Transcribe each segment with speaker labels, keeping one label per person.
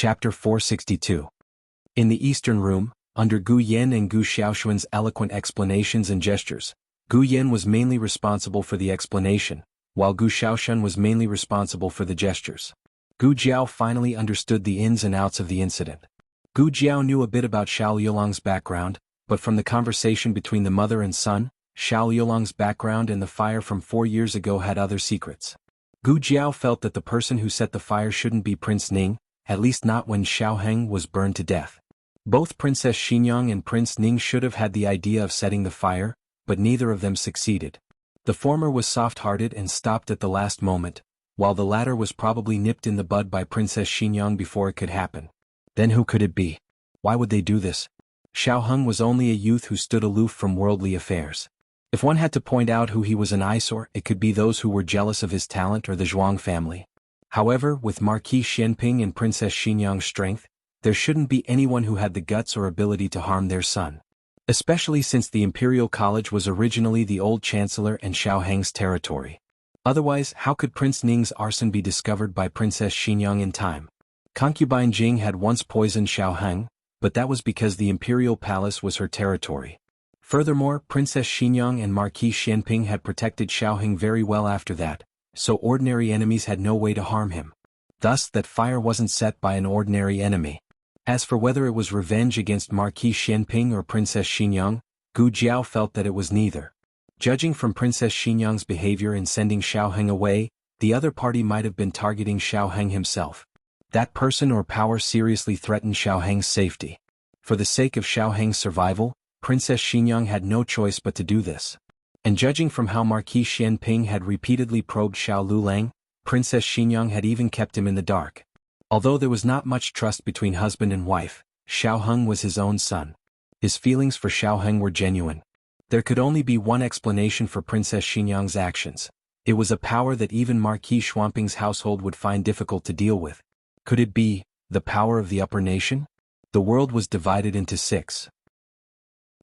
Speaker 1: Chapter 462. In the Eastern Room, under Gu Yan and Gu Xiaoshuan's eloquent explanations and gestures, Gu Yan was mainly responsible for the explanation, while Gu Xiaoshuan was mainly responsible for the gestures. Gu Jiao finally understood the ins and outs of the incident. Gu Jiao knew a bit about Xiao Liulong's background, but from the conversation between the mother and son, Xiao Liulong's background and the fire from 4 years ago had other secrets. Gu Jiao felt that the person who set the fire shouldn't be Prince Ning, at least not when Xiao Heng was burned to death. Both Princess Xinyang and Prince Ning should have had the idea of setting the fire, but neither of them succeeded. The former was soft-hearted and stopped at the last moment, while the latter was probably nipped in the bud by Princess Xinyang before it could happen. Then who could it be? Why would they do this? Xiao Heng was only a youth who stood aloof from worldly affairs. If one had to point out who he was an eyesore, it could be those who were jealous of his talent or the Zhuang family. However, with Marquis Xianping and Princess Xinyang's strength, there shouldn't be anyone who had the guts or ability to harm their son. Especially since the Imperial College was originally the old Chancellor and Xiao Heng's territory. Otherwise, how could Prince Ning's arson be discovered by Princess Xinyang in time? Concubine Jing had once poisoned Xiao Heng, but that was because the Imperial Palace was her territory. Furthermore, Princess Xinyang and Marquis Xianping had protected Xiao Heng very well after that, so ordinary enemies had no way to harm him. Thus, that fire wasn't set by an ordinary enemy. As for whether it was revenge against Marquis Xianping or Princess Xinyang, Gu Jiao felt that it was neither. Judging from Princess Xinyang's behavior in sending Xiao Heng away, the other party might have been targeting Xiao Heng himself. That person or power seriously threatened Xiao Heng's safety. For the sake of Xiao Heng's survival, Princess Xinyang had no choice but to do this. And judging from how Marquis Xianping had repeatedly probed Xiao Lulang, Princess Xinyang had even kept him in the dark. Although there was not much trust between husband and wife, Xiao Heng was his own son. His feelings for Xiao Heng were genuine. There could only be one explanation for Princess Xinyang's actions. It was a power that even Marquis Xuanping's household would find difficult to deal with. Could it be the power of the upper nation? The world was divided into 6.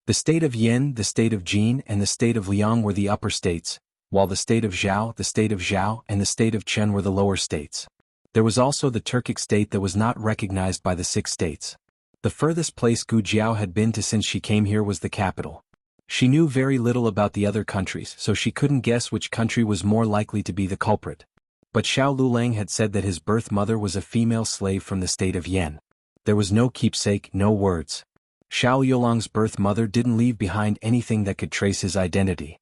Speaker 1: The state of Yin, the state of Jin, and the state of Liang were the upper states, while the state of Zhao, the state of Zhao, and the state of Chen were the lower states. There was also the Turkic state that was not recognized by the 6 states. The furthest place Gu Jiao had been to since she came here was the capital. She knew very little about the other countries, so she couldn't guess which country was more likely to be the culprit. But Xiao Lulang had said that his birth mother was a female slave from the state of Yen. There was no keepsake, no words. Xiao Liulong's birth mother didn't leave behind anything that could trace his identity.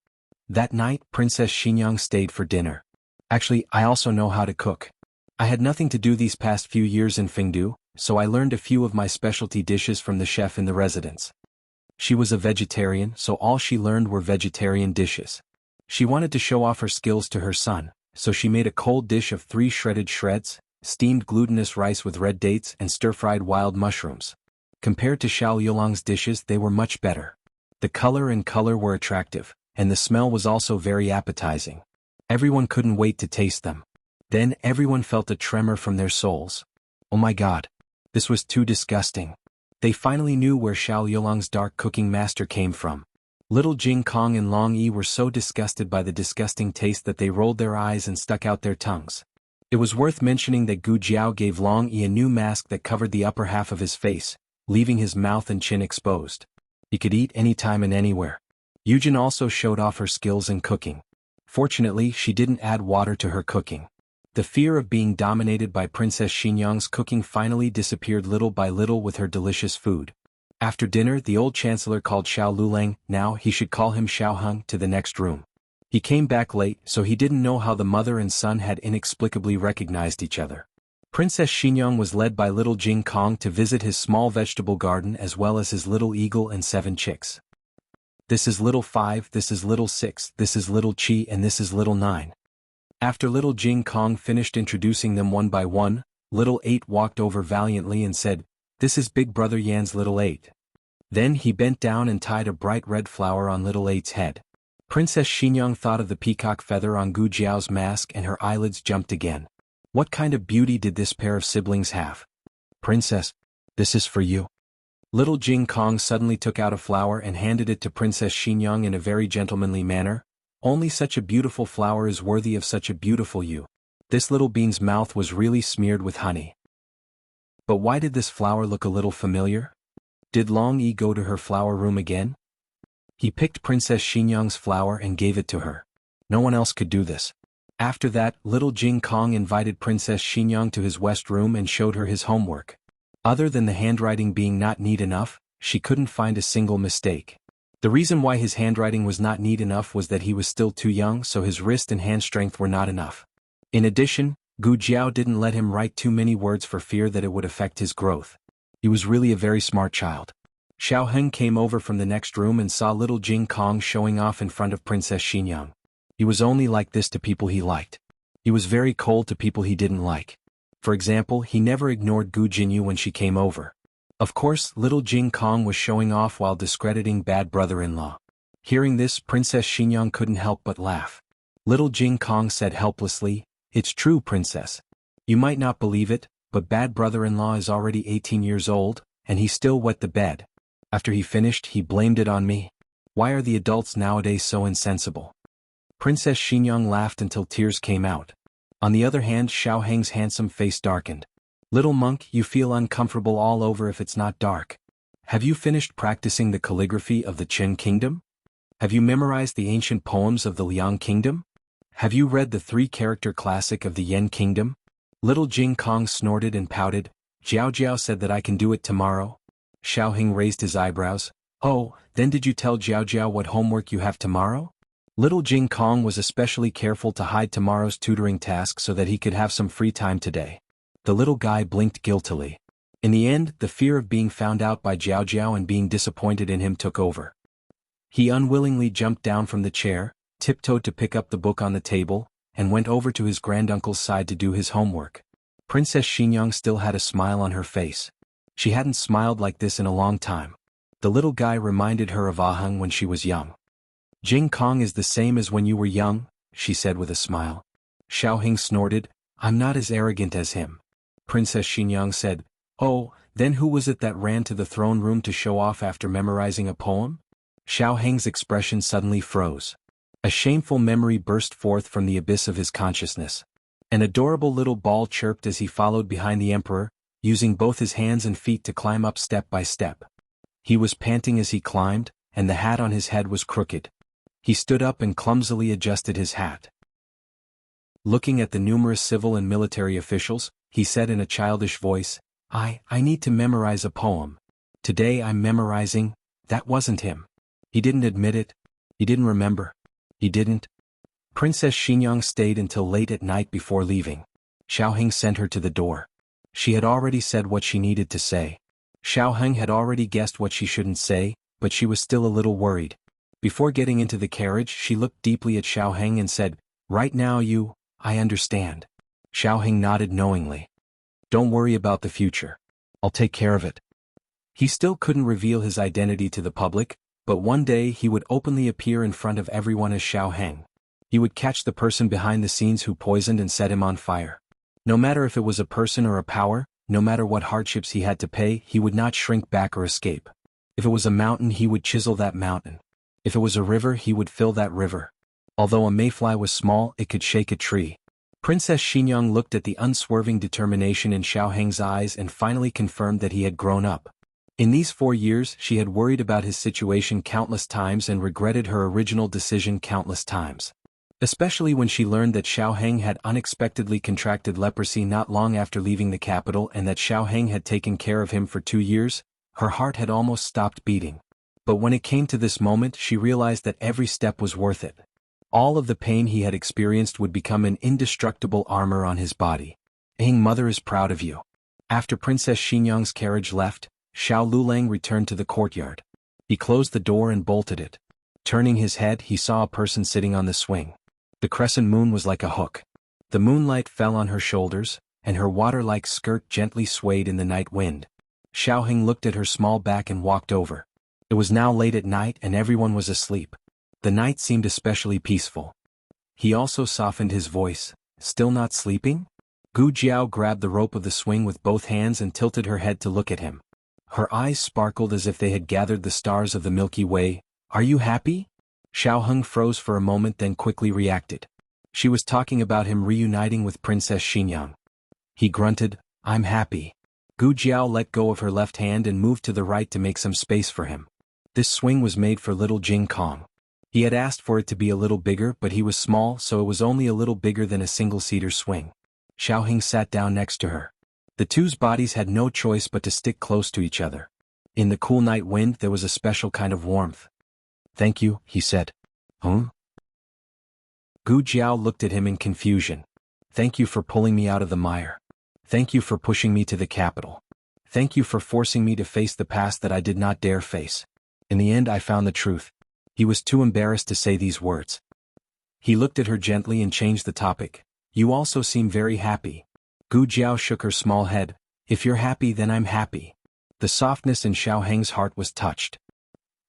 Speaker 1: That night, Princess Xinyang stayed for dinner. Actually, I also know how to cook. I had nothing to do these past few years in Fengdu, so I learned a few of my specialty dishes from the chef in the residence. She was a vegetarian, so all she learned were vegetarian dishes. She wanted to show off her skills to her son, so she made a cold dish of 3 shredded shreds, steamed glutinous rice with red dates and stir-fried wild mushrooms. Compared to Xiao Liulong's dishes, they were much better. The color were attractive, and the smell was also very appetizing. Everyone couldn't wait to taste them. Then everyone felt a tremor from their souls. Oh my god. This was too disgusting. They finally knew where Xiao Liulong's dark cooking master came from. Little Jing Kong and Long Yi were so disgusted by the disgusting taste that they rolled their eyes and stuck out their tongues. It was worth mentioning that Gu Jiao gave Long Yi a new mask that covered the upper half of his face, leaving his mouth and chin exposed. He could eat anytime and anywhere. Yujin also showed off her skills in cooking. Fortunately, she didn't add water to her cooking. The fear of being dominated by Princess Xinyang's cooking finally disappeared little by little with her delicious food. After dinner, the old chancellor called Xiao Lulang, now he should call him Xiao Heng, to the next room. He came back late, so he didn't know how the mother and son had inexplicably recognized each other. Princess Xinyang was led by little Jing Kong to visit his small vegetable garden as well as his little eagle and 7 chicks. This is little 5, this is little 6, this is little Chi, and this is little 9. After little Jing Kong finished introducing them one by one, little 8 walked over valiantly and said, "This is Big Brother Yan's little 8. Then he bent down and tied a bright red flower on little 8's head. Princess Xinyang thought of the peacock feather on Gu Jiao's mask and her eyelids jumped again. What kind of beauty did this pair of siblings have? Princess, this is for you. Little Jing Kong suddenly took out a flower and handed it to Princess Xinyang in a very gentlemanly manner. Only such a beautiful flower is worthy of such a beautiful you. This little bean's mouth was really smeared with honey. But why did this flower look a little familiar? Did Long Yi go to her flower room again? He picked Princess Xinyang's flower and gave it to her. No one else could do this. After that, little Jing Kong invited Princess Xinyang to his west room and showed her his homework. Other than the handwriting being not neat enough, she couldn't find a single mistake. The reason why his handwriting was not neat enough was that he was still too young, so his wrist and hand strength were not enough. In addition, Gu Jiao didn't let him write too many words for fear that it would affect his growth. He was really a very smart child. Xiao Heng came over from the next room and saw little Jing Kong showing off in front of Princess Xinyang. He was only like this to people he liked. He was very cold to people he didn't like. For example, he never ignored Gu Jinyu when she came over. Of course, little Jing Kong was showing off while discrediting bad brother-in-law. Hearing this, Princess Xinyang couldn't help but laugh. Little Jing Kong said helplessly, "It's true, Princess. You might not believe it, but bad brother-in-law is already 18 years old, and he still wet the bed. After he finished, he blamed it on me. Why are the adults nowadays so insensible?" Princess Xinyang laughed until tears came out. On the other hand, Xiao Heng's handsome face darkened. "Little monk, you feel uncomfortable all over if it's not dark. Have you finished practicing the calligraphy of the Qin Kingdom? Have you memorized the ancient poems of the Liang Kingdom? Have you read the three-character classic of the Yen Kingdom?" Little Jing Kong snorted and pouted. "Jiao Jiao said that I can do it tomorrow." Xiao Heng raised his eyebrows. "Oh, then did you tell Jiao Jiao what homework you have tomorrow?" Little Jing Kong was especially careful to hide tomorrow's tutoring task so that he could have some free time today. The little guy blinked guiltily. In the end, the fear of being found out by Jiao Jiao and being disappointed in him took over. He unwillingly jumped down from the chair, tiptoed to pick up the book on the table, and went over to his granduncle's side to do his homework. Princess Xinyang still had a smile on her face. She hadn't smiled like this in a long time. The little guy reminded her of Aheng when she was young. "Jing Kong is the same as when you were young," she said with a smile. Xiao Heng snorted. "I'm not as arrogant as him." Princess Xinyang said, "Oh, then who was it that ran to the throne room to show off after memorizing a poem?" Xiao Heng's expression suddenly froze. A shameful memory burst forth from the abyss of his consciousness. An adorable little ball chirped as he followed behind the emperor, using both his hands and feet to climb up step by step. He was panting as he climbed, and the hat on his head was crooked. He stood up and clumsily adjusted his hat. Looking at the numerous civil and military officials, he said in a childish voice, I need to memorize a poem. Today I'm memorizing." That wasn't him. He didn't admit it. He didn't remember. He didn't. Princess Xinyang stayed until late at night before leaving. Xiao Heng sent her to the door. She had already said what she needed to say. Xiao Heng had already guessed what she shouldn't say, but she was still a little worried. Before getting into the carriage, she looked deeply at Xiao Heng and said, "Right now I understand." Xiao Heng nodded knowingly. "Don't worry about the future. I'll take care of it." He still couldn't reveal his identity to the public, but one day he would openly appear in front of everyone as Xiao Heng. He would catch the person behind the scenes who poisoned and set him on fire. No matter if it was a person or a power, no matter what hardships he had to pay, he would not shrink back or escape. If it was a mountain, he would chisel that mountain. If it was a river, he would fill that river. Although a mayfly was small, it could shake a tree. Princess Xinyang looked at the unswerving determination in Xiao Heng's eyes and finally confirmed that he had grown up. In these 4 years, she had worried about his situation countless times and regretted her original decision countless times. Especially when she learned that Xiao Heng had unexpectedly contracted leprosy not long after leaving the capital and that Xiao Heng had taken care of him for 2 years, her heart had almost stopped beating. But when it came to this moment, she realized that every step was worth it. All of the pain he had experienced would become an indestructible armor on his body. "Heng, mother is proud of you." After Princess Xinyang's carriage left, Xiao Lulang returned to the courtyard. He closed the door and bolted it. Turning his head, he saw a person sitting on the swing. The crescent moon was like a hook. The moonlight fell on her shoulders, and her water-like skirt gently swayed in the night wind. Xiao Heng looked at her small back and walked over. It was now late at night and everyone was asleep. The night seemed especially peaceful. He also softened his voice. "Still not sleeping?" Gu Jiao grabbed the rope of the swing with both hands and tilted her head to look at him. Her eyes sparkled as if they had gathered the stars of the Milky Way. "Are you happy?" Xiao Heng froze for a moment then quickly reacted. She was talking about him reuniting with Princess Xinyang. He grunted, "I'm happy." Gu Jiao let go of her left hand and moved to the right to make some space for him. This swing was made for little Jing Kong. He had asked for it to be a little bigger, but he was small, so it was only a little bigger than a single-seater swing. Xiaoheng sat down next to her. The two's bodies had no choice but to stick close to each other. In the cool night wind there was a special kind of warmth. "Thank you," he said. "Huh?" Gu Jiao looked at him in confusion. "Thank you for pulling me out of the mire. Thank you for pushing me to the capital. Thank you for forcing me to face the past that I did not dare face. In the end I found the truth." He was too embarrassed to say these words. He looked at her gently and changed the topic. "You also seem very happy." Gu Jiao shook her small head. "If you're happy, then I'm happy." The softness in Xiaoheng's heart was touched.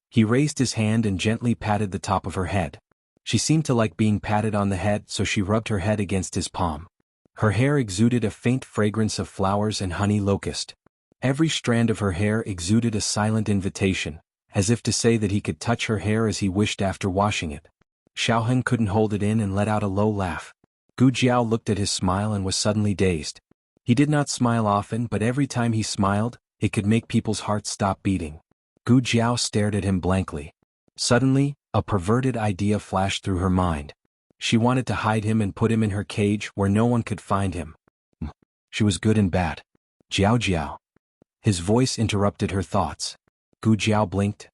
Speaker 1: He raised his hand and gently patted the top of her head. She seemed to like being patted on the head, so she rubbed her head against his palm. Her hair exuded a faint fragrance of flowers and honey locust. Every strand of her hair exuded a silent invitation, as if to say that he could touch her hair as he wished after washing it. Xiaoheng couldn't hold it in and let out a low laugh. Gu Jiao looked at his smile and was suddenly dazed. He did not smile often, but every time he smiled, it could make people's hearts stop beating. Gu Jiao stared at him blankly. Suddenly, a perverted idea flashed through her mind. She wanted to hide him and put him in her cage where no one could find him. She was good and bad. "Jiao Jiao." His voice interrupted her thoughts. Gu Jiao blinked.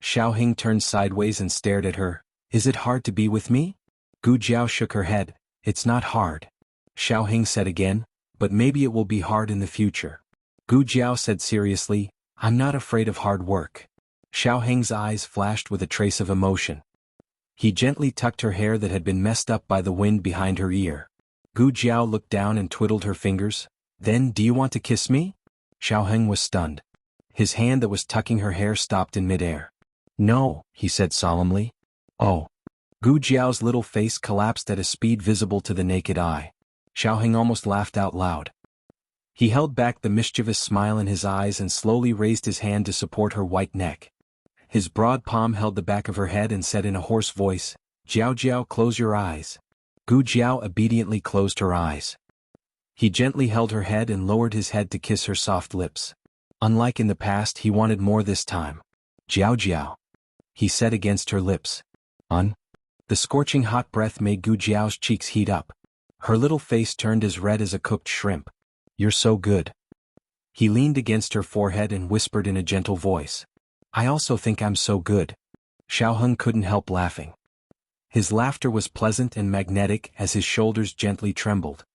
Speaker 1: Xiaoheng turned sideways and stared at her. "Is it hard to be with me?" Gu Jiao shook her head. "It's not hard." Xiaoheng said again, "But maybe it will be hard in the future." Gu Jiao said seriously, "I'm not afraid of hard work." Xiaoheng's eyes flashed with a trace of emotion. He gently tucked her hair that had been messed up by the wind behind her ear. Gu Jiao looked down and twiddled her fingers. "Then, do you want to kiss me?" Xiaoheng was stunned. His hand that was tucking her hair stopped in midair. "No," he said solemnly. "Oh." Gu Jiao's little face collapsed at a speed visible to the naked eye. Xiaoheng almost laughed out loud. He held back the mischievous smile in his eyes and slowly raised his hand to support her white neck. His broad palm held the back of her head and said in a hoarse voice, "Jiao Jiao, close your eyes." Gu Jiao obediently closed her eyes. He gently held her head and lowered his head to kiss her soft lips. Unlike in the past, he wanted more this time. "Jiao Jiao," he said against her lips. The scorching hot breath made Gu Jiao's cheeks heat up. Her little face turned as red as a cooked shrimp. "You're so good." He leaned against her forehead and whispered in a gentle voice. "I also think I'm so good." Xiaoheng couldn't help laughing. His laughter was pleasant and magnetic as his shoulders gently trembled.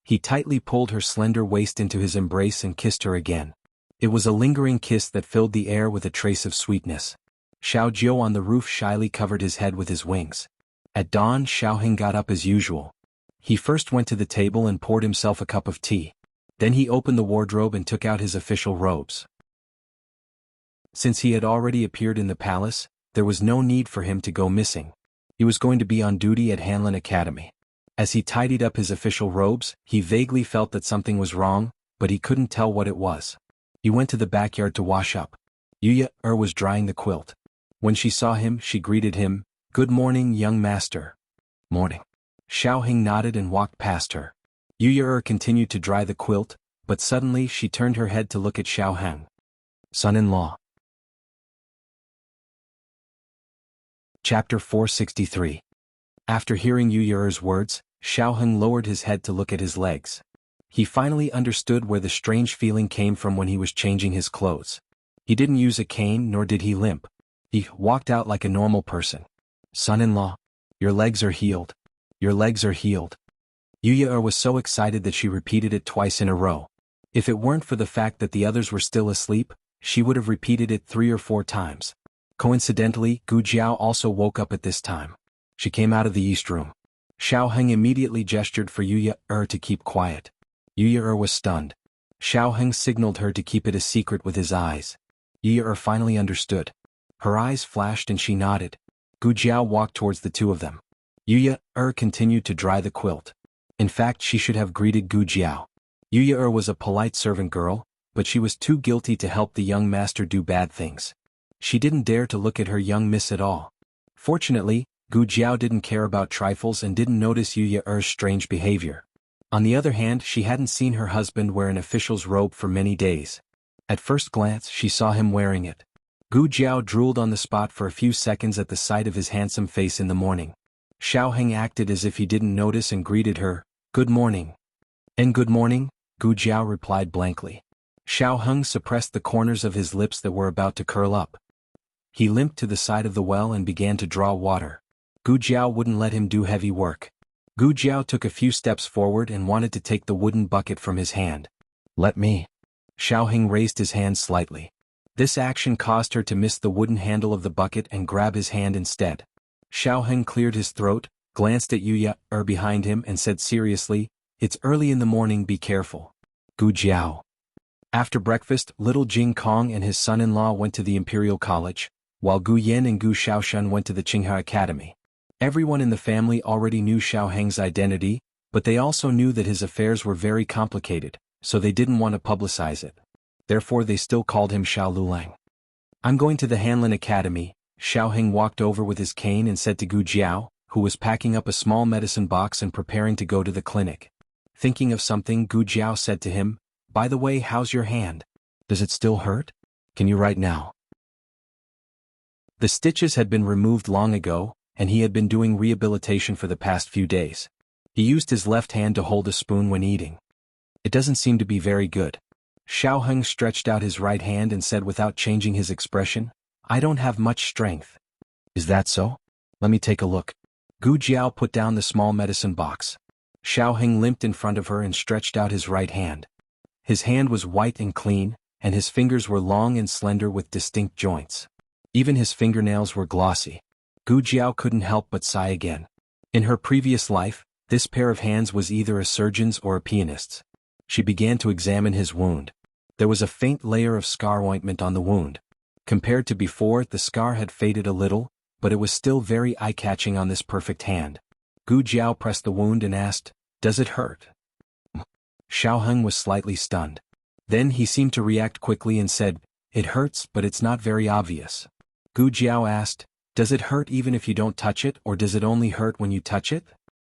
Speaker 1: He tightly pulled her slender waist into his embrace and kissed her again. It was a lingering kiss that filled the air with a trace of sweetness. Xiao Jiao on the roof shyly covered his head with his wings. At dawn, Xiaoheng got up as usual. He first went to the table and poured himself a cup of tea. Then he opened the wardrobe and took out his official robes. Since he had already appeared in the palace, there was no need for him to go missing. He was going to be on duty at Hanlin Academy. As he tidied up his official robes, he vaguely felt that something was wrong, but he couldn't tell what it was. He went to the backyard to wash up. Yuya was drying the quilt. When she saw him, she greeted him, "Good morning, young master." "Morning." Xiaoheng nodded and walked past her. Yuya continued to dry the quilt, but suddenly she turned her head to look at Xiaoheng. "Son-in-law." Chapter 463. After hearing Yuya's words, Xiaoheng lowered his head to look at his legs. He finally understood where the strange feeling came from when he was changing his clothes. He didn't use a cane nor did he limp. He walked out like a normal person. "Son-in-law, your legs are healed. Your legs are healed." Yuya was so excited that she repeated it twice in a row. If it weren't for the fact that the others were still asleep, she would have repeated it 3 or 4 times. Coincidentally, Gu Jiao also woke up at this time. She came out of the east room. Xiaoheng immediately gestured for Yuya to keep quiet. Yuya was stunned. Xiaoheng signaled her to keep it a secret with his eyes. Yuya finally understood. Her eyes flashed and she nodded. Gu Jiao walked towards the two of them. Yuya continued to dry the quilt. In fact, she should have greeted Gu Jiao. Yuya was a polite servant girl, but she was too guilty to help the young master do bad things. She didn't dare to look at her young miss at all. Fortunately, Gu Jiao didn't care about trifles and didn't notice Yuya's strange behavior. On the other hand, she hadn't seen her husband wear an official's robe for many days. At first glance, she saw him wearing it. Gu Jiao drooled on the spot for a few seconds at the sight of his handsome face in the morning. Xiaoheng acted as if he didn't notice and greeted her, "Good morning." "And good morning," Gu Jiao replied blankly. Xiaoheng suppressed the corners of his lips that were about to curl up. He limped to the side of the well and began to draw water. Gu Jiao wouldn't let him do heavy work. Gu Jiao took a few steps forward and wanted to take the wooden bucket from his hand. "Let me." Xiaoheng raised his hand slightly. This action caused her to miss the wooden handle of the bucket and grab his hand instead. Xiaoheng cleared his throat, glanced at Yuya behind him and said seriously, "It's early in the morning, be careful." Gu Jiao. After breakfast, little Jing Kong and his son-in-law went to the Imperial College, while Gu Yan and Gu Xiaoshan went to the Qinghe Academy. Everyone in the family already knew Xiaoheng's identity, but they also knew that his affairs were very complicated, so they didn't want to publicize it. Therefore they still called him Xiao Lulang. "I'm going to the Hanlin Academy." Xiaoheng walked over with his cane and said to Gu Jiao, who was packing up a small medicine box and preparing to go to the clinic. Thinking of something, Gu Jiao said to him, "By the way, how's your hand? Does it still hurt? Can you write now?" The stitches had been removed long ago, and he had been doing rehabilitation for the past few days. He used his left hand to hold a spoon when eating. "It doesn't seem to be very good." Xiaoheng stretched out his right hand and said without changing his expression, "I don't have much strength." "Is that so? Let me take a look." Gu Jiao put down the small medicine box. Xiaoheng limped in front of her and stretched out his right hand. His hand was white and clean, and his fingers were long and slender with distinct joints. Even his fingernails were glossy. Gu Jiao couldn't help but sigh again. In her previous life, this pair of hands was either a surgeon's or a pianist's. She began to examine his wound. There was a faint layer of scar ointment on the wound. Compared to before, the scar had faded a little, but it was still very eye-catching on this perfect hand. Gu Jiao pressed the wound and asked, "Does it hurt?" Xiaoheng was slightly stunned. Then he seemed to react quickly and said, "It hurts, but it's not very obvious." Gu Jiao asked, "Does it hurt even if you don't touch it, or does it only hurt when you touch it?"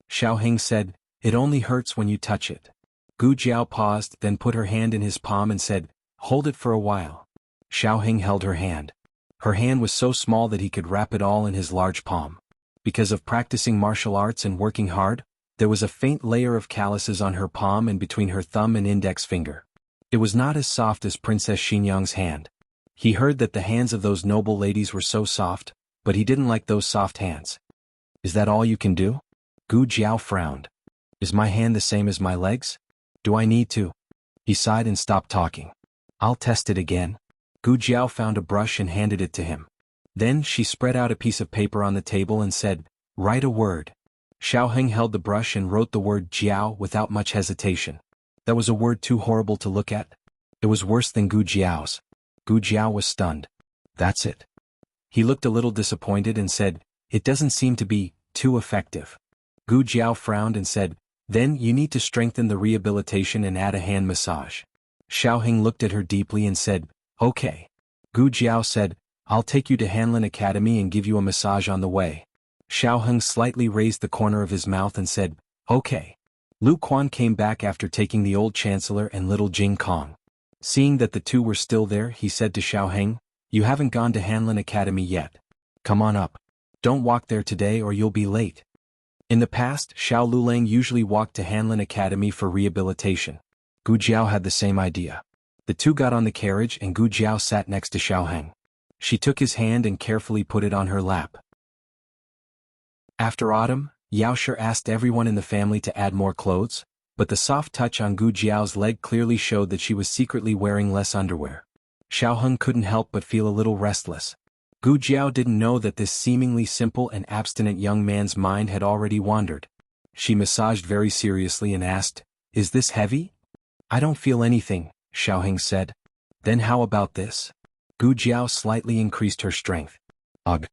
Speaker 1: Xiaoheng said, "It only hurts when you touch it." Gu Jiao paused, then put her hand in his palm and said, "Hold it for a while." Xiaoheng held her hand. Her hand was so small that he could wrap it all in his large palm. Because of practicing martial arts and working hard, there was a faint layer of calluses on her palm and between her thumb and index finger. It was not as soft as Princess Xinyang's hand. He heard that the hands of those noble ladies were so soft, but he didn't like those soft hands. "Is that all you can do?" Gu Jiao frowned. "Is my hand the same as my legs? Do I need to?" He sighed and stopped talking. "I'll test it again." Gu Jiao found a brush and handed it to him. Then she spread out a piece of paper on the table and said, "Write a word." Xiaoheng held the brush and wrote the word Jiao without much hesitation. That was a word too horrible to look at. It was worse than Gu Jiao's. Gu Jiao was stunned. "That's it." He looked a little disappointed and said, "It doesn't seem to be too effective." Gu Jiao frowned and said, "Then you need to strengthen the rehabilitation and add a hand massage." Xiaoheng looked at her deeply and said, "Okay." Gu Jiao said, "I'll take you to Hanlin Academy and give you a massage on the way." Xiaoheng slightly raised the corner of his mouth and said, "Okay." Lu Quan came back after taking the old chancellor and little Jing Kong. Seeing that the two were still there, he said to Xiaoheng, "You haven't gone to Hanlin Academy yet. Come on up. Don't walk there today or you'll be late." In the past, Xiao Lulang usually walked to Hanlin Academy for rehabilitation. Gu Jiao had the same idea. The two got on the carriage and Gu Jiao sat next to Xiaoheng. She took his hand and carefully put it on her lap. After autumn, Yao Shi asked everyone in the family to add more clothes, but the soft touch on Gu Jiao's leg clearly showed that she was secretly wearing less underwear. Xiaoheng couldn't help but feel a little restless. Gu Jiao didn't know that this seemingly simple and abstinent young man's mind had already wandered. She massaged very seriously and asked, "Is this heavy?" "I don't feel anything," Xiaoheng said. "Then how about this?" Gu Jiao slightly increased her strength. "Ugh."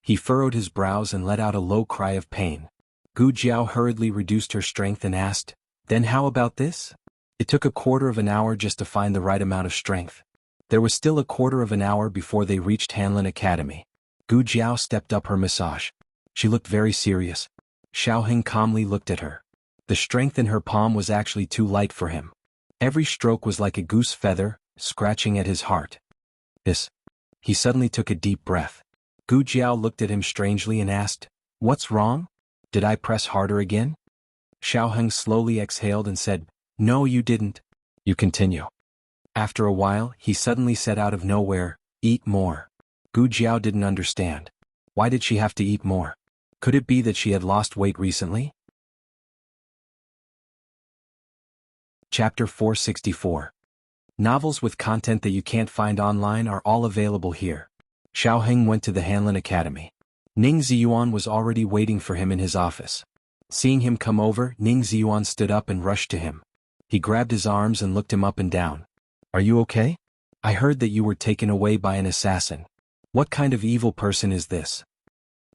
Speaker 1: He furrowed his brows and let out a low cry of pain. Gu Jiao hurriedly reduced her strength and asked, "Then how about this?" It took a quarter of an hour just to find the right amount of strength. There was still a quarter of an hour before they reached Hanlin Academy. Gu Jiao stepped up her massage. She looked very serious. Xiaoheng calmly looked at her. The strength in her palm was actually too light for him. Every stroke was like a goose feather, scratching at his heart. He suddenly took a deep breath. Gu Jiao looked at him strangely and asked, "What's wrong? Did I press harder again?" Xiao Heng slowly exhaled and said, "No, you didn't." "You continue." After a while, he suddenly said out of nowhere, "Eat more." Gu Jiao didn't understand. Why did she have to eat more? Could it be that she had lost weight recently? Chapter 464. Novels with content that you can't find online are all available here. Xiao Heng went to the Hanlin Academy. Ning Ziyuan was already waiting for him in his office. Seeing him come over, Ning Ziyuan stood up and rushed to him. He grabbed his arms and looked him up and down. "Are you okay? I heard that you were taken away by an assassin. What kind of evil person is this?"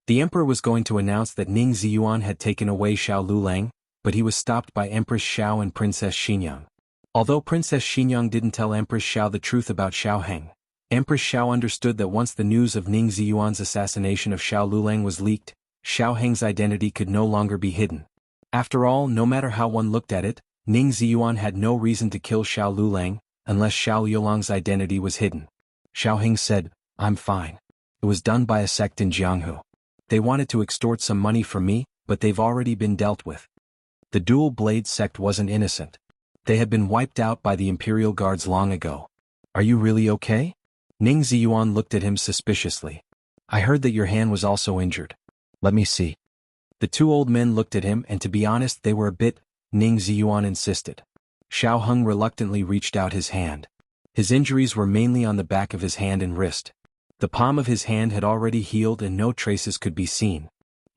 Speaker 1: The emperor was going to announce that Ning Ziyuan had taken away Xiao Lulang, but he was stopped by Empress Xiao and Princess Xinyang. Although Princess Xinyang didn't tell Empress Xiao the truth about Xiao Heng, Empress Xiao understood that once the news of Ning Ziyuan's assassination of Xiao Lulang was leaked, Xiao Heng's identity could no longer be hidden. After all, no matter how one looked at it, Ning Ziyuan had no reason to kill Xiao Lulang, unless Xiao Yulang's identity was hidden. Xiao Heng said, "I'm fine. It was done by a sect in Jianghu. They wanted to extort some money from me, but they've already been dealt with." The Dual Blade sect wasn't innocent. They had been wiped out by the Imperial Guards long ago. "Are you really okay?" Ning Ziyuan looked at him suspiciously. "I heard that your hand was also injured. Let me see." The two old men looked at him, and to be honest, they were a bit. Ning Ziyuan insisted. Xiao Heng reluctantly reached out his hand. His injuries were mainly on the back of his hand and wrist. The palm of his hand had already healed and no traces could be seen.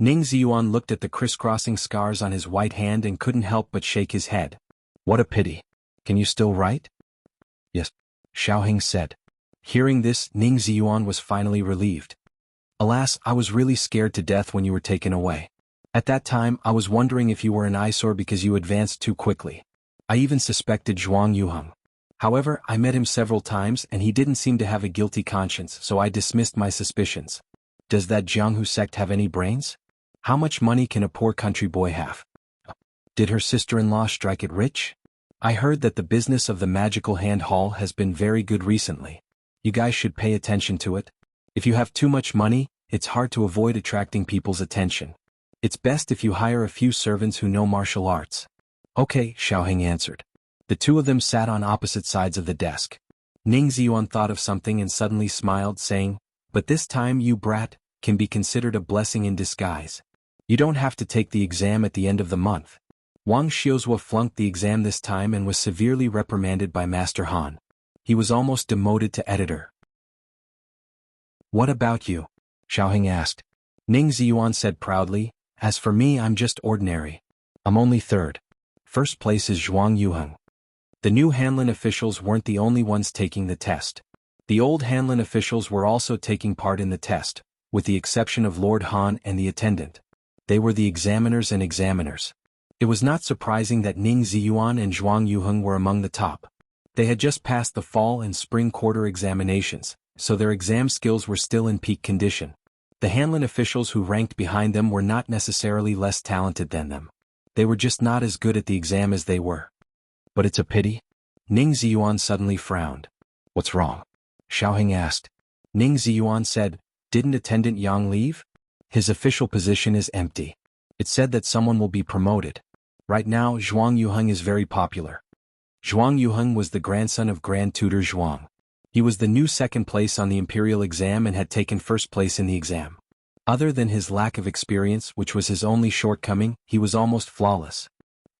Speaker 1: Ning Ziyuan looked at the crisscrossing scars on his white hand and couldn't help but shake his head. "What a pity. Can you still write?" "Yes," Xiao Heng said. Hearing this, Ning Ziyuan was finally relieved. "Alas, I was really scared to death when you were taken away. At that time, I was wondering if you were an eyesore because you advanced too quickly. I even suspected Zhuang Yuheng. However, I met him several times and he didn't seem to have a guilty conscience, so I dismissed my suspicions. Does that Jianghu sect have any brains? How much money can a poor country boy have? Did her sister-in-law strike it rich? I heard that the business of the magical hand hall has been very good recently. You guys should pay attention to it. If you have too much money, it's hard to avoid attracting people's attention. It's best if you hire a few servants who know martial arts." "Okay," Xiao Heng answered. The two of them sat on opposite sides of the desk. Ning Ziyuan thought of something and suddenly smiled, saying, "But this time, you brat, can be considered a blessing in disguise. You don't have to take the exam at the end of the month." Wang Xiuzhua flunked the exam this time and was severely reprimanded by Master Han. He was almost demoted to editor. "What about you?" Xiao Heng asked. Ning Ziyuan said proudly, "As for me, I'm just ordinary. I'm only third. First place is Zhuang Yuheng." The new Hanlin officials weren't the only ones taking the test. The old Hanlin officials were also taking part in the test, with the exception of Lord Han and the attendant. They were the examiners and examiners. It was not surprising that Ning Ziyuan and Zhuang Yuheng were among the top. They had just passed the fall and spring quarter examinations, so their exam skills were still in peak condition. The Hanlin officials who ranked behind them were not necessarily less talented than them. They were just not as good at the exam as they were. "But it's a pity." Ning Ziyuan suddenly frowned. "What's wrong?" Xiao Heng asked. Ning Ziyuan said, "Didn't Attendant Yang leave? His official position is empty. It said that someone will be promoted. Right now, Zhuang Yuheng is very popular." Zhuang Yuheng was the grandson of Grand Tutor Zhuang. He was the new second place on the imperial exam and had taken first place in the exam. Other than his lack of experience, which was his only shortcoming, he was almost flawless.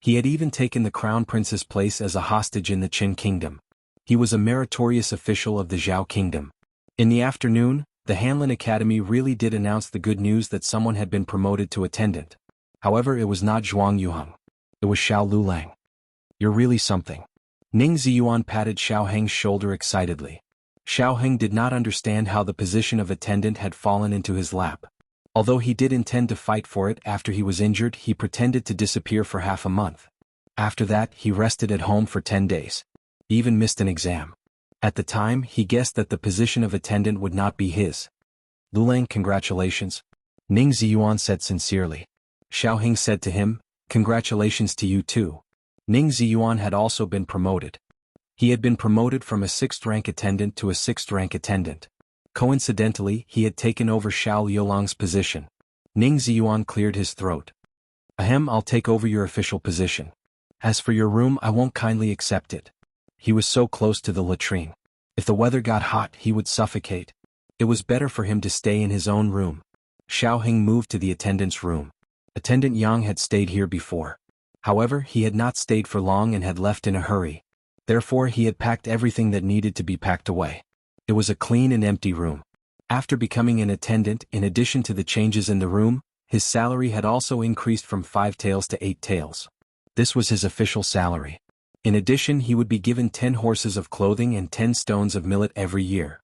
Speaker 1: He had even taken the crown prince's place as a hostage in the Qin kingdom. He was a meritorious official of the Zhao kingdom. In the afternoon, the Hanlin Academy really did announce the good news that someone had been promoted to attendant. However, it was not Zhuang Yuheng. It was Xiao Lulang. "You're really something." Ning Ziyuan patted Xiao Heng's shoulder excitedly. Xiao Heng did not understand how the position of attendant had fallen into his lap. Although he did intend to fight for it after he was injured, he pretended to disappear for half a month. After that, he rested at home for 10 days. He even missed an exam. At the time, he guessed that the position of attendant would not be his. "Lulang, congratulations," Ning Ziyuan said sincerely. Xiao Heng said to him, Congratulations to you too. Ning Ziyuan had also been promoted. He had been promoted from a 6th-rank attendant to a 6th-rank attendant. Coincidentally, he had taken over Xiao Liulang's position. Ning Ziyuan cleared his throat. Ahem, I'll take over your official position. As for your room, I won't kindly accept it. He was so close to the latrine. If the weather got hot, he would suffocate. It was better for him to stay in his own room. Xiao Heng moved to the attendant's room. Attendant Yang had stayed here before. However, he had not stayed for long and had left in a hurry. Therefore, he had packed everything that needed to be packed away. It was a clean and empty room. After becoming an attendant, in addition to the changes in the room, his salary had also increased from 5 taels to 8 taels. This was his official salary. In addition, he would be given 10 horses of clothing and 10 stones of millet every year.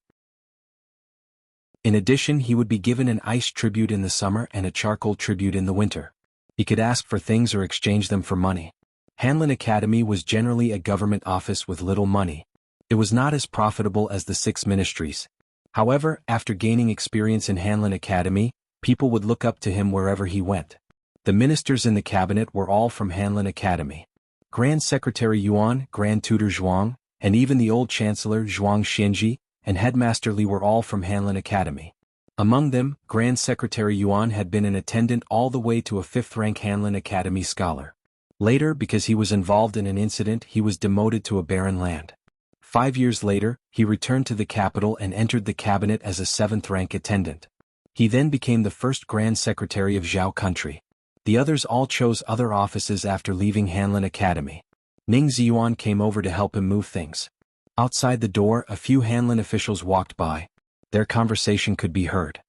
Speaker 1: In addition, he would be given an ice tribute in the summer and a charcoal tribute in the winter. He could ask for things or exchange them for money. Hanlin Academy was generally a government office with little money. It was not as profitable as the 6 ministries. However, after gaining experience in Hanlin Academy, people would look up to him wherever he went. The ministers in the cabinet were all from Hanlin Academy. Grand Secretary Yuan, Grand Tutor Zhuang, and even the old Chancellor Zhuang Xianji and Headmaster Li were all from Hanlin Academy. Among them, Grand Secretary Yuan had been an attendant all the way to a 5th-rank Hanlin Academy scholar. Later, because he was involved in an incident, he was demoted to a barren land. 5 years later, he returned to the capital and entered the cabinet as a 7th-rank attendant. He then became the first Grand Secretary of Zhao country. The others all chose other offices after leaving Hanlin Academy. Ning Ziyuan came over to help him move things. Outside the door, a few Hanlin officials walked by. Their conversation could be heard.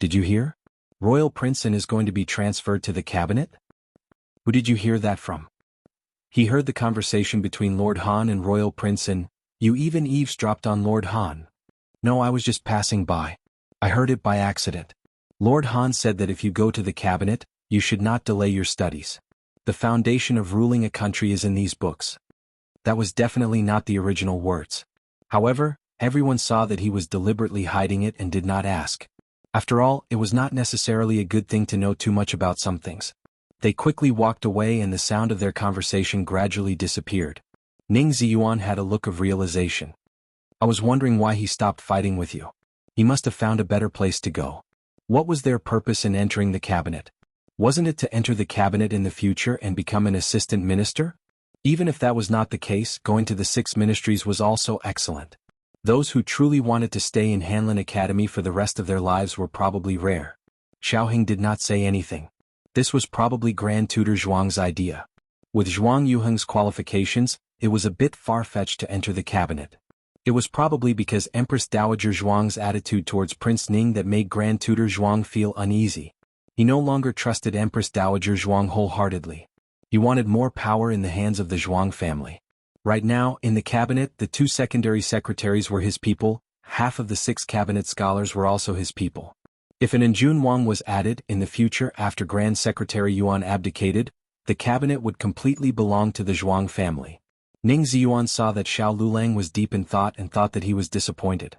Speaker 1: Did you hear? Royal Princeton is going to be transferred to the cabinet? Who did you hear that from? He heard the conversation between Lord Han and Royal Princeton. You even eavesdropped on Lord Han. No, I was just passing by. I heard it by accident. Lord Han said that if you go to the cabinet, you should not delay your studies. The foundation of ruling a country is in these books. That was definitely not the original words. However, everyone saw that he was deliberately hiding it and did not ask. After all, it was not necessarily a good thing to know too much about some things. They quickly walked away and the sound of their conversation gradually disappeared. Ning Ziyuan had a look of realization. I was wondering why he stopped fighting with you. He must have found a better place to go. What was their purpose in entering the cabinet? Wasn't it to enter the cabinet in the future and become an assistant minister? Even if that was not the case, going to the 6 ministries was also excellent. Those who truly wanted to stay in Hanlin Academy for the rest of their lives were probably rare. Xiaoheng did not say anything. This was probably Grand Tutor Zhuang's idea. With Zhuang Yuheng's qualifications, it was a bit far-fetched to enter the cabinet. It was probably because Empress Dowager Zhuang's attitude towards Prince Ning that made Grand Tutor Zhuang feel uneasy. He no longer trusted Empress Dowager Zhuang wholeheartedly. He wanted more power in the hands of the Zhuang family. Right now, in the cabinet, the 2 secondary secretaries were his people, half of the 6 cabinet scholars were also his people. If an Anjun Wang was added in the future after Grand Secretary Yuan abdicated, the cabinet would completely belong to the Zhuang family. Ning Ziyuan saw that Xiao Lulang was deep in thought and thought that he was disappointed.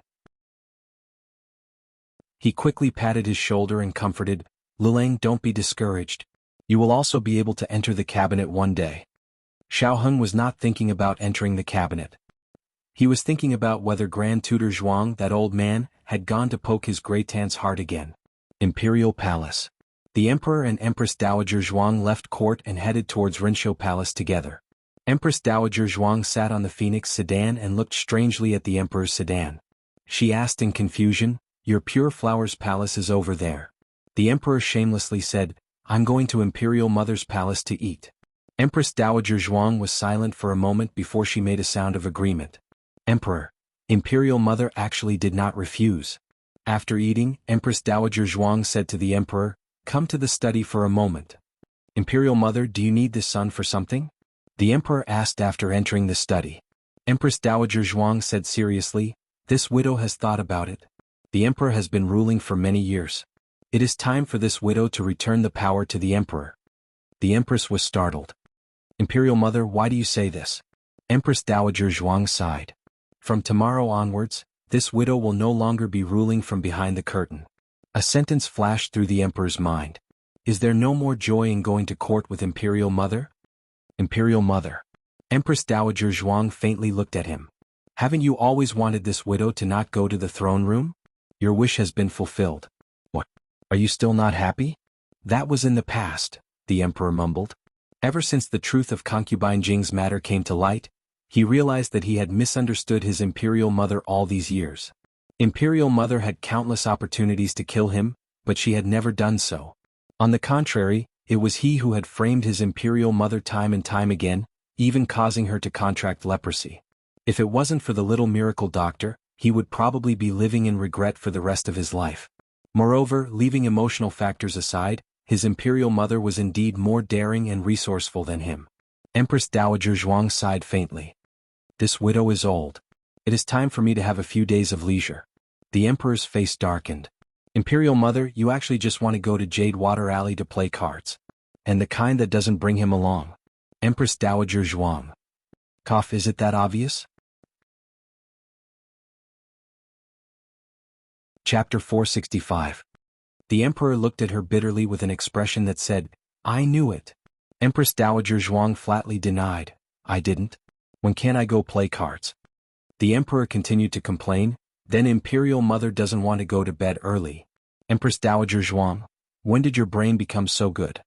Speaker 1: He quickly patted his shoulder and comforted, Lulang, don't be discouraged. You will also be able to enter the cabinet one day. Xiao Heng was not thinking about entering the cabinet. He was thinking about whether Grand Tutor Zhuang, that old man, had gone to poke his Grey-Tan's heart again. Imperial Palace. The Emperor and Empress Dowager Zhuang left court and headed towards Rinshou Palace together. Empress Dowager Zhuang sat on the Phoenix sedan and looked strangely at the Emperor's sedan. She asked in confusion, Your Pure Flowers Palace is over there. The Emperor shamelessly said, I'm going to Imperial Mother's palace to eat. Empress Dowager Zhuang was silent for a moment before she made a sound of agreement. Emperor. Imperial Mother actually did not refuse. After eating, Empress Dowager Zhuang said to the Emperor, Come to the study for a moment. Imperial Mother, do you need this son for something? The Emperor asked after entering the study. Empress Dowager Zhuang said seriously, This widow has thought about it. The Emperor has been ruling for many years. It is time for this widow to return the power to the Emperor. The Empress was startled. Imperial Mother, why do you say this? Empress Dowager Zhuang sighed. From tomorrow onwards, this widow will no longer be ruling from behind the curtain. A sentence flashed through the Emperor's mind. Is there no more joy in going to court with Imperial Mother? Imperial Mother. Empress Dowager Zhuang faintly looked at him. Haven't you always wanted this widow to not go to the throne room? Your wish has been fulfilled. What? Are you still not happy? That was in the past, the emperor mumbled. Ever since the truth of concubine Jing's matter came to light, he realized that he had misunderstood his Imperial Mother all these years. Imperial Mother had countless opportunities to kill him, but she had never done so. On the contrary, it was he who had framed his Imperial Mother time and time again, even causing her to contract leprosy. If it wasn't for the little miracle doctor, he would probably be living in regret for the rest of his life. Moreover, leaving emotional factors aside, his Imperial Mother was indeed more daring and resourceful than him. Empress Dowager Zhuang sighed faintly. This widow is old. It is time for me to have a few days of leisure. The emperor's face darkened. Imperial Mother, you actually just want to go to Jade Water Alley to play cards. And the kind that doesn't bring him along. Empress Dowager Zhuang. Cough, is it that obvious? Chapter 465. The emperor looked at her bitterly with an expression that said, I knew it. Empress Dowager Zhuang flatly denied, I didn't. When can I go play cards? The emperor continued to complain, then Imperial Mother doesn't want to go to bed early. Empress Dowager Zhuang, when did your brain become so good?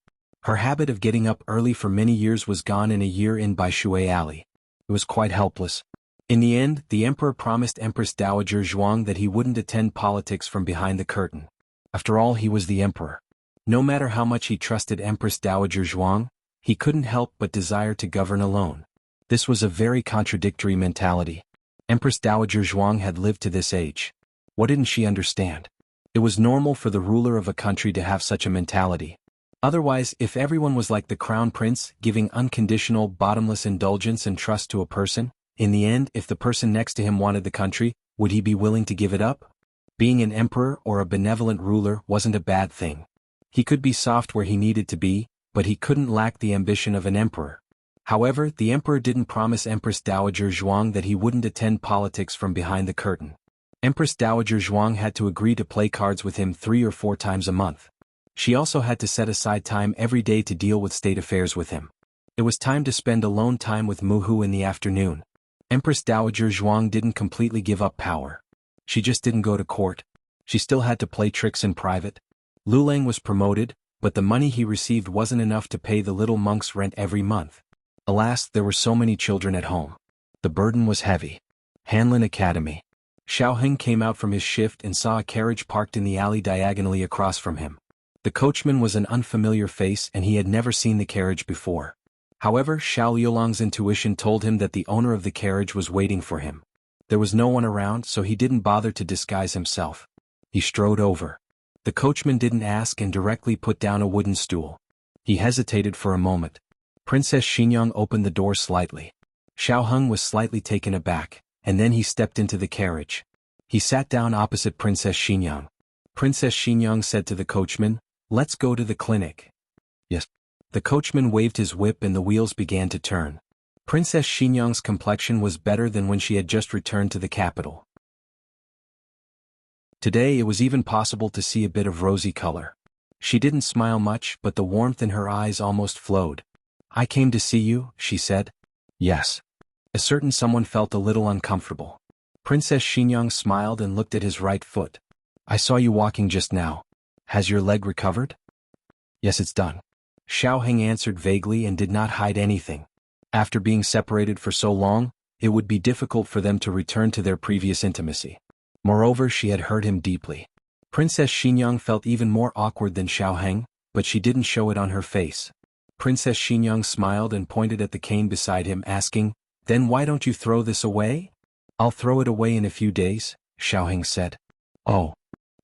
Speaker 1: Her habit of getting up early for many years was gone in a year in by Shui Alley. It was quite helpless. In the end, the emperor promised Empress Dowager Zhuang that he wouldn't attend politics from behind the curtain. After all, he was the emperor. No matter how much he trusted Empress Dowager Zhuang, he couldn't help but desire to govern alone. This was a very contradictory mentality. Empress Dowager Zhuang had lived to this age. What didn't she understand? It was normal for the ruler of a country to have such a mentality. Otherwise, if everyone was like the crown prince, giving unconditional, bottomless indulgence and trust to a person, in the end, if the person next to him wanted the country, would he be willing to give it up? Being an emperor or a benevolent ruler wasn't a bad thing. He could be soft where he needed to be, but he couldn't lack the ambition of an emperor. However, the emperor didn't promise Empress Dowager Zhuang that he wouldn't attend politics from behind the curtain. Empress Dowager Zhuang had to agree to play cards with him 3 or 4 times a month. She also had to set aside time every day to deal with state affairs with him. It was time to spend alone time with Muhu in the afternoon. Empress Dowager Zhuang didn't completely give up power. She just didn't go to court. She still had to play tricks in private. Lulang was promoted, but the money he received wasn't enough to pay the little monk's rent every month. Alas, there were so many children at home. The burden was heavy. Hanlin Academy. Xiaoheng came out from his shift and saw a carriage parked in the alley diagonally across from him. The coachman was an unfamiliar face and he had never seen the carriage before. However, Xiao Liulang's intuition told him that the owner of the carriage was waiting for him. There was no one around, so he didn't bother to disguise himself. He strode over. The coachman didn't ask and directly put down a wooden stool. He hesitated for a moment. Princess Xinyang opened the door slightly. Xiaoheng was slightly taken aback, and then he stepped into the carriage. He sat down opposite Princess Xinyang. Princess Xinyang said to the coachman, "Let's go to the clinic." "Yes." The coachman waved his whip and the wheels began to turn. Princess Xinyang's complexion was better than when she had just returned to the capital. Today it was even possible to see a bit of rosy color. She didn't smile much, but the warmth in her eyes almost flowed. "I came to see you," she said. "Yes." A certain someone felt a little uncomfortable. Princess Xinyang smiled and looked at his right foot. "I saw you walking just now. Has your leg recovered?" "Yes, it's done." Xiaoheng answered vaguely and did not hide anything. After being separated for so long, it would be difficult for them to return to their previous intimacy. Moreover, she had hurt him deeply. Princess Xinyang felt even more awkward than Xiaoheng, but she didn't show it on her face. Princess Xinyang smiled and pointed at the cane beside him, asking, "Then why don't you throw this away?" "I'll throw it away in a few days," Xiaoheng said. "Oh."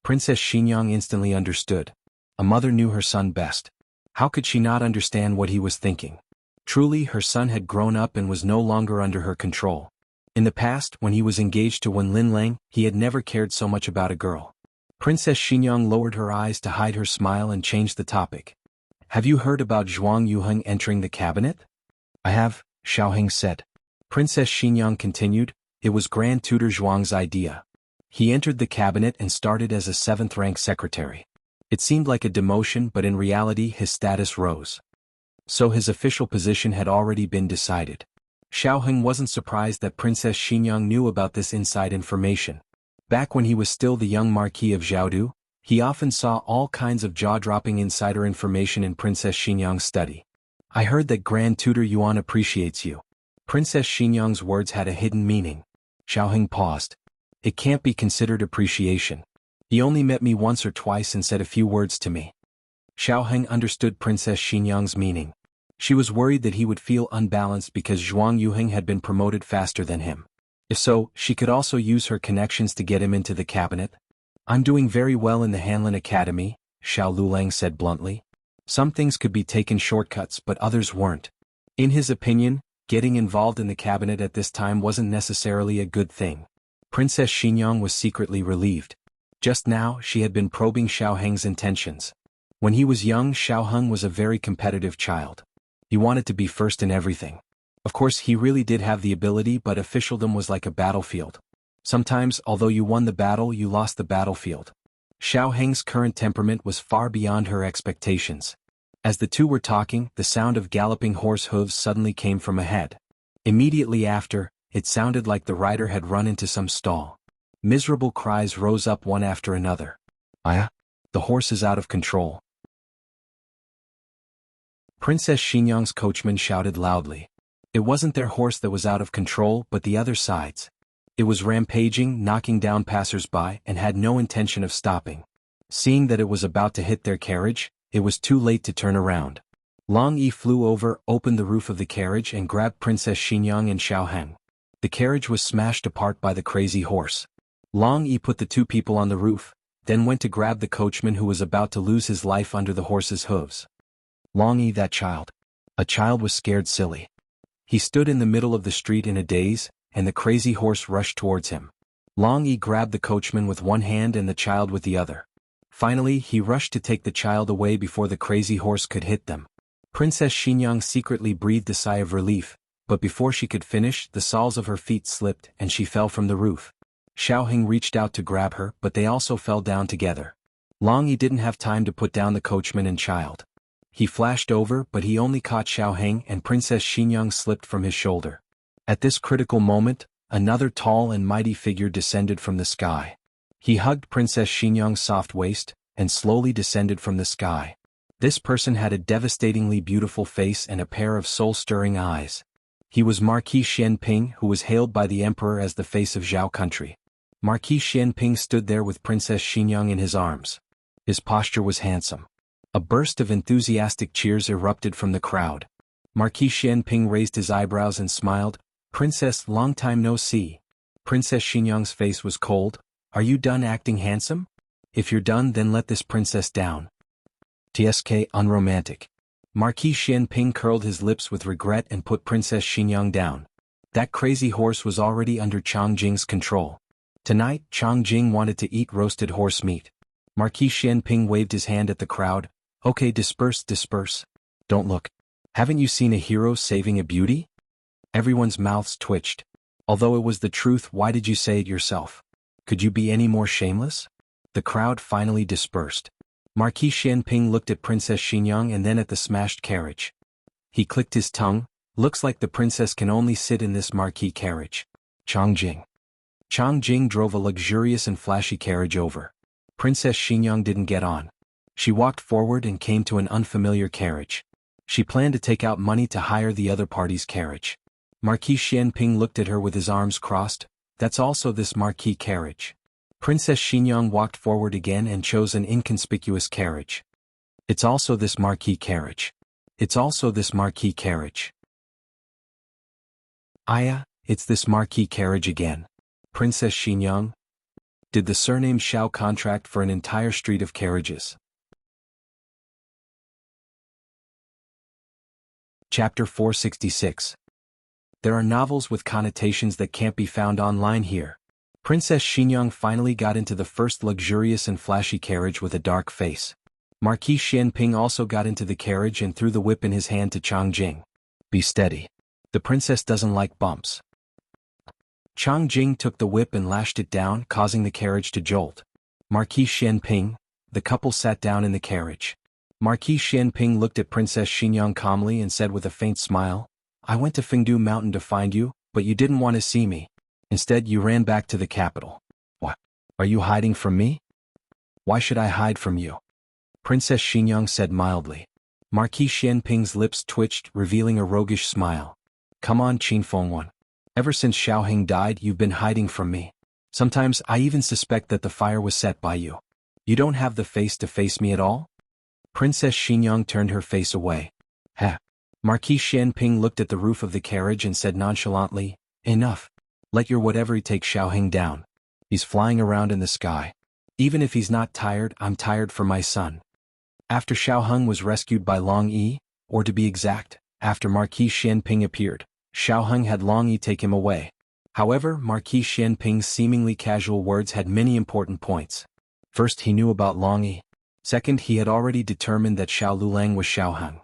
Speaker 1: Princess Xinyang instantly understood. A mother knew her son best. How could she not understand what he was thinking? Truly, her son had grown up and was no longer under her control. In the past, when he was engaged to Wen Linlang, he had never cared so much about a girl. Princess Xinyang lowered her eyes to hide her smile and changed the topic. "Have you heard about Zhuang Yuheng entering the cabinet?" "I have," Xiaoheng said. Princess Xinyang continued, "It was Grand Tutor Zhuang's idea. He entered the cabinet and started as a 7th-rank secretary. It seemed like a demotion, but in reality his status rose. So his official position had already been decided. Xiaoheng wasn't surprised that Princess Xinyang knew about this inside information. Back when he was still the young Marquis of Jianghu, he often saw all kinds of jaw-dropping insider information in Princess Xinyang's study. I heard that Grand Tutor Yuan appreciates you. Princess Xinyang's words had a hidden meaning. Xiaoheng paused. It can't be considered appreciation. He only met me once or twice and said a few words to me. Xiaoheng understood Princess Xinyang's meaning. She was worried that he would feel unbalanced because Zhuang Yuheng had been promoted faster than him. If so, she could also use her connections to get him into the cabinet. I'm doing very well in the Hanlin Academy, Xiao Lulang said bluntly. Some things could be taken shortcuts but others weren't. In his opinion, getting involved in the cabinet at this time wasn't necessarily a good thing. Princess Xinyang was secretly relieved. Just now she had been probing Xiaoheng's intentions. When he was young, Xiaoheng was a very competitive child. He wanted to be first in everything. Of course he really did have the ability, but officialdom was like a battlefield. Sometimes, although you won the battle, you lost the battlefield. Xiaoheng's current temperament was far beyond her expectations. As the two were talking, the sound of galloping horse hooves suddenly came from ahead. Immediately after, it sounded like the rider had run into some stall. Miserable cries rose up one after another. "Aya! The horse is out of control." Princess Xinyang's coachman shouted loudly. It wasn't their horse that was out of control, but the other side's. It was rampaging, knocking down passers-by, and had no intention of stopping. Seeing that it was about to hit their carriage, it was too late to turn around. Long Yi flew over, opened the roof of the carriage and grabbed Princess Xinyang and Xiaoheng. The carriage was smashed apart by the crazy horse. Long Yi put the two people on the roof, then went to grab the coachman who was about to lose his life under the horse's hooves. Long Yi, that child. A child was scared silly. He stood in the middle of the street in a daze, and the crazy horse rushed towards him. Long Yi grabbed the coachman with one hand and the child with the other. Finally, he rushed to take the child away before the crazy horse could hit them. Princess Xinyang secretly breathed a sigh of relief, but before she could finish, the soles of her feet slipped and she fell from the roof. Xiaoheng reached out to grab her, but they also fell down together. Long Yi didn't have time to put down the coachman and child. He flashed over, but he only caught Xiaoheng, and Princess Xinyang slipped from his shoulder. At this critical moment, another tall and mighty figure descended from the sky. He hugged Princess Xinyang's soft waist, and slowly descended from the sky. This person had a devastatingly beautiful face and a pair of soul-stirring eyes. He was Marquis Xianping, who was hailed by the emperor as the face of Zhao country. Marquis Xianping stood there with Princess Xinyang in his arms. His posture was handsome. A burst of enthusiastic cheers erupted from the crowd. Marquis Xianping raised his eyebrows and smiled. "Princess, long time no see." Princess Xinyang's face was cold. "Are you done acting handsome? If you're done, then let this princess down." TSK unromantic. Marquis Xianping curled his lips with regret and put Princess Xinyang down. That crazy horse was already under Changjing's control. Tonight, Changjing wanted to eat roasted horse meat. Marquis Xianping waved his hand at the crowd. "Okay, disperse, disperse. Don't look. Haven't you seen a hero saving a beauty?" Everyone's mouths twitched. Although it was the truth, why did you say it yourself? Could you be any more shameless? The crowd finally dispersed. Marquis Xianping looked at Princess Xinyang and then at the smashed carriage. He clicked his tongue. "Looks like the princess can only sit in this marquis carriage." Changjing. Changjing drove a luxurious and flashy carriage over. Princess Xinyang didn't get on. She walked forward and came to an unfamiliar carriage. She planned to take out money to hire the other party's carriage. Marquis Xianping looked at her with his arms crossed. "That's also this marquis carriage." Princess Xinyang walked forward again and chose an inconspicuous carriage. "It's also this marquis carriage. It's also this marquis carriage." "Aya, it's this marquis carriage again." Princess Xinyang? Did the surname Xiao contract for an entire street of carriages? Chapter 466. There are novels with connotations that can't be found online here. Princess Xinyang finally got into the first luxurious and flashy carriage with a dark face. Marquis Xianping also got into the carriage and threw the whip in his hand to Changjing. "Be steady. The princess doesn't like bumps." Changjing took the whip and lashed it down, causing the carriage to jolt. Marquis Xianping, The couple sat down in the carriage. Marquis Xianping looked at Princess Xinyang calmly and said with a faint smile, "I went to Fengdu Mountain to find you, but you didn't want to see me. Instead you ran back to the capital." "What? Are you hiding from me?" "Why should I hide from you?" Princess Xinyang said mildly. Marquis Xianping's lips twitched, revealing a roguish smile. "Come on, Qin Fengwan. Ever since Xiaoheng died you've been hiding from me. Sometimes I even suspect that the fire was set by you. You don't have the face to face me at all?" Princess Xinyang turned her face away. "Heh." Marquis Xianping looked at the roof of the carriage and said nonchalantly, "Enough. Let your whatever take Xiaoheng down. He's flying around in the sky. Even if he's not tired, I'm tired for my son." After Xiaoheng was rescued by Long Yi, or to be exact, after Marquis Xianping appeared, Xiaoheng had Long Yi take him away. However, Marquis Xianping's seemingly casual words had many important points. First, he knew about Long Yi. Second, he had already determined that Xiao Lulang was Xiaoheng.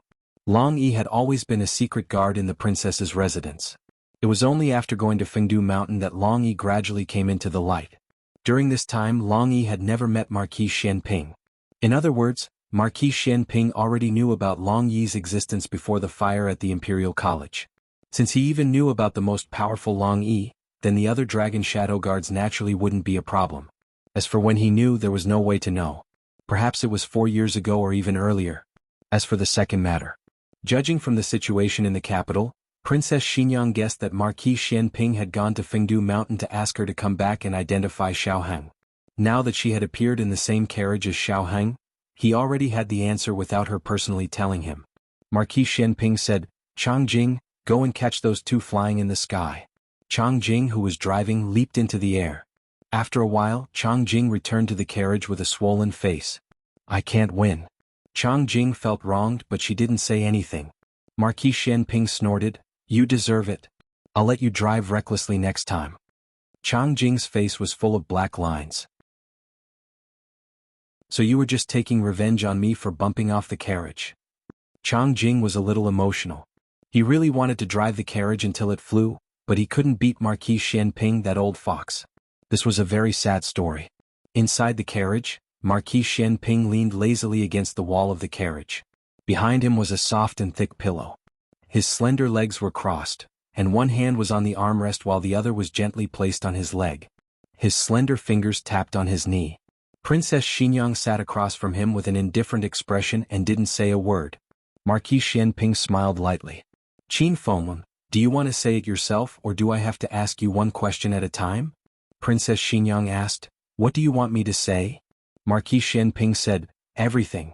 Speaker 1: Long Yi had always been a secret guard in the princess's residence. It was only after going to Fengdu Mountain that Long Yi gradually came into the light. During this time Long Yi had never met Marquis Xianping. In other words, Marquis Xianping already knew about Long Yi's existence before the fire at the Imperial College. Since he even knew about the most powerful Long Yi, then the other Dragon Shadow Guards naturally wouldn't be a problem. As for when he knew, there was no way to know. Perhaps it was 4 years ago or even earlier. As for the second matter, judging from the situation in the capital, Princess Xinyang guessed that Marquis Xianping had gone to Fengdu Mountain to ask her to come back and identify Xiaoheng. Now that she had appeared in the same carriage as Xiaoheng, he already had the answer without her personally telling him. Marquis Xianping said, "Changjing, go and catch those two flying in the sky." Changjing, who was driving, leaped into the air. After a while, Changjing returned to the carriage with a swollen face. "I can't win." Changjing felt wronged, but she didn't say anything. Marquis Xianping snorted, "You deserve it. I'll let you drive recklessly next time." Changjing's face was full of black lines. "So you were just taking revenge on me for bumping off the carriage?" Changjing was a little emotional. He really wanted to drive the carriage until it flew, but he couldn't beat Marquis Xianping, that old fox. This was a very sad story. Inside the carriage, Marquis Xianping leaned lazily against the wall of the carriage. Behind him was a soft and thick pillow. His slender legs were crossed, and one hand was on the armrest while the other was gently placed on his leg. His slender fingers tapped on his knee. Princess Xinyang sat across from him with an indifferent expression and didn't say a word. Marquis Xianping smiled lightly. "Qin Fengwan, do you want to say it yourself or do I have to ask you one question at a time?" Princess Xinyang asked. "What do you want me to say?" Marquis Xianping said, "Everything."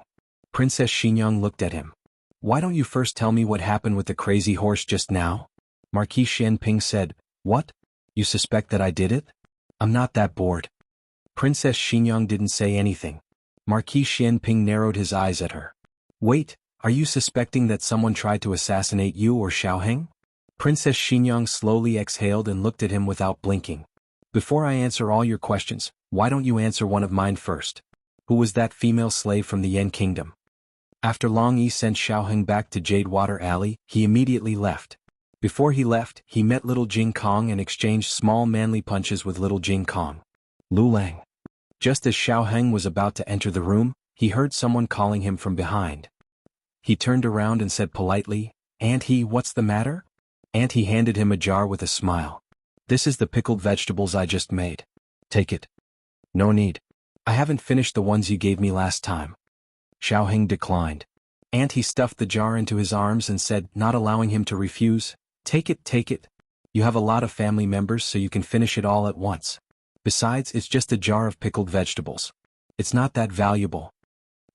Speaker 1: Princess Xinyang looked at him. "Why don't you first tell me what happened with the crazy horse just now?" Marquis Xianping said, "What? You suspect that I did it? I'm not that bored." Princess Xinyang didn't say anything. Marquis Xianping narrowed his eyes at her. "Wait, are you suspecting that someone tried to assassinate you or Xiaoheng?" Princess Xinyang slowly exhaled and looked at him without blinking. "Before I answer all your questions, why don't you answer one of mine first? Who was that female slave from the Yan Kingdom?" After Long Yi sent Xiaoheng back to Jadewater Alley, he immediately left. Before he left, he met little Jing Kong and exchanged small manly punches with little Jing Kong. "Lulang." Just as Xiaoheng was about to enter the room, he heard someone calling him from behind. He turned around and said politely, "Auntie, what's the matter?" Auntie handed him a jar with a smile. "This is the pickled vegetables I just made. Take it." "No need. I haven't finished the ones you gave me last time." Xiaoheng declined. Auntie stuffed the jar into his arms and said, not allowing him to refuse, take it, take it. You have a lot of family members so you can finish it all at once. Besides, it's just a jar of pickled vegetables. It's not that valuable."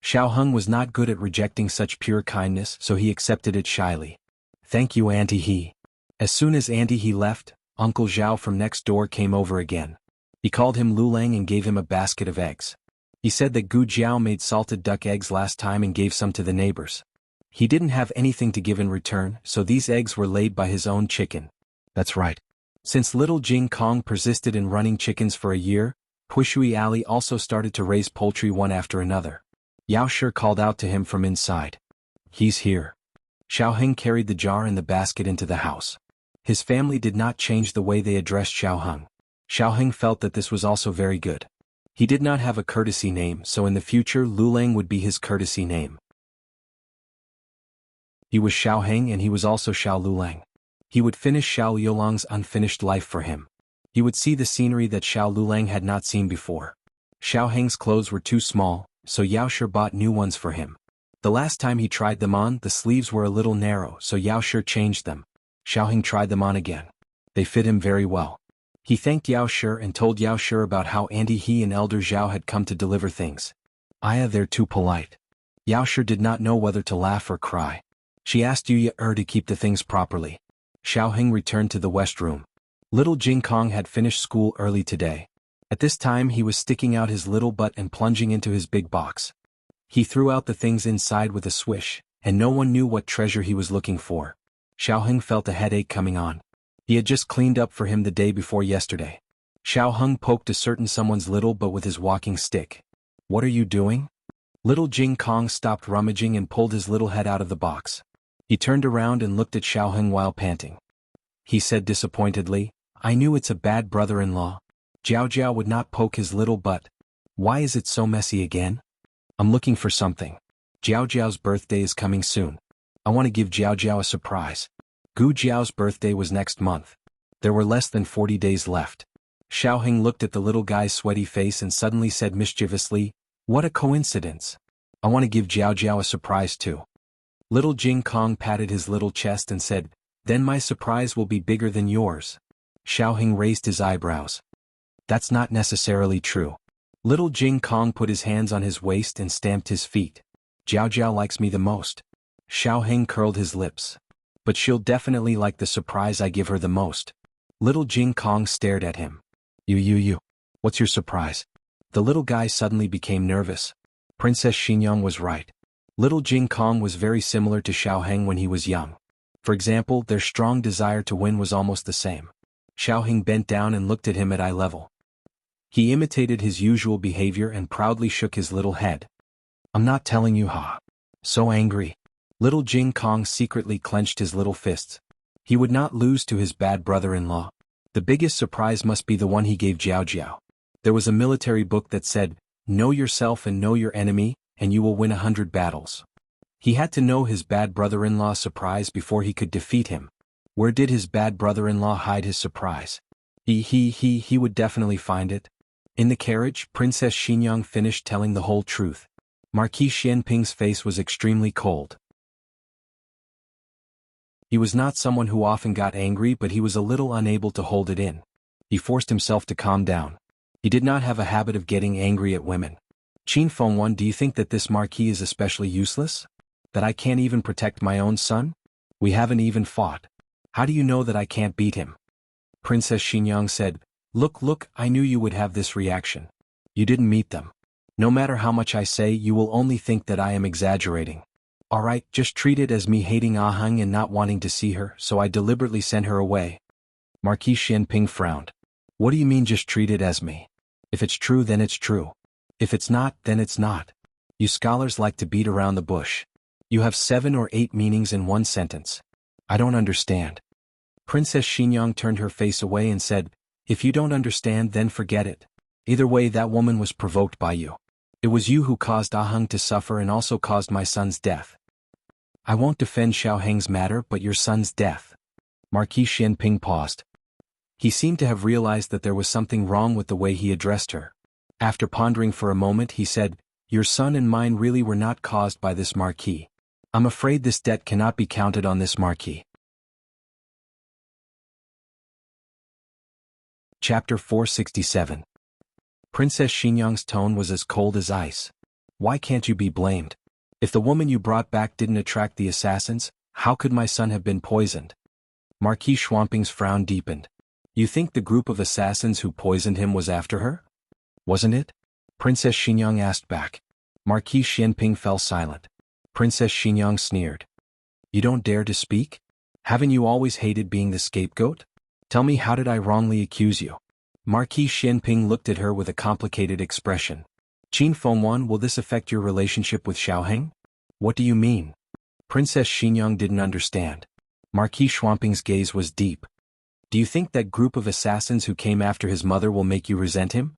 Speaker 1: Xiaoheng was not good at rejecting such pure kindness, so he accepted it shyly. "Thank you, Auntie He." As soon as Auntie He left, Uncle Zhao from next door came over again. He called him Lulang and gave him a basket of eggs. He said that Gu Jiao made salted duck eggs last time and gave some to the neighbors. He didn't have anything to give in return, so these eggs were laid by his own chicken. That's right. Since little Jing Kong persisted in running chickens for a year, Puishui Alley also started to raise poultry one after another. Yao Shi called out to him from inside. "He's here." Xiaoheng carried the jar and the basket into the house. His family did not change the way they addressed Xiaoheng. Xiaoheng felt that this was also very good. He did not have a courtesy name, so in the future Lulang would be his courtesy name. He was Xiaoheng and he was also Xiao Lulang. He would finish Xiao Yulang's unfinished life for him. He would see the scenery that Xiao Lulang had not seen before. Xiaoheng's clothes were too small, so Yaoshi bought new ones for him. The last time he tried them on, the sleeves were a little narrow, so Yaoshi changed them. Xiaoheng tried them on again. They fit him very well. He thanked Yaoshi and told Yaoshi about how he and Elder Zhao had come to deliver things. They're too polite. Yaoshi did not know whether to laugh or cry. She asked Yu to keep the things properly. Xiaoheng returned to the west room. Little Jing Kong had finished school early today. At this time he was sticking out his little butt and plunging into his big box. He threw out the things inside with a swish, and no one knew what treasure he was looking for. Xiaoheng felt a headache coming on. He had just cleaned up for him the day before yesterday. Xiaoheng poked a certain someone's little butt with his walking stick. What are you doing? Little Jing Kong stopped rummaging and pulled his little head out of the box. He turned around and looked at Xiaoheng while panting. He said disappointedly, I knew it's a bad brother-in-law. Jiao Jiao would not poke his little butt. Why is it so messy again? I'm looking for something. Jiao Jiao's birthday is coming soon. I want to give Jiao Jiao a surprise. Gu Jiao's birthday was next month. There were less than 40 days left. Xiaoheng looked at the little guy's sweaty face and suddenly said mischievously, what a coincidence. I want to give Jiao Jiao a surprise too. Little Jing Kong patted his little chest and said, then my surprise will be bigger than yours. Xiaoheng raised his eyebrows. That's not necessarily true. Little Jing Kong put his hands on his waist and stamped his feet. Jiao Jiao likes me the most. Xiaoheng curled his lips. But she'll definitely like the surprise I give her the most. Little Jing Kong stared at him. You. What's your surprise? The little guy suddenly became nervous. Princess Xinyang was right. Little Jing Kong was very similar to Xiaoheng when he was young. For example, their strong desire to win was almost the same. Xiaoheng bent down and looked at him at eye level. He imitated his usual behavior and proudly shook his little head. I'm not telling you, ha. So angry. Little Jing Kong secretly clenched his little fists. He would not lose to his bad brother-in-law. The biggest surprise must be the one he gave Jiao Jiao. There was a military book that said, know yourself and know your enemy, and you will win 100 battles. He had to know his bad brother-in-law's surprise before he could defeat him. Where did his bad brother-in-law hide his surprise? He would definitely find it. In the carriage, Princess Xinyang finished telling the whole truth. Marquis Xianping's face was extremely cold. He was not someone who often got angry, but he was a little unable to hold it in. He forced himself to calm down. He did not have a habit of getting angry at women. Qin Fengwan, do you think that this marquis is especially useless? That I can't even protect my own son? We haven't even fought. How do you know that I can't beat him? Princess Xinyang said, Look, I knew you would have this reaction. You didn't meet them. No matter how much I say, you will only think that I am exaggerating. Alright, just treat it as me hating Ahang and not wanting to see her, so I deliberately sent her away. Marquis Xianping frowned. What do you mean just treat it as me? If it's true, then it's true. If it's not, then it's not. You scholars like to beat around the bush. You have 7 or 8 meanings in one sentence. I don't understand. Princess Xinyang turned her face away and said, if you don't understand, then forget it. Either way, that woman was provoked by you. It was you who caused Ahang to suffer and also caused my son's death. I won't defend Xiaoheng's matter, but your son's death. Marquis Xianping paused. He seemed to have realized that there was something wrong with the way he addressed her. After pondering for a moment, he said, your son and mine really were not caused by this marquis. I'm afraid this debt cannot be counted on this marquis. Chapter 467. Princess Xinyang's tone was as cold as ice. Why can't you be blamed? If the woman you brought back didn't attract the assassins, how could my son have been poisoned? Marquis Xianping's frown deepened. You think the group of assassins who poisoned him was after her? Wasn't it? Princess Xinyang asked back. Marquis Xianping fell silent. Princess Xinyang sneered. You don't dare to speak? Haven't you always hated being the scapegoat? Tell me, how did I wrongly accuse you? Marquis Xianping looked at her with a complicated expression. Qin Fengwan, will this affect your relationship with Xiaoheng? What do you mean? Princess Xinyang didn't understand. Marquis Xianping's gaze was deep. Do you think that group of assassins who came after his mother will make you resent him?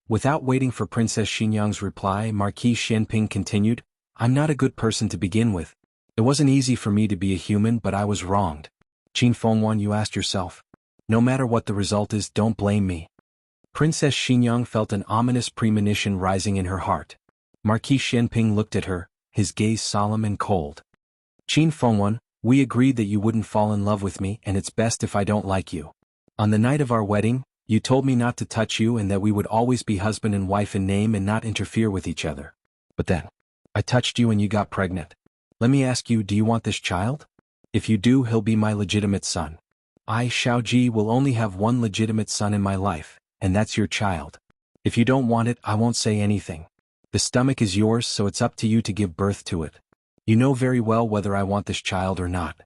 Speaker 1: Without waiting for Princess Xinyang's reply, Marquis Xianping continued, I'm not a good person to begin with. It wasn't easy for me to be a human, but I was wronged. Qin Fengwan, you asked yourself. No matter what the result is, don't blame me. Princess Xinyang felt an ominous premonition rising in her heart. Marquis Xianping looked at her, his gaze solemn and cold. Qin Fengwan, we agreed that you wouldn't fall in love with me and it's best if I don't like you. On the night of our wedding, you told me not to touch you and that we would always be husband and wife in name and not interfere with each other. But then, I touched you and you got pregnant. Let me ask you, do you want this child? If you do, he'll be my legitimate son. I, Xiaoji, will only have one legitimate son in my life, and that's your child. If you don't want it, I won't say anything. The stomach is yours, so it's up to you to give birth to it. You know very well whether I want this child or not.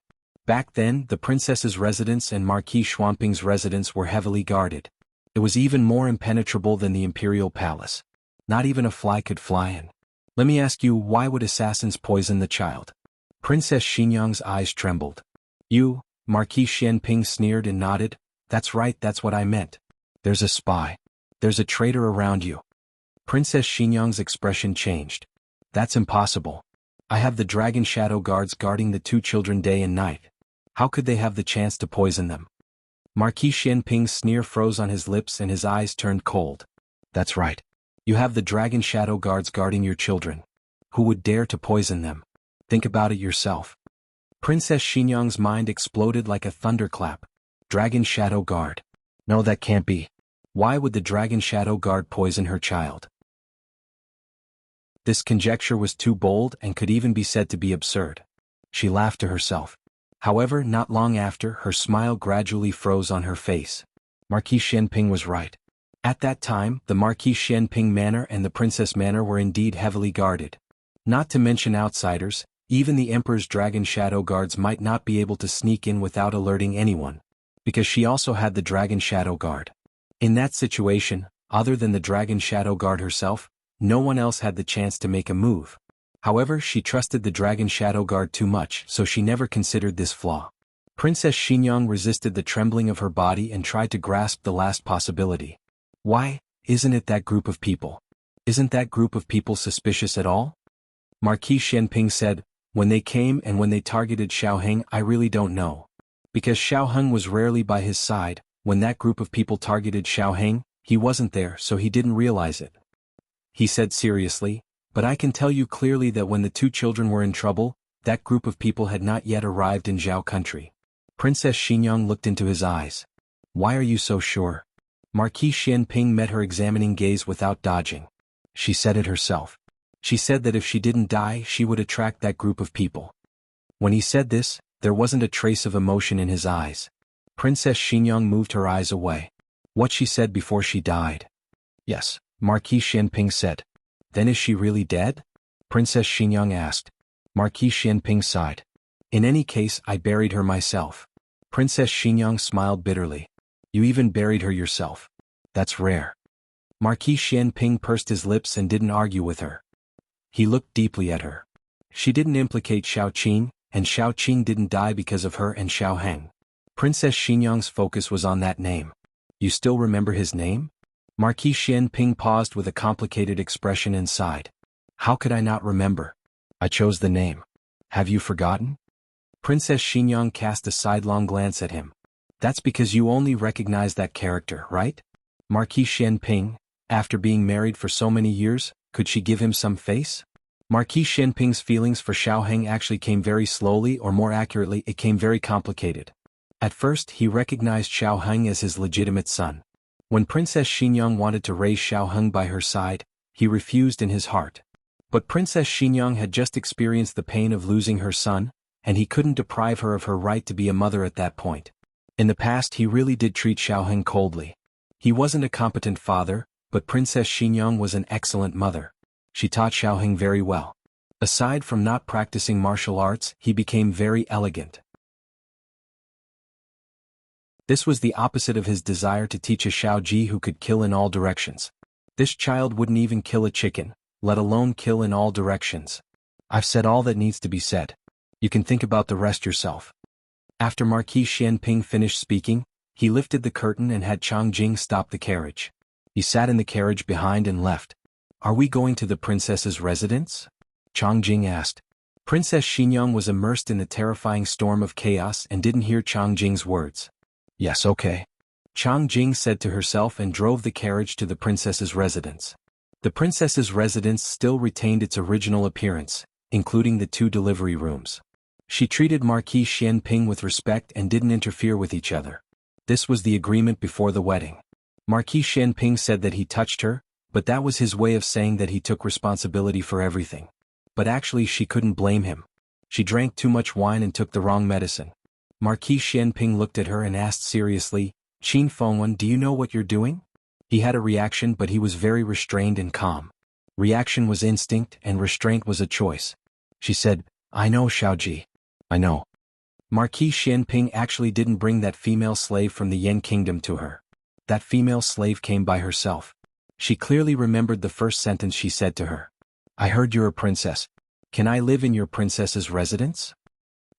Speaker 1: Back then, the princess's residence and Marquis Xuanping's residence were heavily guarded. It was even more impenetrable than the imperial palace. Not even a fly could fly in. Let me ask you, why would assassins poison the child? Princess Xinyang's eyes trembled. You, Marquis Xianping sneered and nodded. That's right, that's what I meant. There's a spy. There's a traitor around you. Princess Xinyang's expression changed. That's impossible. I have the dragon shadow guards guarding the two children day and night. How could they have the chance to poison them? Marquis Xianping's sneer froze on his lips and his eyes turned cold. That's right. You have the dragon shadow guards guarding your children. Who would dare to poison them? Think about it yourself. Princess Xinyang's mind exploded like a thunderclap. Dragon shadow guard. No, that can't be. Why would the dragon shadow guard poison her child? This conjecture was too bold and could even be said to be absurd. She laughed to herself. However, not long after, her smile gradually froze on her face. Marquis Xianping was right. At that time, the Marquis Xianping Manor and the Princess Manor were indeed heavily guarded. Not to mention outsiders, even the Emperor's Dragon Shadow Guards might not be able to sneak in without alerting anyone, because she also had the Dragon Shadow Guard. In that situation, other than the Dragon Shadow Guard herself, no one else had the chance to make a move. However, she trusted the Dragon Shadow Guard too much, so she never considered this flaw. Princess Xinyang resisted the trembling of her body and tried to grasp the last possibility. Why, isn't it that group of people? Isn't that group of people suspicious at all? Marquis Xianping said, when they came and when they targeted Xiaoheng, I really don't know. Because Xiaoheng was rarely by his side, when that group of people targeted Xiaoheng, he wasn't there, so he didn't realize it. He said seriously, but I can tell you clearly that when the two children were in trouble, that group of people had not yet arrived in Zhao country. Princess Xinyang looked into his eyes. Why are you so sure? Marquis Xianping met her examining gaze without dodging. She said it herself. She said that if she didn't die, she would attract that group of people. When he said this, there wasn't a trace of emotion in his eyes. Princess Xinyang moved her eyes away. What she said before she died. Yes, Marquis Xianping said. Then is she really dead? Princess Xinyang asked. Marquis Xianping sighed. In any case, I buried her myself. Princess Xinyang smiled bitterly. You even buried her yourself. That's rare. Marquis Xianping pursed his lips and didn't argue with her. He looked deeply at her. She didn't implicate Xiaoqing, and Xiaoqing didn't die because of her and Xiaoheng. Princess Xinyang's focus was on that name. You still remember his name? Marquis Xianping paused with a complicated expression and sighed. How could I not remember? I chose the name. Have you forgotten? Princess Xinyang cast a sidelong glance at him. That's because you only recognize that character, right? Marquis Xianping, after being married for so many years, could she give him some face? Marquis Xianping's feelings for Xiaoheng actually came very slowly, or more accurately, it came very complicated. At first, he recognized Xiaoheng as his legitimate son. When Princess Xinyang wanted to raise Xiaoheng by her side, he refused in his heart. But Princess Xinyang had just experienced the pain of losing her son, and he couldn't deprive her of her right to be a mother at that point. In the past, he really did treat Xiaoheng coldly. He wasn't a competent father, but Princess Xinyang was an excellent mother. She taught Xiaoheng very well. Aside from not practicing martial arts, he became very elegant. This was the opposite of his desire to teach a Xiaoji who could kill in all directions. This child wouldn't even kill a chicken, let alone kill in all directions. I've said all that needs to be said. You can think about the rest yourself. After Marquis Xianping finished speaking, he lifted the curtain and had Chang Jing stop the carriage. He sat in the carriage behind and left. Are we going to the princess's residence? Chang Jing asked. Princess Xinyang was immersed in the terrifying storm of chaos and didn't hear Chang Jing's words. Yes, okay. Chang Jing said to herself and drove the carriage to the princess's residence. The princess's residence still retained its original appearance, including the 2 delivery rooms. She treated Marquis Xianping with respect and didn't interfere with each other. This was the agreement before the wedding. Marquis Xianping said that he touched her, but that was his way of saying that he took responsibility for everything. But actually she couldn't blame him. She drank too much wine and took the wrong medicine. Marquis Xianping looked at her and asked seriously, Qin Fengwen, do you know what you're doing? He had a reaction, but he was very restrained and calm. Reaction was instinct and restraint was a choice. She said, I know, Xiaoji. I know. Marquis Xianping actually didn't bring that female slave from the Yan kingdom to her. That female slave came by herself. She clearly remembered the first sentence she said to her. I heard you're a princess. Can I live in your princess's residence?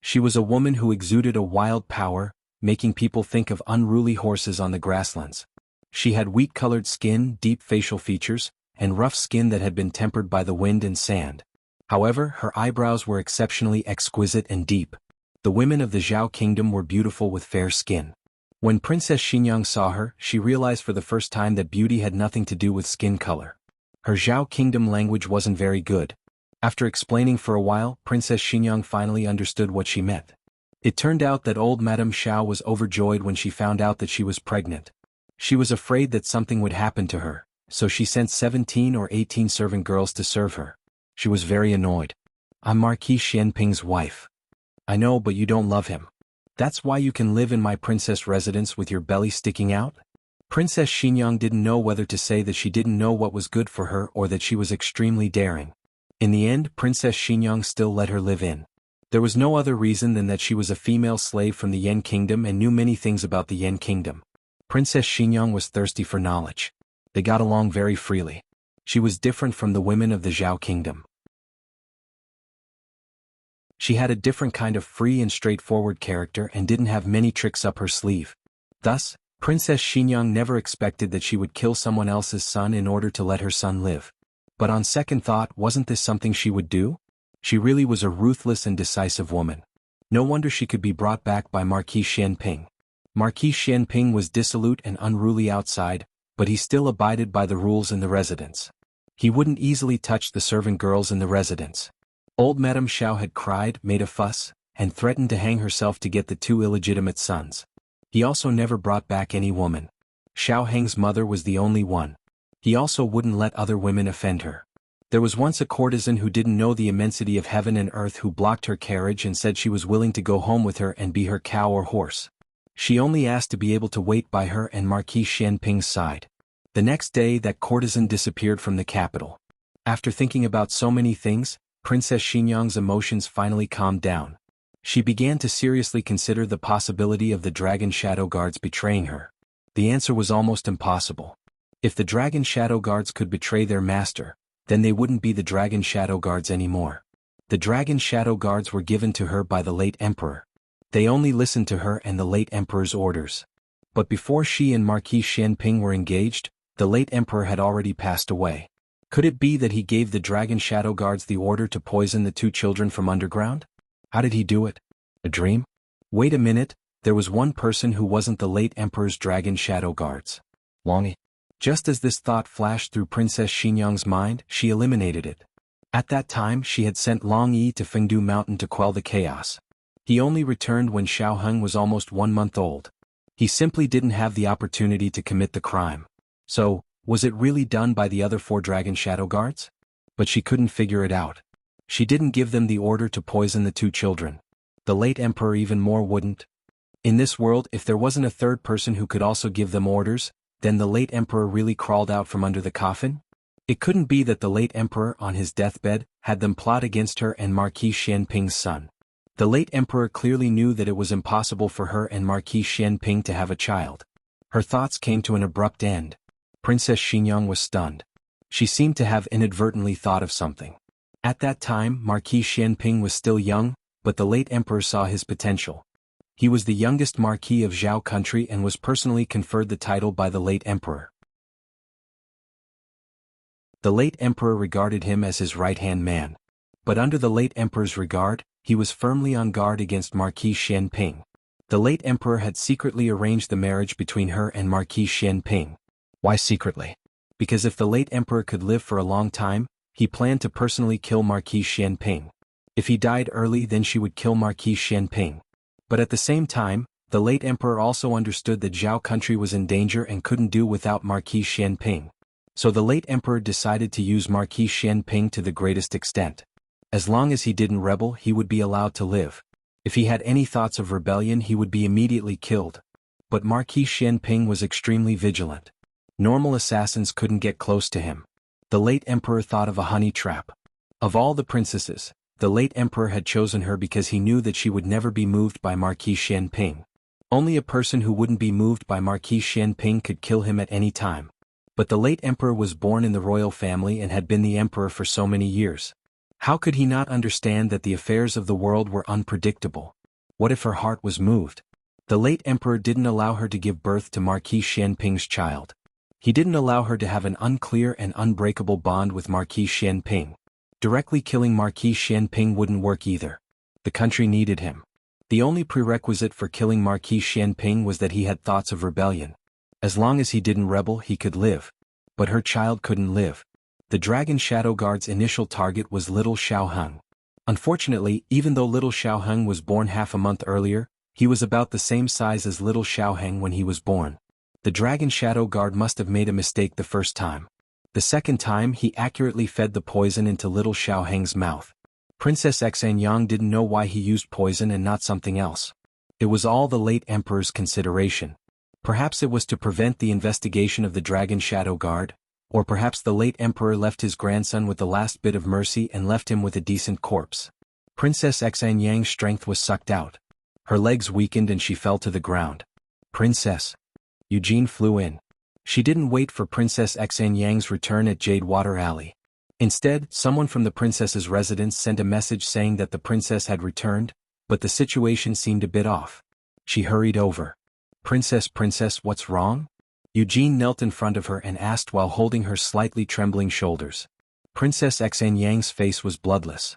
Speaker 1: She was a woman who exuded a wild power, making people think of unruly horses on the grasslands. She had wheat-colored skin, deep facial features, and rough skin that had been tempered by the wind and sand. However, her eyebrows were exceptionally exquisite and deep. The women of the Zhao kingdom were beautiful with fair skin. When Princess Xinyang saw her, she realized for the first time that beauty had nothing to do with skin color. Her Zhao kingdom language wasn't very good. After explaining for a while, Princess Xinyang finally understood what she meant. It turned out that old Madame Xiao was overjoyed when she found out that she was pregnant. She was afraid that something would happen to her, so she sent 17 or 18 servant girls to serve her. She was very annoyed. I'm Marquis Xianping's wife. I know, but you don't love him. That's why you can live in my princess residence with your belly sticking out? Princess Xinyang didn't know whether to say that she didn't know what was good for her or that she was extremely daring. In the end, Princess Xinyang still let her live in. There was no other reason than that she was a female slave from the Yan kingdom and knew many things about the Yan kingdom. Princess Xinyang was thirsty for knowledge. They got along very freely. She was different from the women of the Zhao kingdom. She had a different kind of free and straightforward character and didn't have many tricks up her sleeve. Thus, Princess Xinyang never expected that she would kill someone else's son in order to let her son live. But on second thought, wasn't this something she would do? She really was a ruthless and decisive woman. No wonder she could be brought back by Marquis Xianping. Marquis Xianping was dissolute and unruly outside, but he still abided by the rules in the residence. He wouldn't easily touch the servant girls in the residence. Old Madame Xiao had cried, made a fuss, and threatened to hang herself to get the 2 illegitimate sons. He also never brought back any woman. Xiao Heng's mother was the only one. He also wouldn't let other women offend her. There was once a courtesan who didn't know the immensity of heaven and earth who blocked her carriage and said she was willing to go home with her and be her cow or horse. She only asked to be able to wait by her and Marquis Xianping's side. The next day that courtesan disappeared from the capital. After thinking about so many things, Princess Xinyang's emotions finally calmed down. She began to seriously consider the possibility of the Dragon Shadow Guards betraying her. The answer was almost impossible. If the Dragon Shadow Guards could betray their master, then they wouldn't be the Dragon Shadow Guards anymore. The Dragon Shadow Guards were given to her by the late emperor. They only listened to her and the late emperor's orders. But before she and Marquis Xianping were engaged, the late emperor had already passed away. Could it be that he gave the Dragon Shadow Guards the order to poison the 2 children from underground? How did he do it? A dream? Wait a minute, there was one person who wasn't the late emperor's Dragon Shadow Guards. Longi. Just as this thought flashed through Princess Xinyang's mind, she eliminated it. At that time she had sent Long Yi to Fengdu Mountain to quell the chaos. He only returned when Xiao Heng was almost 1 month old. He simply didn't have the opportunity to commit the crime. So, was it really done by the other 4 Dragon Shadow Guards? But she couldn't figure it out. She didn't give them the order to poison the 2 children. The late emperor even more wouldn't. In this world, if there wasn't a third person who could also give them orders, then the late emperor really crawled out from under the coffin? It couldn't be that the late emperor on his deathbed had them plot against her and Marquis Xianping's son. The late emperor clearly knew that it was impossible for her and Marquis Xianping to have a child. Her thoughts came to an abrupt end. Princess Xinyang was stunned. She seemed to have inadvertently thought of something. At that time, Marquis Xianping was still young, but the late emperor saw his potential. He was the youngest marquis of Zhao country and was personally conferred the title by the late emperor. The late emperor regarded him as his right-hand man. But under the late emperor's regard, he was firmly on guard against Marquis Xianping. The late emperor had secretly arranged the marriage between her and Marquis Xianping. Why secretly? Because if the late emperor could live for a long time, he planned to personally kill Marquis Xianping. If he died early, then she would kill Marquis Xianping. But at the same time, the late emperor also understood that Zhao country was in danger and couldn't do without Marquis Xianping. So the late emperor decided to use Marquis Xianping to the greatest extent. As long as he didn't rebel, he would be allowed to live. If he had any thoughts of rebellion, he would be immediately killed. But Marquis Xianping was extremely vigilant. Normal assassins couldn't get close to him. The late emperor thought of a honey trap. Of all the princesses, the late emperor had chosen her because he knew that she would never be moved by Marquis Xianping. Only a person who wouldn't be moved by Marquis Xianping could kill him at any time. But the late emperor was born in the royal family and had been the emperor for so many years. How could he not understand that the affairs of the world were unpredictable? What if her heart was moved? The late emperor didn't allow her to give birth to Marquis Xianping's child. He didn't allow her to have an unclear and unbreakable bond with Marquis Xianping. Directly killing Marquis Xianping wouldn't work either. The country needed him. The only prerequisite for killing Marquis Xianping was that he had thoughts of rebellion. As long as he didn't rebel, he could live. But her child couldn't live. The Dragon Shadow Guard's initial target was little Xiaoheng. Unfortunately, even though little Xiaoheng was born half a month earlier, he was about the same size as little Xiaoheng when he was born. The Dragon Shadow Guard must have made a mistake the first time. The second time, he accurately fed the poison into little Xiaoheng's mouth. Princess Xanyang didn't know why he used poison and not something else. It was all the late emperor's consideration. Perhaps it was to prevent the investigation of the Dragon Shadow Guard, or perhaps the late emperor left his grandson with the last bit of mercy and left him with a decent corpse. Princess Xanyang's strength was sucked out. Her legs weakened and she fell to the ground. Princess. Eugene flew in. She didn't wait for Princess Xanyang's return at Jade Water Alley. Instead, someone from the princess's residence sent a message saying that the princess had returned, but the situation seemed a bit off. She hurried over. Princess, what's wrong? Eugene knelt in front of her and asked while holding her slightly trembling shoulders. Princess Xanyang's face was bloodless.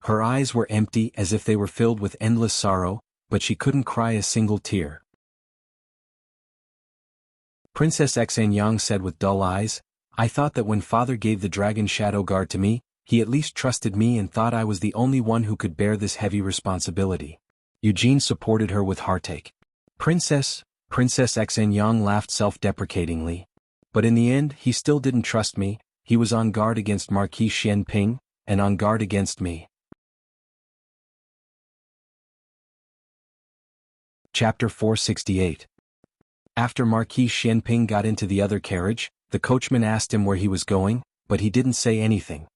Speaker 1: Her eyes were empty as if they were filled with endless sorrow, but she couldn't cry a single tear. Princess Xanyang said with dull eyes, I thought that when father gave the Dragon Shadow Guard to me, he at least trusted me and thought I was the only one who could bear this heavy responsibility. Eugene supported her with heartache. Princess Xanyang laughed self-deprecatingly. But in the end, he still didn't trust me. He was on guard against Marquis Xianping, and on guard against me. Chapter 468. After Marquis Xianping got into the other carriage, the coachman asked him where he was going, but he didn't say anything.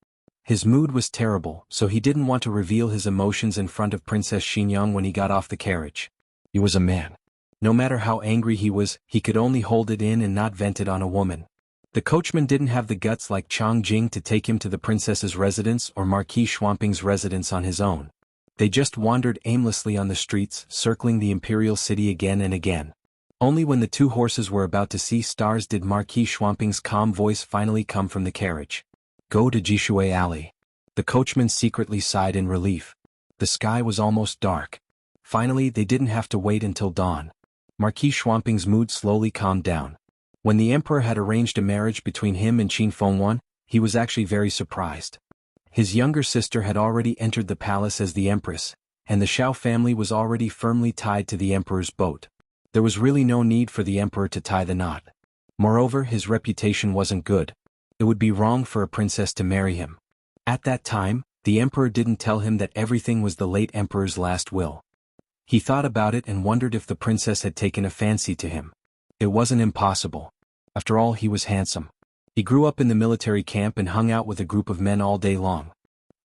Speaker 1: His mood was terrible, so he didn't want to reveal his emotions in front of Princess Xinyang when he got off the carriage. He was a man. No matter how angry he was, he could only hold it in and not vent it on a woman. The coachman didn't have the guts like Chang Jing to take him to the princess's residence or Marquis Xuanping's residence on his own. They just wandered aimlessly on the streets, circling the imperial city again and again. Only when the two horses were about to see stars did Marquis Xuanping's calm voice finally come from the carriage. Go to Jishui Alley. The coachman secretly sighed in relief. The sky was almost dark. Finally, they didn't have to wait until dawn. Marquis Xuanping's mood slowly calmed down. When the emperor had arranged a marriage between him and Qin Fengwan, he was actually very surprised. His younger sister had already entered the palace as the empress, and the Xiao family was already firmly tied to the emperor's boat. There was really no need for the emperor to tie the knot. Moreover, his reputation wasn't good. It would be wrong for a princess to marry him. At that time, the emperor didn't tell him that everything was the late emperor's last will. He thought about it and wondered if the princess had taken a fancy to him. It wasn't impossible. After all, he was handsome. He grew up in the military camp and hung out with a group of men all day long.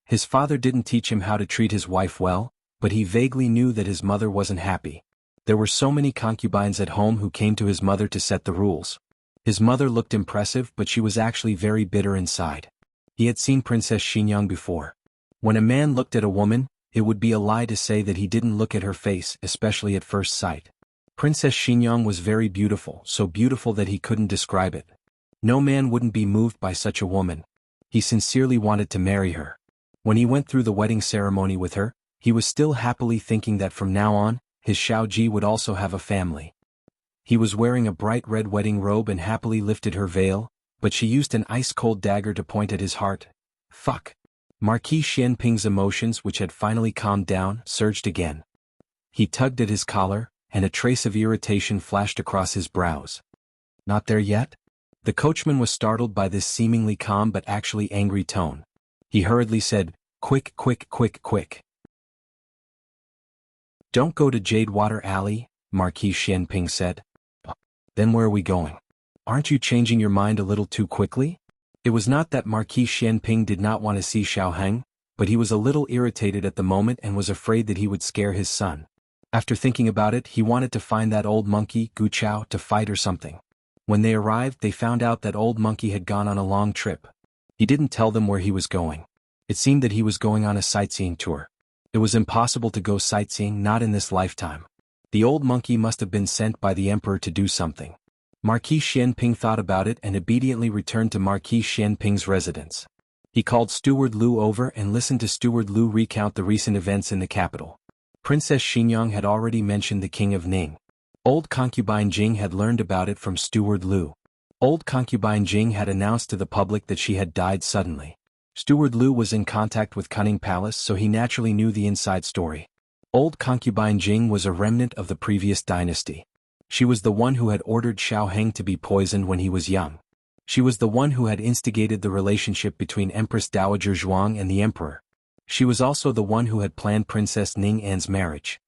Speaker 1: His father didn't teach him how to treat his wife well, but he vaguely knew that his mother wasn't happy. There were so many concubines at home who came to his mother to set the rules. His mother looked impressive, but she was actually very bitter inside. He had seen Princess Xinyang before. When a man looked at a woman, it would be a lie to say that he didn't look at her face, especially at first sight. Princess Xinyang was very beautiful, so beautiful that he couldn't describe it. No man wouldn't be moved by such a woman. He sincerely wanted to marry her. When he went through the wedding ceremony with her, he was still happily thinking that from now on, his Xiaoji would also have a family. He was wearing a bright red wedding robe and happily lifted her veil, but she used an ice-cold dagger to point at his heart. Fuck. Marquis Xianping's emotions, which had finally calmed down, surged again. He tugged at his collar, and a trace of irritation flashed across his brows. Not there yet? The coachman was startled by this seemingly calm but actually angry tone. He hurriedly said, Quick, quick, quick, quick. Don't go to Jadewater Alley, Marquis Xianping said. Then where are we going? Aren't you changing your mind a little too quickly? It was not that Marquis Xianping did not want to see Xiaoheng, but he was a little irritated at the moment and was afraid that he would scare his son. After thinking about it, he wanted to find that old monkey, Gu Chao, to fight or something. When they arrived, they found out that old monkey had gone on a long trip. He didn't tell them where he was going. It seemed that he was going on a sightseeing tour. It was impossible to go sightseeing, not in this lifetime. The old monkey must have been sent by the emperor to do something. Marquis Xianping thought about it and obediently returned to Marquis Xianping's residence. He called Steward Lu over and listened to Steward Lu recount the recent events in the capital. Princess Xinyang had already mentioned the king of Ning. Old concubine Jing had learned about it from Steward Lu. Old concubine Jing had announced to the public that she had died suddenly. Steward Lu was in contact with Cunning Palace, so he naturally knew the inside story. Old concubine Jing was a remnant of the previous dynasty. She was the one who had ordered Xiaoheng to be poisoned when he was young. She was the one who had instigated the relationship between Empress Dowager Zhuang and the emperor. She was also the one who had planned Princess Ning En's marriage.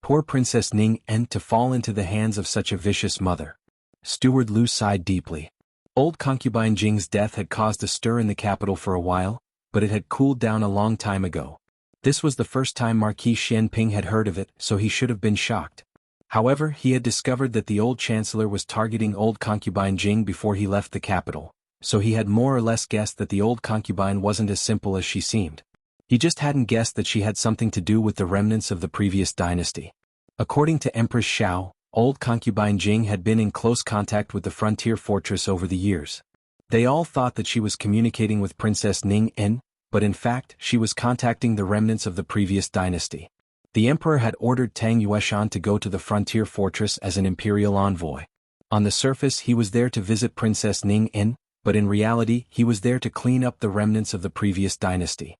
Speaker 1: Poor Princess Ning En to fall into the hands of such a vicious mother. Steward Lu sighed deeply. Old concubine Jing's death had caused a stir in the capital for a while, but it had cooled down a long time ago. This was the first time Marquis Xianping had heard of it, so he should have been shocked. However, he had discovered that the old chancellor was targeting old concubine Jing before he left the capital, so he had more or less guessed that the old concubine wasn't as simple as she seemed. He just hadn't guessed that she had something to do with the remnants of the previous dynasty. According to Empress Xiao, old concubine Jing had been in close contact with the frontier fortress over the years. They all thought that she was communicating with Princess Ning En, but in fact she was contacting the remnants of the previous dynasty. The emperor had ordered Tang Yueshan to go to the frontier fortress as an imperial envoy. On the surface he was there to visit Princess Ning En, but in reality he was there to clean up the remnants of the previous dynasty.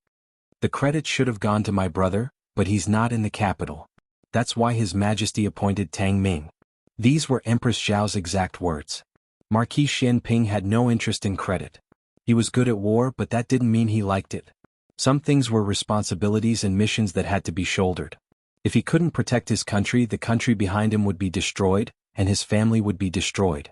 Speaker 1: The credit should have gone to my brother, but he's not in the capital. That's why His Majesty appointed Tang Ming. These were Empress Xiao's exact words. Marquis Xianping had no interest in credit. He was good at war, but that didn't mean he liked it. Some things were responsibilities and missions that had to be shouldered. If he couldn't protect his country, the country behind him would be destroyed, and his family would be destroyed.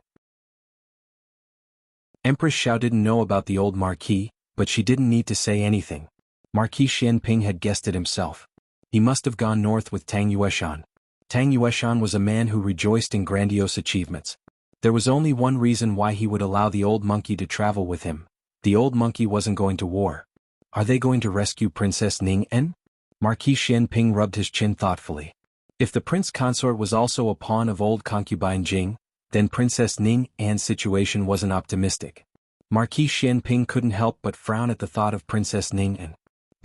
Speaker 1: Empress Xiao didn't know about the old Marquis, but she didn't need to say anything. Marquis Xianping had guessed it himself. He must have gone north with Tang Yueshan. Tang Yueshan was a man who rejoiced in grandiose achievements. There was only one reason why he would allow the old monkey to travel with him. The old monkey wasn't going to war. Are they going to rescue Princess Ning En? Marquis Xianping rubbed his chin thoughtfully. If the prince consort was also a pawn of old concubine Jing, then Princess Ning En's situation wasn't optimistic. Marquis Xianping couldn't help but frown at the thought of Princess Ning En.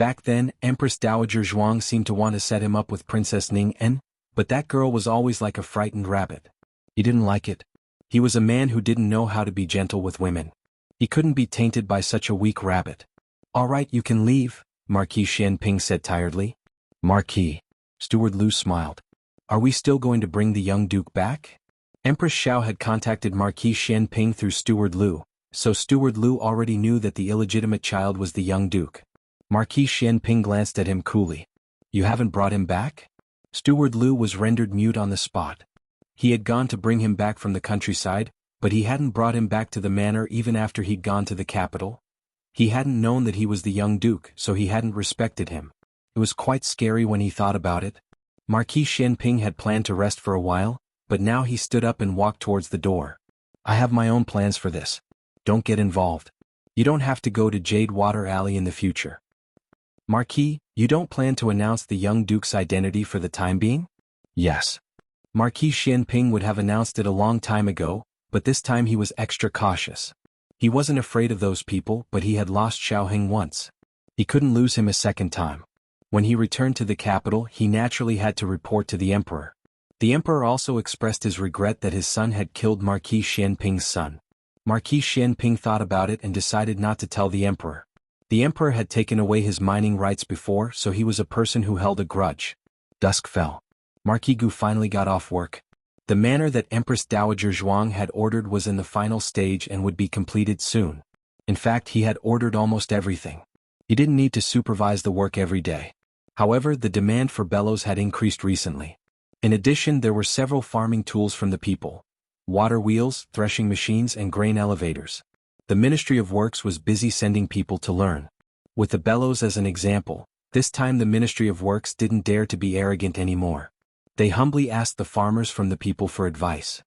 Speaker 1: Back then, Empress Dowager Zhuang seemed to want to set him up with Princess Ning En, but that girl was always like a frightened rabbit. He didn't like it. He was a man who didn't know how to be gentle with women. He couldn't be tainted by such a weak rabbit. All right, you can leave, Marquis Xianping said tiredly. Marquis. Steward Lu smiled. Are we still going to bring the young duke back? Empress Xiao had contacted Marquis Xianping through Steward Lu, so Steward Lu already knew that the illegitimate child was the young duke. Marquis Xianping glanced at him coolly. You haven't brought him back? Steward Lu was rendered mute on the spot. He had gone to bring him back from the countryside, but he hadn't brought him back to the manor even after he'd gone to the capital. He hadn't known that he was the young duke, so he hadn't respected him. It was quite scary when he thought about it. Marquis Xianping had planned to rest for a while, but now he stood up and walked towards the door. I have my own plans for this. Don't get involved. You don't have to go to Jadewater Alley in the future. Marquis, you don't plan to announce the young duke's identity for the time being? Yes. Marquis Xianping would have announced it a long time ago, but this time he was extra cautious. He wasn't afraid of those people, but he had lost Xiaoheng once. He couldn't lose him a second time. When he returned to the capital, he naturally had to report to the emperor. The emperor also expressed his regret that his son had killed Marquis Xianping's son. Marquis Xianping thought about it and decided not to tell the emperor. The emperor had taken away his mining rights before, so he was a person who held a grudge. Dusk fell. Marquis Gu finally got off work. The manor that Empress Dowager Zhuang had ordered was in the final stage and would be completed soon. In fact, he had ordered almost everything. He didn't need to supervise the work every day. However, the demand for bellows had increased recently. In addition, there were several farming tools from the people: water wheels, threshing machines, and grain elevators. The Ministry of Works was busy sending people to learn. With the bellows as an example, this time the Ministry of Works didn't dare to be arrogant anymore. They humbly asked the farmers from the people for advice.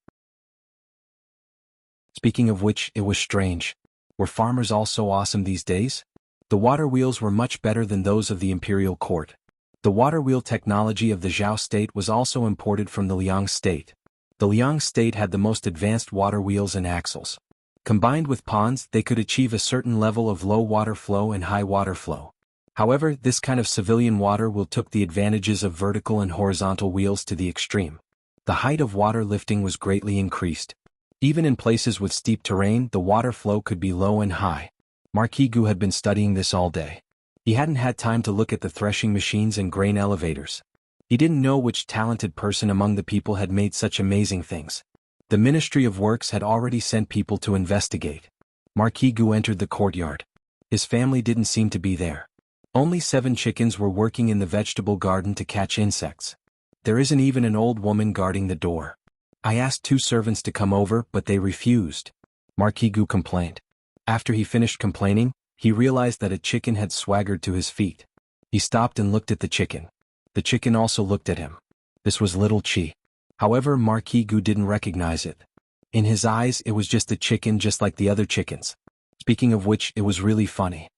Speaker 1: Speaking of which, it was strange. Were farmers all so awesome these days? The water wheels were much better than those of the imperial court. The water wheel technology of the Zhao state was also imported from the Liang state. The Liang state had the most advanced water wheels and axles. Combined with ponds, they could achieve a certain level of low water flow and high water flow. However, this kind of civilian water wheel took the advantages of vertical and horizontal wheels to the extreme. The height of water lifting was greatly increased. Even in places with steep terrain, the water flow could be low and high. Marquis Gu had been studying this all day. He hadn't had time to look at the threshing machines and grain elevators. He didn't know which talented person among the people had made such amazing things. The Ministry of Works had already sent people to investigate. Marquis Gu entered the courtyard. His family didn't seem to be there. Only 7 chickens were working in the vegetable garden to catch insects. There isn't even an old woman guarding the door. I asked 2 servants to come over, but they refused. Marquis Gu complained. After he finished complaining, he realized that a chicken had swaggered to his feet. He stopped and looked at the chicken. The chicken also looked at him. This was Little Chi. However, Marquis Gu didn't recognize it. In his eyes, it was just a chicken just like the other chickens. Speaking of which, it was really funny.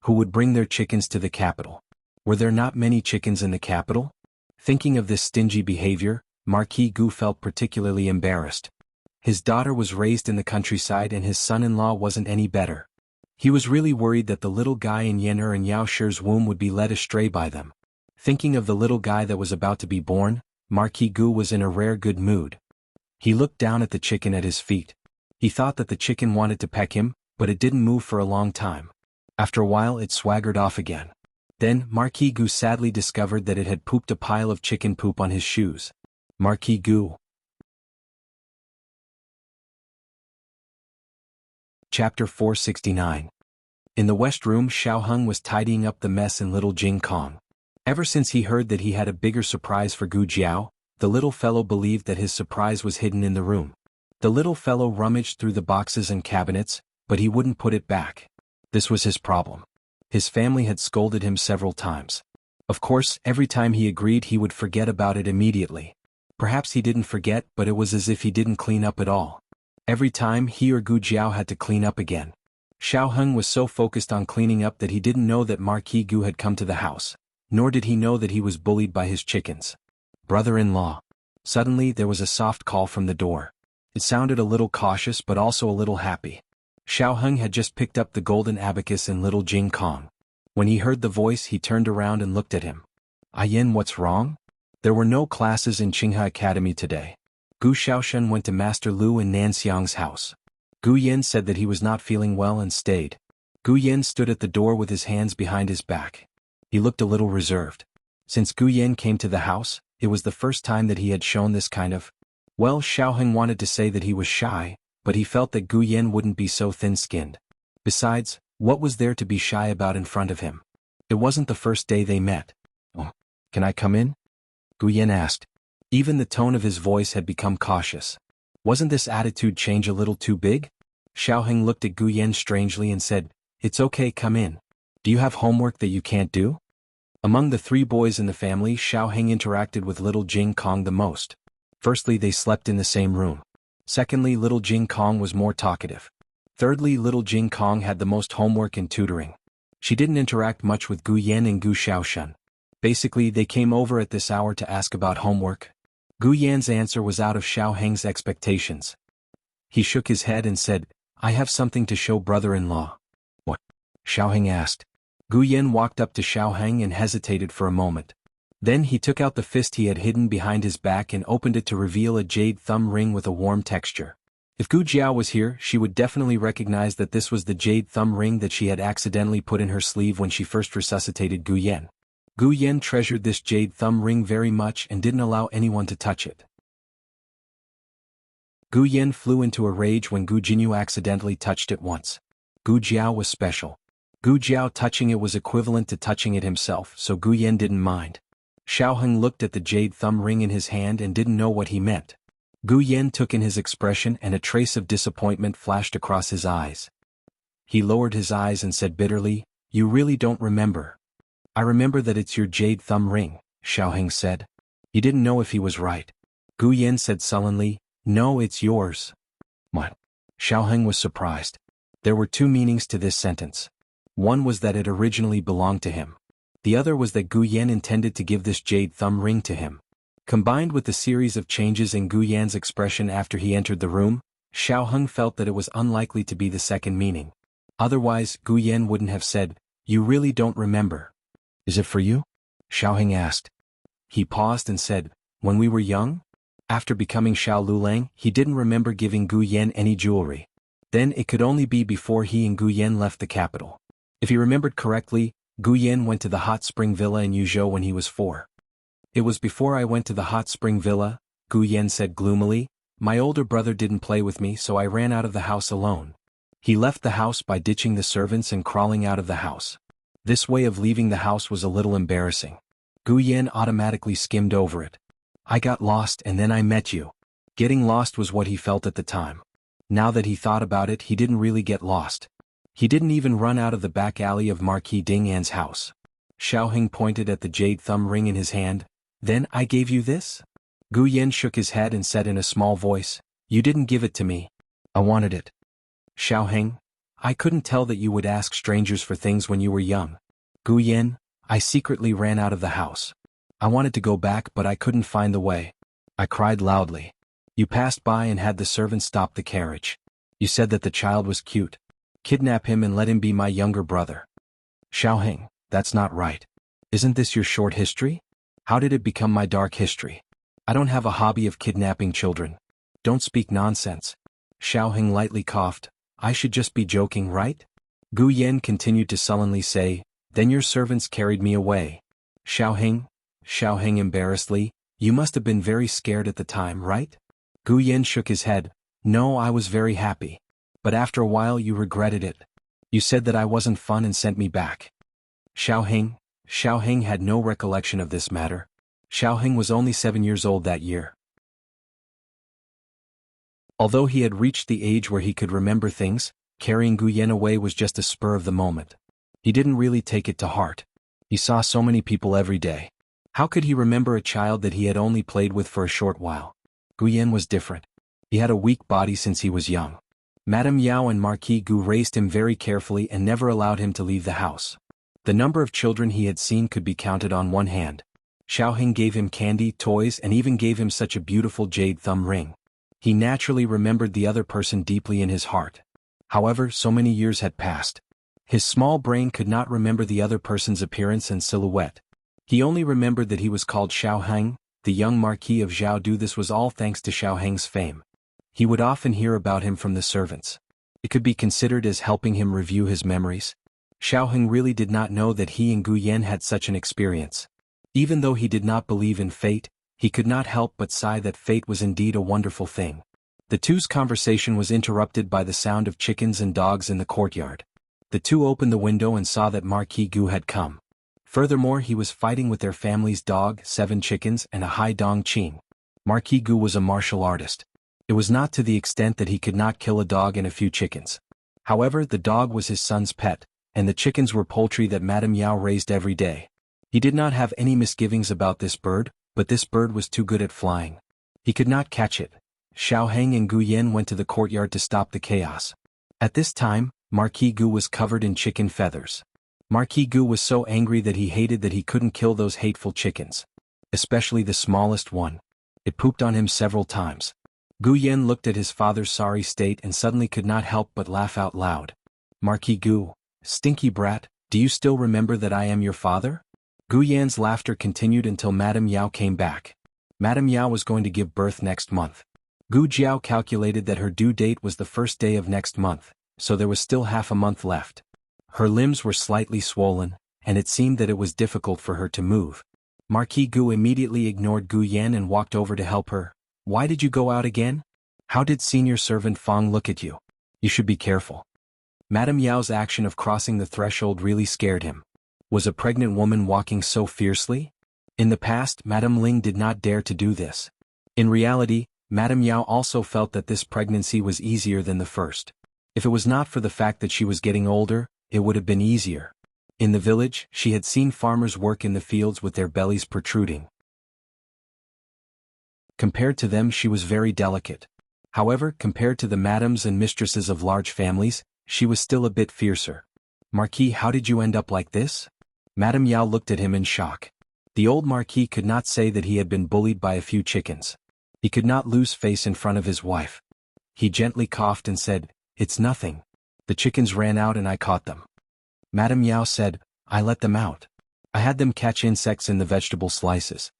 Speaker 1: Who would bring their chickens to the capital? Were there not many chickens in the capital? Thinking of this stingy behavior, Marquis Gu felt particularly embarrassed. His daughter was raised in the countryside and his son-in-law wasn't any better. He was really worried that the little guy in Yen'er and Yao Shi's womb would be led astray by them. Thinking of the little guy that was about to be born, Marquis Gu was in a rare good mood. He looked down at the chicken at his feet. He thought that the chicken wanted to peck him, but it didn't move for a long time. After a while it swaggered off again. Then Marquis Gu sadly discovered that it had pooped a pile of chicken poop on his shoes. Marquis Gu. Chapter 469. In the west room, Xiaoheng was tidying up the mess in little Jing Kong. Ever since he heard that he had a bigger surprise for Gu Jiao, the little fellow believed that his surprise was hidden in the room. The little fellow rummaged through the boxes and cabinets, but he wouldn't put it back. This was his problem. His family had scolded him several times. Of course, every time he agreed he would forget about it immediately. Perhaps he didn't forget, but it was as if he didn't clean up at all. Every time he or Gu Jiao had to clean up again. Xiaoheng was so focused on cleaning up that he didn't know that Marquis Gu had come to the house. Nor did he know that he was bullied by his chickens. Brother-in-law. Suddenly there was a soft call from the door. It sounded a little cautious but also a little happy. Xiaoheng had just picked up the golden abacus in little Jing Kong. When he heard the voice he turned around and looked at him. Yin, what's wrong? There were no classes in Qinghe Academy today. Gu Xiaoshen went to Master Lu in Nanxiang's house. Gu Yin said that he was not feeling well and stayed. Gu Yin stood at the door with his hands behind his back. He looked a little reserved. Since Gu Yin came to the house, it was the first time that he had shown this kind of... Well, Xiaoheng wanted to say that he was shy, but he felt that Gu Yin wouldn't be so thin-skinned. Besides, what was there to be shy about in front of him? It wasn't the first day they met. Oh, can I come in? Gu Yin asked. Even the tone of his voice had become cautious. Wasn't this attitude change a little too big? Xiaoheng looked at Gu Yin strangely and said, It's okay, come in. Do you have homework that you can't do? Among the 3 boys in the family, Xiaoheng interacted with little Jing Kong the most. Firstly, they slept in the same room. Secondly, little Jing Kong was more talkative. Thirdly, little Jing Kong had the most homework and tutoring. She didn't interact much with Gu Yan and Gu Xiaoshen. Basically, they came over at this hour to ask about homework. Gu Yan's answer was out of Xiaoheng's expectations. He shook his head and said, I have something to show brother-in-law. What? Xiaoheng asked. Gu Yan walked up to Xiaoheng and hesitated for a moment. Then he took out the fist he had hidden behind his back and opened it to reveal a jade thumb ring with a warm texture. If Gu Jiao was here, she would definitely recognize that this was the jade thumb ring that she had accidentally put in her sleeve when she first resuscitated Gu Yan. Gu Yan treasured this jade thumb ring very much and didn't allow anyone to touch it. Gu Yan flew into a rage when Gu Jinyu accidentally touched it once. Gu Jiao was special. Gu Jiao touching it was equivalent to touching it himself, so Gu Yan didn't mind. Xiaoheng looked at the jade thumb ring in his hand and didn't know what he meant. Gu Yan took in his expression and a trace of disappointment flashed across his eyes. He lowered his eyes and said bitterly, "You really don't remember." "I remember that it's your jade thumb ring," Xiaoheng said. He didn't know if he was right. Gu Yan said sullenly, "No, it's yours." What? Xiaoheng was surprised. There were two meanings to this sentence. One was that it originally belonged to him. The other was that Gu Yan intended to give this jade thumb ring to him. Combined with the series of changes in Gu Yan's expression after he entered the room, Xiaoheng felt that it was unlikely to be the second meaning. Otherwise, Gu Yan wouldn't have said, "You really don't remember." "Is it for you?" Xiaoheng asked. He paused and said, "When we were young?" After becoming Xiao Lulang, he didn't remember giving Gu Yan any jewelry. Then it could only be before he and Gu Yan left the capital. If he remembered correctly, Gu Yan went to the hot spring villa in Yuzhou when he was 4. "It was before I went to the hot spring villa," Gu Yan said gloomily. "My older brother didn't play with me, so I ran out of the house alone." He left the house by ditching the servants and crawling out of the house. This way of leaving the house was a little embarrassing. Gu Yan automatically skimmed over it. "I got lost and then I met you." Getting lost was what he felt at the time. Now that he thought about it, he didn't really get lost. He didn't even run out of the back alley of Marquis Ding An's house. Xiaoheng pointed at the jade thumb ring in his hand. "Then I gave you this?" Gu Yan shook his head and said in a small voice, "You didn't give it to me. I wanted it." Xiaoheng, "I couldn't tell that you would ask strangers for things when you were young." Gu Yan, "I secretly ran out of the house. I wanted to go back but I couldn't find the way. I cried loudly. You passed by and had the servant stop the carriage. You said that the child was cute. Kidnap him and let him be my younger brother." Xiaoheng, "That's not right. Isn't this your short history? How did it become my dark history? I don't have a hobby of kidnapping children. Don't speak nonsense." Xiaoheng lightly coughed. "I should just be joking, right?" Gu Yan continued to sullenly say, "Then your servants carried me away." Xiaoheng embarrassedly, "You must have been very scared at the time, right?" Gu Yan shook his head. "No, I was very happy. But after a while you regretted it. You said that I wasn't fun and sent me back." Xiaoheng had no recollection of this matter. Xiaoheng was only 7 years old that year. Although he had reached the age where he could remember things, carrying Gu Yan away was just a spur of the moment. He didn't really take it to heart. He saw so many people every day. How could he remember a child that he had only played with for a short while? Gu Yan was different. He had a weak body since he was young. Madame Yao and Marquis Gu raised him very carefully and never allowed him to leave the house. The number of children he had seen could be counted on one hand. Xiaoheng gave him candy, toys, and even gave him such a beautiful jade thumb ring. He naturally remembered the other person deeply in his heart. However, so many years had passed. His small brain could not remember the other person's appearance and silhouette. He only remembered that he was called Xiaoheng, the young Marquis of Jianghu. This was all thanks to Xiaoheng's fame. He would often hear about him from the servants. It could be considered as helping him review his memories. Xiaoheng really did not know that he and Gu Yan had such an experience. Even though he did not believe in fate, he could not help but sigh that fate was indeed a wonderful thing. The two's conversation was interrupted by the sound of chickens and dogs in the courtyard. The two opened the window and saw that Marquis Gu had come. Furthermore, he was fighting with their family's dog, 7 chickens, and a Hai Dong Qing. Marquis Gu was a martial artist. It was not to the extent that he could not kill a dog and a few chickens. However, the dog was his son's pet, and the chickens were poultry that Madame Yao raised every day. He did not have any misgivings about this bird, but this bird was too good at flying. He could not catch it. Xiaoheng and Gu Yan went to the courtyard to stop the chaos. At this time, Marquis Gu was covered in chicken feathers. Marquis Gu was so angry that he hated that he couldn't kill those hateful chickens. Especially the smallest one. It pooped on him several times. Gu Yan looked at his father's sorry state and suddenly could not help but laugh out loud. Marquis Gu, stinky brat, do you still remember that I am your father? Gu Yan's laughter continued until Madame Yao came back. Madame Yao was going to give birth next month. Gu Jiao calculated that her due date was the first day of next month, so there was still half a month left. Her limbs were slightly swollen, and it seemed that it was difficult for her to move. Marquis Gu immediately ignored Gu Yan and walked over to help her. Why did you go out again? How did senior servant Fong look at you? You should be careful. Madame Yao's action of crossing the threshold really scared him. Was a pregnant woman walking so fiercely? In the past, Madame Ling did not dare to do this. In reality, Madame Yao also felt that this pregnancy was easier than the first. If it was not for the fact that she was getting older, it would have been easier. In the village, she had seen farmers work in the fields with their bellies protruding. Compared to them, she was very delicate. However, compared to the madams and mistresses of large families, she was still a bit fiercer. Marquis, how did you end up like this? Madame Yao looked at him in shock. The old Marquis could not say that he had been bullied by a few chickens. He could not lose face in front of his wife. He gently coughed and said, "It's nothing. The chickens ran out and I caught them." Madame Yao said, "I let them out. I had them catch insects in the vegetable slices."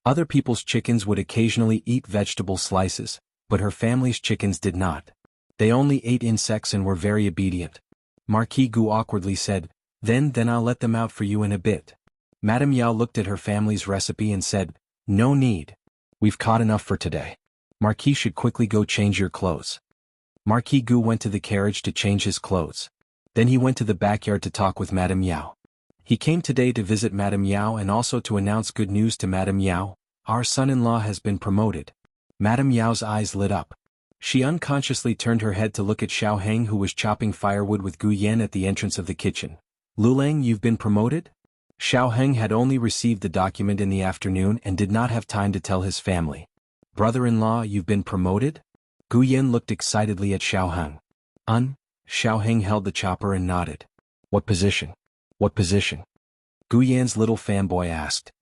Speaker 1: Other people's chickens would occasionally eat vegetable slices, but her family's chickens did not. They only ate insects and were very obedient. Marquis Gu awkwardly said, Then I'll let them out for you in a bit." Madame Yao looked at her family's recipe and said, "No need. We've caught enough for today. Marquis should quickly go change your clothes." Marquis Gu went to the carriage to change his clothes. Then he went to the backyard to talk with Madame Yao. He came today to visit Madame Yao and also to announce good news to Madame Yao. Our son-in-law has been promoted. Madame Yao's eyes lit up. She unconsciously turned her head to look at Xiao Heng, who was chopping firewood with Gu Yan at the entrance of the kitchen. "Lulang, you've been promoted?" Xiao Heng had only received the document in the afternoon and did not have time to tell his family. "Brother-in-law, you've been promoted?" Gu Yan looked excitedly at Xiao Heng. Xiao Heng held the chopper and nodded. "What position? What position?" Gu Yan's little fanboy asked.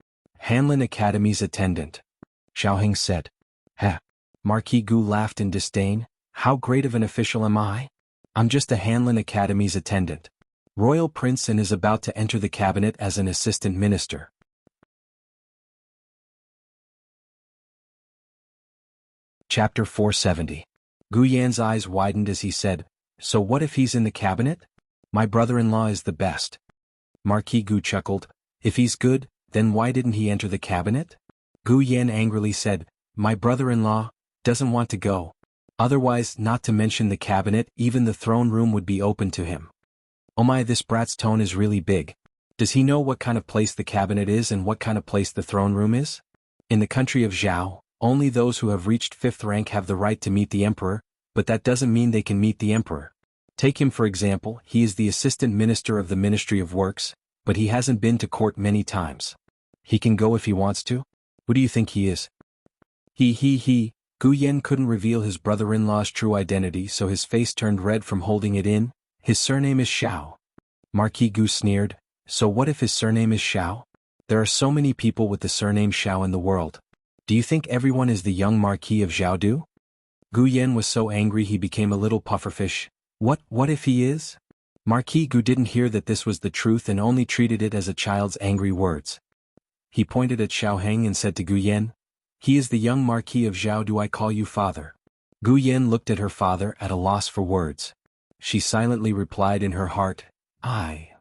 Speaker 1: "Hanlin Academy's attendant." Xiao Heng said. "Heh." Marquis Gu laughed in disdain. "How great of an official am I? I'm just a Hanlin Academy's attendant. Royal Prince and is about to enter the cabinet as an assistant minister." Chapter 470. Gu Yan's eyes widened as he said, "So what if he's in the cabinet? My brother-in-law is the best." Marquis Gu chuckled. "If he's good, then why didn't he enter the cabinet?" Gu Yan angrily said, "My brother-in-law doesn't want to go. Otherwise, not to mention the cabinet, even the throne room would be open to him." "Oh my, this brat's tone is really big. Does he know what kind of place the cabinet is and what kind of place the throne room is? In the country of Zhao, only those who have reached 5th rank have the right to meet the emperor, but that doesn't mean they can meet the emperor. Take him for example, he is the assistant minister of the Ministry of Works, but he hasn't been to court many times. He can go if he wants to? Who do you think he is?" He. Gu Yan couldn't reveal his brother-in-law's true identity, so his face turned red from holding it in. "His surname is Xiao." Marquis Gu sneered. "So what if his surname is Xiao? There are so many people with the surname Xiao in the world. Do you think everyone is the young Marquis of Zhaodu?" Gu Yan was so angry he became a little pufferfish. What if he is?" Marquis Gu didn't hear that this was the truth and only treated it as a child's angry words. He pointed at Xiao Heng and said to Gu Yan, "He is the young Marquis of Zhao. Do I call you father?" Gu Yan looked at her father at a loss for words. She silently replied in her heart, "Aye.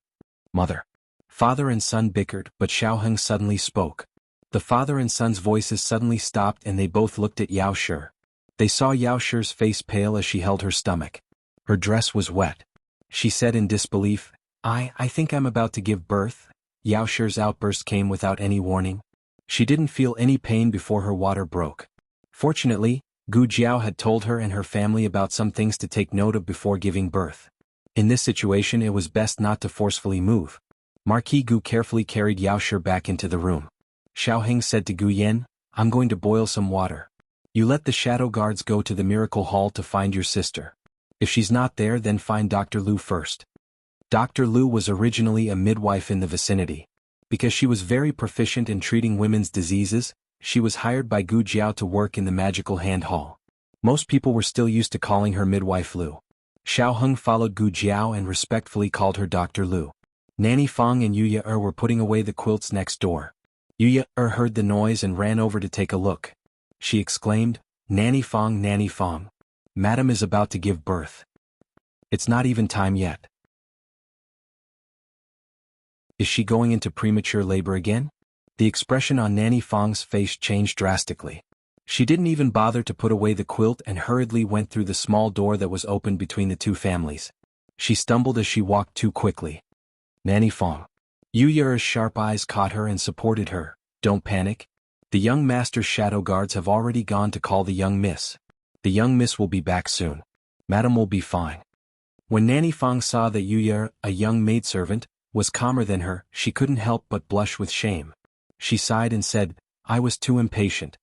Speaker 1: Mother." Father and son bickered, but Xiao Heng suddenly spoke. The father and son's voices suddenly stopped and they both looked at Yao Shi. They saw Yao Shi's face pale as she held her stomach. Her dress was wet. She said in disbelief, I think I'm about to give birth." Yao Shi's outburst came without any warning. She didn't feel any pain before her water broke. Fortunately, Gu Jiao had told her and her family about some things to take note of before giving birth. In this situation it was best not to forcefully move. Marquis Gu carefully carried Yao Shi back into the room. Xiao Heng said to Gu Yan, "I'm going to boil some water. You let the shadow guards go to the miracle hall to find your sister. If she's not there, then find Dr. Lu first." Dr. Lu was originally a midwife in the vicinity. Because she was very proficient in treating women's diseases, she was hired by Gu Jiao to work in the magical hand hall. Most people were still used to calling her midwife Lu. Xiaoheng followed Gu Jiao and respectfully called her Dr. Lu. Nanny Fong and Yu Ye were putting away the quilts next door. Yu Ye heard the noise and ran over to take a look. She exclaimed, Nanny Fong, Madam is about to give birth. It's not even time yet. Is she going into premature labor again? The expression on Nanny Fong's face changed drastically. She didn't even bother to put away the quilt and hurriedly went through the small door that was open between the two families. She stumbled as she walked too quickly. Nanny Fong. Yu Ye's sharp eyes caught her and supported her. Don't panic. The young master's shadow guards have already gone to call the young miss. The young miss will be back soon. Madam will be fine. When Nanny Fong saw that Yu Ye, a young maidservant, was calmer than her, she couldn't help but blush with shame. She sighed and said, I was too impatient.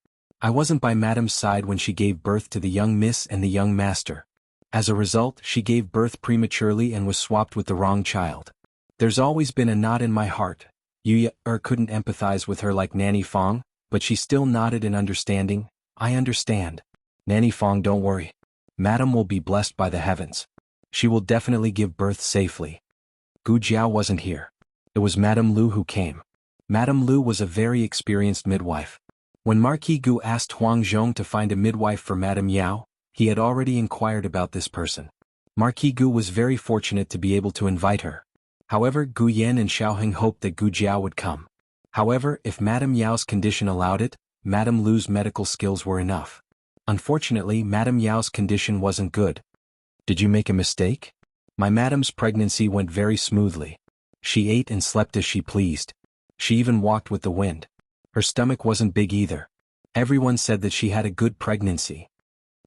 Speaker 1: I wasn't by Madam's side when she gave birth to the young miss and the young master. As a result, she gave birth prematurely and was swapped with the wrong child. There's always been a knot in my heart. Yu Ye couldn't empathize with her like Nanny Fong, but she still nodded in understanding. I understand. Nanny Fong, don't worry. Madam will be blessed by the heavens. She will definitely give birth safely. Gu Jiao wasn't here. It was Madame Lu who came. Madame Lu was a very experienced midwife. When Marquis Gu asked Huang Zhong to find a midwife for Madame Yao, he had already inquired about this person. Marquis Gu was very fortunate to be able to invite her. However, Gu Yan and Xiaoheng hoped that Gu Jiao would come. However, if Madame Yao's condition allowed it, Madame Lu's medical skills were enough. Unfortunately, Madame Yao's condition wasn't good. Did you make a mistake? My madam's pregnancy went very smoothly. She ate and slept as she pleased. She even walked with the wind. Her stomach wasn't big either. Everyone said that she had a good pregnancy.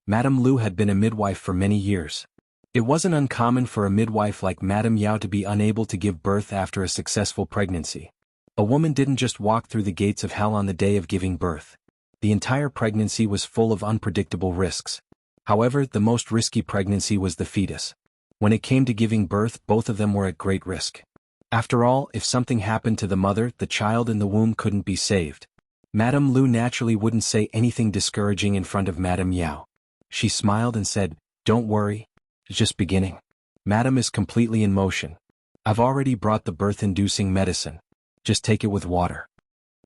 Speaker 1: Madame Lu had been a midwife for many years. It wasn't uncommon for a midwife like Madame Yao to be unable to give birth after a successful pregnancy. A woman didn't just walk through the gates of hell on the day of giving birth. The entire pregnancy was full of unpredictable risks. However, the most risky pregnancy was the fetus. When it came to giving birth, both of them were at great risk. After all, if something happened to the mother, the child in the womb couldn't be saved. Madame Lu naturally wouldn't say anything discouraging in front of Madame Yao. She smiled and said, Don't worry. It's just beginning. Madam is completely in motion. I've already brought the birth-inducing medicine. Just take it with water.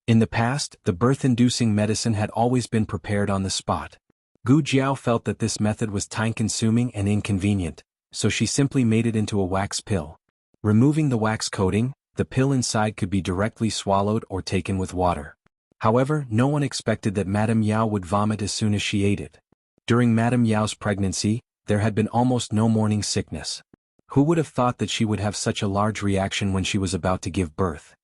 Speaker 1: In the past, the birth-inducing medicine had always been prepared on the spot. Gu Jiao felt that this method was time-consuming and inconvenient, so she simply made it into a wax pill. Removing the wax coating, the pill inside could be directly swallowed or taken with water. However, no one expected that Madame Yao would vomit as soon as she ate it. During Madame Yao's pregnancy, there had been almost no morning sickness. Who would have thought that she would have such a large reaction when she was about to give birth?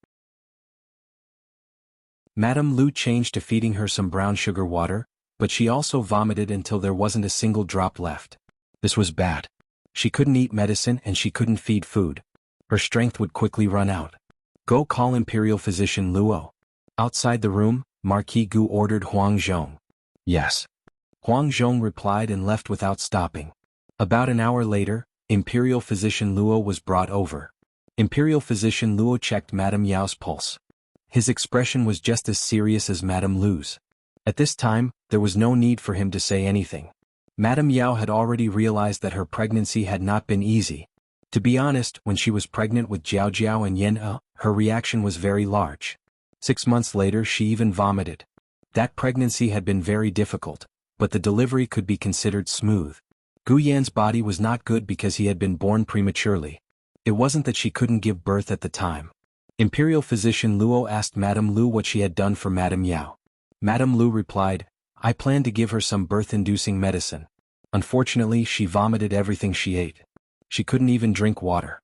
Speaker 1: Madame Lu changed to feeding her some brown sugar water, but she also vomited until there wasn't a single drop left. This was bad. She couldn't eat medicine and she couldn't feed food. Her strength would quickly run out. Go call Imperial Physician Luo. Outside the room, Marquis Gu ordered Huang Zhong. Yes. Huang Zhong replied and left without stopping. About an hour later, Imperial Physician Luo was brought over. Imperial Physician Luo checked Madame Yao's pulse. His expression was just as serious as Madame Lu's. At this time, there was no need for him to say anything. Madame Yao had already realized that her pregnancy had not been easy. To be honest, when she was pregnant with Jiao Jiao and Yen her reaction was very large. 6 months later she even vomited. That pregnancy had been very difficult, but the delivery could be considered smooth. Gu Yan's body was not good because he had been born prematurely. It wasn't that she couldn't give birth at the time. Imperial Physician Luo asked Madame Lu what she had done for Madame Yao. Madame Lu replied, I planned to give her some birth-inducing medicine. Unfortunately, she vomited everything she ate. She couldn't even drink water.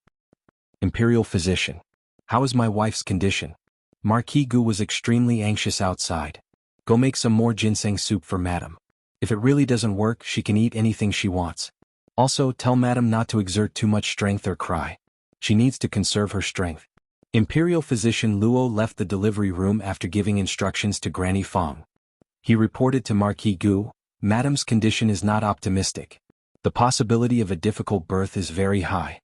Speaker 1: Imperial Physician. How is my wife's condition? Marquis Gu was extremely anxious outside. Go make some more ginseng soup for Madame. If it really doesn't work, she can eat anything she wants. Also, tell Madame not to exert too much strength or cry. She needs to conserve her strength. Imperial Physician Luo left the delivery room after giving instructions to Granny Fong. He reported to Marquis Gu, Madame's condition is not optimistic. The possibility of a difficult birth is very high.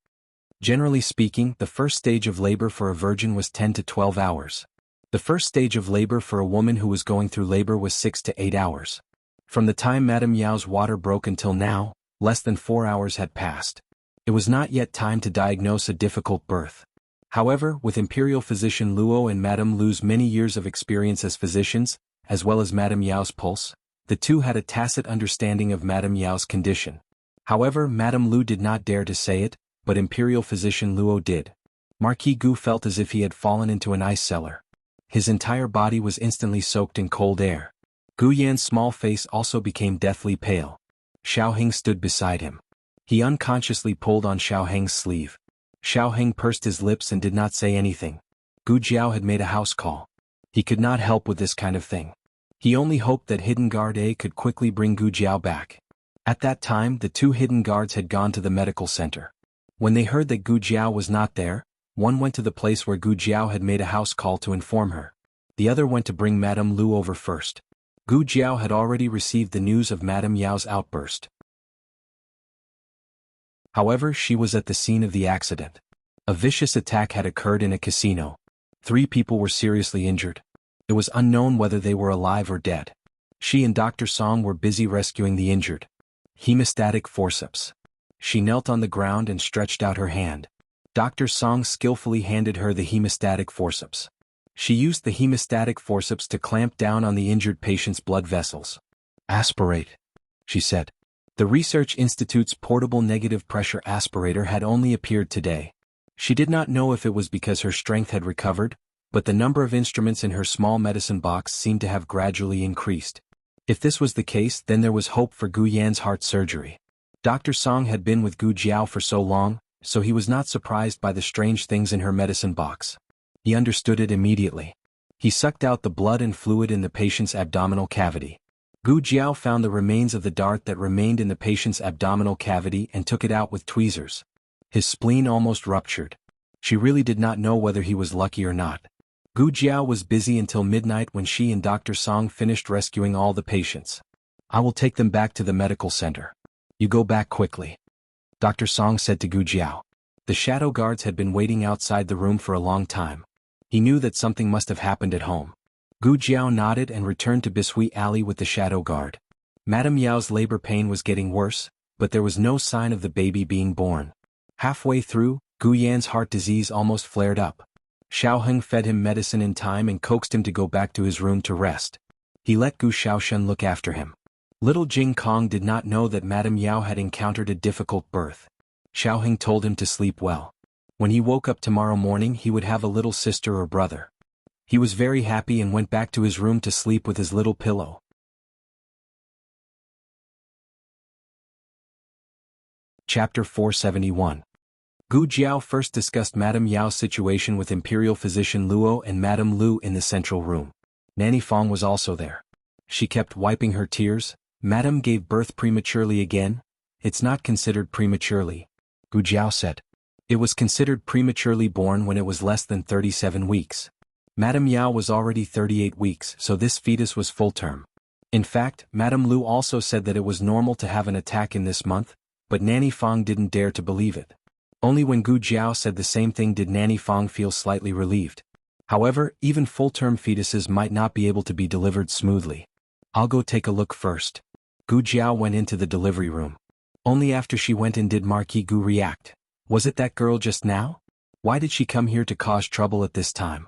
Speaker 1: Generally speaking, the first stage of labor for a virgin was 10 to 12 hours. The first stage of labor for a woman who was going through labor was 6 to 8 hours. From the time Madame Yao's water broke until now, less than 4 hours had passed. It was not yet time to diagnose a difficult birth. However, with Imperial Physician Luo and Madame Lu's many years of experience as physicians, as well as Madame Yao's pulse, the two had a tacit understanding of Madame Yao's condition. However, Madame Lu did not dare to say it, but Imperial Physician Luo did. Marquis Gu felt as if he had fallen into an ice cellar. His entire body was instantly soaked in cold air. Gu Yan's small face also became deathly pale. Xiaoheng stood beside him. He unconsciously pulled on Xiaoheng's sleeve. Xiaoheng pursed his lips and did not say anything. Gu Jiao had made a house call. He could not help with this kind of thing. He only hoped that Hidden Guard A could quickly bring Gu Jiao back. At that time, the two hidden guards had gone to the medical center. When they heard that Gu Jiao was not there, one went to the place where Gu Jiao had made a house call to inform her. The other went to bring Madame Lu over first. Gu Jiao had already received the news of Madame Yao's outburst. However, she was at the scene of the accident. A vicious attack had occurred in a casino. 3 people were seriously injured. It was unknown whether they were alive or dead. She and Dr. Song were busy rescuing the injured. Hemostatic forceps. She knelt on the ground and stretched out her hand. Dr. Song skillfully handed her the hemostatic forceps. She used the hemostatic forceps to clamp down on the injured patient's blood vessels. "Aspirate," she said. The Research Institute's portable negative pressure aspirator had only appeared today. She did not know if it was because her strength had recovered, but the number of instruments in her small medicine box seemed to have gradually increased. If this was the case, then there was hope for Gu Yan's heart surgery. Dr. Song had been with Gu Jiao for so long, so he was not surprised by the strange things in her medicine box. He understood it immediately. He sucked out the blood and fluid in the patient's abdominal cavity. Gu Jiao found the remains of the dart that remained in the patient's abdominal cavity and took it out with tweezers. His spleen almost ruptured. She really did not know whether he was lucky or not. Gu Jiao was busy until midnight when she and Dr. Song finished rescuing all the patients. "I will take them back to the medical center. You go back quickly," Dr. Song said to Gu Jiao. The shadow guards had been waiting outside the room for a long time. He knew that something must have happened at home. Gu Jiao nodded and returned to Bishui Alley with the shadow guard. Madame Yao's labor pain was getting worse, but there was no sign of the baby being born. Halfway through, Gu Yan's heart disease almost flared up. Xiaoheng fed him medicine in time and coaxed him to go back to his room to rest. He let Gu Xiaoshen look after him. Little Jing Kong did not know that Madame Yao had encountered a difficult birth. Xiaoheng told him to sleep well. When he woke up tomorrow morning, he would have a little sister or brother. He was very happy and went back to his room to sleep with his little pillow. Chapter 471. Gu Jiao first discussed Madame Yao's situation with Imperial Physician Luo and Madame Lu in the central room. Nanny Fong was also there. She kept wiping her tears. "Madame gave birth prematurely again? It's not considered prematurely," Gu Jiao said. "It was considered prematurely born when it was less than 37 weeks. Madame Yao was already 38 weeks, so this fetus was full term. In fact, Madame Lu also said that it was normal to have an attack in this month, but Nanny Fong didn't dare to believe it. Only when Gu Jiao said the same thing did Nanny Fong feel slightly relieved. However, even full-term fetuses might not be able to be delivered smoothly. "I'll go take a look first." Gu Jiao went into the delivery room. Only after she went in did Marquis Gu react. Was it that girl just now? Why did she come here to cause trouble at this time?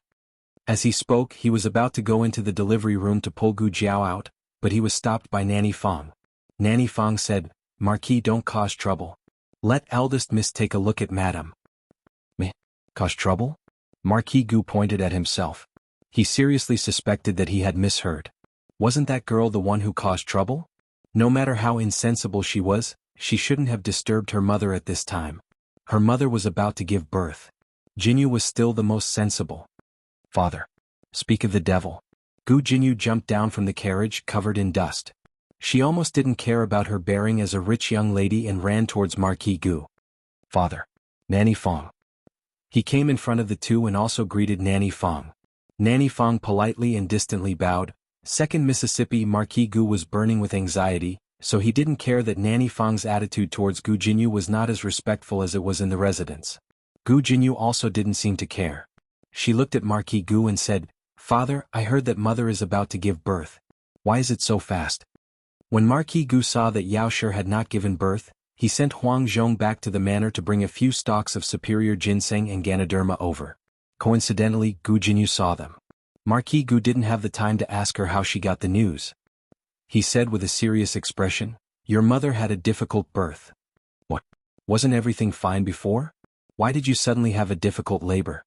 Speaker 1: As he spoke, he was about to go into the delivery room to pull Gu Jiao out, but he was stopped by Nanny Fong. Nanny Fong said, "Marquis, don't cause trouble. Let eldest miss take a look at Madame." "Me? Cause trouble?" Marquis Gu pointed at himself. He seriously suspected that he had misheard. Wasn't that girl the one who caused trouble? No matter how insensible she was, she shouldn't have disturbed her mother at this time. Her mother was about to give birth. Jinyu was still the most sensible. "Father. Speak of the devil." Gu Jinyu jumped down from the carriage covered in dust. She almost didn't care about her bearing as a rich young lady and ran towards Marquis Gu. "Father. Nanny Fong." He came in front of the two and also greeted Nanny Fong. Nanny Fong politely and distantly bowed. Second Mississippi Marquis Gu was burning with anxiety, so he didn't care that Nanny Fong's attitude towards Gu Jinyu was not as respectful as it was in the residence. Gu Jinyu also didn't seem to care. She looked at Marquis Gu and said, "Father, I heard that mother is about to give birth. Why is it so fast?" When Marquis Gu saw that Yao Shi had not given birth, he sent Huang Zhong back to the manor to bring a few stalks of superior ginseng and Ganoderma over. Coincidentally, Gu Jinyu saw them. Marquis Gu didn't have the time to ask her how she got the news. He said with a serious expression, "Your mother had a difficult birth." "What? Wasn't everything fine before? Why did you suddenly have a difficult labor?"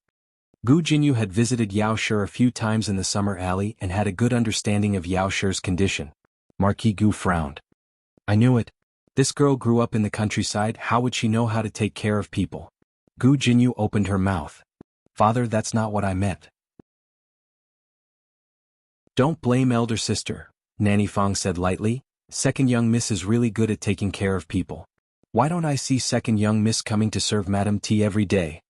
Speaker 1: Gu Jinyu had visited Yao Shi a few times in the summer alley and had a good understanding of Yao Shi's condition. Marquis Gu frowned. "I knew it. This girl grew up in the countryside, how would she know how to take care of people?" Gu Jinyu opened her mouth. "Father, that's not what I meant." "Don't blame elder sister," Nanny Fong said lightly. "Second young miss is really good at taking care of people. Why don't I see second young miss coming to serve Madam tea every day?"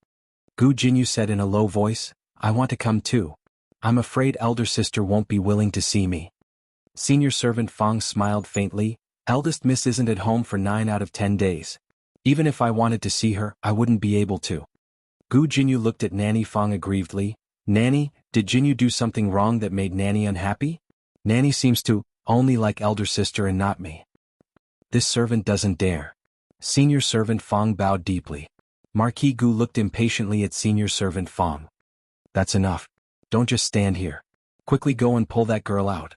Speaker 1: Gu Jinyu said in a low voice, "I want to come too. I'm afraid elder sister won't be willing to see me." Senior servant Fong smiled faintly. "Eldest miss isn't at home for 9 out of 10 days. Even if I wanted to see her, I wouldn't be able to." Gu Jinyu looked at Nanny Fong aggrievedly. "Nanny, did Jinyu do something wrong that made Nanny unhappy? Nanny seems to only like elder sister and not me. This servant doesn't dare." Senior servant Fong bowed deeply. Marquis Gu looked impatiently at senior servant Fong. "That's enough. Don't just stand here. Quickly go and pull that girl out."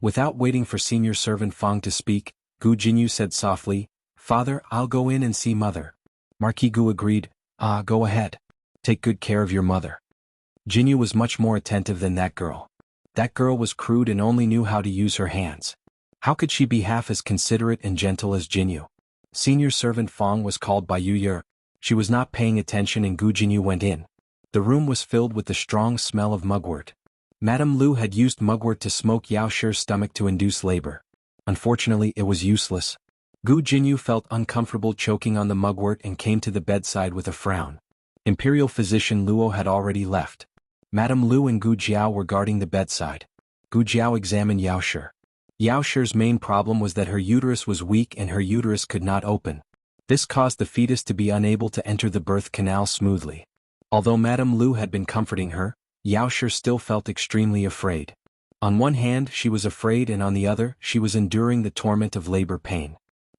Speaker 1: Without waiting for senior servant Fong to speak, Gu Jinyu said softly, "Father, I'll go in and see mother." Marquis Gu agreed. Go ahead. Take good care of your mother." Jinyu was much more attentive than that girl. That girl was crude and only knew how to use her hands. How could she be half as considerate and gentle as Jinyu? Senior servant Fong was called by Yu Yer. She was not paying attention and Gu Jinyu went in. The room was filled with the strong smell of mugwort. Madame Lu had used mugwort to smoke Yao Shi's stomach to induce labor. Unfortunately, it was useless. Gu Jinyu felt uncomfortable choking on the mugwort and came to the bedside with a frown. Imperial physician Luo had already left. Madame Lu and Gu Jiao were guarding the bedside. Gu Jiao examined Yao Shi. Yao Shi's main problem was that her uterus was weak and her uterus could not open. This caused the fetus to be unable to enter the birth canal smoothly. Although Madame Lu had been comforting her, Yao Shi still felt extremely afraid. On one hand she was afraid and on the other she was enduring the torment of labor pain.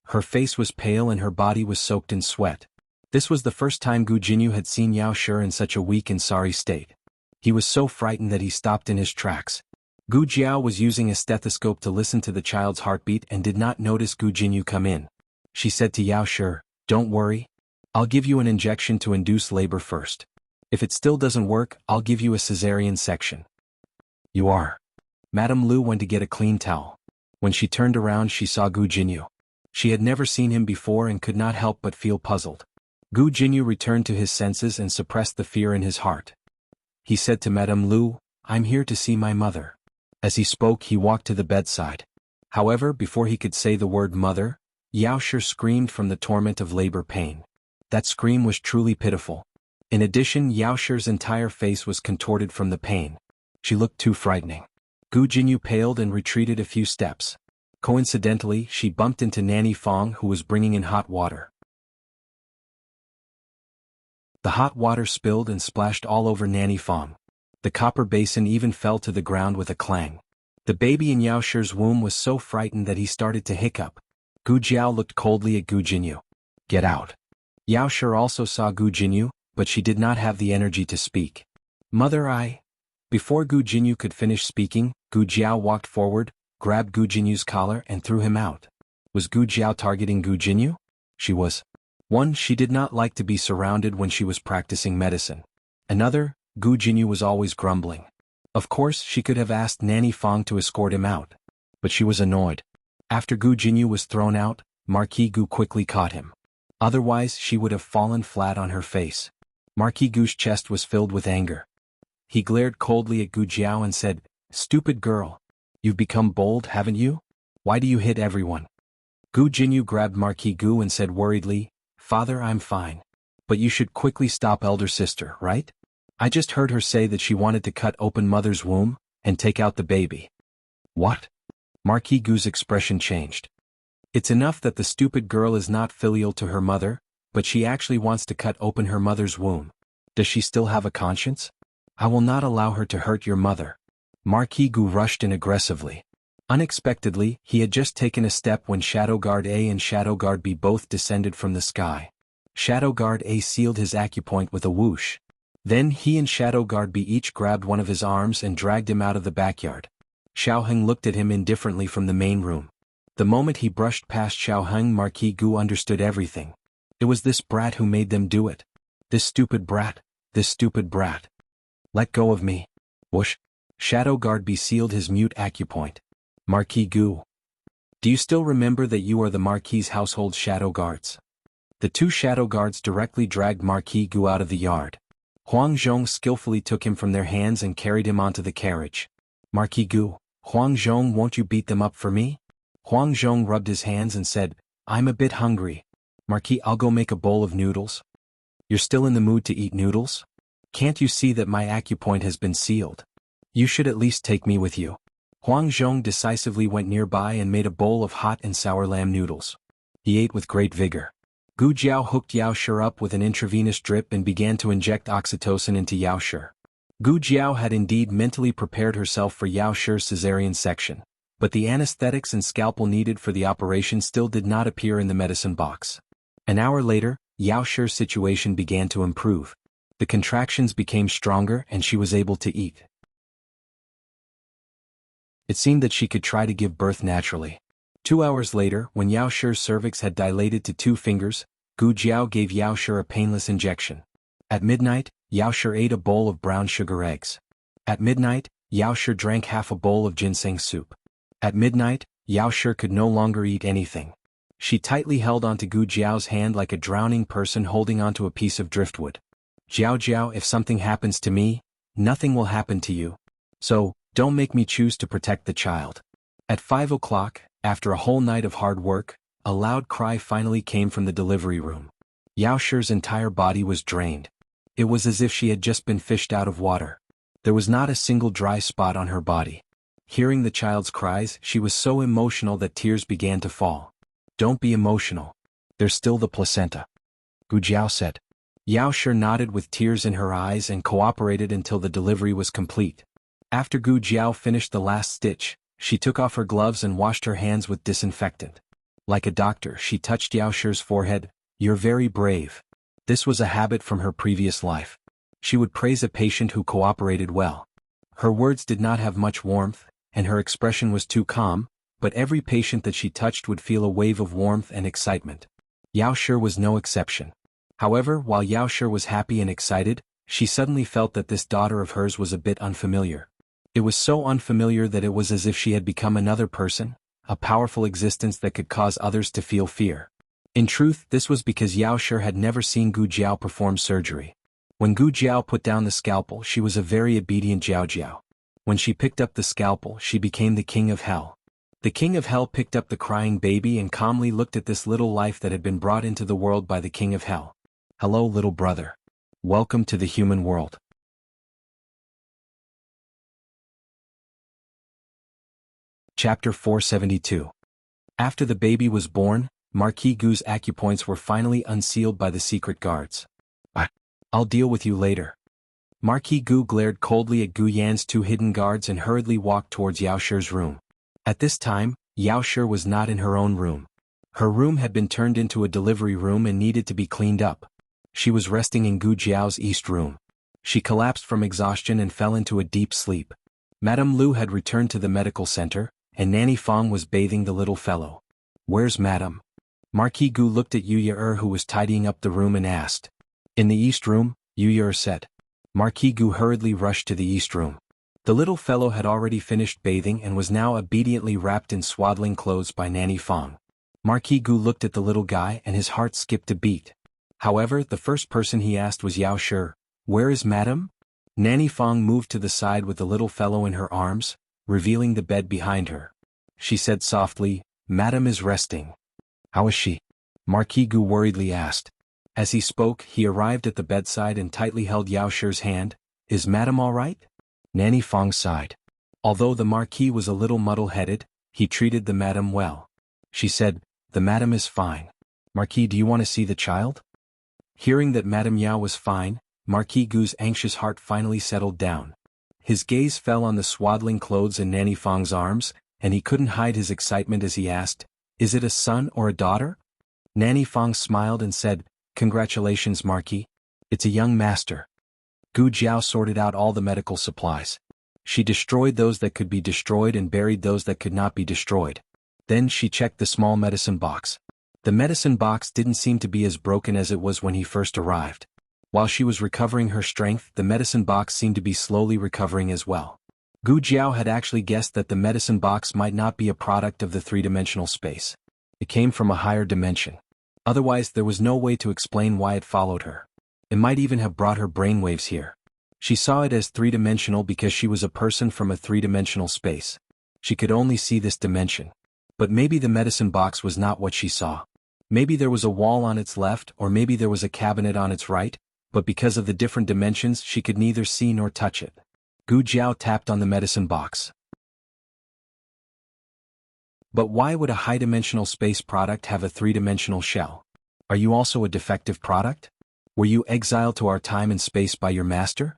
Speaker 1: Her face was pale and her body was soaked in sweat. This was the first time Gu Jinyu had seen Yao Shi in such a weak and sorry state. He was so frightened that he stopped in his tracks. Gu Jiao was using a stethoscope to listen to the child's heartbeat and did not notice Gu Jinyu come in. She said to Yao Shi, "Don't worry. I'll give you an injection to induce labor first. If it still doesn't work, I'll give you a cesarean section." "You are." Madame Lu went to get a clean towel. When she turned around she saw Gu Jinyu. She had never seen him before and could not help but feel puzzled. Gu Jinyu returned to his senses and suppressed the fear in his heart. He said to Madame Lu, "I'm here to see my mother." As he spoke he walked to the bedside. However, before he could say the word mother, Yao Shi screamed from the torment of labor pain. That scream was truly pitiful. In addition, Yao Shi's entire face was contorted from the pain. She looked too frightening. Gu Jinyu paled and retreated a few steps. Coincidentally, she bumped into Nanny Fong who was bringing in hot water. The hot water spilled and splashed all over Nanny Fong. The copper basin even fell to the ground with a clang. The baby in Yao Shi's womb was so frightened that he started to hiccup. Gu Jiao looked coldly at Gu Jinyu. "Get out." Yao Shi also saw Gu Jinyu, but she did not have the energy to speak. "Mother, Before Gu Jinyu could finish speaking, Gu Jiao walked forward, grabbed Gu Jinyu's collar and threw him out. Was Gu Jiao targeting Gu Jinyu? She was. One, she did not like to be surrounded when she was practicing medicine. Another, Gu Jinyu was always grumbling. Of course, she could have asked Nanny Fong to escort him out. But she was annoyed. After Gu Jinyu was thrown out, Marquis Gu quickly caught him. Otherwise, she would have fallen flat on her face. Marquis Gu's chest was filled with anger. He glared coldly at Gu Jiao and said, "Stupid girl. You've become bold, haven't you? Why do you hit everyone?" Gu Jinyu grabbed Marquis Gu and said worriedly, "Father, I'm fine. But you should quickly stop elder sister, right? I just heard her say that she wanted to cut open mother's womb and take out the baby." "What?" Marquis Gu's expression changed. "It's enough that the stupid girl is not filial to her mother, but she actually wants to cut open her mother's womb. Does she still have a conscience? I will not allow her to hurt your mother." Marquis Gu rushed in aggressively. Unexpectedly, he had just taken a step when Shadow Guard A and Shadow Guard B both descended from the sky. Shadow Guard A sealed his acupoint with a whoosh. Then he and Shadow Guard B each grabbed one of his arms and dragged him out of the backyard. Xiaoheng looked at him indifferently from the main room. The moment he brushed past Xiaoheng, Marquis Gu understood everything. It was this brat who made them do it. This stupid brat. This stupid brat. Let go of me. Whoosh. Shadow Guard B sealed his mute acupoint. Marquis Gu. Do you still remember that you are the Marquis's household shadow guards? The two shadow guards directly dragged Marquis Gu out of the yard. Huang Zhong skillfully took him from their hands and carried him onto the carriage. Marquis Gu, Huang Zhong, won't you beat them up for me? Huang Zhong rubbed his hands and said, I'm a bit hungry. Marquis, I'll go make a bowl of noodles. You're still in the mood to eat noodles? Can't you see that my acupoint has been sealed? You should at least take me with you. Huang Zhong decisively went nearby and made a bowl of hot and sour lamb noodles. He ate with great vigor. Gu Jiao hooked Yao Shi up with an intravenous drip and began to inject oxytocin into Yao Shi. Gu Jiao had indeed mentally prepared herself for Yao Shi's cesarean section, but the anesthetics and scalpel needed for the operation still did not appear in the medicine box. An hour later, Yao Shi's situation began to improve. The contractions became stronger and she was able to eat. It seemed that she could try to give birth naturally. 2 hours later, when Yao Shi's cervix had dilated to 2 fingers, Gu Jiao gave Yao Shi a painless injection. At midnight, Yao Shi ate a bowl of brown sugar eggs. At midnight, Yao Shi drank half a bowl of ginseng soup. At midnight, Yao Shi could no longer eat anything. She tightly held onto Gu Jiao's hand like a drowning person holding onto a piece of driftwood. Jiao Jiao, if something happens to me, nothing will happen to you. So, don't make me choose to protect the child. At 5 o'clock, after a whole night of hard work, a loud cry finally came from the delivery room. Yao Shi's entire body was drained. It was as if she had just been fished out of water. There was not a single dry spot on her body. Hearing the child's cries, she was so emotional that tears began to fall. Don't be emotional. There's still the placenta. Gu Jiao said. Yao Shi nodded with tears in her eyes and cooperated until the delivery was complete. After Gu Jiao finished the last stitch, she took off her gloves and washed her hands with disinfectant. Like a doctor, she touched Yao Shi's forehead. You're very brave. This was a habit from her previous life. She would praise a patient who cooperated well. Her words did not have much warmth, and her expression was too calm, but every patient that she touched would feel a wave of warmth and excitement. Yao Shi was no exception. However, while Yao Shi was happy and excited, she suddenly felt that this daughter of hers was a bit unfamiliar. It was so unfamiliar that it was as if she had become another person, a powerful existence that could cause others to feel fear. In truth, this was because Yao Shi had never seen Gu Jiao perform surgery. When Gu Jiao put down the scalpel, she was a very obedient Jiao Jiao. When she picked up the scalpel, she became the king of hell. The king of hell picked up the crying baby and calmly looked at this little life that had been brought into the world by the king of hell. Hello, little brother. Welcome to the human world. Chapter 472. After the baby was born, Marquis Gu's acupoints were finally unsealed by the secret guards. I'll deal with you later. Marquis Gu glared coldly at Gu Yan's 2 hidden guards and hurriedly walked towards Yao Shi's room. At this time, Yao Shi was not in her own room. Her room had been turned into a delivery room and needed to be cleaned up. She was resting in Gu Jiao's east room. She collapsed from exhaustion and fell into a deep sleep. Madame Lu had returned to the medical center, and Nanny Fong was bathing the little fellow. Where's Madame? Marquis Gu looked at Yu Ye who was tidying up the room and asked. In the east room, Yu Ye said. Marquis Gu hurriedly rushed to the east room. The little fellow had already finished bathing and was now obediently wrapped in swaddling clothes by Nanny Fong. Marquis Gu looked at the little guy and his heart skipped a beat. However, the first person he asked was Yao Shi. Where is Madame? Nanny Fong moved to the side with the little fellow in her arms, revealing the bed behind her. She said softly, Madame is resting. How is she? Marquis Gu worriedly asked. As he spoke, he arrived at the bedside and tightly held Yao Shi's hand. Is Madame all right? Nanny Fong sighed. Although the Marquis was a little muddle-headed, he treated the Madame well. She said, the Madame is fine. Marquis, do you want to see the child? Hearing that Madame Yao was fine, Marquis Gu's anxious heart finally settled down. His gaze fell on the swaddling clothes in Nanny Fong's arms, and he couldn't hide his excitement as he asked, "Is it a son or a daughter?" Nanny Fang smiled and said, "Congratulations, Marquis. It's a young master." Gu Jiao sorted out all the medical supplies. She destroyed those that could be destroyed and buried those that could not be destroyed. Then she checked the small medicine box. The medicine box didn't seem to be as broken as it was when he first arrived. While she was recovering her strength, the medicine box seemed to be slowly recovering as well. Gu Jiao had actually guessed that the medicine box might not be a product of the three-dimensional space. It came from a higher dimension. Otherwise, there was no way to explain why it followed her. It might even have brought her brainwaves here. She saw it as three-dimensional because she was a person from a three-dimensional space. She could only see this dimension. But maybe the medicine box was not what she saw. Maybe there was a wall on its left, or maybe there was a cabinet on its right, but because of the different dimensions she could neither see nor touch it. Gu Jiao tapped on the medicine box. But why would a high-dimensional space product have a three-dimensional shell? Are you also a defective product? Were you exiled to our time and space by your master?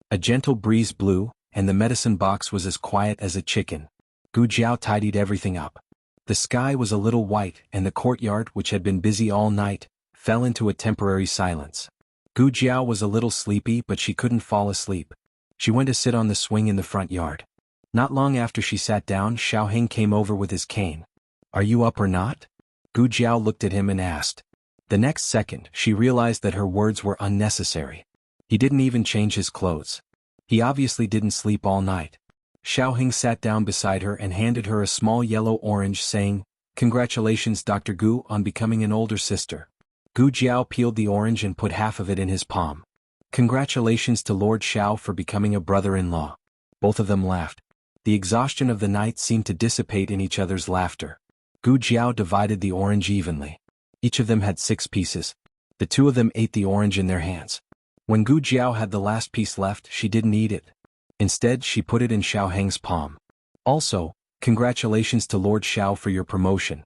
Speaker 1: A gentle breeze blew, and the medicine box was as quiet as a chicken. Gu Jiao tidied everything up. The sky was a little white, and the courtyard, which had been busy all night, fell into a temporary silence. Gu Jiao was a little sleepy, but she couldn't fall asleep. She went to sit on the swing in the front yard. Not long after she sat down, Xiaoheng came over with his cane. "Are you up or not?" Gu Jiao looked at him and asked. The next second, she realized that her words were unnecessary. He didn't even change his clothes. He obviously didn't sleep all night. Xiaoheng sat down beside her and handed her a small yellow orange, saying, "Congratulations, Dr. Gu, on becoming an older sister." Gu Jiao peeled the orange and put half of it in his palm. "Congratulations to Lord Xiao for becoming a brother-in-law." Both of them laughed. The exhaustion of the night seemed to dissipate in each other's laughter. Gu Jiao divided the orange evenly. Each of them had 6 pieces. The two of them ate the orange in their hands. When Gu Jiao had the last piece left, she didn't eat it. Instead, she put it in Xiaoheng's palm. "Also, congratulations to Lord Xiao for your promotion."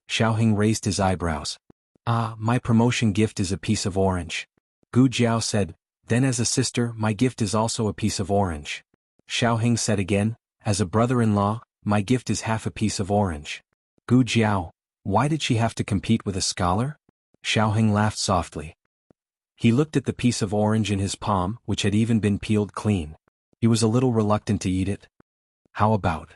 Speaker 1: Xiaoheng raised his eyebrows. "Ah, my promotion gift is a piece of orange." Gu Jiao said, "Then as a sister, my gift is also a piece of orange." Xiaoheng said again, "As a brother-in-law, my gift is half a piece of orange." Gu Jiao, why did she have to compete with a scholar? Xiaoheng laughed softly. He looked at the piece of orange in his palm, which had even been peeled clean. He was a little reluctant to eat it. How about?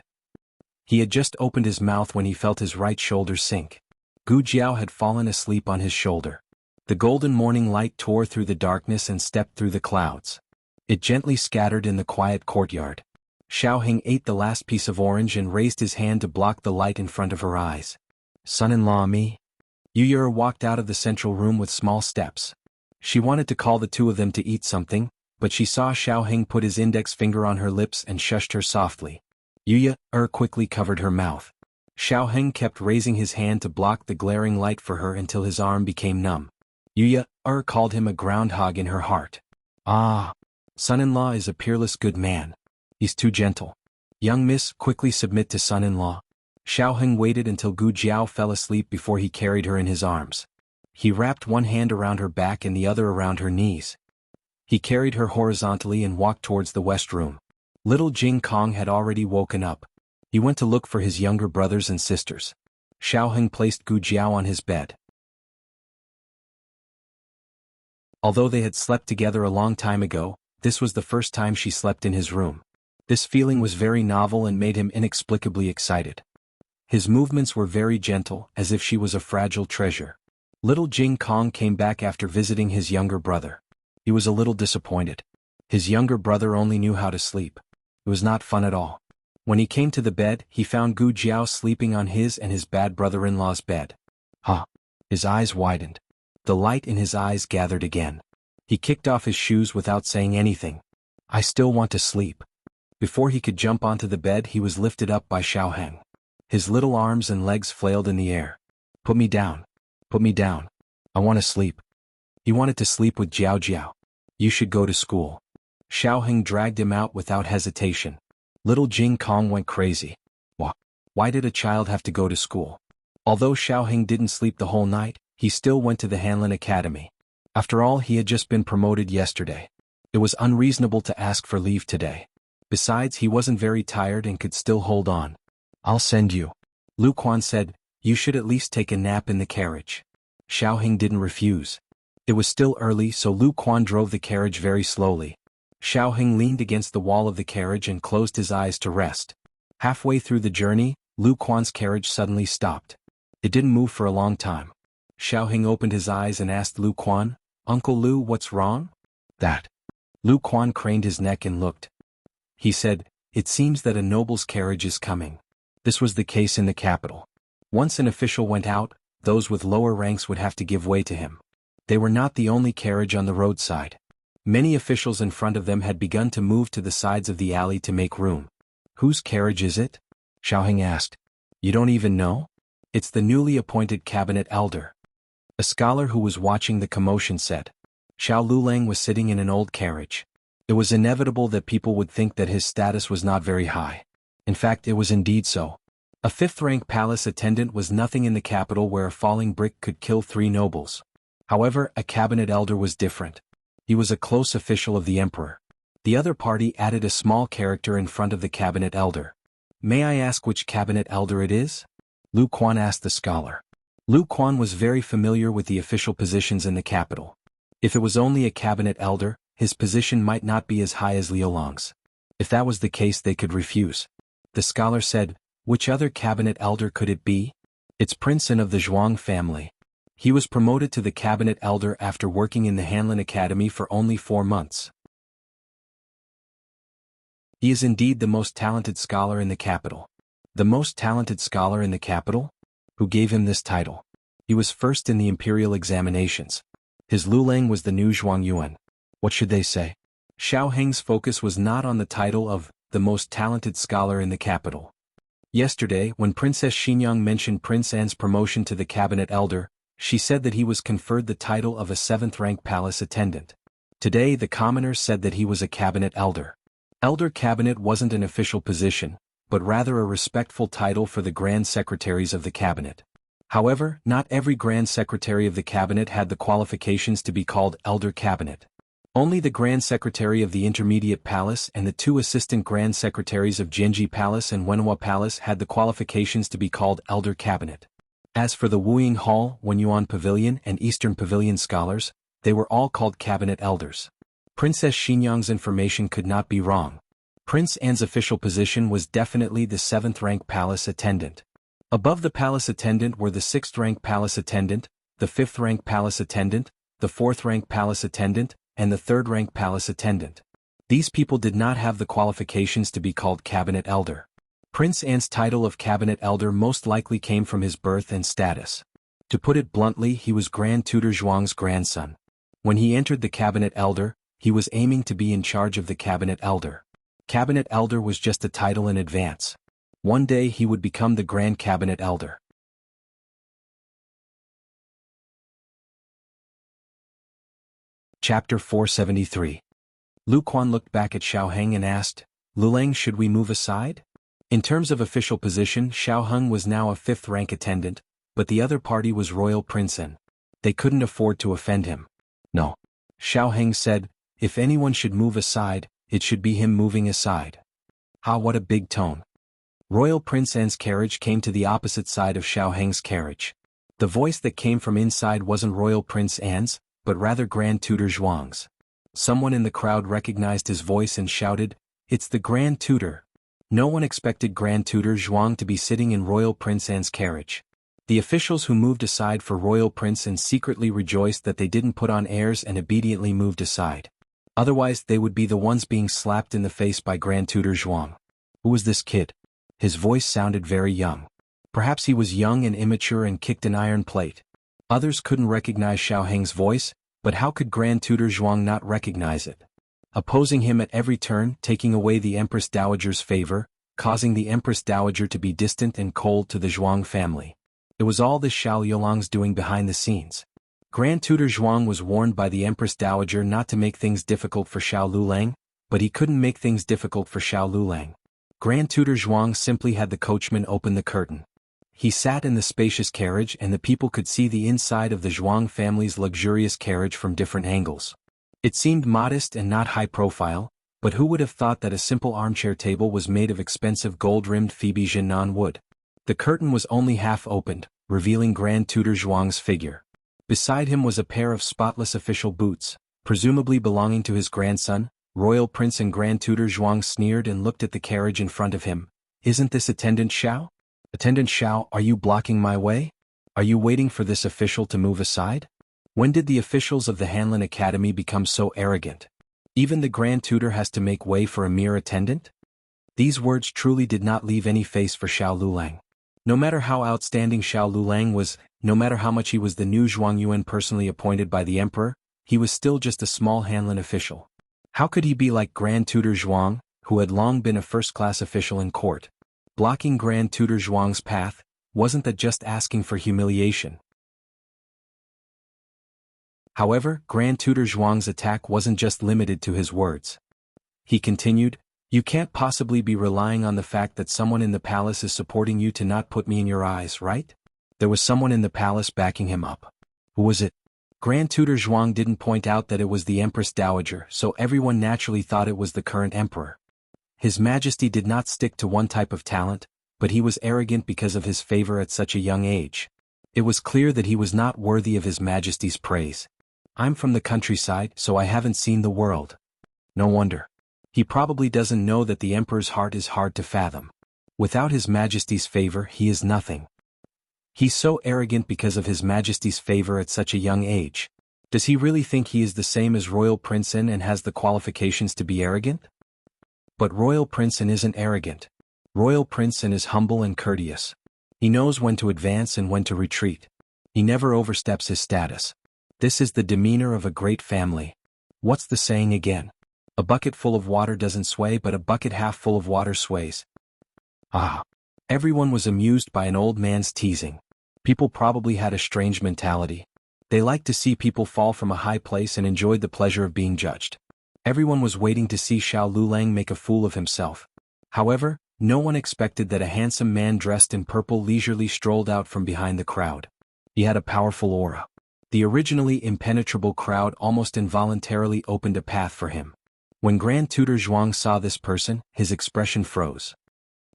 Speaker 1: He had just opened his mouth when he felt his right shoulder sink. Gu Jiao had fallen asleep on his shoulder. The golden morning light tore through the darkness and stepped through the clouds. It gently scattered in the quiet courtyard. Xiaoheng ate the last piece of orange and raised his hand to block the light in front of her eyes. "Son-in-law me?" Yu walked out of the central room with small steps. She wanted to call the two of them to eat something, but she saw Xiaoheng put his index finger on her lips and shushed her softly. Yu quickly covered her mouth. Xiaoheng kept raising his hand to block the glaring light for her until his arm became numb. Yu called him a groundhog in her heart. "Ah, son-in-law is a peerless good man. He's too gentle. Young miss, quickly submit to son-in-law." Xiaoheng waited until Gu Jiao fell asleep before he carried her in his arms. He wrapped one hand around her back and the other around her knees. He carried her horizontally and walked towards the west room. Little Jing Kong had already woken up. He went to look for his younger brothers and sisters. Xiaoheng placed Gu Jiao on his bed. Although they had slept together a long time ago, this was the first time she slept in his room. This feeling was very novel and made him inexplicably excited. His movements were very gentle, as if she was a fragile treasure. Little Jing Kong came back after visiting his younger brother. He was a little disappointed. His younger brother only knew how to sleep. It was not fun at all. When he came to the bed, he found Gu Jiao sleeping on his and his bad brother-in-law's bed. His eyes widened. The light in his eyes gathered again. He kicked off his shoes without saying anything. "I still want to sleep." Before he could jump onto the bed, he was lifted up by Xiaoheng. His little arms and legs flailed in the air. "Put me down. Put me down. I want to sleep." He wanted to sleep with Jiao Jiao. "You should go to school." Xiaoheng dragged him out without hesitation. Little Jing Kong went crazy. Why did a child have to go to school? Although Xiaoheng didn't sleep the whole night, he still went to the Hanlin Academy. After all, he had just been promoted yesterday. It was unreasonable to ask for leave today. Besides, he wasn't very tired and could still hold on. I'll send you. Lu Quan said, you should at least take a nap in the carriage. Xiaoheng didn't refuse. It was still early, so Lu Quan drove the carriage very slowly. Xiaoheng leaned against the wall of the carriage and closed his eyes to rest. Halfway through the journey, Lu Quan's carriage suddenly stopped. It didn't move for a long time. Xiaoheng opened his eyes and asked Lu Quan, Uncle Lu, what's wrong? That. Lu Quan craned his neck and looked. He said, it seems that a noble's carriage is coming. This was the case in the capital. Once an official went out, those with lower ranks would have to give way to him. They were not the only carriage on the roadside. Many officials in front of them had begun to move to the sides of the alley to make room. Whose carriage is it? Xiaoheng asked. You don't even know? It's the newly appointed cabinet elder. A scholar who was watching the commotion said. Xiao Lulang was sitting in an old carriage. It was inevitable that people would think that his status was not very high. In fact, it was indeed so. A fifth-rank palace attendant was nothing in the capital where a falling brick could kill 3 nobles. However, a cabinet elder was different. He was a close official of the emperor. The other party added a small character in front of the cabinet elder. May I ask which cabinet elder it is? Lu Quan asked the scholar. Lu Quan was very familiar with the official positions in the capital. If it was only a cabinet elder, his position might not be as high as Liu Long's. If that was the case, they could refuse. The scholar said, which other cabinet elder could it be? It's Prince An of the Zhuang family. He was promoted to the cabinet elder after working in the Hanlin Academy for only 4 months. He is indeed the most talented scholar in the capital. The most talented scholar in the capital? Who gave him this title? He was first in the imperial examinations. His Lulang was the new Zhuang Yuan. What should they say? Xiaoheng's focus was not on the title of the most talented scholar in the capital. Yesterday, when Princess Xinyang mentioned Prince An's promotion to the cabinet elder, she said that he was conferred the title of a 7th-rank palace attendant. Today the commoners said that he was a cabinet elder. Elder cabinet wasn't an official position, but rather a respectful title for the grand secretaries of the cabinet. However, not every grand secretary of the cabinet had the qualifications to be called elder cabinet. Only the Grand Secretary of the Intermediate Palace and the 2 assistant Grand Secretaries of Jianghu Palace and Wenhua Palace had the qualifications to be called Elder Cabinet. As for the Wuying Hall, Wenyuan Pavilion and Eastern Pavilion scholars, they were all called Cabinet Elders. Princess Xinyang's information could not be wrong. Prince An's official position was definitely the 7th-rank palace attendant. Above the palace attendant were the 6th-rank palace attendant, the 5th-rank palace attendant, the 4th-rank palace attendant, and the 3rd-rank palace attendant. These people did not have the qualifications to be called cabinet elder. Prince An's title of cabinet elder most likely came from his birth and status. To put it bluntly, he was Grand Tutor Zhuang's grandson. When he entered the cabinet elder, he was aiming to be in charge of the cabinet elder. Cabinet elder was just a title in advance. One day he would become the grand cabinet elder. Chapter 473. Lu Quan looked back at Xiaoheng and asked, Lulang, should we move aside? In terms of official position, Xiaoheng was now a 5th-rank attendant, but the other party was Royal Prince An. They couldn't afford to offend him. No. Xiaoheng said, if anyone should move aside, it should be him moving aside. Ha, what a big tone. Royal Prince An's carriage came to the opposite side of Xiaoheng's carriage. The voice that came from inside wasn't Royal Prince An's, but rather Grand Tutor Zhuang's. Someone in the crowd recognized his voice and shouted, it's the Grand Tutor. No one expected Grand Tutor Zhuang to be sitting in Royal Prince An's carriage. The officials who moved aside for Royal Prince An secretly rejoiced that they didn't put on airs and obediently moved aside. Otherwise they would be the ones being slapped in the face by Grand Tutor Zhuang. Who was this kid? His voice sounded very young. Perhaps he was young and immature and kicked an iron plate. Others couldn't recognize Xiaoheng's voice, but how could Grand Tutor Zhuang not recognize it? Opposing him at every turn, taking away the Empress Dowager's favor, causing the Empress Dowager to be distant and cold to the Zhuang family. It was all this Xiao Yolang's doing behind the scenes. Grand Tutor Zhuang was warned by the Empress Dowager not to make things difficult for Xiao Lulang, but he couldn't make things difficult for Xiao Lulang. Grand Tutor Zhuang simply had the coachman open the curtain. He sat in the spacious carriage and the people could see the inside of the Zhuang family's luxurious carriage from different angles. It seemed modest and not high profile, But who would have thought that a simple armchair table was made of expensive gold-rimmed Phoebe Jinan wood? The curtain was only half opened, revealing Grand Tutor Zhuang's figure. Beside him was a pair of spotless official boots, presumably belonging to his grandson. Royal Prince and Grand Tutor Zhuang sneered and looked at the carriage in front of him. Isn't this Attendant Xiao? Attendant Xiao, are you blocking my way? Are you waiting for this official to move aside? When did the officials of the Hanlin Academy become so arrogant? Even the Grand Tutor has to make way for a mere attendant? These words truly did not leave any face for Xiao Lulang. No matter how outstanding Xiao Lulang was, no matter how much he was the new Zhuangyuan personally appointed by the emperor, he was still just a small Hanlin official. How could he be like Grand Tutor Zhuang, who had long been a first-class official in court? Blocking Grand Tutor Zhuang's path, wasn't that just asking for humiliation? However, Grand Tutor Zhuang's attack wasn't just limited to his words. He continued, "You can't possibly be relying on the fact that someone in the palace is supporting you to not put me in your eyes, right?" There was someone in the palace backing him up. Who was it? Grand Tutor Zhuang didn't point out that it was the Empress Dowager, so everyone naturally thought it was the current emperor. His Majesty did not stick to one type of talent, but he was arrogant because of his favor at such a young age. It was clear that he was not worthy of His Majesty's praise. "I'm from the countryside, so I haven't seen the world." No wonder. He probably doesn't know that the emperor's heart is hard to fathom. Without His Majesty's favor, he is nothing. He's so arrogant because of His Majesty's favor at such a young age. Does he really think he is the same as Royal Princeton and has the qualifications to be arrogant? But Royal Princeton isn't arrogant. Royal Princeton is humble and courteous. He knows when to advance and when to retreat. He never oversteps his status. This is the demeanor of a great family. What's the saying again? A bucket full of water doesn't sway, but a bucket half full of water sways. Ah. Everyone was amused by an old man's teasing. People probably had a strange mentality. They liked to see people fall from a high place and enjoyed the pleasure of being judged. Everyone was waiting to see Xiao Lulang make a fool of himself. However, no one expected that a handsome man dressed in purple leisurely strolled out from behind the crowd. He had a powerful aura. The originally impenetrable crowd almost involuntarily opened a path for him. When Grand Tutor Zhuang saw this person, his expression froze.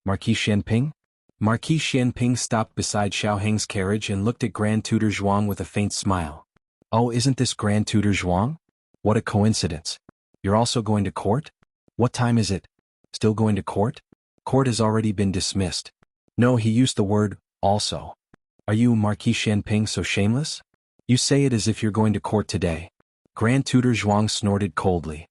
Speaker 1: Marquis Xianping? Marquis Xianping stopped beside Xiao Heng's carriage and looked at Grand Tutor Zhuang with a faint smile. "Oh, isn't this Grand Tutor Zhuang? What a coincidence. You're also going to court? What time is it? Still going to court? Court has already been dismissed." No, he used the word, also. "Are you, Marquis Xianping, so shameless? You say it as if you're going to court today." Grand Tutor Zhuang snorted coldly.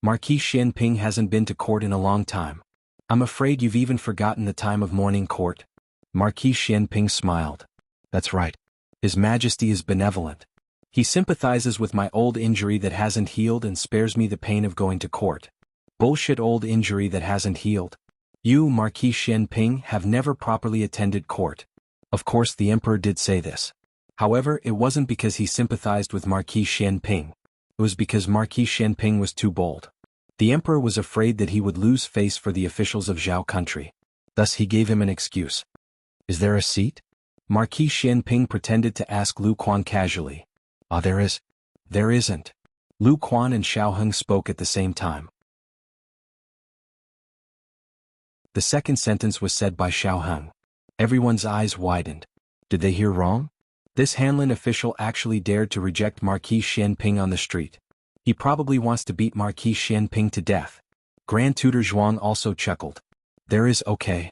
Speaker 1: "Marquis Xianping hasn't been to court in a long time. I'm afraid you've even forgotten the time of morning court." Marquis Xianping smiled. "That's right. His Majesty is benevolent. He sympathizes with my old injury that hasn't healed and spares me the pain of going to court." Bullshit old injury that hasn't healed. You, Marquis Xianping, have never properly attended court. Of course the emperor did say this. However, it wasn't because he sympathized with Marquis Xianping. It was because Marquis Xianping was too bold. The emperor was afraid that he would lose face for the officials of Zhao country. Thus he gave him an excuse. "Is there a seat?" Marquis Xianping pretended to ask Lu Quan casually. "Ah, there is." "There isn't." Lu Quan and Xiao Heng spoke at the same time. The second sentence was said by Xiao Heng. Everyone's eyes widened. Did they hear wrong? This Hanlin official actually dared to reject Marquis Xianping on the street. He probably wants to beat Marquis Xianping to death. Grand Tutor Zhuang also chuckled. "There is okay."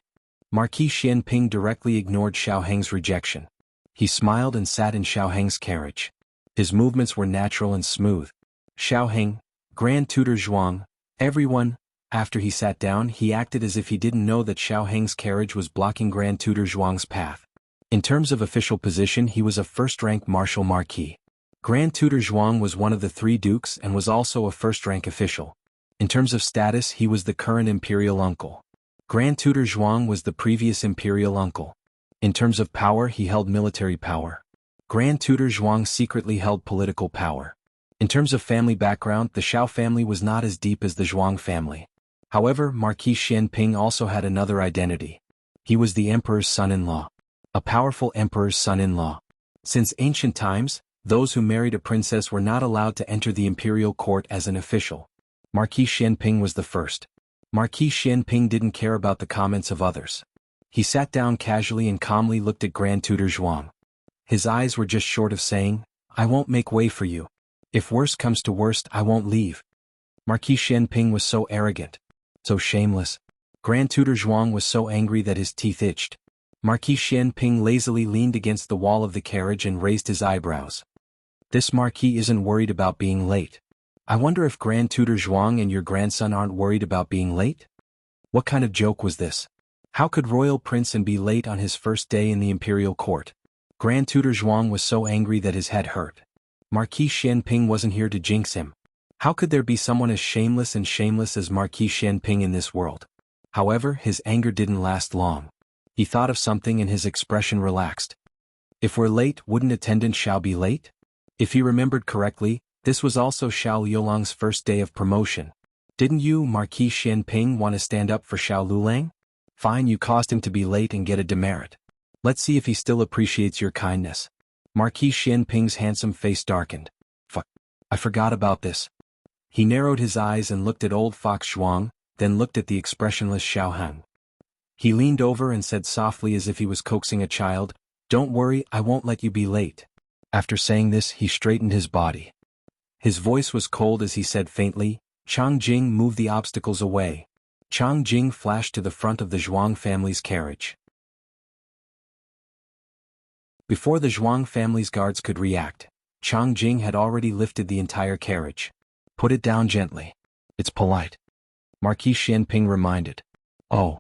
Speaker 1: Marquis Xianping directly ignored Xiao Heng's rejection. He smiled and sat in Xiao Heng's carriage. His movements were natural and smooth. Xiao Heng, Grand Tutor Zhuang, everyone. After he sat down, he acted as if he didn't know that Xiao Heng's carriage was blocking Grand Tutor Zhuang's path. In terms of official position, he was a first-rank martial marquis. Grand Tutor Zhuang was one of the three dukes and was also a first-rank official. In terms of status, he was the current imperial uncle. Grand Tutor Zhuang was the previous imperial uncle. In terms of power, he held military power. Grand Tutor Zhuang secretly held political power. In terms of family background, the Xiao family was not as deep as the Zhuang family. However, Marquis Xianping also had another identity. He was the emperor's son-in-law. A powerful emperor's son-in-law. Since ancient times, those who married a princess were not allowed to enter the imperial court as an official. Marquis Xianping was the first. Marquis Xianping didn't care about the comments of others. He sat down casually and calmly looked at Grand Tutor Zhuang. His eyes were just short of saying, "I won't make way for you. If worst comes to worst, I won't leave." Marquis Xianping was so arrogant. So shameless. Grand Tutor Zhuang was so angry that his teeth itched. Marquis Xianping lazily leaned against the wall of the carriage and raised his eyebrows. This Marquis isn't worried about being late. I wonder if Grand Tutor Zhuang and your grandson aren't worried about being late? What kind of joke was this? How could Royal Prince and be late on his first day in the imperial court? Grand Tutor Zhuang was so angry that his head hurt. Marquis Xianping wasn't here to jinx him. How could there be someone as shameless as Marquis Xianping in this world? However, his anger didn't last long. He thought of something and his expression relaxed. If we're late, wouldn't attendant Xiao be late? If he remembered correctly, this was also Xiao Liulang's first day of promotion. Didn't you, Marquis Xianping, want to stand up for Xiao Liulang? Fine, you caused him to be late and get a demerit. Let's see if he still appreciates your kindness. Marquis Xianping's handsome face darkened. Fuck. I forgot about this. He narrowed his eyes and looked at old Fox Zhuang, then looked at the expressionless Xiao Heng. He leaned over and said softly as if he was coaxing a child, "Don't worry, I won't let you be late." After saying this, he straightened his body. His voice was cold as he said faintly, "Chang Jing, move the obstacles away." Chang Jing flashed to the front of the Zhuang family's carriage. Before the Zhuang family's guards could react, Chang Jing had already lifted the entire carriage. "Put it down gently. It's polite," Marquis Xianping reminded. "Oh."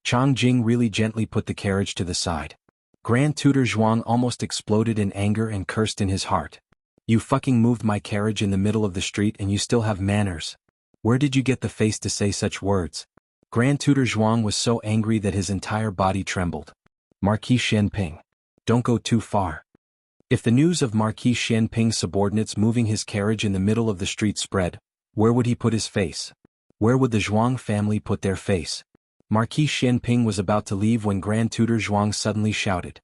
Speaker 1: Chang Jing really gently put the carriage to the side. Grand Tutor Zhuang almost exploded in anger and cursed in his heart. "You fucking moved my carriage in the middle of the street and you still have manners. Where did you get the face to say such words?" Grand Tutor Zhuang was so angry that his entire body trembled. Marquis Xianping. Don't go too far. If the news of Marquis Xianping's subordinates moving his carriage in the middle of the street spread, where would he put his face? Where would the Zhuang family put their face? Marquis Xianping was about to leave when Grand Tutor Zhuang suddenly shouted.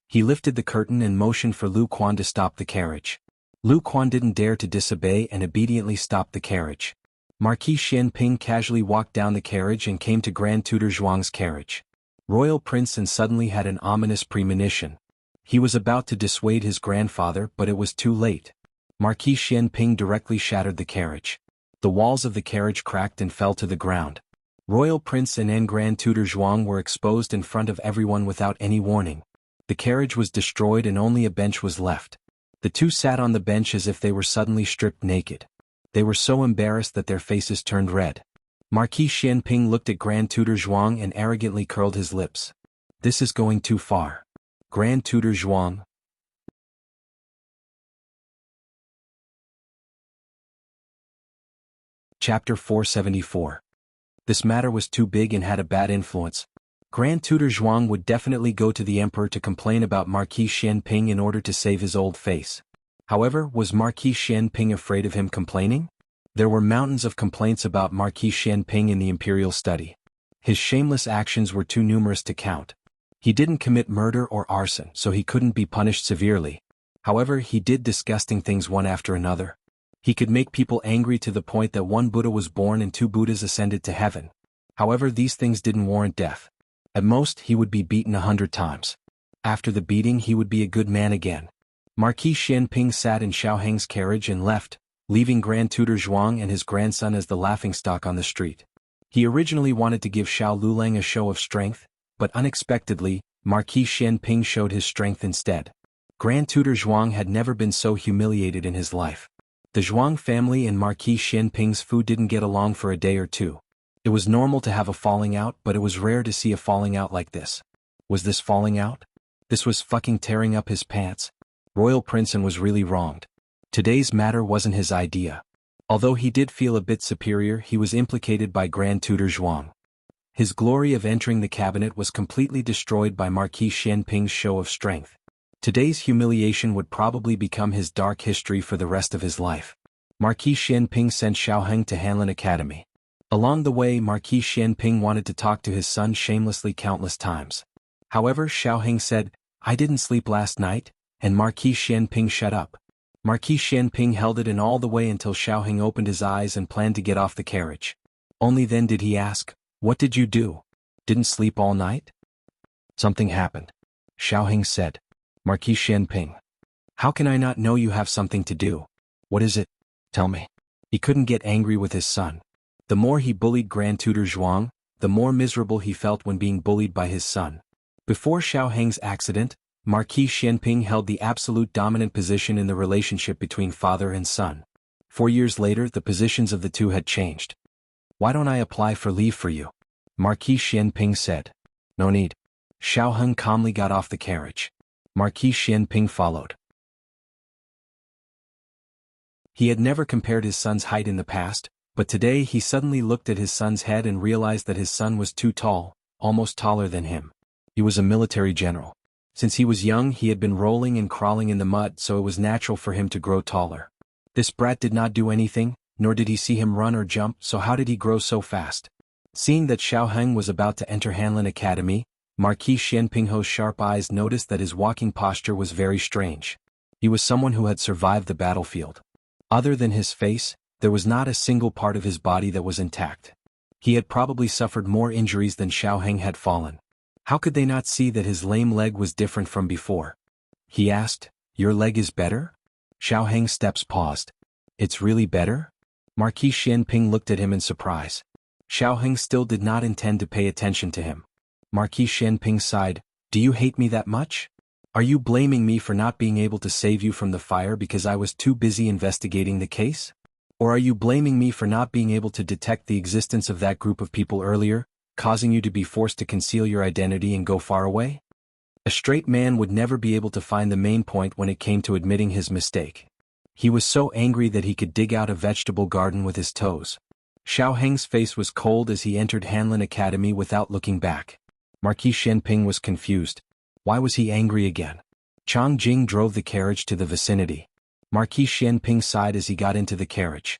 Speaker 1: He lifted the curtain and motioned for Lu Quan to stop the carriage. Lu Quan didn't dare to disobey and obediently stopped the carriage. Marquis Xianping casually walked down the carriage and came to Grand Tutor Zhuang's carriage. Royal Prince and suddenly had an ominous premonition. He was about to dissuade his grandfather, but it was too late. Marquis Xianping directly shattered the carriage. The walls of the carriage cracked and fell to the ground. Royal Prince and Grand Tutor Zhuang were exposed in front of everyone without any warning. The carriage was destroyed and only a bench was left. The two sat on the bench as if they were suddenly stripped naked. They were so embarrassed that their faces turned red. Marquis Xianping looked at Grand Tutor Zhuang and arrogantly curled his lips. This is going too far. Grand Tutor Zhuang. Chapter 474. This matter was too big and had a bad influence. Grand Tutor Zhuang would definitely go to the emperor to complain about Marquis Xianping in order to save his old face. However, was Marquis Xianping afraid of him complaining? There were mountains of complaints about Marquis Xianping in the imperial study. His shameless actions were too numerous to count. He didn't commit murder or arson, so he couldn't be punished severely. However, he did disgusting things one after another. He could make people angry to the point that one Buddha was born and two Buddhas ascended to heaven. However, these things didn't warrant death. At most, he would be beaten 100 times. After the beating, he would be a good man again. Marquis Xianping sat in Xiao Heng's carriage and left, leaving Grand Tutor Zhuang and his grandson as the laughingstock on the street. He originally wanted to give Xiao Liulang a show of strength, but unexpectedly, Marquis Xianping showed his strength instead. Grand Tutor Zhuang had never been so humiliated in his life. The Zhuang family and Marquis Xianping's food didn't get along for a day or two. It was normal to have a falling out, but it was rare to see a falling out like this. Was this falling out? This was fucking tearing up his pants. Royal Princeton was really wronged. Today's matter wasn't his idea. Although he did feel a bit superior, he was implicated by Grand Tutor Zhuang. His glory of entering the cabinet was completely destroyed by Marquis Xianping's show of strength. Today's humiliation would probably become his dark history for the rest of his life. Marquis Xianping sent Xiao Heng to Hanlin Academy. Along the way, Marquis Xianping wanted to talk to his son shamelessly countless times. However, Xiao Heng said, "I didn't sleep last night," and Marquis Xianping shut up. Marquis Xianping held it in all the way until Xiaoheng opened his eyes and planned to get off the carriage. Only then did he ask, "What did you do? Didn't sleep all night?" "Something happened," Xiaoheng said. "Marquis Xianping, how can I not know you have something to do? What is it? Tell me." He couldn't get angry with his son. The more he bullied Grand Tutor Zhuang, the more miserable he felt when being bullied by his son. Before Xiaoheng's accident, Marquis Xianping held the absolute dominant position in the relationship between father and son. 4 years later, the positions of the two had changed. "Why don't I apply for leave for you?" Marquis Xianping said. "No need." Xiaoheng calmly got off the carriage. Marquis Xianping followed. He had never compared his son's height in the past, but today he suddenly looked at his son's head and realized that his son was too tall, almost taller than him. He was a military general. Since he was young he had been rolling and crawling in the mud, so it was natural for him to grow taller. This brat did not do anything, nor did he see him run or jump, so how did he grow so fast? Seeing that Xiaoheng was about to enter Hanlin Academy, Marquis Xianping's sharp eyes noticed that his walking posture was very strange. He was someone who had survived the battlefield. Other than his face, there was not a single part of his body that was intact. He had probably suffered more injuries than Xiaoheng had fallen. How could they not see that his lame leg was different from before? He asked, "Your leg is better?" Xiaoheng's steps paused. "It's really better?" Marquis Xianping looked at him in surprise. Xiaoheng still did not intend to pay attention to him. Marquis Xianping sighed, "Do you hate me that much? Are you blaming me for not being able to save you from the fire because I was too busy investigating the case? Or are you blaming me for not being able to detect the existence of that group of people earlier, causing you to be forced to conceal your identity and go far away?" A straight man would never be able to find the main point when it came to admitting his mistake. He was so angry that he could dig out a vegetable garden with his toes. Xiaoheng's face was cold as he entered Hanlin Academy without looking back. Marquis Xianping was confused. Why was he angry again? Chang Jing drove the carriage to the vicinity. Marquis Xianping sighed as he got into the carriage.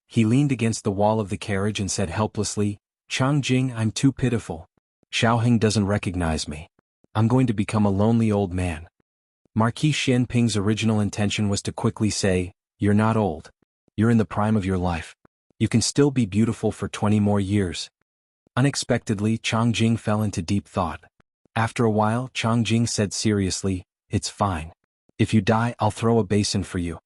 Speaker 1: He leaned against the wall of the carriage and said helplessly, "Chang Jing, I'm too pitiful. Xiaoheng doesn't recognize me. I'm going to become a lonely old man." Marquis Xianping's original intention was to quickly say, "You're not old. You're in the prime of your life. You can still be beautiful for 20 more years." Unexpectedly, Chang Jing fell into deep thought. After a while, Chang Jing said seriously, "It's fine. If you die, I'll throw a basin for you."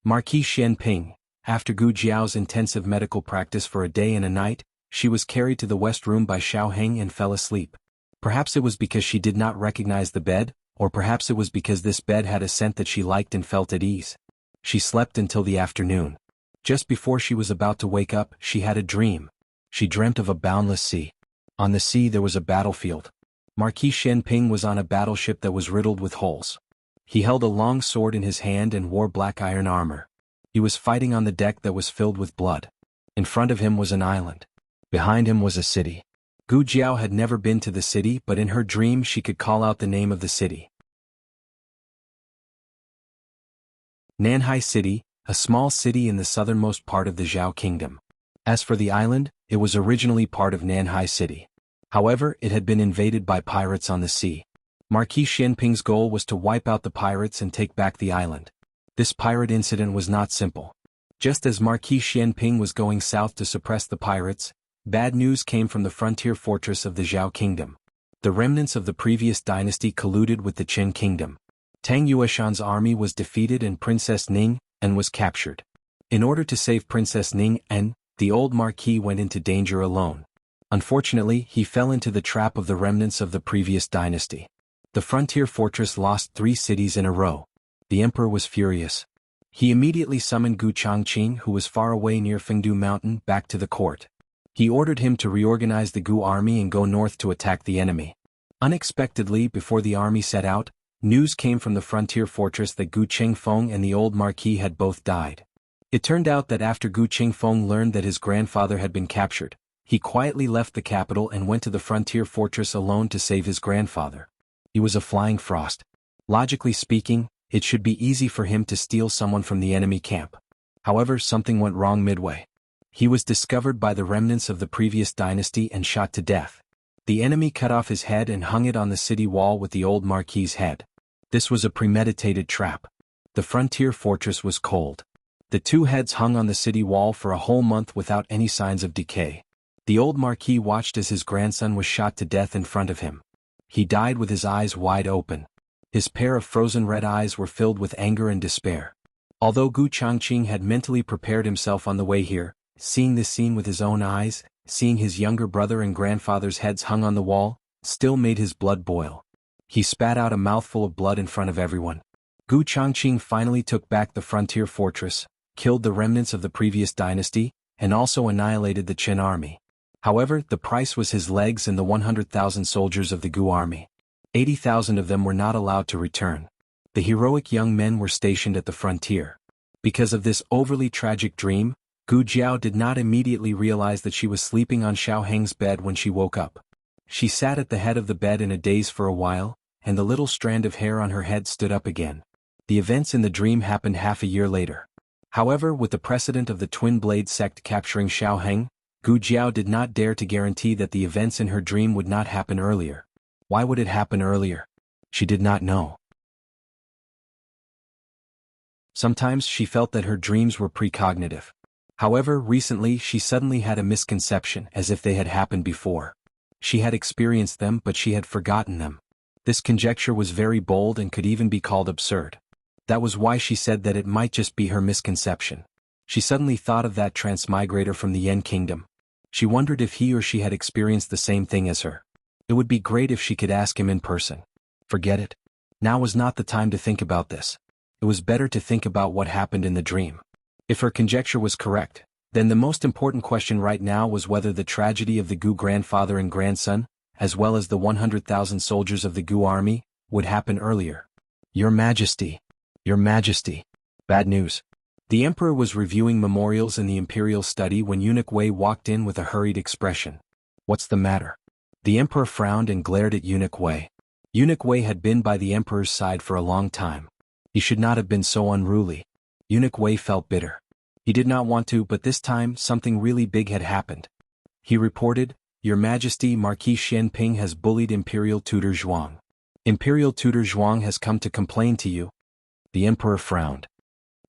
Speaker 1: Marquis Xianping, after Gu Jiao's intensive medical practice for a day and a night, she was carried to the west room by Xiaoheng and fell asleep. Perhaps it was because she did not recognize the bed, or perhaps it was because this bed had a scent that she liked and felt at ease. She slept until the afternoon. Just before she was about to wake up, she had a dream. She dreamt of a boundless sea. On the sea there was a battlefield. Marquis Xianping was on a battleship that was riddled with holes. He held a long sword in his hand and wore black iron armor. He was fighting on the deck that was filled with blood. In front of him was an island. Behind him was a city. Gu Jiao had never been to the city, but in her dream she could call out the name of the city. Nanhai City, a small city in the southernmost part of the Zhao Kingdom. As for the island, it was originally part of Nanhai City. However, it had been invaded by pirates on the sea. Marquis Xianping's goal was to wipe out the pirates and take back the island. This pirate incident was not simple. Just as Marquis Xianping was going south to suppress the pirates, bad news came from the frontier fortress of the Zhao Kingdom. The remnants of the previous dynasty colluded with the Qin Kingdom. Tang Yueshan's army was defeated and Princess Ning En was captured. In order to save Princess Ning En, the old marquis went into danger alone. Unfortunately, he fell into the trap of the remnants of the previous dynasty. The frontier fortress lost 3 cities in a row. The emperor was furious. He immediately summoned Gu Changqing, who was far away near Fengdu Mountain, back to the court. He ordered him to reorganize the Gu army and go north to attack the enemy. Unexpectedly, before the army set out, news came from the frontier fortress that Gu Chengfeng and the old marquis had both died. It turned out that after Gu Chengfeng learned that his grandfather had been captured, he quietly left the capital and went to the frontier fortress alone to save his grandfather. He was a flying frost. Logically speaking, it should be easy for him to steal someone from the enemy camp. However, something went wrong midway. He was discovered by the remnants of the previous dynasty and shot to death. The enemy cut off his head and hung it on the city wall with the old marquis's head. This was a premeditated trap. The frontier fortress was cold. The two heads hung on the city wall for a whole month without any signs of decay. The old marquis watched as his grandson was shot to death in front of him. He died with his eyes wide open. His pair of frozen red eyes were filled with anger and despair. Although Gu Changqing had mentally prepared himself on the way here, seeing this scene with his own eyes, seeing his younger brother and grandfather's heads hung on the wall, still made his blood boil. He spat out a mouthful of blood in front of everyone. Gu Changqing finally took back the frontier fortress, killed the remnants of the previous dynasty, and also annihilated the Qin army. However, the price was his legs and the 100,000 soldiers of the Gu army. 80,000 of them were not allowed to return. The heroic young men were stationed at the frontier. Because of this overly tragic dream, Gu Jiao did not immediately realize that she was sleeping on Xiao Heng's bed when she woke up. She sat at the head of the bed in a daze for a while, and the little strand of hair on her head stood up again. The events in the dream happened half a year later. However, with the precedent of the Twin Blade sect capturing Xiao Heng, Gu Jiao did not dare to guarantee that the events in her dream would not happen earlier. Why would it happen earlier? She did not know. Sometimes she felt that her dreams were precognitive. However, recently she suddenly had a misconception as if they had happened before. She had experienced them but she had forgotten them. This conjecture was very bold and could even be called absurd. That was why she said that it might just be her misconception. She suddenly thought of that transmigrator from the Yen Kingdom. She wondered if he or she had experienced the same thing as her. It would be great if she could ask him in person. Forget it. Now was not the time to think about this. It was better to think about what happened in the dream. If her conjecture was correct, then the most important question right now was whether the tragedy of the Gu grandfather and grandson, as well as the 100,000 soldiers of the Gu army, would happen earlier. Your Majesty. Your Majesty. Bad news. The emperor was reviewing memorials in the imperial study when Eunuch Wei walked in with a hurried expression. What's the matter? The emperor frowned and glared at Eunuch Wei. Eunuch Wei had been by the emperor's side for a long time. He should not have been so unruly. Eunuch Wei felt bitter. He did not want to, but this time something really big had happened. He reported, Your Majesty, Marquis Xianping has bullied Imperial Tutor Zhuang. Imperial Tutor Zhuang has come to complain to you. The emperor frowned.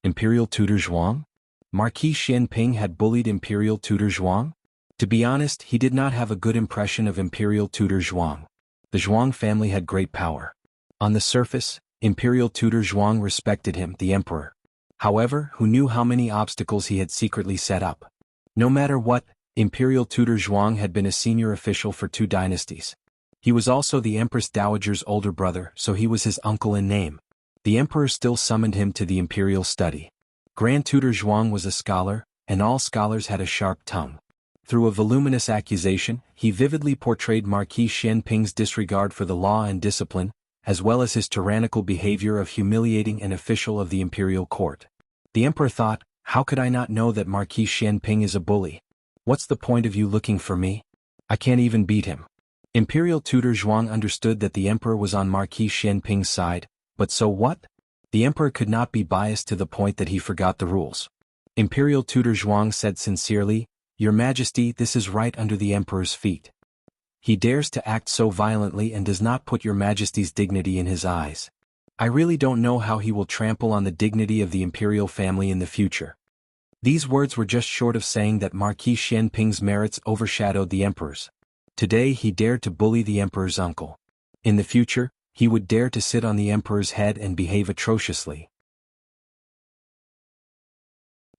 Speaker 1: Imperial Tutor Zhuang? Marquis Xianping had bullied Imperial Tutor Zhuang? To be honest, he did not have a good impression of Imperial Tutor Zhuang. The Zhuang family had great power. On the surface, Imperial Tutor Zhuang respected him, the emperor. However, who knew how many obstacles he had secretly set up? No matter what, Imperial Tutor Zhuang had been a senior official for 2 dynasties. He was also the Empress Dowager's older brother, so he was his uncle in name. The emperor still summoned him to the imperial study. Grand Tutor Zhuang was a scholar, and all scholars had a sharp tongue. Through a voluminous accusation, he vividly portrayed Marquis Xianping's disregard for the law and discipline, as well as his tyrannical behavior of humiliating an official of the imperial court. The emperor thought, how could I not know that Marquis Xianping is a bully? What's the point of you looking for me? I can't even beat him. Imperial Tutor Zhuang understood that the emperor was on Marquis Xianping's side, but so what? The emperor could not be biased to the point that he forgot the rules. Imperial Tutor Zhuang said sincerely, Your Majesty, this is right under the emperor's feet. He dares to act so violently and does not put Your Majesty's dignity in his eyes. I really don't know how he will trample on the dignity of the imperial family in the future. These words were just short of saying that Marquis Xianping's merits overshadowed the emperor's. Today he dared to bully the emperor's uncle. In the future, he would dare to sit on the emperor's head and behave atrociously.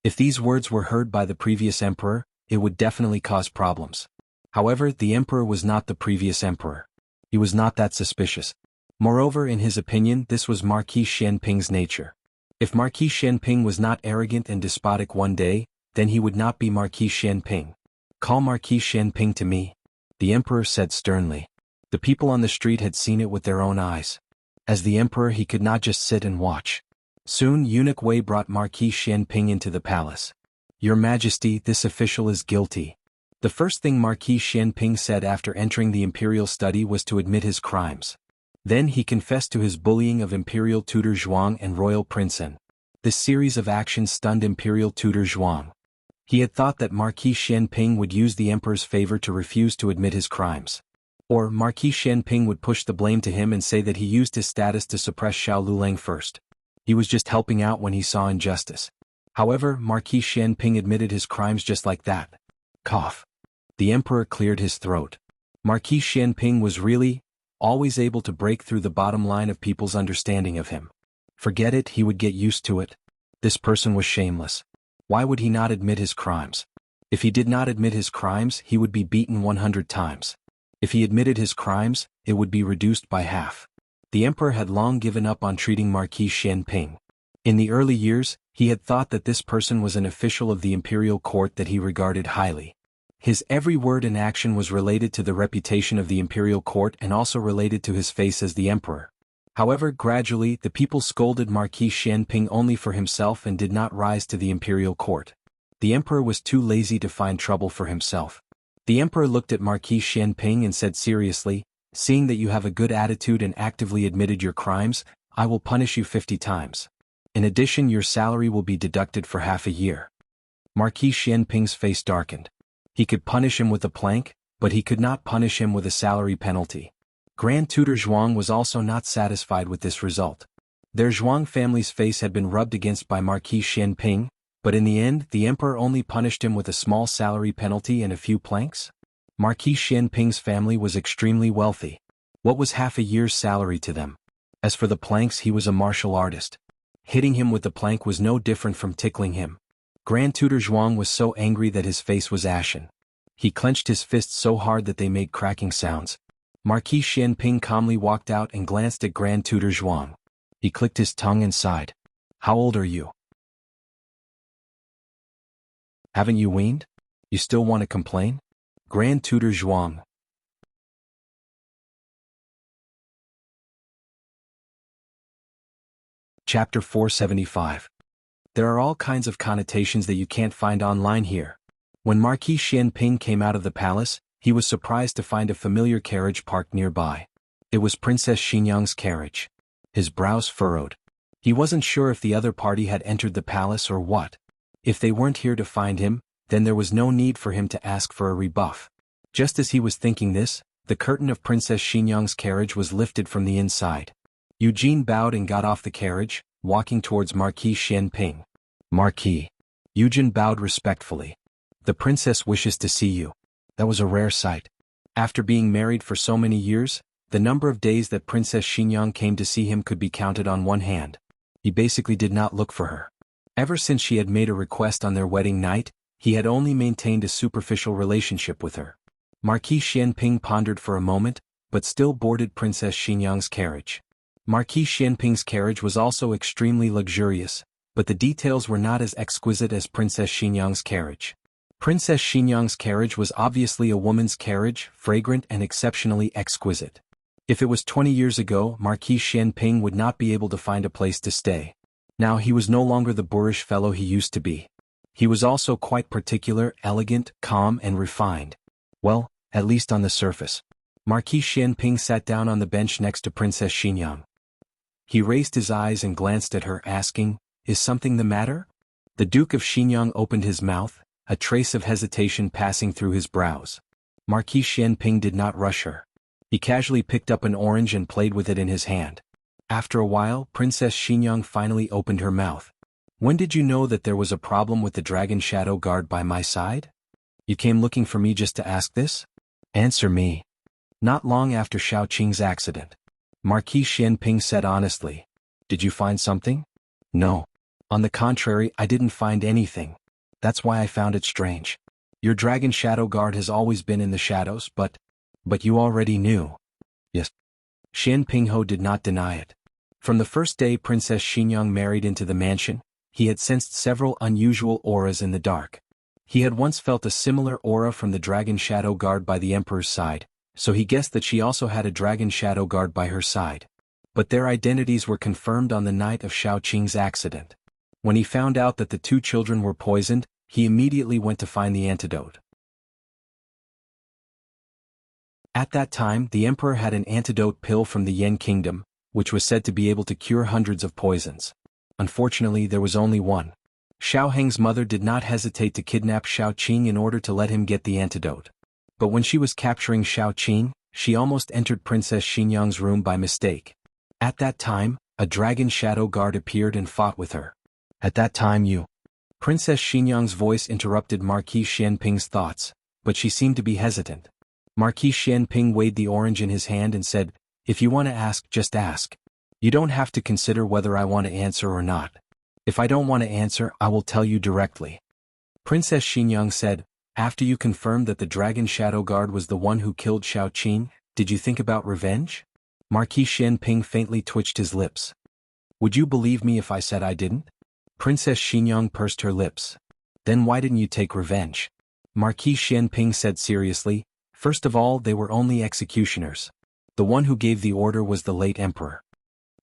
Speaker 1: If these words were heard by the previous emperor, it would definitely cause problems. However, the emperor was not the previous emperor. He was not that suspicious. Moreover, in his opinion, this was Marquis Xianping's nature. If Marquis Xianping was not arrogant and despotic one day, then he would not be Marquis Xianping. Call Marquis Xianping to me, the emperor said sternly. The people on the street had seen it with their own eyes. As the emperor, he could not just sit and watch. Soon Eunuch Wei brought Marquis Xianping into the palace. Your Majesty, this official is guilty. The first thing Marquis Xianping said after entering the imperial study was to admit his crimes. Then he confessed to his bullying of Imperial Tutor Zhuang and Royal Prince An. This series of actions stunned Imperial Tutor Zhuang. He had thought that Marquis Xianping would use the emperor's favor to refuse to admit his crimes. Or Marquis Xianping would push the blame to him and say that he used his status to suppress Xiao Luleng first. He was just helping out when he saw injustice. However, Marquis Xianping admitted his crimes just like that. Cough. The emperor cleared his throat. Marquis Xianping was really, always able to break through the bottom line of people's understanding of him. Forget it, he would get used to it. This person was shameless. Why would he not admit his crimes? If he did not admit his crimes, he would be beaten 100 times. If he admitted his crimes, it would be reduced by half. The emperor had long given up on treating Marquis Xianping. In the early years, he had thought that this person was an official of the imperial court that he regarded highly. His every word and action was related to the reputation of the imperial court and also related to his face as the emperor. However, gradually, the people scolded Marquis Xianping only for himself and did not rise to the imperial court. The emperor was too lazy to find trouble for himself. The emperor looked at Marquis Xianping and said seriously, "Seeing that you have a good attitude and actively admitted your crimes, I will punish you 50 times. In addition, your salary will be deducted for half a year." Marquis Xianping's face darkened. He could punish him with a plank, but he could not punish him with a salary penalty. Grand Tutor Zhuang was also not satisfied with this result. Their Zhuang family's face had been rubbed against by Marquis Xianping, but in the end, the emperor only punished him with a small salary penalty and a few planks. Marquis Xianping's family was extremely wealthy. What was half a year's salary to them? As for the planks, he was a martial artist. Hitting him with the plank was no different from tickling him. Grand Tutor Zhuang was so angry that his face was ashen. He clenched his fists so hard that they made cracking sounds. Marquis Xianping calmly walked out and glanced at Grand Tutor Zhuang. He clicked his tongue and sighed. "How old are you? Haven't you weaned? You still want to complain?" Grand Tutor Zhuang. Chapter 475. There are all kinds of connotations that you can't find online here. When Marquis Xianping came out of the palace, he was surprised to find a familiar carriage parked nearby. It was Princess Xinyang's carriage. His brows furrowed. He wasn't sure if the other party had entered the palace or what. If they weren't here to find him, then there was no need for him to ask for a rebuff. Just as he was thinking this, the curtain of Princess Xinyang's carriage was lifted from the inside. Eugene bowed and got off the carriage, walking towards Marquis Xianping. "Marquis." Eugene bowed respectfully. "The princess wishes to see you." That was a rare sight. After being married for so many years, the number of days that Princess Xinyang came to see him could be counted on one hand. He basically did not look for her. Ever since she had made a request on their wedding night, he had only maintained a superficial relationship with her. Marquis Xianping pondered for a moment, but still boarded Princess Xinyang's carriage. Marquis Xianping's carriage was also extremely luxurious, but the details were not as exquisite as Princess Xinyang's carriage. Princess Xinyang's carriage was obviously a woman's carriage, fragrant and exceptionally exquisite. If it was 20 years ago, Marquis Xianping would not be able to find a place to stay. Now he was no longer the boorish fellow he used to be. He was also quite particular, elegant, calm and refined. Well, at least on the surface. Marquis Xianping sat down on the bench next to Princess Xinyang. He raised his eyes and glanced at her, asking, "Is something the matter?" The Duke of Xinyang opened his mouth, a trace of hesitation passing through his brows. Marquis Xianping did not rush her. He casually picked up an orange and played with it in his hand. After a while, Princess Xinyang finally opened her mouth. "When did you know that there was a problem with the Dragon Shadow Guard by my side? You came looking for me just to ask this? Answer me." "Not long after Xiao Qing's accident." Marquis Xianping said honestly. "Did you find something?" "No. On the contrary, I didn't find anything. That's why I found it strange. Your Dragon Shadow Guard has always been in the shadows, but you already knew." "Yes." Xianping Ho did not deny it. From the first day Princess Xinyang married into the mansion, he had sensed several unusual auras in the dark. He had once felt a similar aura from the Dragon Shadow Guard by the Emperor's side, so he guessed that she also had a Dragon Shadow Guard by her side. But their identities were confirmed on the night of Xiao Qing's accident. When he found out that the two children were poisoned, he immediately went to find the antidote. At that time, the Emperor had an antidote pill from the Yen Kingdom, which was said to be able to cure hundreds of poisons. Unfortunately, there was only one. Xiao Heng's mother did not hesitate to kidnap Xiao Qing in order to let him get the antidote. But when she was capturing Xiao Qing, she almost entered Princess Xinyang's room by mistake. At that time, a dragon shadow guard appeared and fought with her. At that time Princess Xinyang's voice interrupted Marquis Xianping's thoughts, but she seemed to be hesitant. Marquis Xianping weighed the orange in his hand and said, "If you want to ask, just ask. You don't have to consider whether I want to answer or not. If I don't want to answer, I will tell you directly." Princess Xinyang said, "After you confirmed that the Dragon Shadow Guard was the one who killed Xiao Qing, did you think about revenge?" Marquis Xianping faintly twitched his lips. "Would you believe me if I said I didn't?" Princess Xinyang pursed her lips. "Then why didn't you take revenge?" Marquis Xianping said seriously, "First of all, they were only executioners. The one who gave the order was the late emperor.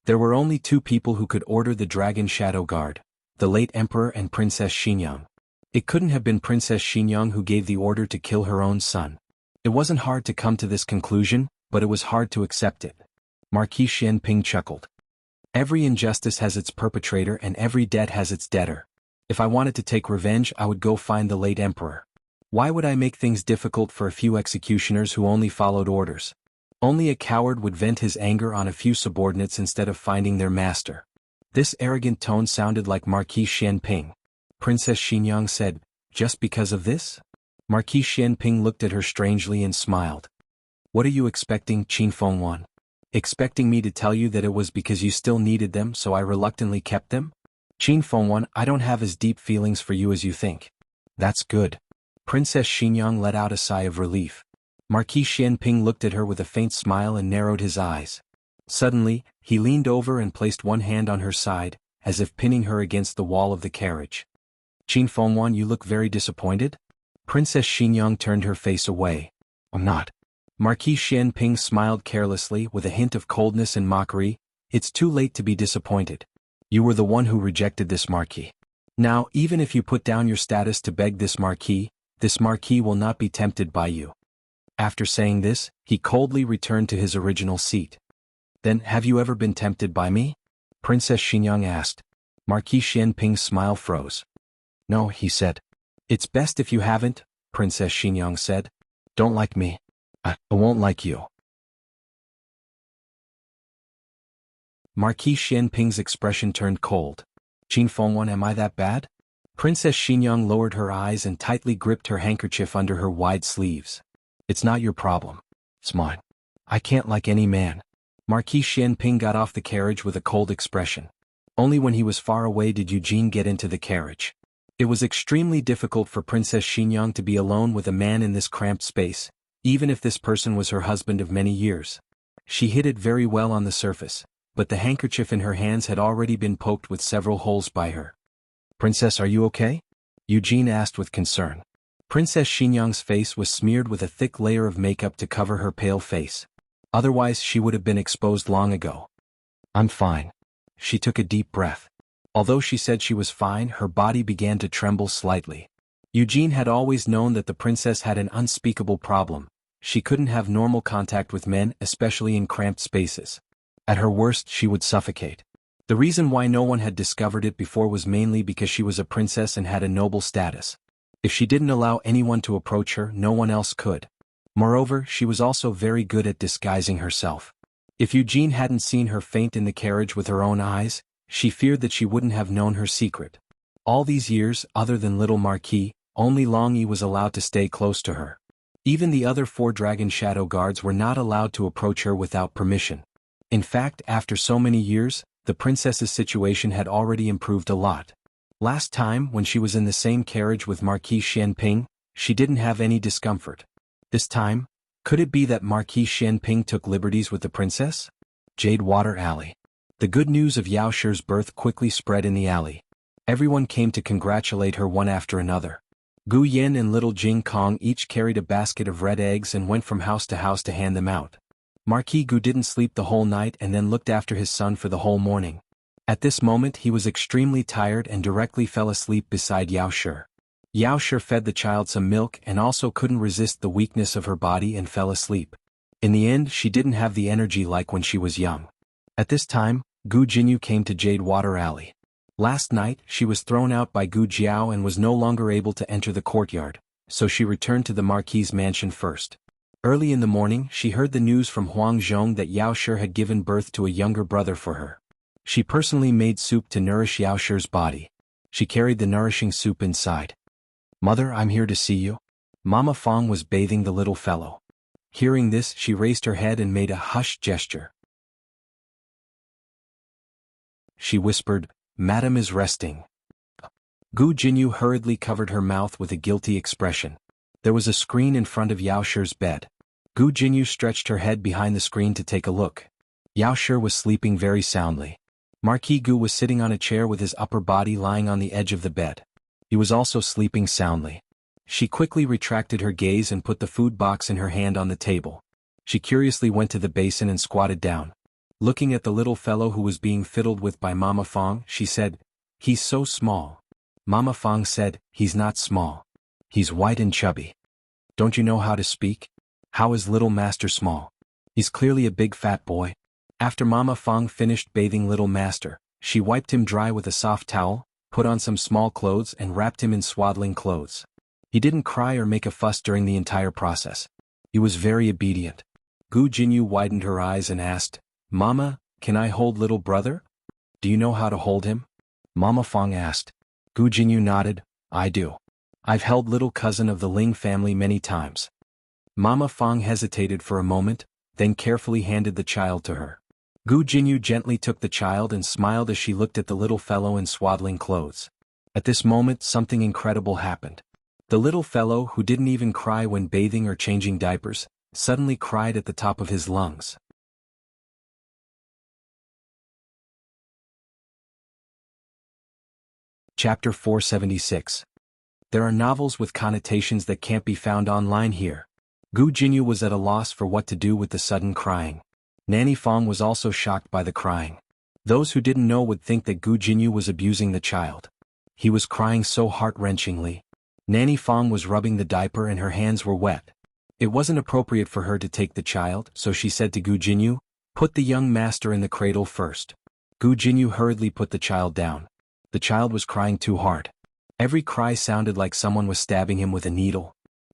Speaker 1: There were only two people who could order the Dragon Shadow Guard, the late emperor and Princess Xinyang. It couldn't have been Princess Xinyang who gave the order to kill her own son. It wasn't hard to come to this conclusion, but it was hard to accept it." Marquis Xianping chuckled. "Every injustice has its perpetrator and every debt has its debtor. If I wanted to take revenge, I would go find the late emperor. Why would I make things difficult for a few executioners who only followed orders? Only a coward would vent his anger on a few subordinates instead of finding their master." This arrogant tone sounded like Marquis Xianping. Princess Xinyang said, "Just because of this?" Marquis Xianping looked at her strangely and smiled. "What are you expecting, Qin Fengwan? Expecting me to tell you that it was because you still needed them so I reluctantly kept them? Qin Fengwan, I don't have as deep feelings for you as you think." "That's good." Princess Xinyang let out a sigh of relief. Marquis Xianping looked at her with a faint smile and narrowed his eyes. Suddenly, he leaned over and placed one hand on her side, as if pinning her against the wall of the carriage. "Qin Fengwan, you look very disappointed?" Princess Xinyang turned her face away. "I'm not." Marquis Xianping smiled carelessly with a hint of coldness and mockery. "It's too late to be disappointed. You were the one who rejected this marquis. Now, even if you put down your status to beg this marquis will not be tempted by you." After saying this, he coldly returned to his original seat. "Then, have you ever been tempted by me?" Princess Xinyang asked. Marquis Xianping's smile froze. "No," he said. "It's best if you haven't," Princess Xinyang said. "Don't like me. I won't like you." Marquis Xianping's expression turned cold. "Qin Fengwan, am I that bad?" Princess Xinyang lowered her eyes and tightly gripped her handkerchief under her wide sleeves. "It's not your problem. It's mine. I can't like any man." Marquis Xianping got off the carriage with a cold expression. Only when he was far away did Eugene get into the carriage. It was extremely difficult for Princess Xinyang to be alone with a man in this cramped space, even if this person was her husband of many years. She hid it very well on the surface, but the handkerchief in her hands had already been poked with several holes by her. "Princess, are you okay?" Eugene asked with concern. Princess Xinyang's face was smeared with a thick layer of makeup to cover her pale face. Otherwise she would have been exposed long ago. "I'm fine." She took a deep breath. Although she said she was fine, her body began to tremble slightly. Eugene had always known that the princess had an unspeakable problem. She couldn't have normal contact with men, especially in cramped spaces. At her worst, she would suffocate. The reason why no one had discovered it before was mainly because she was a princess and had a noble status. If she didn't allow anyone to approach her, no one else could. Moreover, she was also very good at disguising herself. If Eugene hadn't seen her faint in the carriage with her own eyes, she feared that she wouldn't have known her secret. All these years, other than little Marquis, only Long Yi was allowed to stay close to her. Even the other 4 Dragon Shadow Guards were not allowed to approach her without permission. In fact, after so many years, the princess's situation had already improved a lot. Last time, when she was in the same carriage with Marquis Xianping, she didn't have any discomfort. This time, could it be that Marquis Xianping took liberties with the princess? Jade Water Alley. The good news of Yao Shi's birth quickly spread in the alley. Everyone came to congratulate her one after another. Gu Yin and little Jing Kong each carried a basket of red eggs and went from house to hand them out. Marquis Gu didn't sleep the whole night and then looked after his son for the whole morning. At this moment he was extremely tired and directly fell asleep beside Yao Shi. Yao Shi fed the child some milk and also couldn't resist the weakness of her body and fell asleep. In the end, she didn't have the energy like when she was young. At this time, Gu Jinyu came to Jade Water Alley. Last night, she was thrown out by Gu Jiao and was no longer able to enter the courtyard, so she returned to the Marquis's mansion first. Early in the morning, she heard the news from Huang Zhong that Yao Shi had given birth to a younger brother for her. She personally made soup to nourish Yao Shi's body. She carried the nourishing soup inside. "Mother, I'm here to see you." Mama Fong was bathing the little fellow. Hearing this, she raised her head and made a hush gesture. She whispered, "Madam is resting." Gu Jinyu hurriedly covered her mouth with a guilty expression. There was a screen in front of Yao Shi's bed. Gu Jinyu stretched her head behind the screen to take a look. Yao Shi was sleeping very soundly. Marquis Gu was sitting on a chair with his upper body lying on the edge of the bed. He was also sleeping soundly. She quickly retracted her gaze and put the food box in her hand on the table. She curiously went to the basin and squatted down. Looking at the little fellow who was being fiddled with by Mama Fong, she said, "He's so small." Mama Fong said, "He's not small. He's white and chubby." "Don't you know how to speak? How is little master small? He's clearly a big fat boy." After Mama Fong finished bathing little master, she wiped him dry with a soft towel, put on some small clothes and wrapped him in swaddling clothes. He didn't cry or make a fuss during the entire process. He was very obedient. Gu Jinyu widened her eyes and asked, "Mama, can I hold little brother? Do you know how to hold him?" Mama Fong asked. Gu Jinyu nodded, "I do. I've held little cousin of the Ling family many times." Mama Fong hesitated for a moment, then carefully handed the child to her. Gu Jinyu gently took the child and smiled as she looked at the little fellow in swaddling clothes. At this moment, something incredible happened. The little fellow, who didn't even cry when bathing or changing diapers, suddenly cried at the top of his lungs. Chapter 476. There are novels with connotations that can't be found online here. Gu Jinyu was at a loss for what to do with the sudden crying. Nanny Fong was also shocked by the crying. Those who didn't know would think that Gu Jinyu was abusing the child. He was crying so heart-wrenchingly. Nanny Fong was rubbing the diaper and her hands were wet. It wasn't appropriate for her to take the child, so she said to Gu Jinyu, "Put the young master in the cradle first." Gu Jinyu hurriedly put the child down. The child was crying too hard. Every cry sounded like someone was stabbing him with a needle.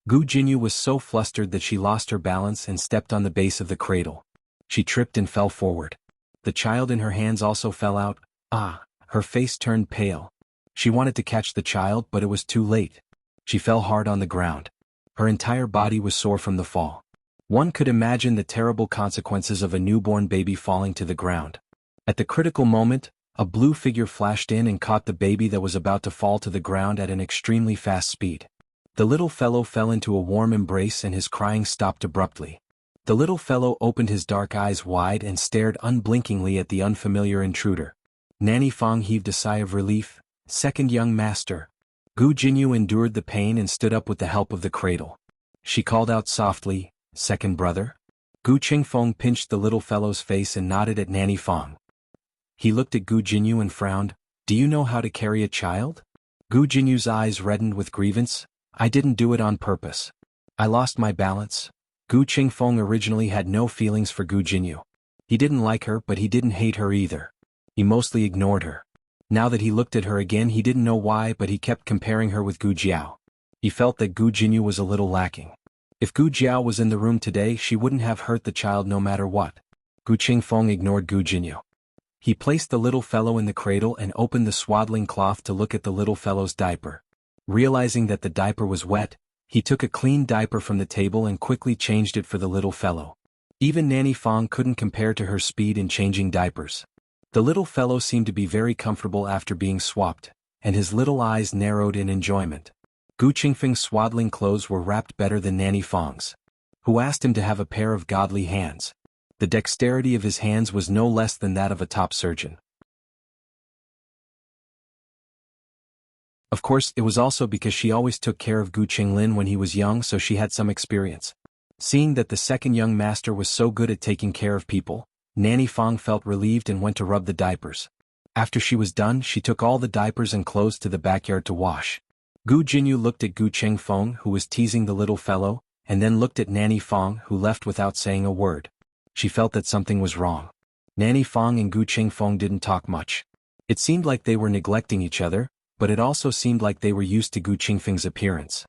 Speaker 1: Gu Jinyu was so flustered that she lost her balance and stepped on the base of the cradle. She tripped and fell forward. The child in her hands also fell out. Her face turned pale. She wanted to catch the child, but it was too late. She fell hard on the ground. Her entire body was sore from the fall. One could imagine the terrible consequences of a newborn baby falling to the ground. At the critical moment, a blue figure flashed in and caught the baby that was about to fall to the ground at an extremely fast speed. The little fellow fell into a warm embrace and his crying stopped abruptly. The little fellow opened his dark eyes wide and stared unblinkingly at the unfamiliar intruder. Nanny Fong heaved a sigh of relief. "Second young master." Gu Jinyu endured the pain and stood up with the help of the cradle. She called out softly, "Second brother?" Gu Qingfeng pinched the little fellow's face and nodded at Nanny Fong. He looked at Gu Jinyu and frowned. "Do you know how to carry a child?" Gu Jinyu's eyes reddened with grievance. "I didn't do it on purpose. I lost my balance." Gu Qingfeng originally had no feelings for Gu Jinyu. He didn't like her, but he didn't hate her either. He mostly ignored her. Now that he looked at her again, he didn't know why, but he kept comparing her with Gu Jiao. He felt that Gu Jinyu was a little lacking. If Gu Jiao was in the room today, she wouldn't have hurt the child no matter what. Gu Qingfeng ignored Gu Jinyu. He placed the little fellow in the cradle and opened the swaddling cloth to look at the little fellow's diaper. Realizing that the diaper was wet, he took a clean diaper from the table and quickly changed it for the little fellow. Even Nanny Fong couldn't compare to her speed in changing diapers. The little fellow seemed to be very comfortable after being swapped, and his little eyes narrowed in enjoyment. Gu Qingfeng's swaddling clothes were wrapped better than Nanny Fong's, who asked him to have a pair of godly hands. The dexterity of his hands was no less than that of a top surgeon. Of course, it was also because she always took care of Gu Qinglin when he was young, so she had some experience. Seeing that the second young master was so good at taking care of people, Nanny Fong felt relieved and went to rub the diapers. After she was done, she took all the diapers and clothes to the backyard to wash. Gu Jinyu looked at Gu Qingfeng, who was teasing the little fellow, and then looked at Nanny Fong, who left without saying a word. She felt that something was wrong. Nanny Fong and Gu Qingfeng didn't talk much. It seemed like they were neglecting each other, but it also seemed like they were used to Gu Qingfeng's appearance.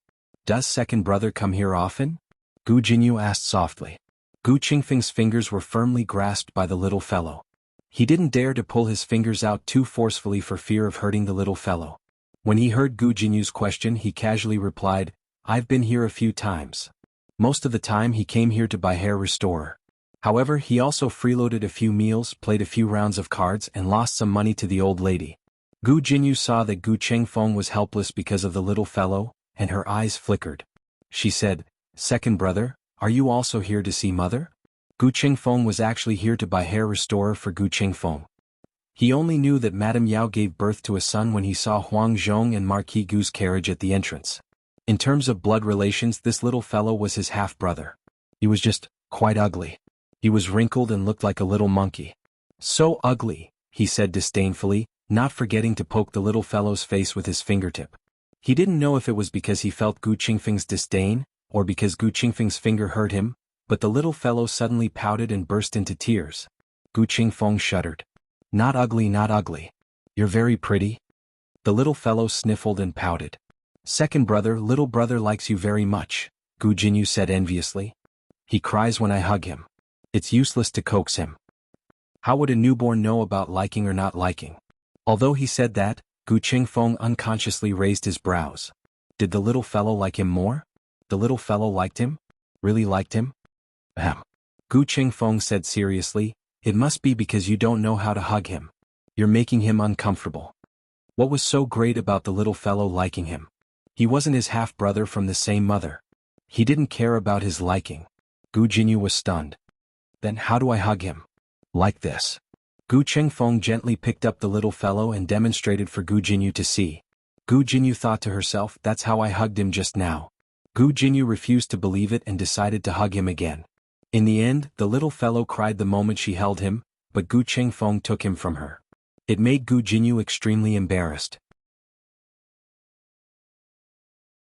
Speaker 1: "Does second brother come here often?" Gu Jinyu asked softly. Gu Qingfeng's fingers were firmly grasped by the little fellow. He didn't dare to pull his fingers out too forcefully for fear of hurting the little fellow. When he heard Gu Jinyu's question, he casually replied, "I've been here a few times. Most of the time he came here to buy hair restorer. However, he also freeloaded a few meals, played a few rounds of cards, and lost some money to the old lady." Gu Jinyu saw that Gu Chengfeng was helpless because of the little fellow, and her eyes flickered. She said, "Second brother, are you also here to see mother?" Gu Chengfeng was actually here to buy hair restorer for Gu Chengfeng. He only knew that Madame Yao gave birth to a son when he saw Huang Zhong and Marquis Gu's carriage at the entrance. In terms of blood relations, this little fellow was his half-brother. He was just quite ugly. He was wrinkled and looked like a little monkey. "So ugly," he said disdainfully, not forgetting to poke the little fellow's face with his fingertip. He didn't know if it was because he felt Gu Qingfeng's disdain, or because Gu Qingfeng's finger hurt him, but the little fellow suddenly pouted and burst into tears. Gu Qingfeng shuddered. "Not ugly, not ugly. You're very pretty." The little fellow sniffled and pouted. "Second brother, little brother likes you very much," Gu Jinyu said enviously. "He cries when I hug him. It's useless to coax him. How would a newborn know about liking or not liking?" Although he said that, Gu Qingfeng unconsciously raised his brows. Did the little fellow like him more? The little fellow liked him? Really liked him? Ahem. Gu Qingfeng said seriously, "It must be because you don't know how to hug him. You're making him uncomfortable." What was so great about the little fellow liking him? He wasn't his half-brother from the same mother. He didn't care about his liking. Gu Jinyu was stunned. "Then how do I hug him?" "Like this." Gu Chengfeng gently picked up the little fellow and demonstrated for Gu Jinyu to see. Gu Jinyu thought to herself, "That's how I hugged him just now." Gu Jinyu refused to believe it and decided to hug him again. In the end, the little fellow cried the moment she held him, but Gu Chengfeng took him from her. It made Gu Jinyu extremely embarrassed.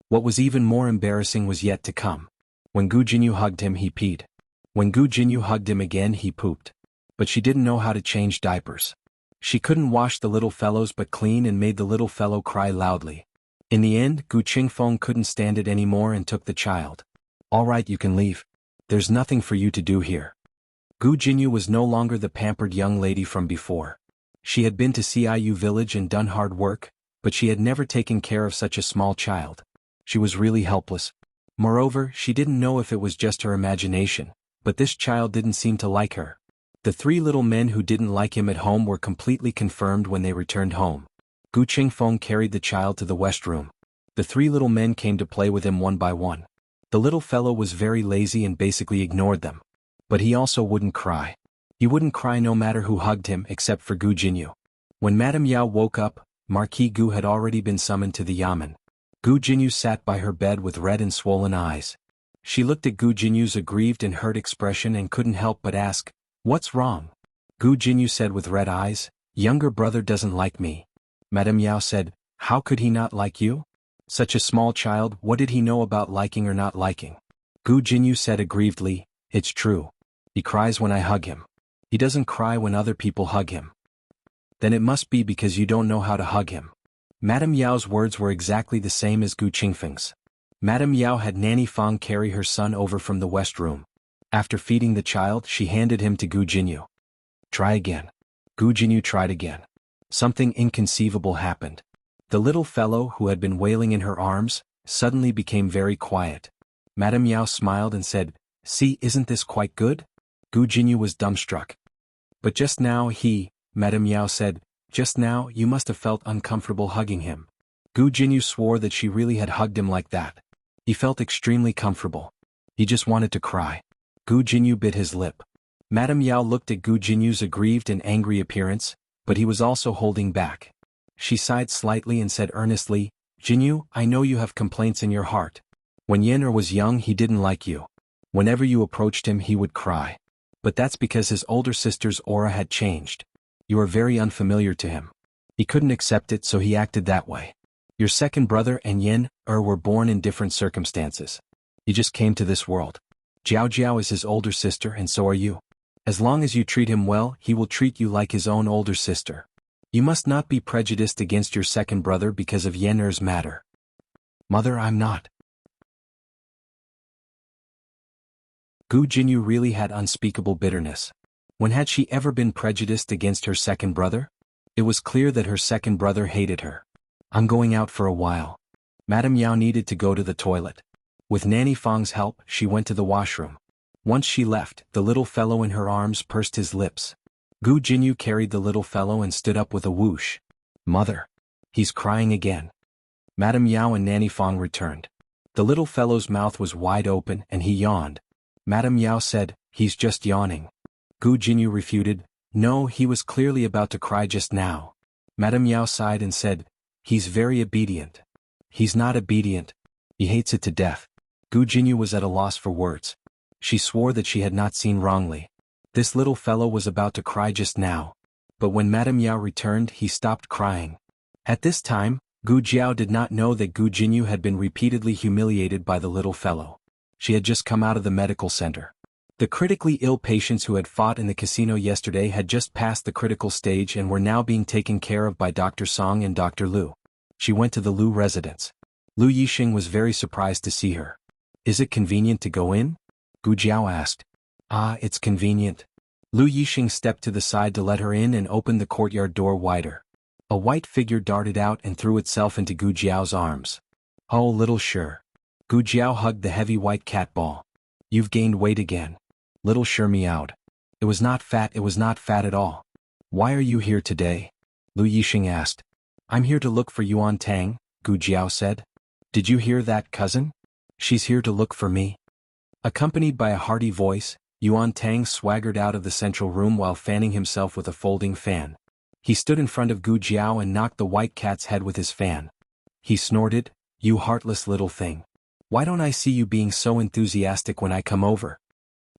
Speaker 1: What was even more embarrassing was yet to come. When Gu Jinyu hugged him, he peed. When Gu Jinyu hugged him again, he pooped. But she didn't know how to change diapers. She couldn't wash the little fellows but clean and made the little fellow cry loudly. In the end, Gu Qingfeng couldn't stand it anymore and took the child. "All right, you can leave. There's nothing for you to do here." Gu Jinyu was no longer the pampered young lady from before. She had been to Ciu village and done hard work, but she had never taken care of such a small child. She was really helpless. Moreover, she didn't know if it was just her imagination, but this child didn't seem to like her. The three little men who didn't like him at home were completely confirmed when they returned home. Gu Qingfeng carried the child to the west room. The three little men came to play with him one by one. The little fellow was very lazy and basically ignored them. But he also wouldn't cry. He wouldn't cry no matter who hugged him except for Gu Jinyu. When Madame Yao woke up, Marquis Gu had already been summoned to the yamen. Gu Jinyu sat by her bed with red and swollen eyes. She looked at Gu Jinyu's aggrieved and hurt expression and couldn't help but ask, "What's wrong?" Gu Jinyu said with red eyes, "Younger brother doesn't like me." Madame Yao said, "How could he not like you? Such a small child, what did he know about liking or not liking?" Gu Jinyu said aggrievedly, "It's true. He cries when I hug him. He doesn't cry when other people hug him." "Then it must be because you don't know how to hug him." Madame Yao's words were exactly the same as Gu Qingfeng's. Madame Yao had Nanny Fang carry her son over from the west room. After feeding the child, she handed him to Gu Jinyu. "Try again." Gu Jinyu tried again. Something inconceivable happened. The little fellow who had been wailing in her arms, suddenly became very quiet. Madame Yao smiled and said, "See, isn't this quite good?" Gu Jinyu was dumbstruck. "But just now Madame Yao said, just now you must have felt uncomfortable hugging him." Gu Jinyu swore that she really had hugged him like that. He felt extremely comfortable. He just wanted to cry. Gu Jinyu bit his lip. Madame Yao looked at Gu Jinyu's aggrieved and angry appearance, but he was also holding back. She sighed slightly and said earnestly, "Jinyu, I know you have complaints in your heart. When Yen'er was young he didn't like you. Whenever you approached him he would cry. But that's because his older sister's aura had changed. You are very unfamiliar to him. He couldn't accept it, so he acted that way. Your second brother and Yen'er were born in different circumstances. He just came to this world. Jiao Jiao is his older sister and so are you. As long as you treat him well, he will treat you like his own older sister. You must not be prejudiced against your second brother because of Yen'er's matter." "Mother, I'm not." Gu Jinyu really had unspeakable bitterness. When had she ever been prejudiced against her second brother? It was clear that her second brother hated her. I'm going out for a while. Madame Yao needed to go to the toilet. With Nanny Fang's help, she went to the washroom. Once she left, the little fellow in her arms pursed his lips. Gu Jinyu carried the little fellow and stood up with a whoosh. Mother. He's crying again. Madame Yao and Nanny Fang returned. The little fellow's mouth was wide open and he yawned. Madame Yao said, he's just yawning. Gu Jinyu refuted, no, he was clearly about to cry just now. Madame Yao sighed and said, he's very obedient. He's not obedient. He hates it to death. Gu Jinyu was at a loss for words. She swore that she had not seen wrongly. This little fellow was about to cry just now. But when Madame Yao returned, he stopped crying. At this time, Gu Jiao did not know that Gu Jinyu had been repeatedly humiliated by the little fellow. She had just come out of the medical center. The critically ill patients who had fought in the casino yesterday had just passed the critical stage and were now being taken care of by Dr. Song and Dr. Liu. She went to the Liu residence. Liu Yixing was very surprised to see her. Is it convenient to go in? Gu Jiao asked. Ah, it's convenient. Liu Yixing stepped to the side to let her in and opened the courtyard door wider. A white figure darted out and threw itself into Gu Jiao's arms. Oh, little Shi. Gu Jiao hugged the heavy white cat ball. You've gained weight again. Little Shi meowed. It was not fat at all. Why are you here today? Liu Yixing asked. I'm here to look for Yuan Tang, Gu Jiao said. Did you hear that, cousin? She's here to look for me. Accompanied by a hearty voice, Yuan Tang swaggered out of the central room while fanning himself with a folding fan. He stood in front of Gu Jiao and knocked the white cat's head with his fan. He snorted, you heartless little thing. Why don't I see you being so enthusiastic when I come over?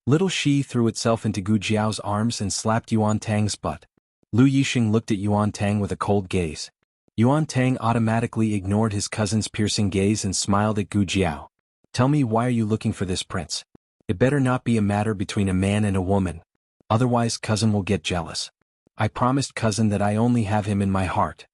Speaker 1: Little Shi threw itself into Gu Jiao's arms and slapped Yuan Tang's butt. Liu Yixing looked at Yuan Tang with a cold gaze. Yuan Tang automatically ignored his cousin's piercing gaze and smiled at Gu Jiao. Tell me, why are you looking for this prince? It better not be a matter between a man and a woman. Otherwise cousin will get jealous. I promised cousin that I only have him in my heart.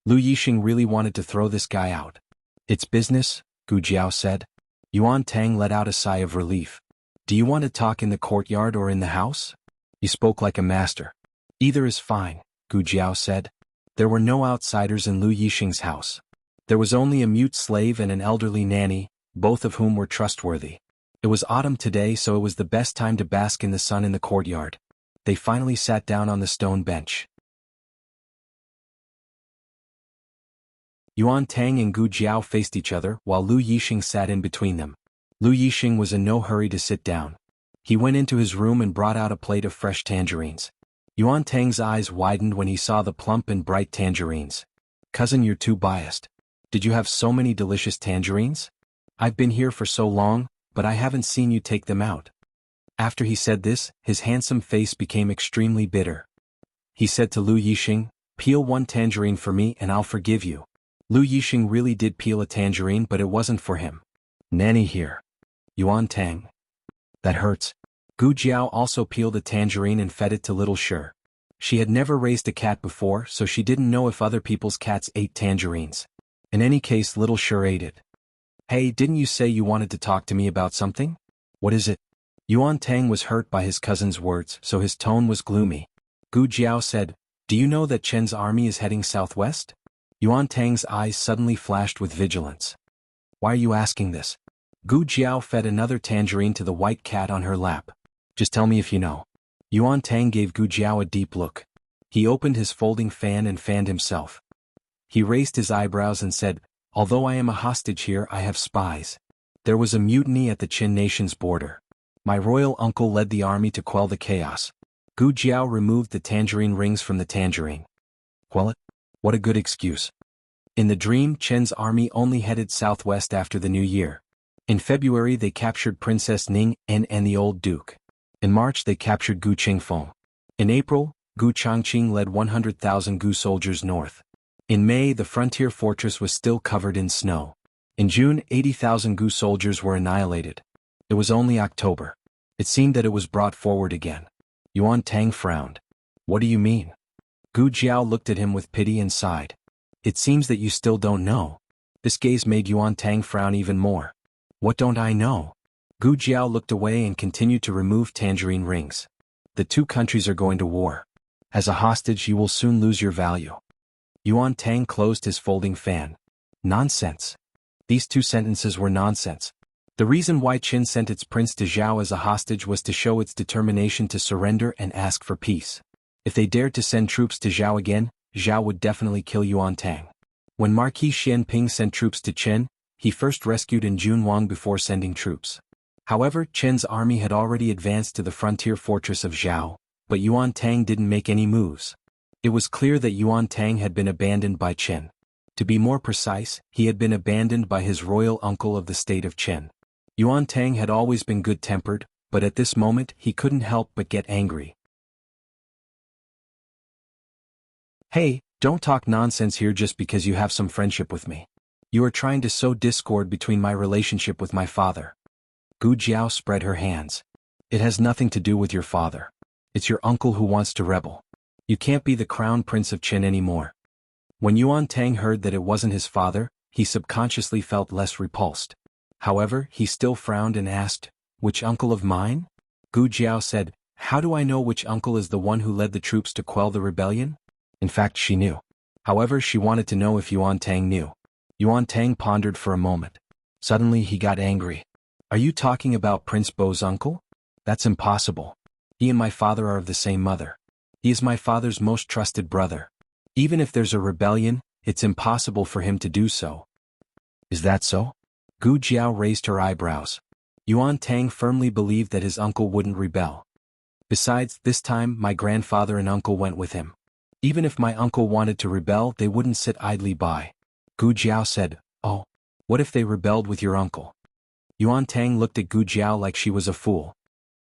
Speaker 1: Liu Yixing really wanted to throw this guy out. It's business, Gu Jiao said. Yuan Tang let out a sigh of relief. Do you want to talk in the courtyard or in the house? You spoke like a master. Either is fine, Gu Jiao said. There were no outsiders in Liu Yixing's house. There was only a mute slave and an elderly nanny, both of whom were trustworthy. It was autumn today, so it was the best time to bask in the sun in the courtyard. They finally sat down on the stone bench. Yuan Tang and Gu Jiao faced each other while Liu Yixing sat in between them. Liu Yixing was in no hurry to sit down. He went into his room and brought out a plate of fresh tangerines. Yuan Tang's eyes widened when he saw the plump and bright tangerines. Cousin, you're too biased. Did you have so many delicious tangerines? I've been here for so long, but I haven't seen you take them out. After he said this, his handsome face became extremely bitter. He said to Liu Yixing, peel one tangerine for me and I'll forgive you. Liu Yixing really did peel a tangerine, but it wasn't for him. Nanny here. Yuan Tang. That hurts. Gu Jiao also peeled a tangerine and fed it to little Shi. She had never raised a cat before, so she didn't know if other people's cats ate tangerines. In any case, little Shi ate it. Hey, didn't you say you wanted to talk to me about something? What is it? Yuan Tang was hurt by his cousin's words, so his tone was gloomy. Gu Jiao said, do you know that Chen's army is heading southwest? Yuan Tang's eyes suddenly flashed with vigilance. Why are you asking this? Gu Jiao fed another tangerine to the white cat on her lap. Just tell me if you know. Yuan Tang gave Gu Jiao a deep look. He opened his folding fan and fanned himself. He raised his eyebrows and said, although I am a hostage here, I have spies. There was a mutiny at the Qin nation's border. My royal uncle led the army to quell the chaos. Gu Jiao removed the tangerine rings from the tangerine. Quell it? What a good excuse. In the dream, Chen's army only headed southwest after the new year. In February they captured Princess Ning and the old duke. In March they captured Gu Qingfeng. In April, Gu Changqing led 100,000 Gu soldiers north. In May the frontier fortress was still covered in snow. In June 80,000 Gu soldiers were annihilated. It was only October. It seemed that it was brought forward again. Yuan Tang frowned. What do you mean? Gu Jiao looked at him with pity and sighed. It seems that you still don't know. This gaze made Yuan Tang frown even more. What don't I know? Gu Jiao looked away and continued to remove tangerine rings. The two countries are going to war. As a hostage you will soon lose your value. Yuan Tang closed his folding fan. Nonsense. These two sentences were nonsense. The reason why Qin sent its prince to Zhao as a hostage was to show its determination to surrender and ask for peace. If they dared to send troops to Zhao again, Zhao would definitely kill Yuan Tang. When Marquis Xianping sent troops to Qin, he first rescued in Junwang before sending troops. However, Qin's army had already advanced to the frontier fortress of Zhao, but Yuan Tang didn't make any moves. It was clear that Yuan Tang had been abandoned by Qin. To be more precise, he had been abandoned by his royal uncle of the state of Qin. Yuan Tang had always been good-tempered, but at this moment he couldn't help but get angry. Hey, don't talk nonsense here just because you have some friendship with me. You are trying to sow discord between my relationship with my father. Gu Jiao spread her hands. It has nothing to do with your father. It's your uncle who wants to rebel. You can't be the crown prince of Qin anymore. When Yuan Tang heard that it wasn't his father, he subconsciously felt less repulsed. However, he still frowned and asked, "Which uncle of mine?" Gu Jiao said, "How do I know which uncle is the one who led the troops to quell the rebellion?" In fact, she knew. However, she wanted to know if Yuan Tang knew. Yuan Tang pondered for a moment. Suddenly he got angry. "Are you talking about Prince Bo's uncle? That's impossible. He and my father are of the same mother. He is my father's most trusted brother. Even if there's a rebellion, it's impossible for him to do so." "Is that so?" Gu Jiao raised her eyebrows. Yuan Tang firmly believed that his uncle wouldn't rebel. Besides, this time my grandfather and uncle went with him. Even if my uncle wanted to rebel, they wouldn't sit idly by. Gu Jiao said, "Oh, what if they rebelled with your uncle?" Yuan Tang looked at Gu Jiao like she was a fool.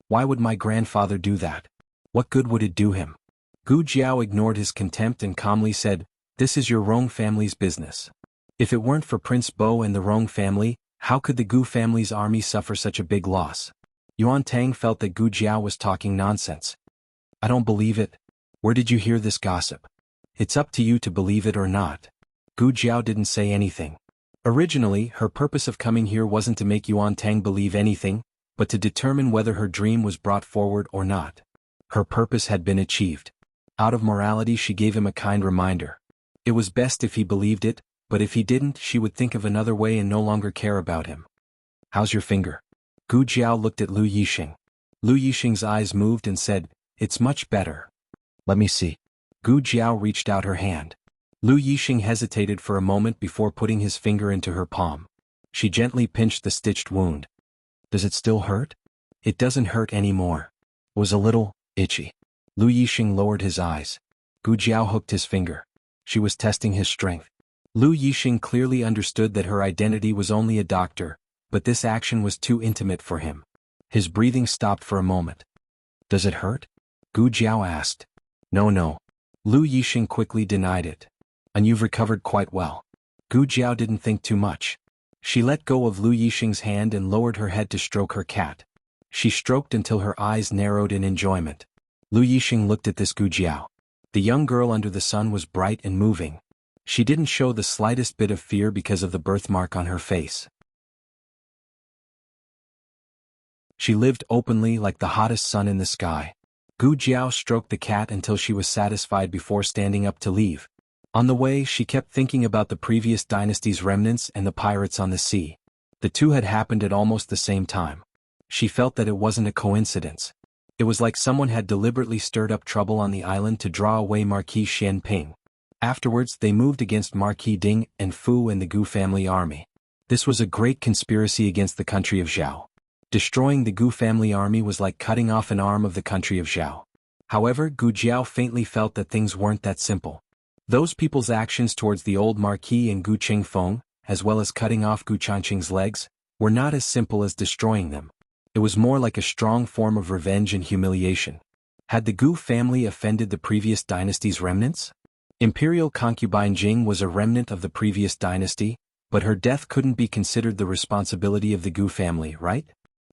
Speaker 1: "Why would my grandfather do that? What good would it do him?" Gu Jiao ignored his contempt and calmly said, "This is your Rong family's business. If it weren't for Prince Bo and the Rong family, how could the Gu family's army suffer such a big loss?" Yuan Tang felt that Gu Jiao was talking nonsense. "I don't believe it. Where did you hear this gossip?" "It's up to you to believe it or not." Gu Jiao didn't say anything. Originally, her purpose of coming here wasn't to make Yuan Tang believe anything, but to determine whether her dream was brought forward or not. Her purpose had been achieved. Out of morality, she gave him a kind reminder. It was best if he believed it, but if he didn't, she would think of another way and no longer care about him. "How's your finger?" Gu Jiao looked at Lu Yixing. Lu Yixing's eyes moved and said, "It's much better." "Let me see." Gu Jiao reached out her hand. Lu Yixing hesitated for a moment before putting his finger into her palm. She gently pinched the stitched wound. "Does it still hurt?" "It doesn't hurt anymore. It was a little itchy." Lu Yixing lowered his eyes. Gu Jiao hooked his finger. She was testing his strength. Lu Yixing clearly understood that her identity was only a doctor, but this action was too intimate for him. His breathing stopped for a moment. "Does it hurt?" Gu Jiao asked. No. Lu Yixing quickly denied it. "And you've recovered quite well." Gu Jiao didn't think too much. She let go of Lu Yixing's hand and lowered her head to stroke her cat. She stroked until her eyes narrowed in enjoyment. Lu Yixing looked at this Gu Jiao. The young girl under the sun was bright and moving. She didn't show the slightest bit of fear because of the birthmark on her face. She lived openly like the hottest sun in the sky. Gu Jiao stroked the cat until she was satisfied before standing up to leave. On the way, she kept thinking about the previous dynasty's remnants and the pirates on the sea. The two had happened at almost the same time. She felt that it wasn't a coincidence. It was like someone had deliberately stirred up trouble on the island to draw away Marquis Xianping. Afterwards, they moved against Marquis Ding and Fu and the Gu family army. This was a great conspiracy against the country of Zhao. Destroying the Gu family army was like cutting off an arm of the country of Zhao. However, Gu Jiao faintly felt that things weren't that simple. Those people's actions towards the old Marquis and Gu Qingfeng, as well as cutting off Gu Changqing's legs, were not as simple as destroying them. It was more like a strong form of revenge and humiliation. Had the Gu family offended the previous dynasty's remnants? Imperial concubine Jing was a remnant of the previous dynasty, but her death couldn't be considered the responsibility of the Gu family, right?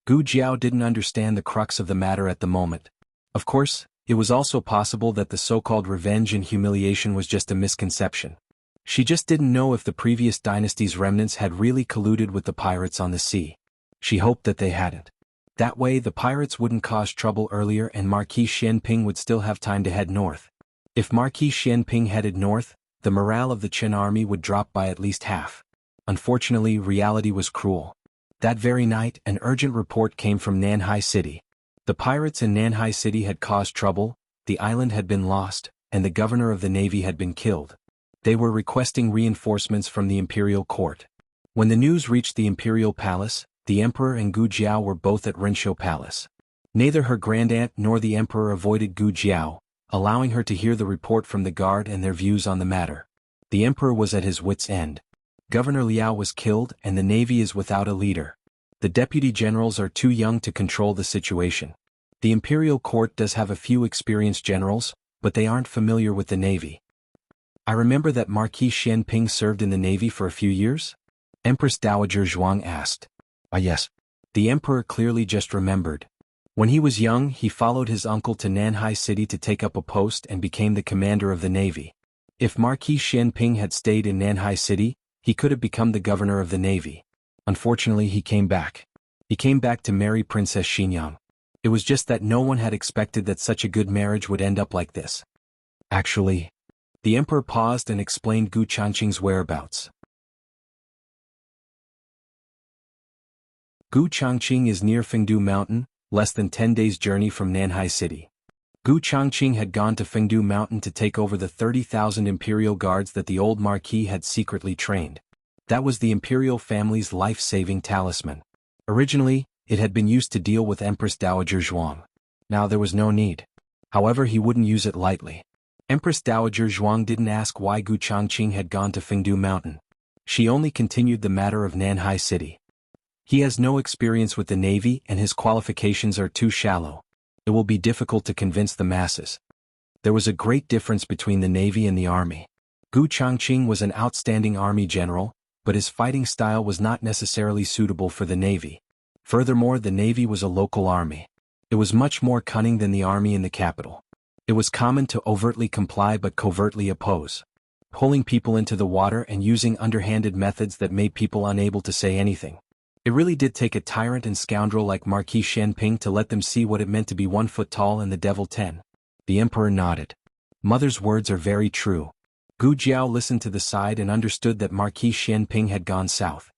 Speaker 1: Gu Jiao didn't understand the crux of the matter at the moment. Of course, it was also possible that the so-called revenge and humiliation was just a misconception. She just didn't know if the previous dynasty's remnants had really colluded with the pirates on the sea. She hoped that they hadn't. That way the pirates wouldn't cause trouble earlier and Marquis Xianping would still have time to head north. If Marquis Xianping headed north, the morale of the Qin army would drop by at least half. Unfortunately, reality was cruel. That very night, an urgent report came from Nanhai City. The pirates in Nanhai City had caused trouble, the island had been lost, and the governor of the navy had been killed. They were requesting reinforcements from the imperial court. When the news reached the imperial palace, the emperor and Gu Jiao were both at Renshou Palace. Neither her grandaunt nor the emperor avoided Gu Jiao, allowing her to hear the report from the guard and their views on the matter. The emperor was at his wits' end. Governor Liao was killed and the navy is without a leader. The deputy generals are too young to control the situation. The imperial court does have a few experienced generals, but they aren't familiar with the navy. I remember that Marquis Xianping served in the navy for a few years? Empress Dowager Zhuang asked. Ah yes. The emperor clearly just remembered. When he was young he followed his uncle to Nanhai City to take up a post and became the commander of the navy. If Marquis Xianping had stayed in Nanhai City, he could have become the governor of the navy. Unfortunately he came back. He came back to marry Princess Xinyang. It was just that no one had expected that such a good marriage would end up like this. Actually, the emperor paused and explained Gu Changqing's whereabouts. Gu Changqing is near Fengdu Mountain, less than 10 days' journey from Nanhai City. Gu Changqing had gone to Fengdu Mountain to take over the 30,000 imperial guards that the old marquis had secretly trained. That was the imperial family's life-saving talisman. Originally, it had been used to deal with Empress Dowager Zhuang. Now there was no need. However, he wouldn't use it lightly. Empress Dowager Zhuang didn't ask why Gu Changqing had gone to Fengdu Mountain. She only continued the matter of Nanhai City. He has no experience with the navy and his qualifications are too shallow. It will be difficult to convince the masses. There was a great difference between the navy and the army. Gu Changqing was an outstanding army general, but his fighting style was not necessarily suitable for the navy. Furthermore, the navy was a local army. It was much more cunning than the army in the capital. It was common to overtly comply but covertly oppose. Pulling people into the water and using underhanded methods that made people unable to say anything. It really did take a tyrant and scoundrel like Marquis Xianping to let them see what it meant to be 1 foot tall and the devil 10. The emperor nodded. Mother's words are very true. Gu Jiao listened to the side and understood that Marquis Xianping had gone south.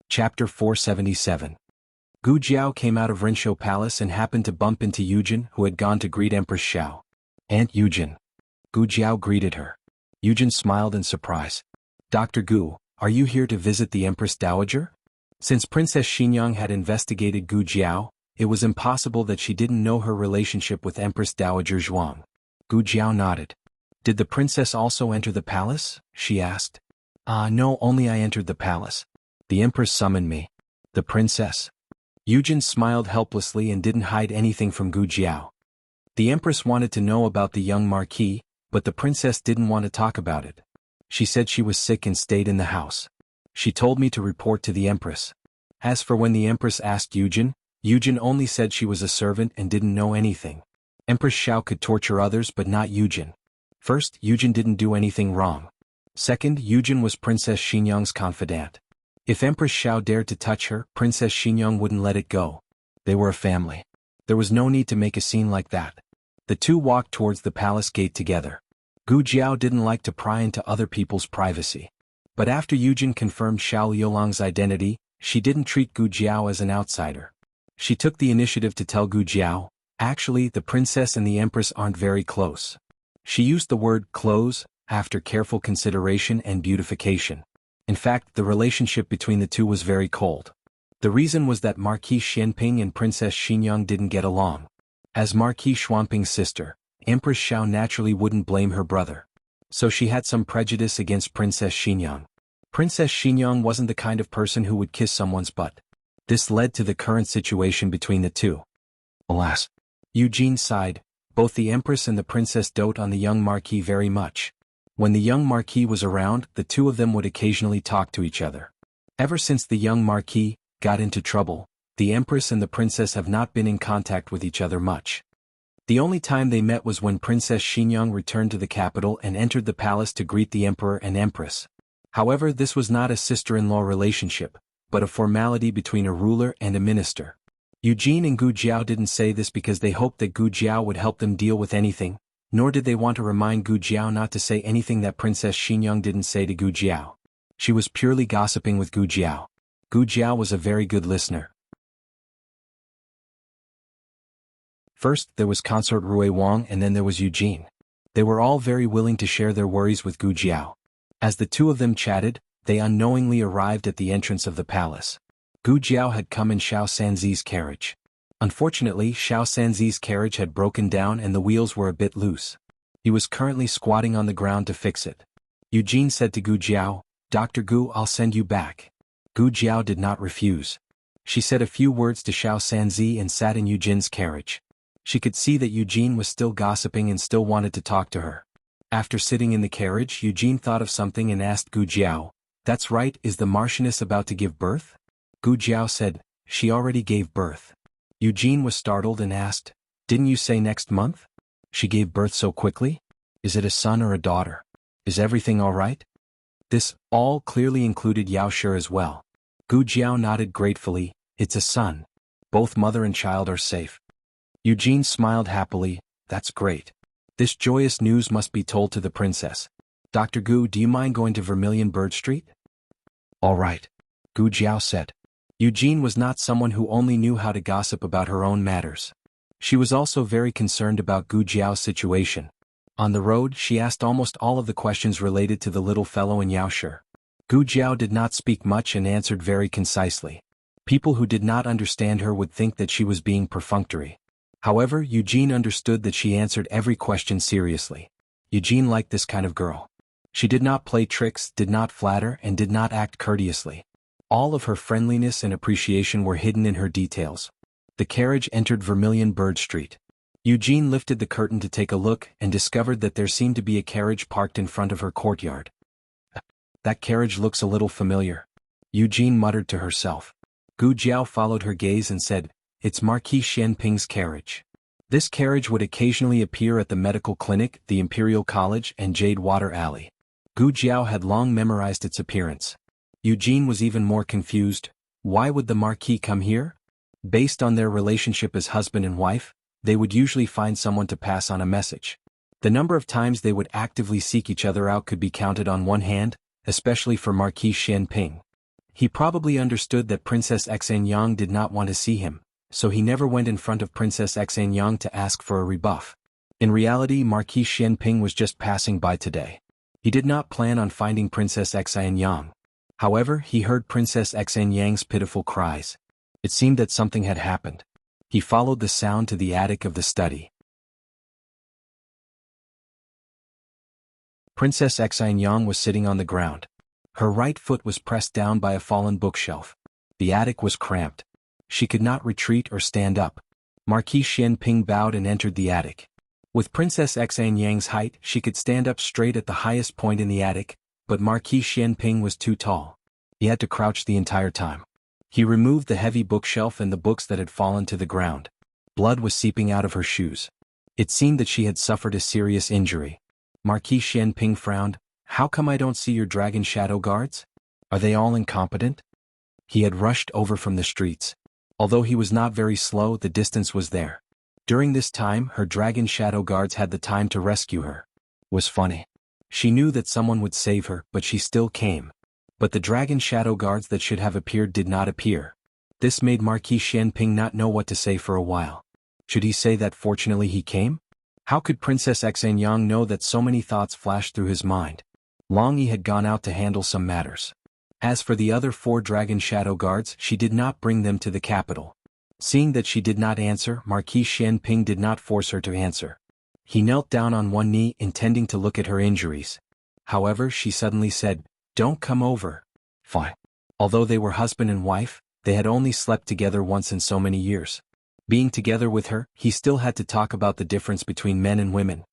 Speaker 1: Chapter 477. Gu Jiao came out of Renshou Palace and happened to bump into Yujin, who had gone to greet Empress Xiao. Aunt Yujin. Gu Jiao greeted her. Yujin smiled in surprise. Dr. Gu, are you here to visit the Empress Dowager? Since Princess Xinyang had investigated Gu Jiao, it was impossible that she didn't know her relationship with Empress Dowager Zhuang. Gu Jiao nodded. Did the princess also enter the palace? She asked. No, only I entered the palace. The empress summoned me. The princess? Yujin smiled helplessly and didn't hide anything from Gu Jiao. The empress wanted to know about the young marquis, but the princess didn't want to talk about it. She said she was sick and stayed in the house. She told me to report to the empress. As for when the empress asked Yujin, Yujin only said she was a servant and didn't know anything. Empress Xiao could torture others but not Yujin. First, Yujin didn't do anything wrong. Second, Yujin was Princess Xinyang's confidant. If Empress Xiao dared to touch her, Princess Xinyang wouldn't let it go. They were a family. There was no need to make a scene like that. The two walked towards the palace gate together. Gu Jiao didn't like to pry into other people's privacy. But after Yujin confirmed Xiao Liulang's identity, she didn't treat Gu Jiao as an outsider. She took the initiative to tell Gu Jiao, actually the princess and the empress aren't very close. She used the word close, after careful consideration and beautification. In fact, the relationship between the two was very cold. The reason was that Marquis Xianping and Princess Xinyang didn't get along. As Marquis Xuanping's sister, Empress Xiao naturally wouldn't blame her brother. So she had some prejudice against Princess Xinyang. Princess Xinyang wasn't the kind of person who would kiss someone's butt. This led to the current situation between the two. Alas. Eugene sighed, both the empress and the princess dote on the young marquis very much. When the young marquis was around, the two of them would occasionally talk to each other. Ever since the young marquis got into trouble, the empress and the princess have not been in contact with each other much. The only time they met was when Princess Xinyang returned to the capital and entered the palace to greet the emperor and empress. However, this was not a sister-in-law relationship, but a formality between a ruler and a minister. Eugene and Gu Jiao didn't say this because they hoped that Gu Jiao would help them deal with anything, nor did they want to remind Gu Jiao not to say anything that Princess Xinyang didn't say to Gu Jiao. She was purely gossiping with Gu Jiao. Gu Jiao was a very good listener. First, there was Consort Rui Wang and then there was Eugene. They were all very willing to share their worries with Gu Jiao. As the two of them chatted, they unknowingly arrived at the entrance of the palace. Gu Jiao had come in Xiao Sanzi's carriage. Unfortunately, Xiao Sanzi's carriage had broken down and the wheels were a bit loose. He was currently squatting on the ground to fix it. Eugene said to Gu Jiao, "Dr. Gu, I'll send you back." Gu Jiao did not refuse. She said a few words to Xiao Sanzi and sat in Eugene's carriage. She could see that Eugene was still gossiping and still wanted to talk to her. After sitting in the carriage, Eugene thought of something and asked Gu Jiao, "That's right, is the Marchioness about to give birth?" Gu Jiao said, "She already gave birth." Eugene was startled and asked, "Didn't you say next month? She gave birth so quickly? Is it a son or a daughter? Is everything all right?" This all clearly included Yao Shi as well. Gu Jiao nodded gratefully, "It's a son. Both mother and child are safe." Eugene smiled happily, "That's great. This joyous news must be told to the princess. Dr. Gu, do you mind going to Vermilion Bird Street?" "All right," Gu Jiao said. Eugene was not someone who only knew how to gossip about her own matters. She was also very concerned about Gu Jiao's situation. On the road, she asked almost all of the questions related to the little fellow in Yao Shi. Gu Jiao did not speak much and answered very concisely. People who did not understand her would think that she was being perfunctory. However, Eugene understood that she answered every question seriously. Eugene liked this kind of girl. She did not play tricks, did not flatter, and did not act courteously. All of her friendliness and appreciation were hidden in her details. The carriage entered Vermilion Bird Street. Eugene lifted the curtain to take a look and discovered that there seemed to be a carriage parked in front of her courtyard. "That carriage looks a little familiar," Eugene muttered to herself. Gu Jiao followed her gaze and said, "It's Marquis Xianping's carriage." This carriage would occasionally appear at the medical clinic, the Imperial College, and Jade Water Alley. Gu Jiao had long memorized its appearance. Eugene was even more confused. Why would the Marquis come here? Based on their relationship as husband and wife, they would usually find someone to pass on a message. The number of times they would actively seek each other out could be counted on one hand, especially for Marquis Xianping. He probably understood that Princess Xanyang did not want to see him, so he never went in front of Princess Xanyang to ask for a rebuff. In reality, Marquis Xianping was just passing by today. He did not plan on finding Princess Xanyang. However, he heard Princess Xanyang's pitiful cries. It seemed that something had happened. He followed the sound to the attic of the study. Princess Xanyang was sitting on the ground. Her right foot was pressed down by a fallen bookshelf. The attic was cramped. She could not retreat or stand up. Marquis Xianping bowed and entered the attic. With Princess Xanyang's height, she could stand up straight at the highest point in the attic, but Marquis Xianping was too tall. He had to crouch the entire time. He removed the heavy bookshelf and the books that had fallen to the ground. Blood was seeping out of her shoes. It seemed that she had suffered a serious injury. Marquis Xianping frowned. "How come I don't see your dragon shadow guards? Are they all incompetent?" He had rushed over from the streets. Although he was not very slow, the distance was there. During this time, her dragon shadow guards had the time to rescue her. Was funny. She knew that someone would save her, but she still came. But the dragon shadow guards that should have appeared did not appear. This made Marquis Xianping not know what to say for a while. Should he say that fortunately he came? How could Princess Xanyang know that so many thoughts flashed through his mind? Long he had gone out to handle some matters. As for the other 4 dragon shadow guards, she did not bring them to the capital. Seeing that she did not answer, Marquis Xianping did not force her to answer. He knelt down on one knee, intending to look at her injuries. However, she suddenly said, "Don't come over." Fine. Although they were husband and wife, they had only slept together once in so many years. Being together with her, he still had to talk about the difference between men and women.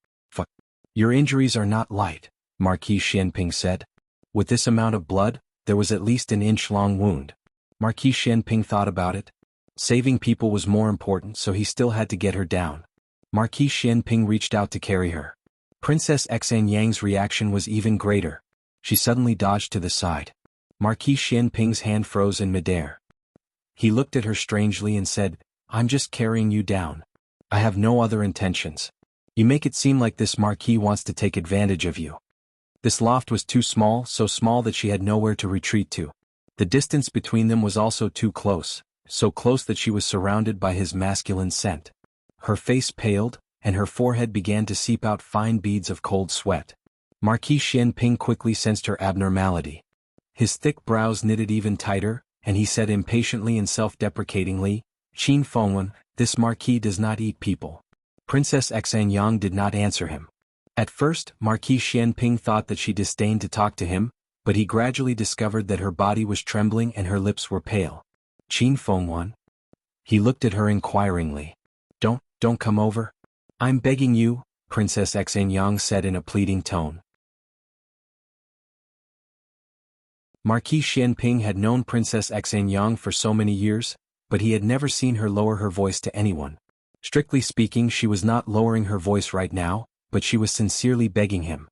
Speaker 1: "Your injuries are not light," Marquis Xianping said. "With this amount of blood, there was at least an inch-long wound." Marquis Xianping thought about it. Saving people was more important, so he still had to get her down. Marquis Xianping reached out to carry her. Princess Xan Yang's reaction was even greater. She suddenly dodged to the side. Marquis Xianping's hand froze in midair. He looked at her strangely and said, "I'm just carrying you down. I have no other intentions. You make it seem like this Marquis wants to take advantage of you." This loft was too small, so small that she had nowhere to retreat to. The distance between them was also too close, so close that she was surrounded by his masculine scent. Her face paled, and her forehead began to seep out fine beads of cold sweat. Marquis Xianping quickly sensed her abnormality. His thick brows knitted even tighter, and he said impatiently and self-deprecatingly, "Qin Fengwen, this Marquis does not eat people." Princess Xanyang did not answer him. At first, Marquis Xianping thought that she disdained to talk to him, but he gradually discovered that her body was trembling and her lips were pale. "Qin Fengwen?" He looked at her inquiringly. Don't come over. "I'm begging you," Princess Xanyang said in a pleading tone. Marquis Xianping had known Princess Xanyang for so many years, but he had never seen her lower her voice to anyone. Strictly speaking, she was not lowering her voice right now, but she was sincerely begging him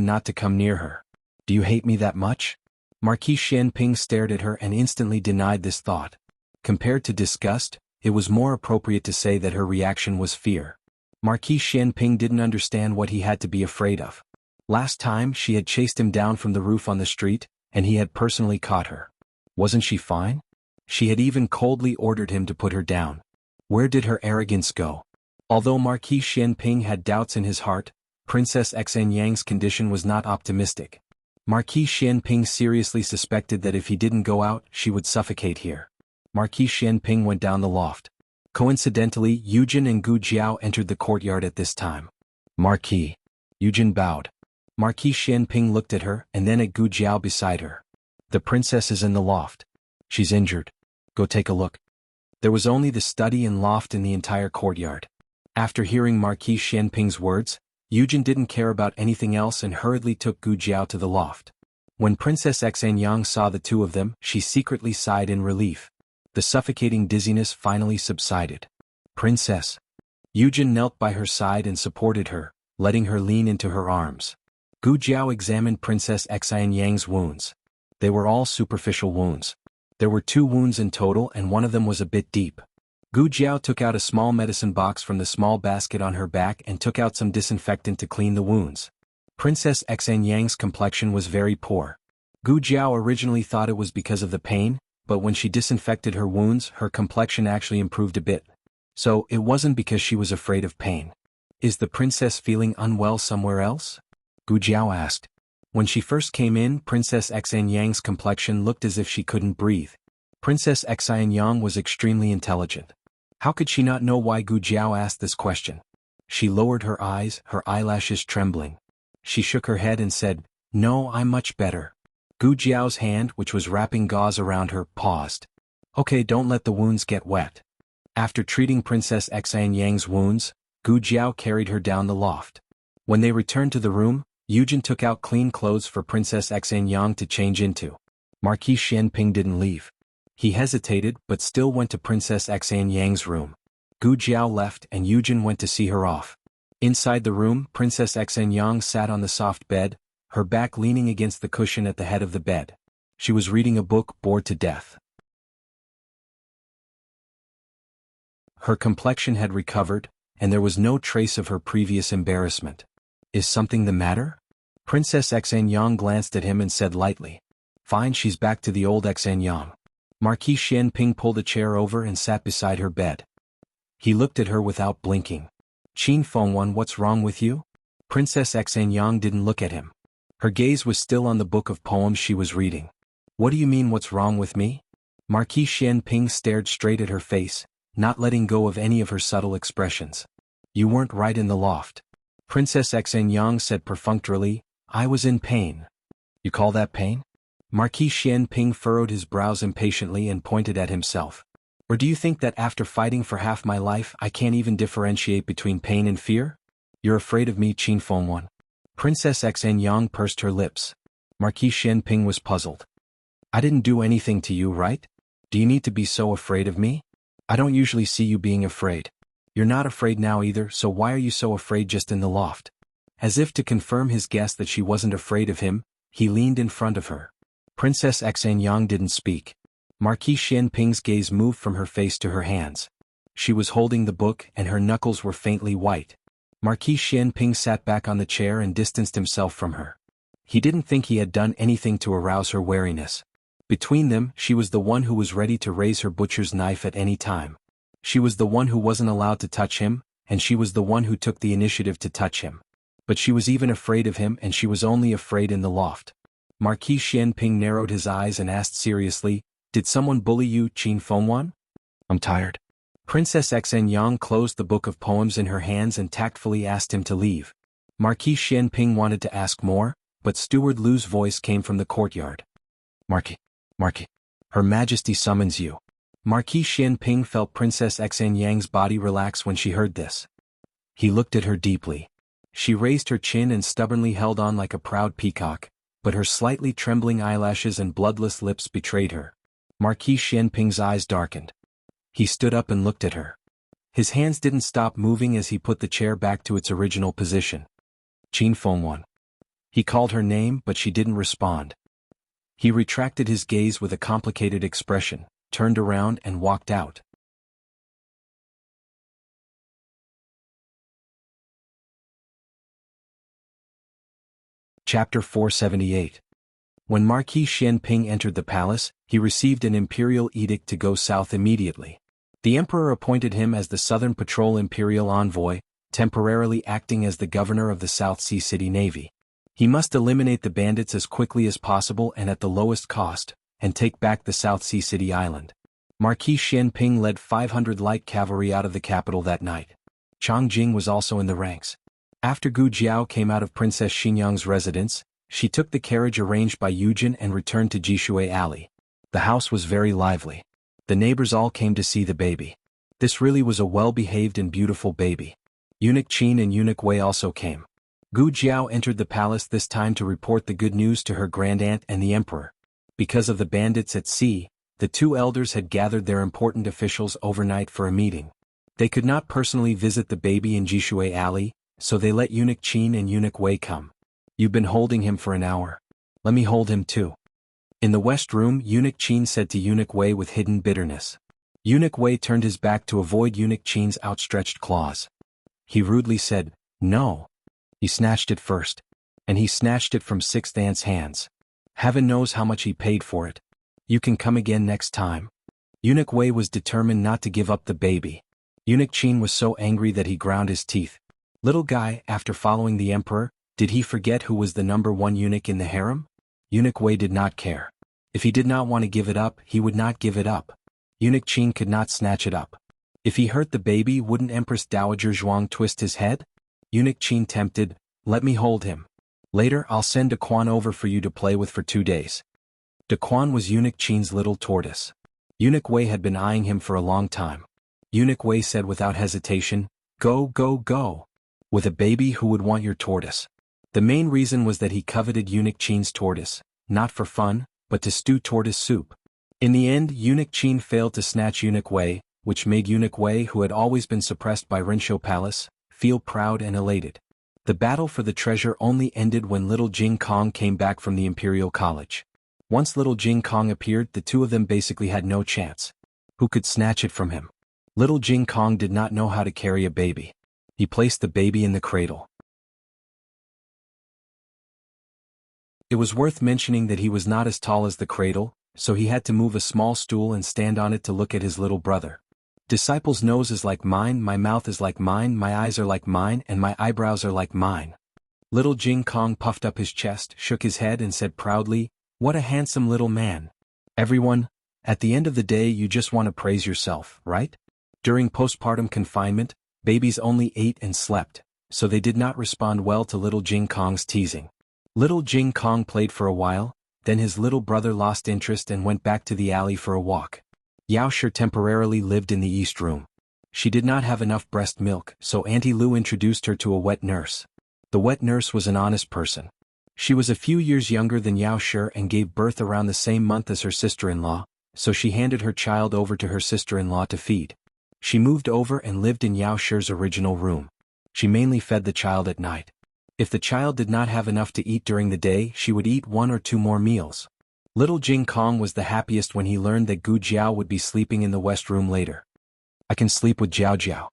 Speaker 1: not to come near her. "Do you hate me that much?" Marquis Xianping stared at her and instantly denied this thought. Compared to disgust, it was more appropriate to say that her reaction was fear. Marquis Xianping didn't understand what he had to be afraid of. Last time she had chased him down from the roof on the street, and he had personally caught her. Wasn't she fine? She had even coldly ordered him to put her down. Where did her arrogance go? Although Marquis Xianping had doubts in his heart, Princess Xanyang's condition was not optimistic. Marquis Xianping seriously suspected that if he didn't go out, she would suffocate here. Marquis Xianping went down the loft. Coincidentally, Yujin and Gu Jiao entered the courtyard at this time. "Marquis." Yujin bowed. Marquis Xianping looked at her and then at Gu Jiao beside her. "The princess is in the loft. She's injured. Go take a look." There was only the study and loft in the entire courtyard. After hearing Marquis Xianping's words, Yujin didn't care about anything else and hurriedly took Gu Jiao to the loft. When Princess Xanyang saw the two of them, she secretly sighed in relief. The suffocating dizziness finally subsided. "Princess." Yujin knelt by her side and supported her, letting her lean into her arms. Gu Jiao examined Princess Xanyang's wounds. They were all superficial wounds. There were 2 wounds in total and one of them was a bit deep. Gu Jiao took out a small medicine box from the small basket on her back and took out some disinfectant to clean the wounds. Princess Xanyang's complexion was very poor. Gu Jiao originally thought it was because of the pain, but when she disinfected her wounds, her complexion actually improved a bit. So, it wasn't because she was afraid of pain. "Is the princess feeling unwell somewhere else?" Gu Jiao asked. When she first came in, Princess Xanyang's complexion looked as if she couldn't breathe. Princess Xanyang was extremely intelligent. How could she not know why Gu Jiao asked this question? She lowered her eyes, her eyelashes trembling. She shook her head and said, "No, I'm much better." Gu Jiao's hand, which was wrapping gauze around her, paused. "Okay, don't let the wounds get wet." After treating Princess Xanyang's wounds, Gu Jiao carried her down the loft. When they returned to the room, Yujin took out clean clothes for Princess Xanyang to change into. Marquis Xianping didn't leave. He hesitated but still went to Princess Xanyang's room. Gu Jiao left and Yujin went to see her off. Inside the room, Princess Xanyang sat on the soft bed, her back leaning against the cushion at the head of the bed. She was reading a book, bored to death. Her complexion had recovered, and there was no trace of her previous embarrassment. "Is something the matter?" Princess Xanyang glanced at him and said lightly. "Fine, she's back to the old Xanyang." Marquis Xianping pulled a chair over and sat beside her bed. He looked at her without blinking. "Qin Fengwen, what's wrong with you?" Princess Xanyang didn't look at him. Her gaze was still on the book of poems she was reading. "What do you mean what's wrong with me?" Marquis Xianping stared straight at her face, not letting go of any of her subtle expressions. "You weren't right in the loft." Princess Xanyang said perfunctorily, "I was in pain." "You call that pain?" Marquis Xianping furrowed his brows impatiently and pointed at himself. "Or do you think that after fighting for half my life I can't even differentiate between pain and fear? You're afraid of me, Qin Fengwen." Princess Xanyang pursed her lips. Marquis Xianping was puzzled. "I didn't do anything to you, right? Do you need to be so afraid of me? I don't usually see you being afraid." You're not afraid now either, so why are you so afraid just in the loft? As if to confirm his guess that she wasn't afraid of him, he leaned in front of her. Princess Xanyang didn't speak. Marquis Xianping's gaze moved from her face to her hands. She was holding the book and her knuckles were faintly white. Marquis Xianping sat back on the chair and distanced himself from her. He didn't think he had done anything to arouse her wariness. Between them, she was the one who was ready to raise her butcher's knife at any time. She was the one who wasn't allowed to touch him, and she was the one who took the initiative to touch him. But she was even afraid of him, and she was only afraid in the loft. Marquis Xianping narrowed his eyes and asked seriously, "Did someone bully you, Qin Fengwan?" "I'm tired." Princess Xanyang closed the book of poems in her hands and tactfully asked him to leave. Marquis Xianping wanted to ask more, but Steward Lu's voice came from the courtyard. Marquis, Her Majesty summons you." Marquis Xianping felt Princess Xanyang's body relax when she heard this. He looked at her deeply. She raised her chin and stubbornly held on like a proud peacock, but her slightly trembling eyelashes and bloodless lips betrayed her. Marquis Xianping's eyes darkened. He stood up and looked at her. His hands didn't stop moving as he put the chair back to its original position. "Qin Fengwan." He called her name, but she didn't respond. He retracted his gaze with a complicated expression, turned around and walked out. Chapter 478. When Marquis Xianping entered the palace, he received an imperial edict to go south immediately. The emperor appointed him as the Southern Patrol Imperial Envoy, temporarily acting as the governor of the South Sea City Navy. He must eliminate the bandits as quickly as possible and at the lowest cost, and take back the South Sea City Island. Marquis Xianping led 500 light cavalry out of the capital that night. Chang Jing was also in the ranks. After Gu Jiao came out of Princess Xinyang's residence, she took the carriage arranged by Yujin and returned to Jishui Alley. The house was very lively. The neighbors all came to see the baby. This really was a well-behaved and beautiful baby. Eunuch Qin and Eunuch Wei also came. Gu Jiao entered the palace this time to report the good news to her grandaunt and the emperor. Because of the bandits at sea, the two elders had gathered their important officials overnight for a meeting. They could not personally visit the baby in Jishui Alley, so they let Eunuch Qin and Eunuch Wei come. "You've been holding him for an hour. Let me hold him too." In the west room, Eunuch Qin said to Eunuch Wei with hidden bitterness. Eunuch Wei turned his back to avoid Eunuch Qin's outstretched claws. He rudely said, "No." He snatched it first. And he snatched it from Sixth Aunt's hands. Heaven knows how much he paid for it. "You can come again next time." Eunuch Wei was determined not to give up the baby. Eunuch Qin was so angry that he ground his teeth. Little guy, after following the emperor, did he forget who was the #1 eunuch in the harem? Eunuch Wei did not care. If he did not want to give it up, he would not give it up. Eunuch Qin could not snatch it up. If he hurt the baby, wouldn't Empress Dowager Zhuang twist his head? Eunuch Qin tempted, "Let me hold him. Later I'll send Daquan over for you to play with for 2 days." Daquan was Eunuch Qin's little tortoise. Eunuch Wei had been eyeing him for a long time. Eunuch Wei said without hesitation, "Go, go, go. With a baby, who would want your tortoise?" The main reason was that he coveted Eunuch Qin's tortoise, not for fun, but to stew tortoise soup. In the end, Eunuch Qin failed to snatch Eunuch Wei, which made Eunuch Wei, who had always been suppressed by Rinshou Palace, feel proud and elated. The battle for the treasure only ended when little Jing Kong came back from the Imperial College. Once little Jing Kong appeared, the two of them basically had no chance. Who could snatch it from him? Little Jing Kong did not know how to carry a baby. He placed the baby in the cradle. It was worth mentioning that he was not as tall as the cradle, so he had to move a small stool and stand on it to look at his little brother. "Disciple's nose is like mine, my mouth is like mine, my eyes are like mine, and my eyebrows are like mine." Little Jing Kong puffed up his chest, shook his head and said proudly, "What a handsome little man." Everyone, at the end of the day you just want to praise yourself, right? During postpartum confinement, babies only ate and slept, so they did not respond well to little Jing Kong's teasing. Little Jing Kong played for a while, then his little brother lost interest and went back to the alley for a walk. Yao Shi temporarily lived in the east room. She did not have enough breast milk, so Auntie Lu introduced her to a wet nurse. The wet nurse was an honest person. She was a few years younger than Yao Shi and gave birth around the same month as her sister-in-law, so she handed her child over to her sister-in-law to feed. She moved over and lived in Yao Shi's original room. She mainly fed the child at night. If the child did not have enough to eat during the day, she would eat 1 or 2 more meals. Little Jing Kong was the happiest when he learned that Gu Jiao would be sleeping in the west room later. I can sleep with Jiao Jiao.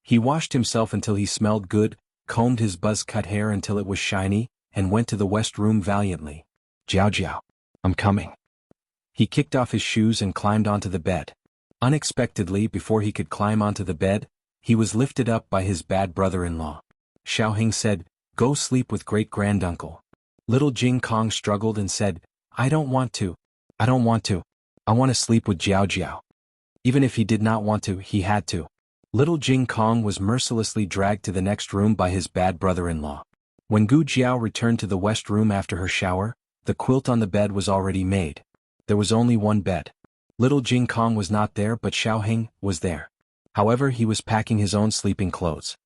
Speaker 1: He washed himself until he smelled good, combed his buzz-cut hair until it was shiny, and went to the west room valiantly. Jiao Jiao, I'm coming. He kicked off his shoes and climbed onto the bed. Unexpectedly, before he could climb onto the bed, he was lifted up by his bad brother-in-law. Xiaoheng said, "Go sleep with great-granduncle." Little Jing Kong struggled and said, I don't want to. I don't want to. I want to sleep with Jiao Jiao. Even if he did not want to, he had to. Little Jing Kong was mercilessly dragged to the next room by his bad brother-in-law. When Gu Jiao returned to the west room after her shower, the quilt on the bed was already made. There was only one bed. Little Jing Kong was not there, but Xiaoheng was there. However, he was packing his own sleeping clothes.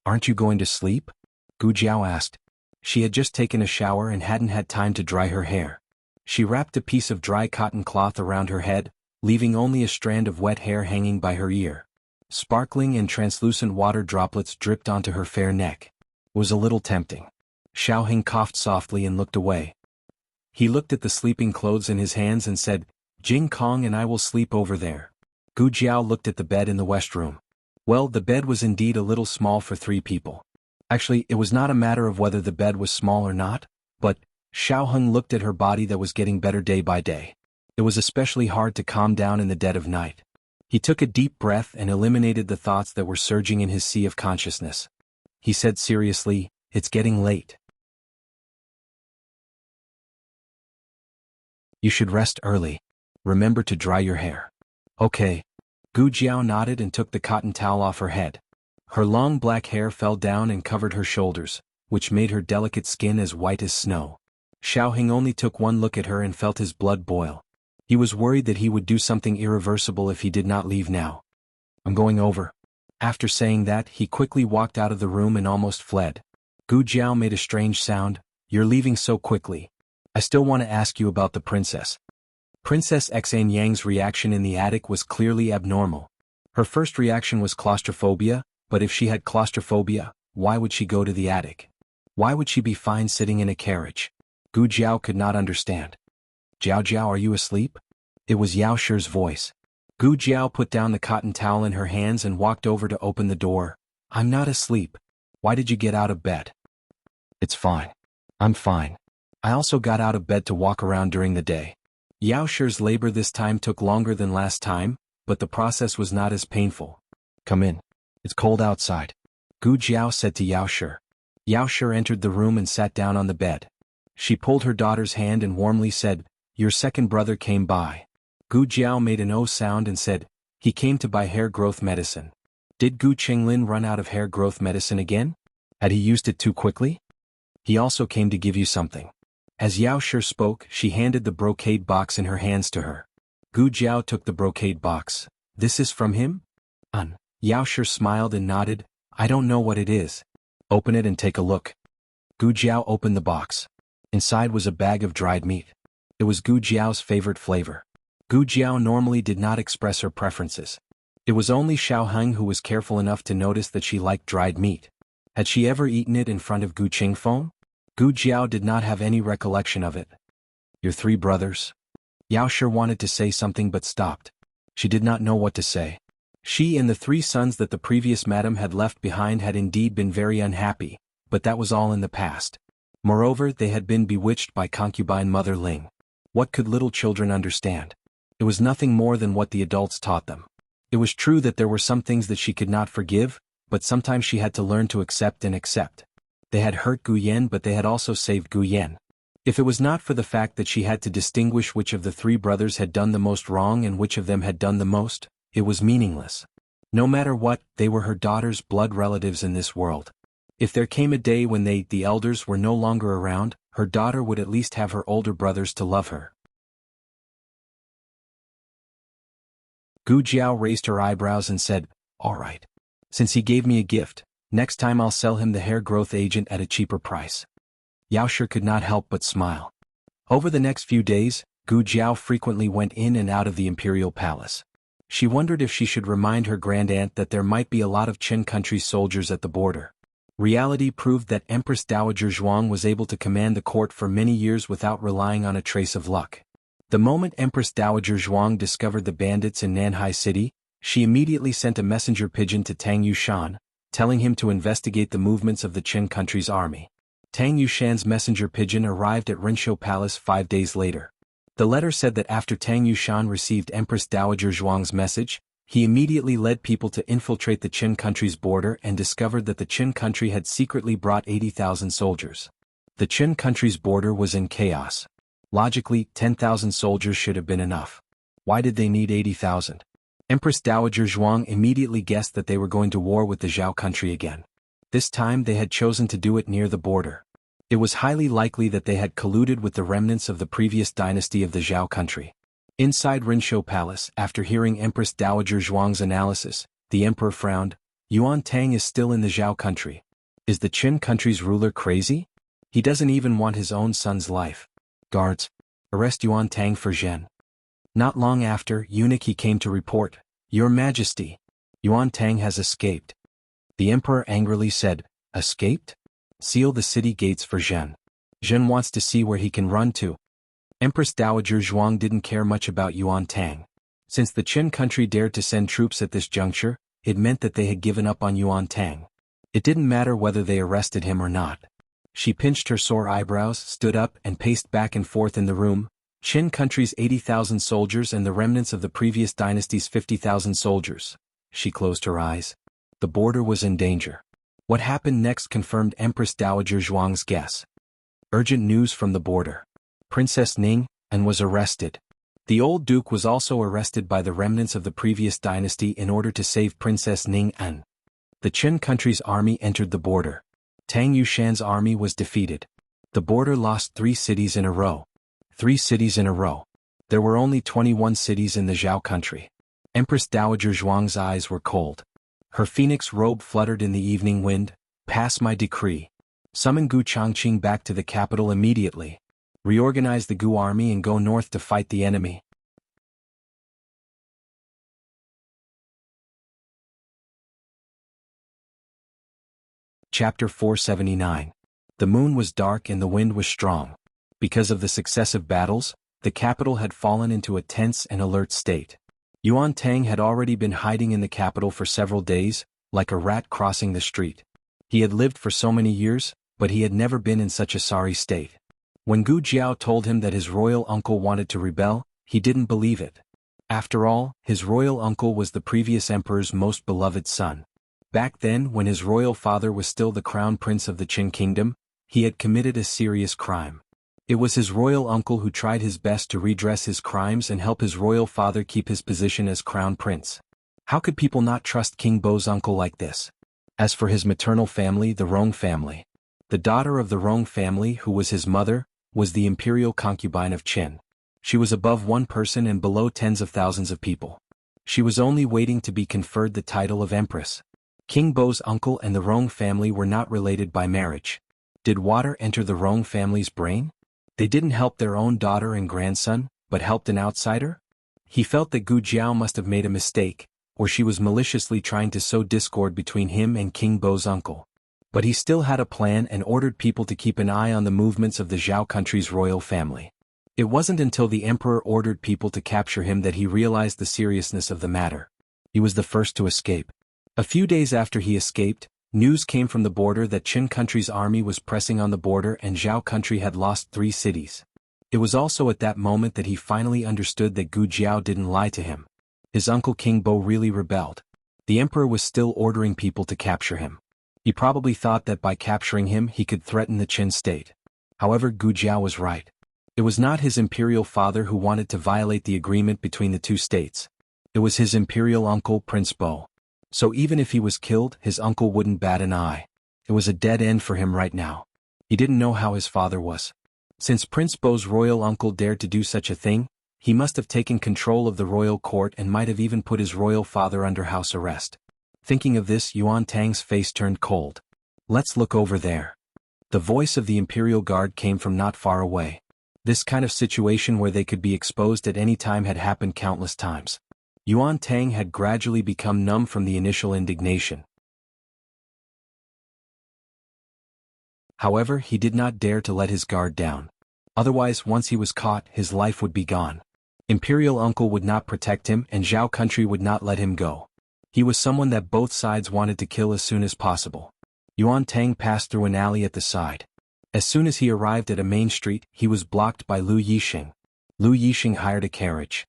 Speaker 1: Aren't you going to sleep? Gu Jiao asked. She had just taken a shower and hadn't had time to dry her hair. She wrapped a piece of dry cotton cloth around her head, leaving only a strand of wet hair hanging by her ear. Sparkling and translucent water droplets dripped onto her fair neck. It was a little tempting. Xiaoheng coughed softly and looked away. He looked at the sleeping clothes in his hands and said, Jing Kong and I will sleep over there. Gu Jiao looked at the bed in the west room. Well, the bed was indeed a little small for 3 people. Actually, it was not a matter of whether the bed was small or not, but Xiaoheng looked at her body that was getting better day by day. It was especially hard to calm down in the dead of night. He took a deep breath and eliminated the thoughts that were surging in his sea of consciousness. He said seriously, It's getting late. You should rest early. Remember to dry your hair. Okay. Gu Jiao nodded and took the cotton towel off her head. Her long black hair fell down and covered her shoulders, which made her delicate skin as white as snow. Xiaoheng only took one look at her and felt his blood boil. He was worried that he would do something irreversible if he did not leave now. I'm going over. After saying that, he quickly walked out of the room and almost fled. Gu Jiao made a strange sound. You're leaving so quickly. I still want to ask you about the princess. Princess Xan Yang's reaction in the attic was clearly abnormal. Her first reaction was claustrophobia, but if she had claustrophobia, why would she go to the attic? Why would she be fine sitting in a carriage? Gu Jiao could not understand. Jiao Jiao, are you asleep? It was Yao Shi's voice. Gu Jiao put down the cotton towel in her hands and walked over to open the door. I'm not asleep. Why did you get out of bed? It's fine. I'm fine. I also got out of bed to walk around during the day. Yao Shi's labor this time took longer than last time, but the process was not as painful. Come in. It's cold outside. Gu Jiao said to Yao Shi. Yao Shi entered the room and sat down on the bed. She pulled her daughter's hand and warmly said, Your second brother came by. Gu Jiao made an O sound and said, He came to buy hair growth medicine. Did Gu Chenglin run out of hair growth medicine again? Had he used it too quickly? He also came to give you something. As Yao Shi spoke, she handed the brocade box in her hands to her. Gu Jiao took the brocade box. This is from him? Yao Shi smiled and nodded. I don't know what it is. Open it and take a look. Gu Jiao opened the box. Inside was a bag of dried meat. It was Gu Jiao's favorite flavor. Gu Jiao normally did not express her preferences. It was only Xiaoheng who was careful enough to notice that she liked dried meat. Had she ever eaten it in front of Gu Qingfeng? Gu Jiao did not have any recollection of it. Your 3 brothers? Yao Shi wanted to say something but stopped. She did not know what to say. She and the 3 sons that the previous madam had left behind had indeed been very unhappy, but that was all in the past. Moreover, they had been bewitched by concubine Mother Ling. What could little children understand? It was nothing more than what the adults taught them. It was true that there were some things that she could not forgive, but sometimes she had to learn to accept and accept. They had hurt Gu Yan, but they had also saved Gu Yan. If it was not for the fact that she had to distinguish which of the 3 brothers had done the most wrong and which of them had done the most, it was meaningless. No matter what, they were her daughter's blood relatives in this world. If there came a day when they, the elders, were no longer around, her daughter would at least have her older brothers to love her. Gu Jiao raised her eyebrows and said, All right. Since he gave me a gift, next time I'll sell him the hair growth agent at a cheaper price. Yao Shi could not help but smile. Over the next few days, Gu Jiao frequently went in and out of the imperial palace. She wondered if she should remind her grandaunt that there might be a lot of Qin country's soldiers at the border. Reality proved that Empress Dowager Zhuang was able to command the court for many years without relying on a trace of luck. The moment Empress Dowager Zhuang discovered the bandits in Nanhai City, she immediately sent a messenger pigeon to Tang Yushan, telling him to investigate the movements of the Qin country's army. Tang Yushan's messenger pigeon arrived at Rinshou Palace 5 days later. The letter said that after Tang Yushan received Empress Dowager Zhuang's message, he immediately led people to infiltrate the Qin country's border and discovered that the Qin country had secretly brought 80,000 soldiers. The Qin country's border was in chaos. Logically, 10,000 soldiers should have been enough. Why did they need 80,000? Empress Dowager Zhuang immediately guessed that they were going to war with the Zhao country again. This time they had chosen to do it near the border. It was highly likely that they had colluded with the remnants of the previous dynasty of the Zhao country. Inside Rinshou Palace, after hearing Empress Dowager Zhuang's analysis, the emperor frowned. Yuan Tang is still in the Zhao country. Is the Qin country's ruler crazy? He doesn't even want his own son's life. Guards, arrest Yuan Tang for Zhen. Not long after, eunuch he came to report, Your Majesty, Yuan Tang has escaped. The emperor angrily said, Escaped? Seal the city gates for Zhen. Zhen wants to see where he can run to. Empress Dowager Zhuang didn't care much about Yuan Tang. Since the Qin country dared to send troops at this juncture, it meant that they had given up on Yuan Tang. It didn't matter whether they arrested him or not. She pinched her sore eyebrows, stood up and paced back and forth in the room. Qin country's 80,000 soldiers and the remnants of the previous dynasty's 50,000 soldiers. She closed her eyes. The border was in danger. What happened next confirmed Empress Dowager Zhuang's guess. Urgent news from the border. Princess Ning, and was arrested. The old duke was also arrested by the remnants of the previous dynasty in order to save Princess Ning An. The Qin country's army entered the border. Tang Yushan's army was defeated. The border lost 3 cities in a row. 3 cities in a row. There were only 21 cities in the Zhao country. Empress Dowager Zhuang's eyes were cold. Her phoenix robe fluttered in the evening wind. Pass my decree. Summon Gu Changqing back to the capital immediately. Reorganize the Gu army and go north to fight the enemy. Chapter 479. The moon was dark and the wind was strong. Because of the successive battles, the capital had fallen into a tense and alert state. Yuan Tang had already been hiding in the capital for several days, like a rat crossing the street. He had lived for so many years, but he had never been in such a sorry state. When Gu Jiao told him that his royal uncle wanted to rebel, he didn't believe it. After all, his royal uncle was the previous emperor's most beloved son. Back then, when his royal father was still the crown prince of the Qin kingdom, he had committed a serious crime. It was his royal uncle who tried his best to redress his crimes and help his royal father keep his position as crown prince. How could people not trust King Bo's uncle like this? As for his maternal family, the Rong family. The daughter of the Rong family, who was his mother, was the imperial concubine of Qin. She was above one person and below tens of thousands of people. She was only waiting to be conferred the title of empress. King Bo's uncle and the Rong family were not related by marriage. Did water enter the Rong family's brain? They didn't help their own daughter and grandson, but helped an outsider? He felt that Gu Jiao must have made a mistake, or she was maliciously trying to sow discord between him and King Bo's uncle. But he still had a plan and ordered people to keep an eye on the movements of the Zhao country's royal family. It wasn't until the emperor ordered people to capture him that he realized the seriousness of the matter. He was the first to escape. A few days after he escaped, news came from the border that Qin country's army was pressing on the border and Zhao country had lost 3 cities. It was also at that moment that he finally understood that Gu Jiao didn't lie to him. His uncle King Bo really rebelled. The emperor was still ordering people to capture him. He probably thought that by capturing him he could threaten the Qin state. However, Gu Jiao was right. It was not his imperial father who wanted to violate the agreement between the 2 states. It was his imperial uncle Prince Bo. So even if he was killed, his uncle wouldn't bat an eye. It was a dead end for him right now. He didn't know how his father was. Since Prince Bo's royal uncle dared to do such a thing, he must have taken control of the royal court and might have even put his royal father under house arrest. Thinking of this, Yuan Tang's face turned cold. Let's look over there. The voice of the imperial guard came from not far away. This kind of situation where they could be exposed at any time had happened countless times. Yuan Tang had gradually become numb from the initial indignation. However, he did not dare to let his guard down. Otherwise, once he was caught, his life would be gone. Imperial uncle would not protect him and Zhao country would not let him go. He was someone that both sides wanted to kill as soon as possible. Yuan Tang passed through an alley at the side. As soon as he arrived at a main street, he was blocked by Lu Yixing. Lu Yixing hired a carriage.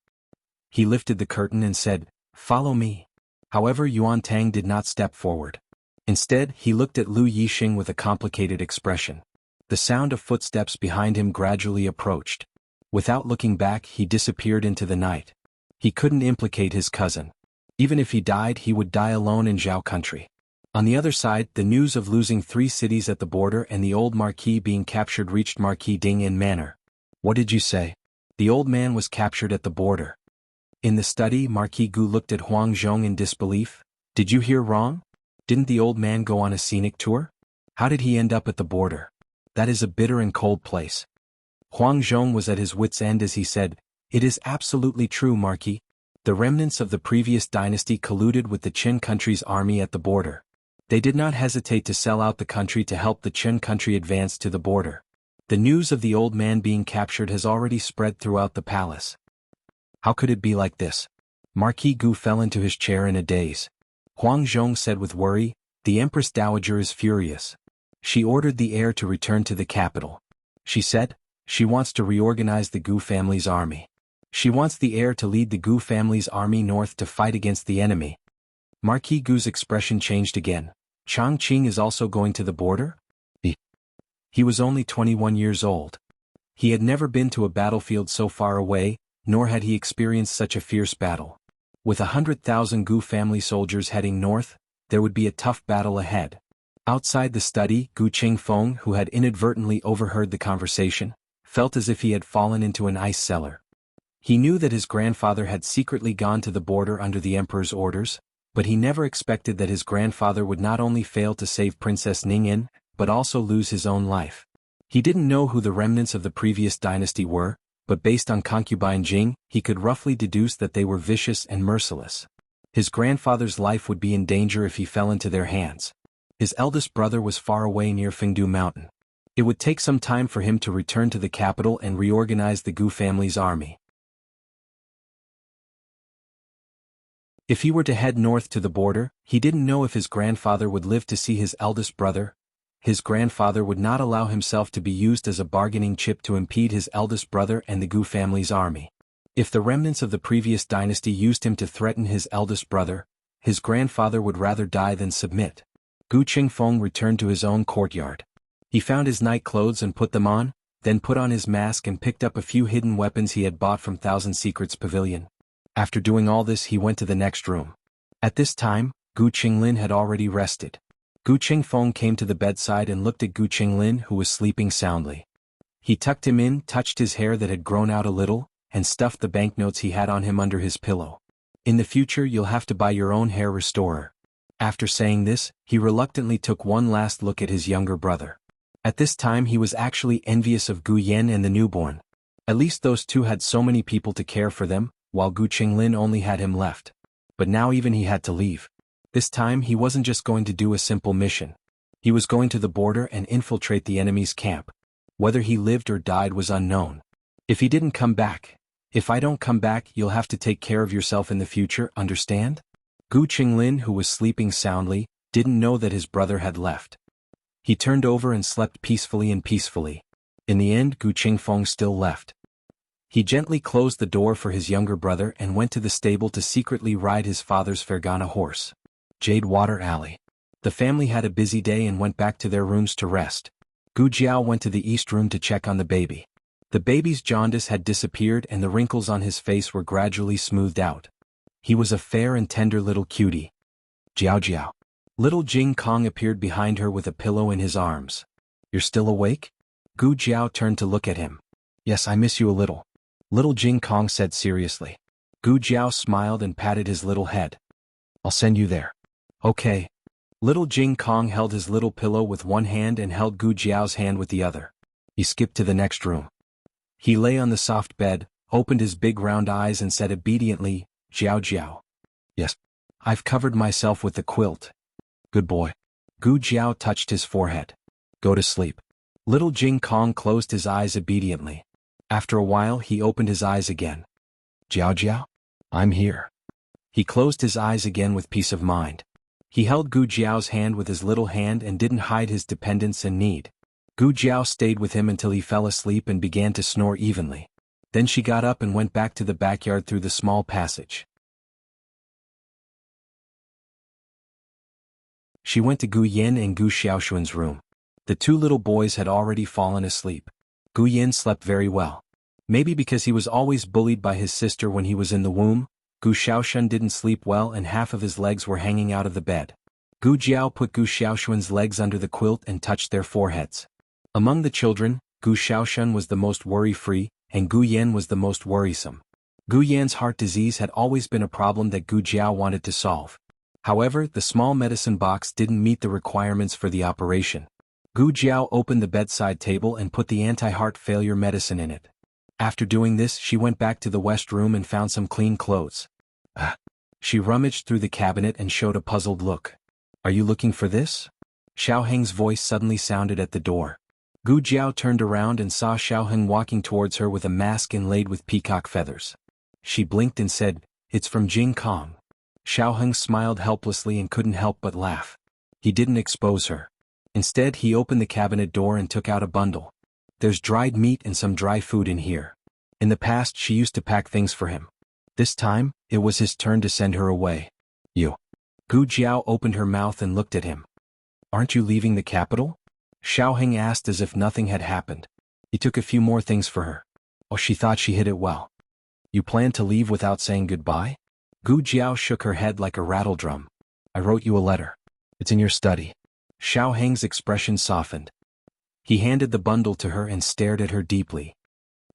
Speaker 1: He lifted the curtain and said, "Follow me." However, Yuan Tang did not step forward. Instead, he looked at Lu Yixing with a complicated expression. The sound of footsteps behind him gradually approached. Without looking back, he disappeared into the night. He couldn't implicate his cousin. Even if he died, he would die alone in Zhao country. On the other side, the news of losing 3 cities at the border and the old Marquis being captured reached Marquis Ding in manner. "What did you say?" "The old man was captured at the border." In the study, Marquis Gu looked at Huang Zhong in disbelief. "Did you hear wrong? Didn't the old man go on a scenic tour? How did he end up at the border? That is a bitter and cold place." Huang Zhong was at his wits' end as he said, "It is absolutely true, Marquis. The remnants of the previous dynasty colluded with the Qin country's army at the border. They did not hesitate to sell out the country to help the Qin country advance to the border. The news of the old man being captured has already spread throughout the palace." "How could it be like this?" Marquis Gu fell into his chair in a daze. Huang Zhong said with worry, "The Empress Dowager is furious. She ordered the heir to return to the capital. She said, she wants to reorganize the Gu family's army. She wants the heir to lead the Gu family's army north to fight against the enemy." Marquis Gu's expression changed again. "Chang Qing is also going to the border?" He was only 21 years old. He had never been to a battlefield so far away, nor had he experienced such a fierce battle. With 100,000 Gu family soldiers heading north, there would be a tough battle ahead. Outside the study, Gu Qingfeng, who had inadvertently overheard the conversation, felt as if he had fallen into an ice cellar. He knew that his grandfather had secretly gone to the border under the emperor's orders, but he never expected that his grandfather would not only fail to save Princess Ningyin, but also lose his own life. He didn't know who the remnants of the previous dynasty were, but based on concubine Jing, he could roughly deduce that they were vicious and merciless. His grandfather's life would be in danger if he fell into their hands. His eldest brother was far away near Fengdu Mountain. It would take some time for him to return to the capital and reorganize the Gu family's army. If he were to head north to the border, he didn't know if his grandfather would live to see his eldest brother. His grandfather would not allow himself to be used as a bargaining chip to impede his eldest brother and the Gu family's army. If the remnants of the previous dynasty used him to threaten his eldest brother, his grandfather would rather die than submit. Gu Qingfeng returned to his own courtyard. He found his night clothes and put them on, then put on his mask and picked up a few hidden weapons he had bought from Thousand Secrets Pavilion. After doing all this, he went to the next room. At this time, Gu Qinglin had already rested. Gu Qingfeng came to the bedside and looked at Gu Qinglin, who was sleeping soundly. He tucked him in, touched his hair that had grown out a little, and stuffed the banknotes he had on him under his pillow. "In the future you'll have to buy your own hair restorer." After saying this, he reluctantly took one last look at his younger brother. At this time he was actually envious of Gu Yan and the newborn. At least those two had so many people to care for them, while Gu Qinglin only had him left. But now even he had to leave. This time he wasn't just going to do a simple mission. He was going to the border and infiltrate the enemy's camp. Whether he lived or died was unknown. If he didn't come back, "If I don't come back, you'll have to take care of yourself in the future, understand?" Gu Qinglin, who was sleeping soundly, didn't know that his brother had left. He turned over and slept peacefully. In the end, Gu Qingfeng still left. He gently closed the door for his younger brother and went to the stable to secretly ride his father's Fergana horse. Jade Water Alley. The family had a busy day and went back to their rooms to rest. Gu Jiao went to the east room to check on the baby. The baby's jaundice had disappeared and the wrinkles on his face were gradually smoothed out. He was a fair and tender little cutie. "Jiao Jiao." Little Jing Kong appeared behind her with a pillow in his arms. "You're still awake?" Gu Jiao turned to look at him. "Yes, I miss you a little," Little Jing Kong said seriously. Gu Jiao smiled and patted his little head. "I'll send you there." "Okay." Little Jing Kong held his little pillow with one hand and held Gu Jiao's hand with the other. He skipped to the next room. He lay on the soft bed, opened his big round eyes and said obediently, Jiao Jiao. Yes. I've covered myself with the quilt. Good boy. Gu Jiao touched his forehead. Go to sleep. Little Jing Kong closed his eyes obediently. After a while he opened his eyes again. Jiao Jiao? I'm here. He closed his eyes again with peace of mind. He held Gu Jiao's hand with his little hand and didn't hide his dependence and need. Gu Jiao stayed with him until he fell asleep and began to snore evenly. Then she got up and went back to the backyard through the small passage. She went to Gu Yin and Gu Xiaoxuan's room. The two little boys had already fallen asleep. Gu Yin slept very well. Maybe because he was always bullied by his sister when he was in the womb, Gu Xiaoxuan didn't sleep well and half of his legs were hanging out of the bed. Gu Jiao put Gu Xiaoxuan's legs under the quilt and touched their foreheads. Among the children, Gu Xiaoxuan was the most worry-free, and Gu Yan was the most worrisome. Gu Yan's heart disease had always been a problem that Gu Jiao wanted to solve. However, the small medicine box didn't meet the requirements for the operation. Gu Jiao opened the bedside table and put the anti-heart failure medicine in it. After doing this, she went back to the west room and found some clean clothes. She rummaged through the cabinet and showed a puzzled look. Are you looking for this? Xiao Heng's voice suddenly sounded at the door. Gu Jiao turned around and saw Xiao Heng walking towards her with a mask inlaid with peacock feathers. She blinked and said, "It's from Jing Kong." Xiao Heng smiled helplessly and couldn't help but laugh. He didn't expose her. Instead, he opened the cabinet door and took out a bundle. There's dried meat and some dry food in here. In the past, she used to pack things for him. This time, it was his turn to send her away. You. Gu Jiao opened her mouth and looked at him. Aren't you leaving the capital? Xiao Heng asked as if nothing had happened. He took a few more things for her. Oh, she thought she hid it well. You plan to leave without saying goodbye? Gu Jiao shook her head like a rattle drum. I wrote you a letter. It's in your study. Xiao Heng's expression softened. He handed the bundle to her and stared at her deeply.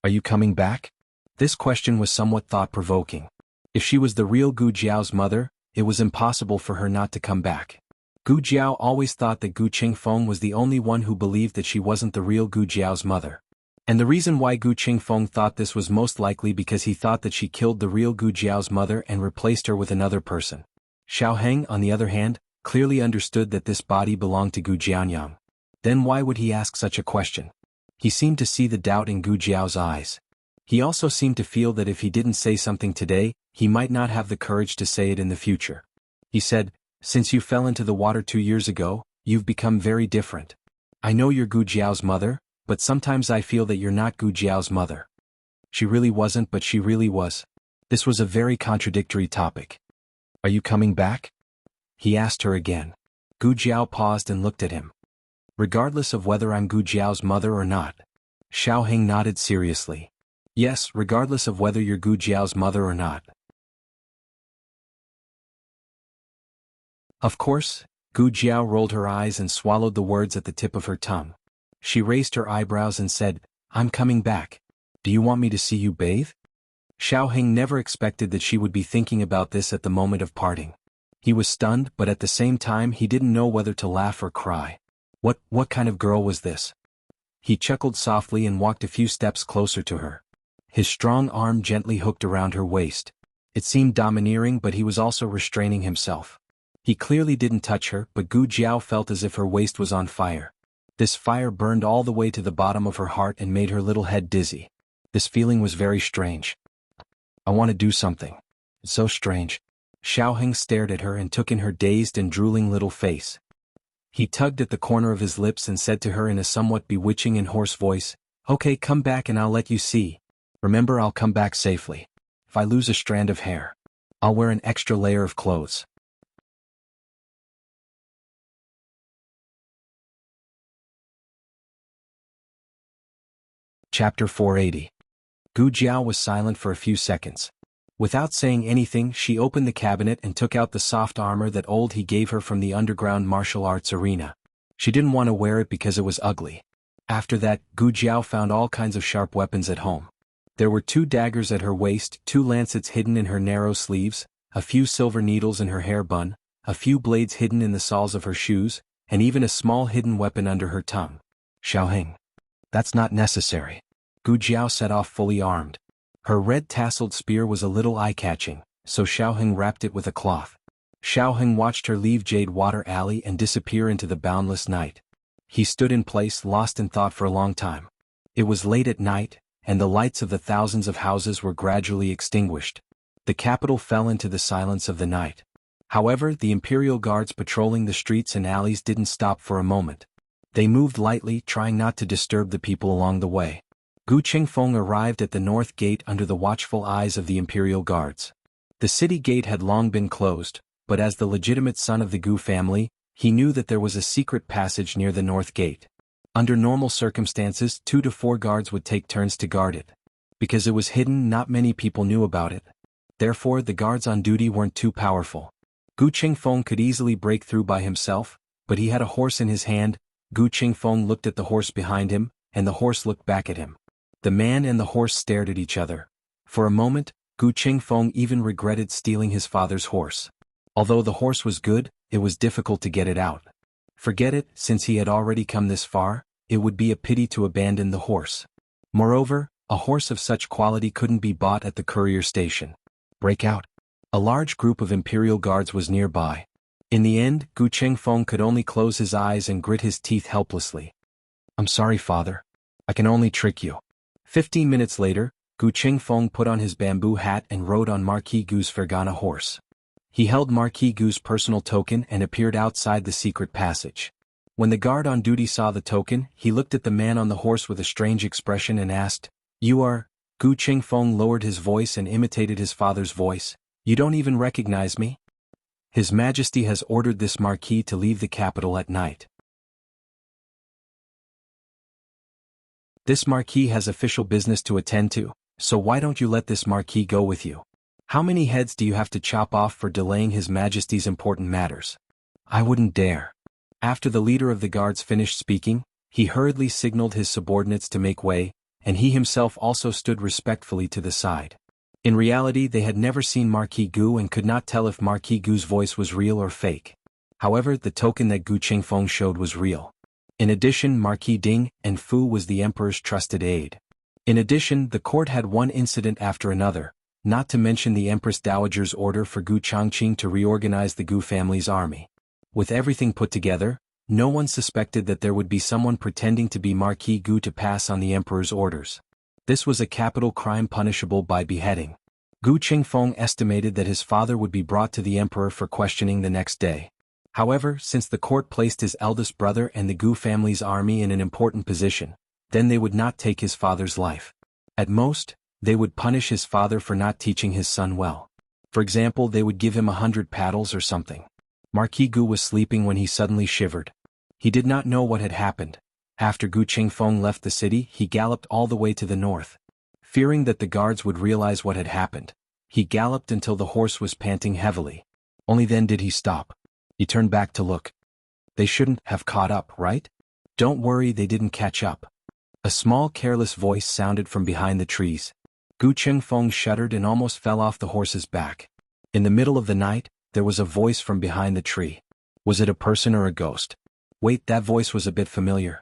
Speaker 1: Are you coming back? This question was somewhat thought-provoking. If she was the real Gu Jiao's mother, it was impossible for her not to come back. Gu Jiao always thought that Gu Qingfeng was the only one who believed that she wasn't the real Gu Jiao's mother. And the reason why Gu Qingfeng thought this was most likely because he thought that she killed the real Gu Jiao's mother and replaced her with another person. Xiao Heng, on the other hand, clearly understood that this body belonged to Gu Jianyang. Then why would he ask such a question? He seemed to see the doubt in Gu Jiao's eyes. He also seemed to feel that if he didn't say something today, he might not have the courage to say it in the future. He said, Since you fell into the water 2 years ago, you've become very different. I know you're Gu Jiao's mother, but sometimes I feel that you're not Gu Jiao's mother. She really wasn't, but she really was. This was a very contradictory topic. Are you coming back? He asked her again. Gu Jiao paused and looked at him. Regardless of whether I'm Gu Jiao's mother or not. Xiao Heng nodded seriously. Yes, regardless of whether you're Gu Jiao's mother or not. Of course, Gu Jiao rolled her eyes and swallowed the words at the tip of her tongue. She raised her eyebrows and said, I'm coming back. Do you want me to see you bathe? Xiao Heng never expected that she would be thinking about this at the moment of parting. He was stunned, but at the same time he didn't know whether to laugh or cry. What kind of girl was this? He chuckled softly and walked a few steps closer to her. His strong arm gently hooked around her waist. It seemed domineering, but he was also restraining himself. He clearly didn't touch her, but Gu Jiao felt as if her waist was on fire. This fire burned all the way to the bottom of her heart and made her little head dizzy. This feeling was very strange. I want to do something. It's so strange. Xiao Heng stared at her and took in her dazed and drooling little face. He tugged at the corner of his lips and said to her in a somewhat bewitching and hoarse voice, Okay, come back and I'll let you see. Remember, I'll come back safely. If I lose a strand of hair, I'll wear an extra layer of clothes. Chapter 480. Gu Jiao was silent for a few seconds. Without saying anything, she opened the cabinet and took out the soft armor that he gave her from the underground martial arts arena. She didn't want to wear it because it was ugly. After that, Gu Jiao found all kinds of sharp weapons at home. There were 2 daggers at her waist, 2 lancets hidden in her narrow sleeves, a few silver needles in her hair bun, a few blades hidden in the soles of her shoes, and even a small hidden weapon under her tongue. Xiao Heng. That's not necessary. Gu Jiao set off fully armed. Her red tasseled spear was a little eye-catching, so Xiaoheng wrapped it with a cloth. Xiaoheng watched her leave Jade Water Alley and disappear into the boundless night. He stood in place, lost in thought for a long time. It was late at night, and the lights of the thousands of houses were gradually extinguished. The capital fell into the silence of the night. However, the imperial guards patrolling the streets and alleys didn't stop for a moment. They moved lightly, trying not to disturb the people along the way. Gu Qingfeng arrived at the north gate under the watchful eyes of the imperial guards. The city gate had long been closed, but as the legitimate son of the Gu family, he knew that there was a secret passage near the north gate. Under normal circumstances, 2 to 4 guards would take turns to guard it. Because it was hidden, not many people knew about it. Therefore, the guards on duty weren't too powerful. Gu Qingfeng could easily break through by himself, but he had a horse in his hand. Gu Qingfeng looked at the horse behind him, and the horse looked back at him. The man and the horse stared at each other. For a moment, Gu Qingfeng even regretted stealing his father's horse. Although the horse was good, it was difficult to get it out. Forget it, since he had already come this far, it would be a pity to abandon the horse. Moreover, a horse of such quality couldn't be bought at the courier station. Break out. A large group of imperial guards was nearby. In the end, Gu Qingfeng could only close his eyes and grit his teeth helplessly. I'm sorry, father. I can only trick you. 15 minutes later, Gu Qingfeng put on his bamboo hat and rode on Marquis Gu's Fergana horse. He held Marquis Gu's personal token and appeared outside the secret passage. When the guard on duty saw the token, he looked at the man on the horse with a strange expression and asked, "You are?" Gu Qingfeng lowered his voice and imitated his father's voice. "You don't even recognize me? His Majesty has ordered this marquis to leave the capital at night. This marquis has official business to attend to, so why don't you let this marquis go with you? How many heads do you have to chop off for delaying His Majesty's important matters? I wouldn't dare." After the leader of the guards finished speaking, he hurriedly signaled his subordinates to make way, and he himself also stood respectfully to the side. In reality, they had never seen Marquis Gu and could not tell if Marquis Gu's voice was real or fake. However, the token that Gu Qingfeng showed was real. In addition, Marquis Ding and Fu was the emperor's trusted aide. In addition, the court had one incident after another, not to mention the Empress Dowager's order for Gu Changqing to reorganize the Gu family's army. With everything put together, no one suspected that there would be someone pretending to be Marquis Gu to pass on the emperor's orders. This was a capital crime punishable by beheading. Gu Qingfeng estimated that his father would be brought to the emperor for questioning the next day. However, since the court placed his eldest brother and the Gu family's army in an important position, then they would not take his father's life. At most, they would punish his father for not teaching his son well. For example, they would give him 100 paddles or something. Marquis Gu was sleeping when he suddenly shivered. He did not know what had happened. After Gu Qingfeng left the city, he galloped all the way to the north. Fearing that the guards would realize what had happened, he galloped until the horse was panting heavily. Only then did he stop. He turned back to look. They shouldn't have caught up, right? Don't worry, they didn't catch up. A small careless voice sounded from behind the trees. Gu Qingfeng shuddered and almost fell off the horse's back. In the middle of the night, there was a voice from behind the tree. Was it a person or a ghost? Wait, that voice was a bit familiar.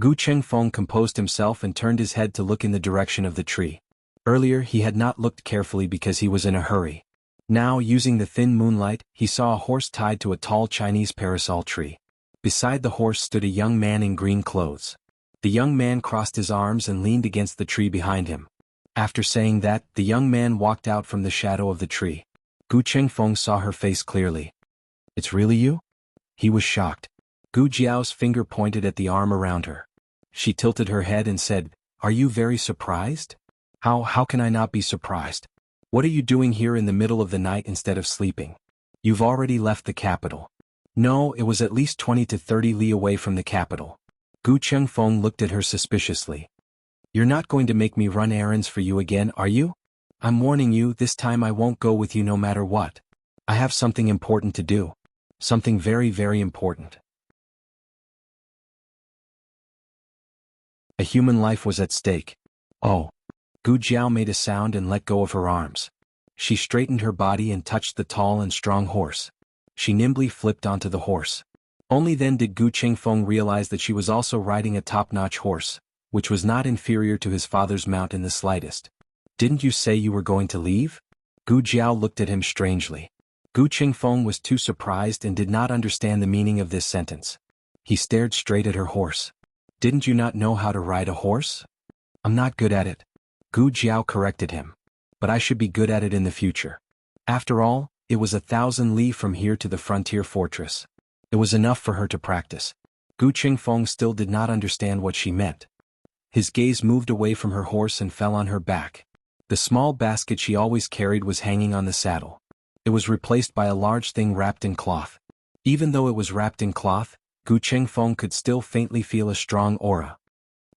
Speaker 1: Gu Qingfeng composed himself and turned his head to look in the direction of the tree. Earlier he had not looked carefully because he was in a hurry. Now, using the thin moonlight, he saw a horse tied to a tall Chinese parasol tree. Beside the horse stood a young man in green clothes. The young man crossed his arms and leaned against the tree behind him. After saying that, the young man walked out from the shadow of the tree. Gu Qingfeng saw her face clearly. "It's really you?" He was shocked. Gu Jiao's finger pointed at the arm around her. She tilted her head and said, "Are you very surprised?" How can I not be surprised? What are you doing here in the middle of the night instead of sleeping? You've already left the capital. No, it was at least 20 to 30 li away from the capital. Gu Qingfeng looked at her suspiciously. "You're not going to make me run errands for you again, are you? I'm warning you, this time I won't go with you no matter what. I have something important to do. Something very, very important." A human life was at stake. Oh. Gu Jiao made a sound and let go of her arms. She straightened her body and touched the tall and strong horse. She nimbly flipped onto the horse. Only then did Gu Qingfeng realize that she was also riding a top-notch horse, which was not inferior to his father's mount in the slightest. "Didn't you say you were going to leave?" Gu Jiao looked at him strangely. Gu Qingfeng was too surprised and did not understand the meaning of this sentence. He stared straight at her horse. Didn't you not know how to ride a horse? I'm not good at it. Gu Jiao corrected him. But I should be good at it in the future. After all, it was 1,000 li from here to the frontier fortress. It was enough for her to practice. Gu Qingfeng still did not understand what she meant. His gaze moved away from her horse and fell on her back. The small basket she always carried was hanging on the saddle. It was replaced by a large thing wrapped in cloth. Even though it was wrapped in cloth, Gu Qingfeng could still faintly feel a strong aura.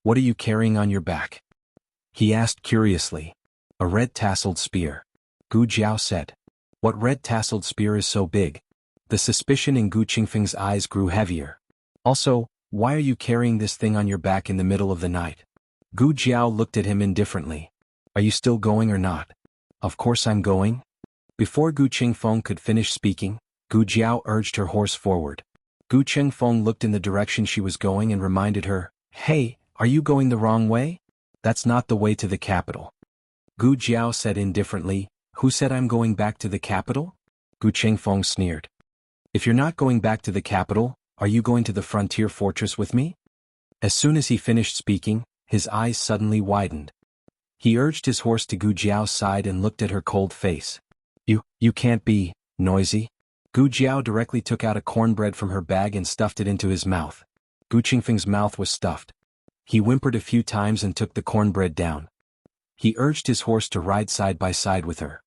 Speaker 1: What are you carrying on your back? He asked curiously. A red tasseled spear. Gu Jiao said. What red tasseled spear is so big? The suspicion in Gu Qingfeng's eyes grew heavier. Also, why are you carrying this thing on your back in the middle of the night? Gu Jiao looked at him indifferently. Are you still going or not? Of course I'm going. Before Gu Qingfeng could finish speaking, Gu Jiao urged her horse forward. Gu Qingfeng looked in the direction she was going and reminded her, Hey, are you going the wrong way? That's not the way to the capital. Gu Jiao said indifferently, Who said I'm going back to the capital? Gu Qingfeng sneered. If you're not going back to the capital, are you going to the frontier fortress with me? As soon as he finished speaking, his eyes suddenly widened. He urged his horse to Gu Jiao's side and looked at her cold face. You can't be noisy. Gu Jiao directly took out a cornbread from her bag and stuffed it into his mouth. Gu Qingfeng's mouth was stuffed. He whimpered a few times and took the cornbread down. He urged his horse to ride side by side with her.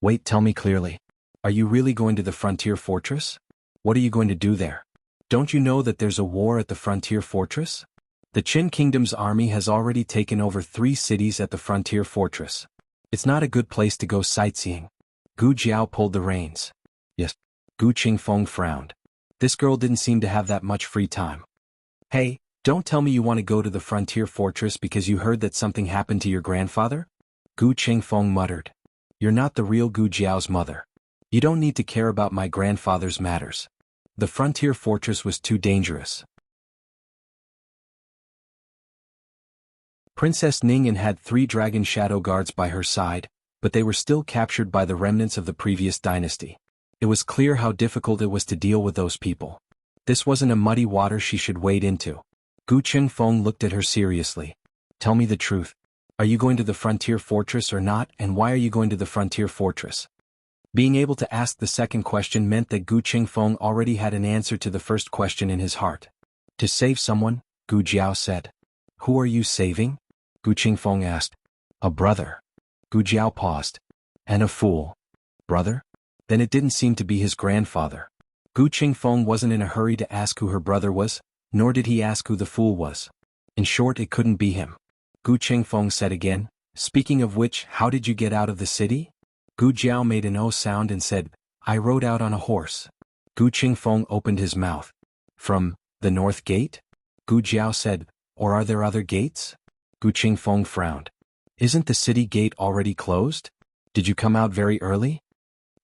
Speaker 1: Wait, tell me clearly. Are you really going to the frontier fortress? What are you going to do there? Don't you know that there's a war at the frontier fortress? The Qin Kingdom's army has already taken over 3 cities at the frontier fortress. It's not a good place to go sightseeing. Gu Jiao pulled the reins. Yes. Gu Qingfeng frowned. This girl didn't seem to have that much free time. Hey, don't tell me you want to go to the frontier fortress because you heard that something happened to your grandfather? Gu Qingfeng muttered. You're not the real Gu Jiao's mother. You don't need to care about my grandfather's matters. The frontier fortress was too dangerous. Princess Ningyan had 3 dragon shadow guards by her side, but they were still captured by the remnants of the previous dynasty. It was clear how difficult it was to deal with those people. This wasn't a muddy water she should wade into. Gu Qingfeng looked at her seriously. Tell me the truth. Are you going to the frontier fortress or not, and why are you going to the frontier fortress? Being able to ask the second question meant that Gu Qingfeng already had an answer to the first question in his heart. To save someone, Gu Jiao said. Who are you saving? Gu Qingfeng asked. A brother. Gu Jiao paused. And a fool. Brother? Then it didn't seem to be his grandfather. Gu Qingfeng wasn't in a hurry to ask who her brother was, nor did he ask who the fool was. In short, it couldn't be him. Gu Qingfeng said again, Speaking of which, how did you get out of the city? Gu Jiao made an O sound and said, I rode out on a horse. Gu Qingfeng opened his mouth. From the north gate? Gu Jiao said, Or are there other gates? Gu Qingfeng frowned. Isn't the city gate already closed? Did you come out very early?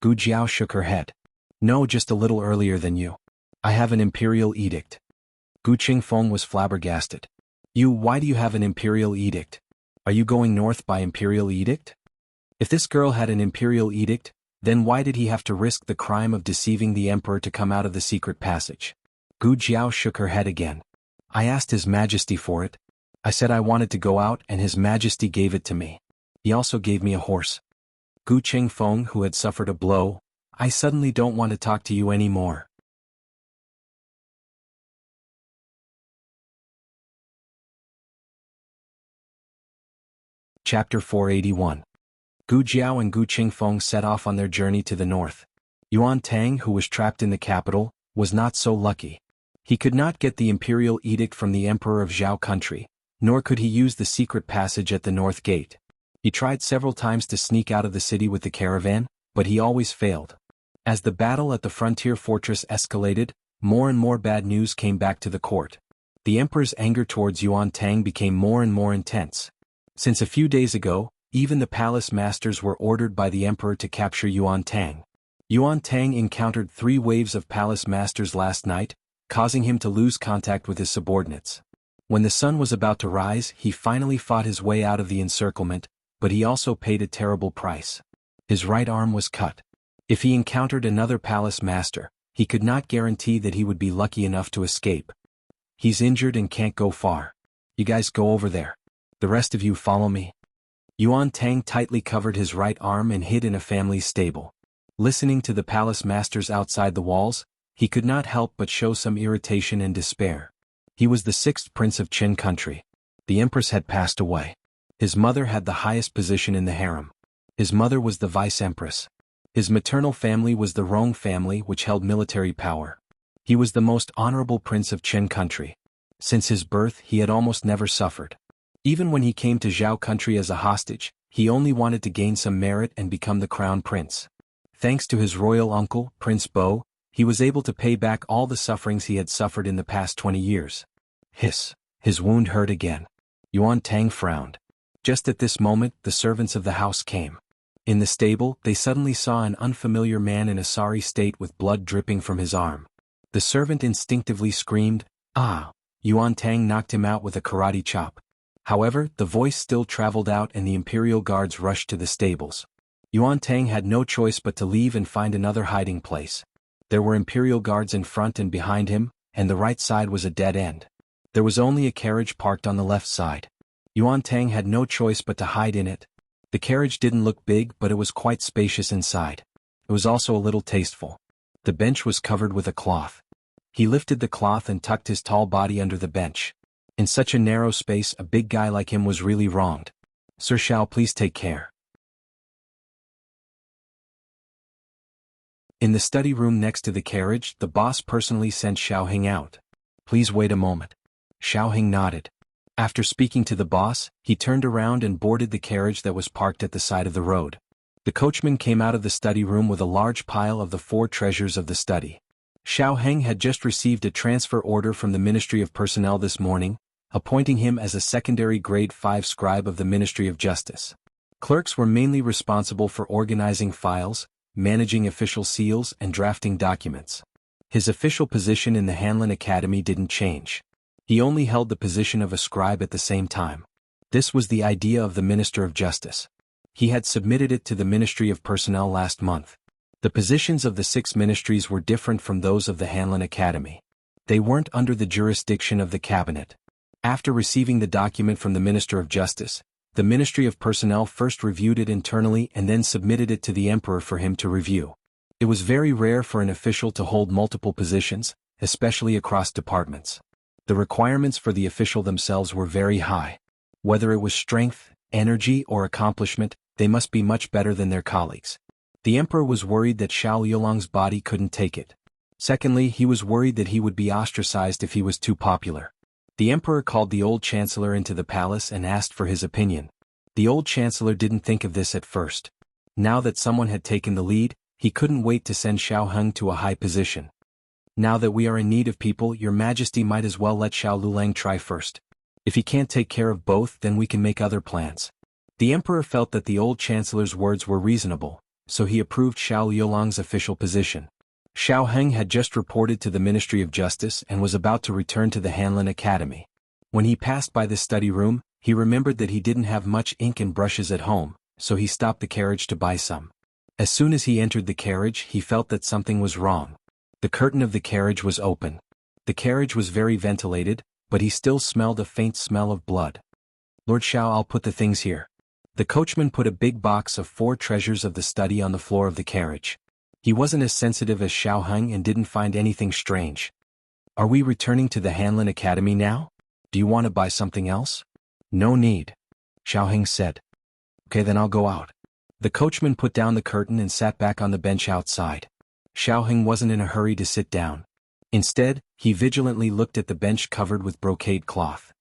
Speaker 1: Gu Jiao shook her head. No, just a little earlier than you. I have an imperial edict. Gu Qingfeng was flabbergasted. Why do you have an imperial edict? Are you going north by imperial edict? If this girl had an imperial edict, then why did he have to risk the crime of deceiving the emperor to come out of the secret passage? Gu Jiao shook her head again. I asked His Majesty for it. I said I wanted to go out and His Majesty gave it to me. He also gave me a horse. Gu Qingfeng, who had suffered a blow, I suddenly don't want to talk to you anymore. Chapter 481. Gu Jiao and Gu Qingfeng set off on their journey to the north. Yuan Tang, who was trapped in the capital, was not so lucky. He could not get the imperial edict from the emperor of Zhao country, nor could he use the secret passage at the north gate. He tried several times to sneak out of the city with the caravan, but he always failed. As the battle at the frontier fortress escalated, more and more bad news came back to the court. The emperor's anger towards Yuan Tang became more and more intense. Since a few days ago, even the palace masters were ordered by the emperor to capture Yuan Tang. Yuan Tang encountered 3 waves of palace masters last night, causing him to lose contact with his subordinates. When the sun was about to rise, he finally fought his way out of the encirclement, but he also paid a terrible price. His right arm was cut. If he encountered another palace master, he could not guarantee that he would be lucky enough to escape. He's injured and can't go far. You guys go over there. The rest of you follow me. Yuan Tang tightly covered his right arm and hid in a family stable. Listening to the palace masters outside the walls, he could not help but show some irritation and despair. He was the sixth prince of Qin country. The empress had passed away. His mother had the highest position in the harem. His mother was the vice-empress. His maternal family was the Rong family, which held military power. He was the most honorable prince of Qin country. Since his birth he had almost never suffered. Even when he came to Zhao country as a hostage, he only wanted to gain some merit and become the crown prince. Thanks to his royal uncle, Prince Bo, he was able to pay back all the sufferings he had suffered in the past 20 years. Hiss! His wound hurt again. Yuan Tang frowned. Just at this moment, the servants of the house came. In the stable, they suddenly saw an unfamiliar man in a sorry state with blood dripping from his arm. The servant instinctively screamed, "Ah!" Yuan Tang knocked him out with a karate chop. However, the voice still traveled out and the imperial guards rushed to the stables. Yuan Tang had no choice but to leave and find another hiding place. There were imperial guards in front and behind him, and the right side was a dead end. There was only a carriage parked on the left side. Yuan Tang had no choice but to hide in it. The carriage didn't look big, but it was quite spacious inside. It was also a little tasteful. The bench was covered with a cloth. He lifted the cloth and tucked his tall body under the bench. In such a narrow space, a big guy like him was really wronged. "Sir Shao, please take care." In the study room next to the carriage, the boss personally sent Xiaoheng out. "Please wait a moment." Xiaoheng nodded. After speaking to the boss, he turned around and boarded the carriage that was parked at the side of the road. The coachman came out of the study room with a large pile of the 4 treasures of the study. Xiaoheng had just received a transfer order from the Ministry of Personnel this morning, appointing him as a secondary grade 5 scribe of the Ministry of Justice. Clerks were mainly responsible for organizing files, managing official seals, and drafting documents. His official position in the Hanlin Academy didn't change. He only held the position of a scribe at the same time. This was the idea of the Minister of Justice. He had submitted it to the Ministry of Personnel last month. The positions of the 6 ministries were different from those of the Hanlin Academy. They weren't under the jurisdiction of the cabinet. After receiving the document from the Minister of Justice, the Ministry of Personnel first reviewed it internally and then submitted it to the Emperor for him to review. It was very rare for an official to hold multiple positions, especially across departments. The requirements for the official themselves were very high. Whether it was strength, energy, or accomplishment, they must be much better than their colleagues. The emperor was worried that Xiao Yulong's body couldn't take it. Secondly, he was worried that he would be ostracized if he was too popular. The emperor called the old chancellor into the palace and asked for his opinion. The old chancellor didn't think of this at first. Now that someone had taken the lead, he couldn't wait to send Xiaoheng to a high position. "Now that we are in need of people, your majesty might as well let Xiao Lulang try first. If he can't take care of both, then we can make other plans." The emperor felt that the old chancellor's words were reasonable, so he approved Xiao Yulong's official position. Xiaoheng had just reported to the Ministry of Justice and was about to return to the Hanlin Academy. When he passed by the study room, he remembered that he didn't have much ink and brushes at home, so he stopped the carriage to buy some. As soon as he entered the carriage, he felt that something was wrong. The curtain of the carriage was open. The carriage was very ventilated, but he still smelled a faint smell of blood. "Lord Xiao, I'll put the things here." The coachman put a big box of 4 treasures of the study on the floor of the carriage. He wasn't as sensitive as Xiaoheng and didn't find anything strange. "Are we returning to the Hanlin Academy now? Do you want to buy something else?" "No need," Xiaoheng said. "Okay, then I'll go out." The coachman put down the curtain and sat back on the bench outside. Xiaoheng wasn't in a hurry to sit down. Instead, he vigilantly looked at the bench covered with brocade cloth.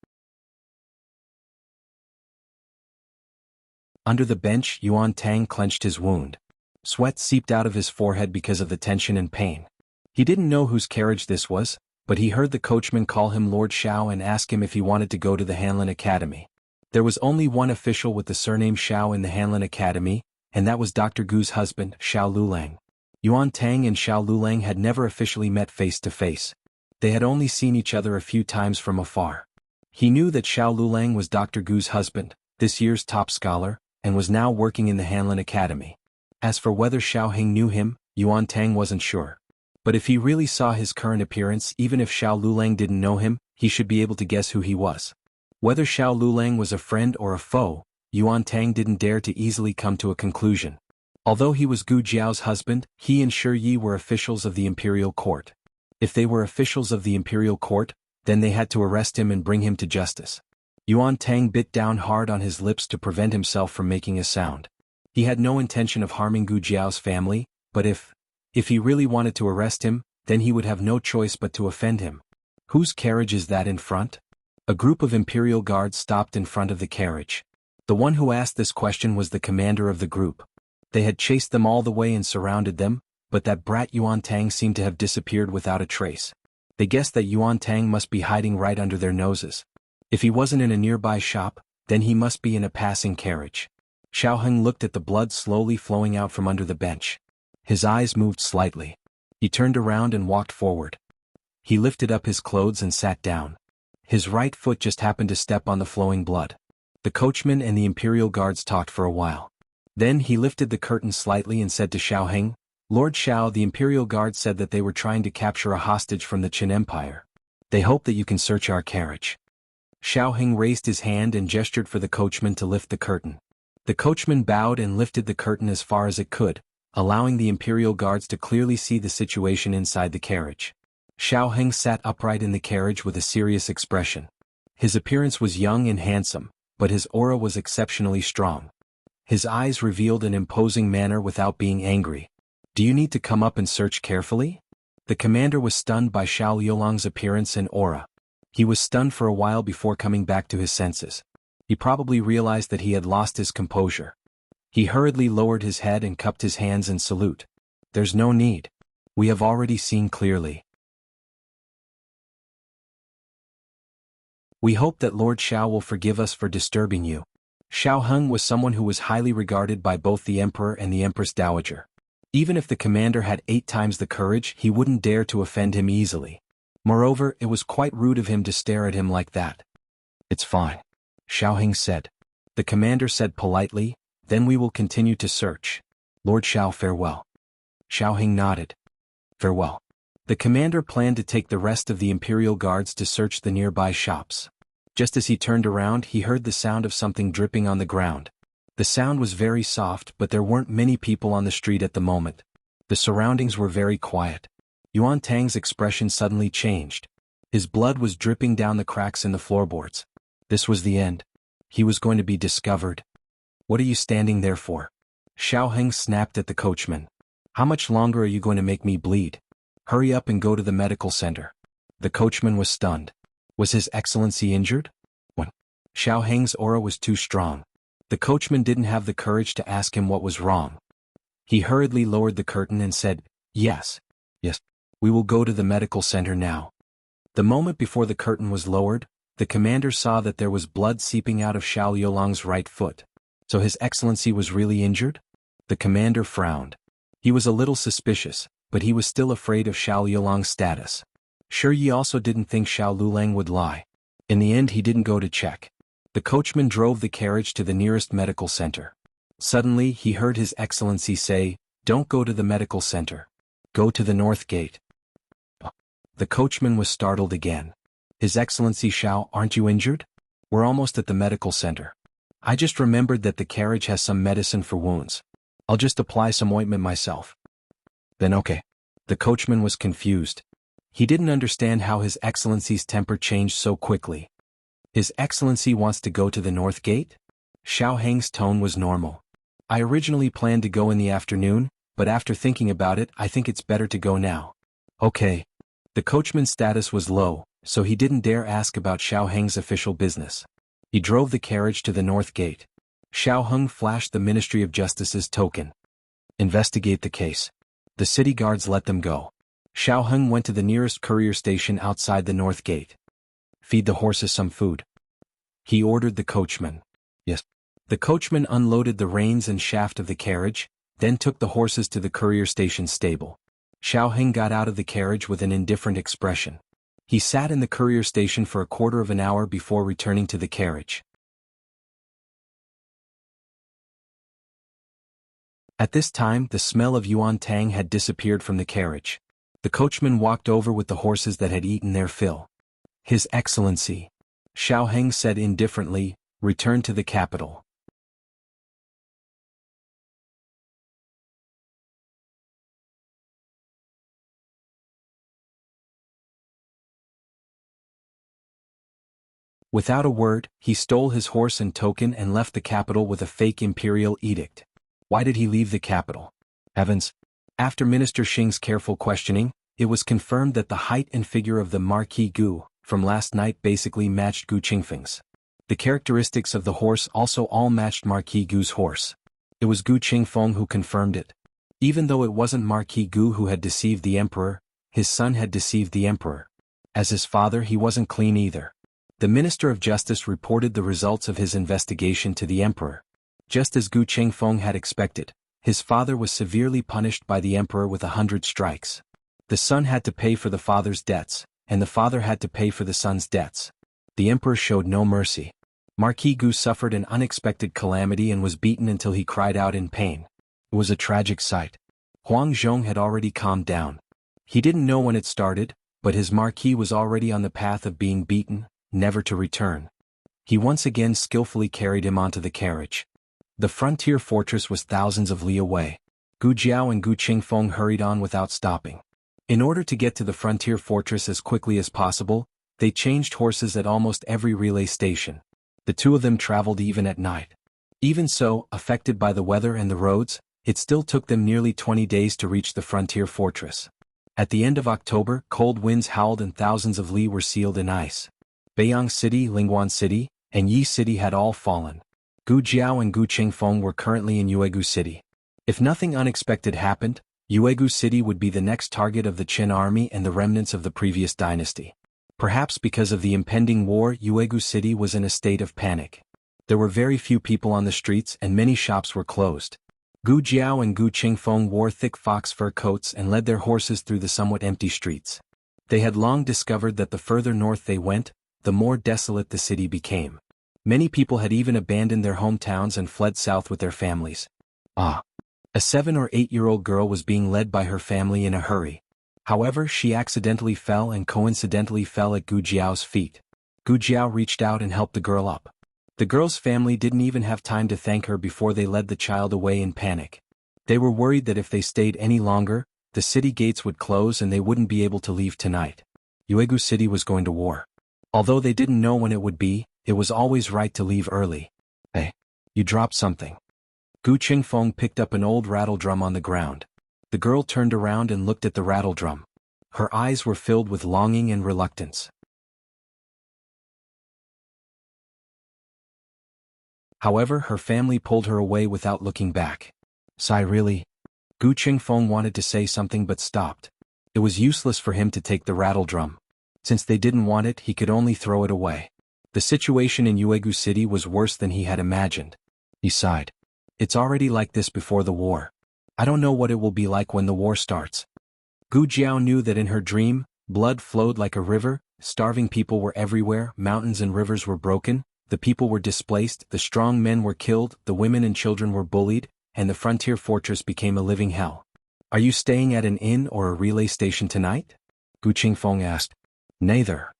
Speaker 1: Under the bench, Yuan Tang clenched his wound. Sweat seeped out of his forehead because of the tension and pain. He didn't know whose carriage this was, but he heard the coachman call him Lord Xiao and ask him if he wanted to go to the Hanlin Academy. There was only one official with the surname Xiao in the Hanlin Academy, and that was Dr. Gu's husband, Xiao Lulang. Yuan Tang and Xiao Lulang had never officially met face to face. They had only seen each other a few times from afar. He knew that Xiao Lulang was Dr. Gu's husband, this year's top scholar, and was now working in the Hanlin Academy. As for whether Xiao Heng knew him, Yuan Tang wasn't sure. But if he really saw his current appearance, even if Xiao Lulang didn't know him, he should be able to guess who he was. Whether Xiao Lulang was a friend or a foe, Yuan Tang didn't dare to easily come to a conclusion. Although he was Gu Jiao's husband, he and Shi Yi were officials of the imperial court. If they were officials of the imperial court, then they had to arrest him and bring him to justice. Yuan Tang bit down hard on his lips to prevent himself from making a sound. He had no intention of harming Gu Jiao's family, but if he really wanted to arrest him, then he would have no choice but to offend him. Whose carriage is that in front? A group of imperial guards stopped in front of the carriage. The one who asked this question was the commander of the group. They had chased them all the way and surrounded them, but that brat Yuan Tang seemed to have disappeared without a trace. They guessed that Yuan Tang must be hiding right under their noses. If he wasn't in a nearby shop, then he must be in a passing carriage. Xiao Heng looked at the blood slowly flowing out from under the bench. His eyes moved slightly. He turned around and walked forward. He lifted up his clothes and sat down. His right foot just happened to step on the flowing blood. The coachman and the imperial guards talked for a while. Then he lifted the curtain slightly and said to Xiao Heng, "Lord Xiao, the imperial guards said that they were trying to capture a hostage from the Qin Empire. They hope that you can search our carriage." Xiao Heng raised his hand and gestured for the coachman to lift the curtain. The coachman bowed and lifted the curtain as far as it could, allowing the imperial guards to clearly see the situation inside the carriage. Xiao Heng sat upright in the carriage with a serious expression. His appearance was young and handsome, but his aura was exceptionally strong. His eyes revealed an imposing manner without being angry. "Do you need to come up and search carefully?" The commander was stunned by Xiao Liulang's appearance and aura. He was stunned for a while before coming back to his senses. He probably realized that he had lost his composure. He hurriedly lowered his head and cupped his hands in salute. "There's no need. We have already seen clearly. We hope that Lord Xiao will forgive us for disturbing you." Xiao Heng was someone who was highly regarded by both the emperor and the empress dowager. Even if the commander had 8 times the courage, he wouldn't dare to offend him easily. Moreover, it was quite rude of him to stare at him like that. "It's fine," Xiao Heng said. The commander said politely, "Then we will continue to search. Lord Xiao, farewell." Xiao Heng nodded. "Farewell." The commander planned to take the rest of the imperial guards to search the nearby shops. Just as he turned around, he heard the sound of something dripping on the ground. The sound was very soft, but there weren't many people on the street at the moment. The surroundings were very quiet. Yuan Tang's expression suddenly changed. His blood was dripping down the cracks in the floorboards. This was the end. He was going to be discovered. "What are you standing there for?" Xiao Heng snapped at the coachman. "How much longer are you going to make me bleed? Hurry up and go to the medical center." The coachman was stunned. Was His Excellency injured? When Xiao Heng's aura was too strong. The coachman didn't have the courage to ask him what was wrong. He hurriedly lowered the curtain and said, Yes. We will go to the medical center now." The moment before the curtain was lowered, the commander saw that there was blood seeping out of Xiao Liulang's right foot. So His Excellency was really injured? The commander frowned. He was a little suspicious, but he was still afraid of Xiao Liulang's status. Shi Yi also didn't think Xiao Lulang would lie. In the end, he didn't go to check. The coachman drove the carriage to the nearest medical center. Suddenly, he heard His Excellency say, "Don't go to the medical center. Go to the north gate." The coachman was startled again. "His Excellency Xiao, aren't you injured? We're almost at the medical center. I just remembered that the carriage has some medicine for wounds. I'll just apply some ointment myself." "Then okay." The coachman was confused. He didn't understand how His Excellency's temper changed so quickly. "His Excellency wants to go to the north gate?" Xiao Heng's tone was normal. "I originally planned to go in the afternoon, but after thinking about it, I think it's better to go now." "Okay." The coachman's status was low, so he didn't dare ask about Xiao Heng's official business. He drove the carriage to the north gate. Xiao Heng flashed the Ministry of Justice's token. "Investigate the case." The city guards let them go. Xiao Heng went to the nearest courier station outside the north gate. "Feed the horses some food," he ordered the coachman. "Yes." The coachman unloaded the reins and shaft of the carriage, then took the horses to the courier station stable. Xiao Heng got out of the carriage with an indifferent expression. He sat in the courier station for a quarter of an hour before returning to the carriage. At this time the smell of yuan tang had disappeared from the carriage. The coachman walked over with the horses that had eaten their fill. His Excellency, Xiao Heng said indifferently, returned to the capital. Without a word, he stole his horse and token and left the capital with a fake imperial edict. Why did he leave the capital? Heavens! After Minister Xing's careful questioning, it was confirmed that the height and figure of the Marquis Gu from last night basically matched Gu Qingfeng's. The characteristics of the horse also all matched Marquis Gu's horse. It was Gu Qingfeng who confirmed it. Even though it wasn't Marquis Gu who had deceived the emperor, his son had deceived the emperor. As his father, he wasn't clean either. The Minister of Justice reported the results of his investigation to the emperor. Just as Gu Qingfeng had expected, his father was severely punished by the emperor with 100 strikes. The son had to pay for the father's debts, and the father had to pay for the son's debts. The emperor showed no mercy. Marquis Gu suffered an unexpected calamity and was beaten until he cried out in pain. It was a tragic sight. Huang Zhong had already calmed down. He didn't know when it started, but his marquis was already on the path of being beaten, never to return. He once again skillfully carried him onto the carriage. The frontier fortress was thousands of li away. Gu Jiao and Gu Qingfeng hurried on without stopping. In order to get to the frontier fortress as quickly as possible, they changed horses at almost every relay station. The two of them traveled even at night. Even so, affected by the weather and the roads, it still took them nearly 20 days to reach the frontier fortress. At the end of October, cold winds howled and thousands of li were sealed in ice. Beiyang City, Lingguan City, and Yi City had all fallen. Gu Jiao and Gu Qingfeng were currently in Yuegu City. If nothing unexpected happened, Yuegu City would be the next target of the Qin army and the remnants of the previous dynasty. Perhaps because of the impending war, Yuegu City was in a state of panic. There were very few people on the streets and many shops were closed. Gu Jiao and Gu Qingfeng wore thick fox fur coats and led their horses through the somewhat empty streets. They had long discovered that the further north they went, the more desolate the city became. Many people had even abandoned their hometowns and fled south with their families. A 7- or 8-year-old girl was being led by her family in a hurry. However, she accidentally fell and coincidentally fell at Gu Jiao's feet. Gu Jiao reached out and helped the girl up. The girl's family didn't even have time to thank her before they led the child away in panic. They were worried that if they stayed any longer, the city gates would close and they wouldn't be able to leave tonight. Yuegu City was going to war. Although they didn't know when it would be, it was always right to leave early. Hey, you dropped something. Gu Qingfeng picked up an old rattle drum on the ground. The girl turned around and looked at the rattle drum. Her eyes were filled with longing and reluctance. However, her family pulled her away without looking back. Sigh, really? Gu Qingfeng wanted to say something but stopped. It was useless for him to take the rattle drum. Since they didn't want it, he could only throw it away. The situation in Yuegu City was worse than he had imagined. He sighed. It's already like this before the war. I don't know what it will be like when the war starts. Gu Jiao knew that in her dream, blood flowed like a river, starving people were everywhere, mountains and rivers were broken, the people were displaced, the strong men were killed, the women and children were bullied, and the frontier fortress became a living hell. Are you staying at an inn or a relay station tonight? Gu Qingfeng asked. Neither.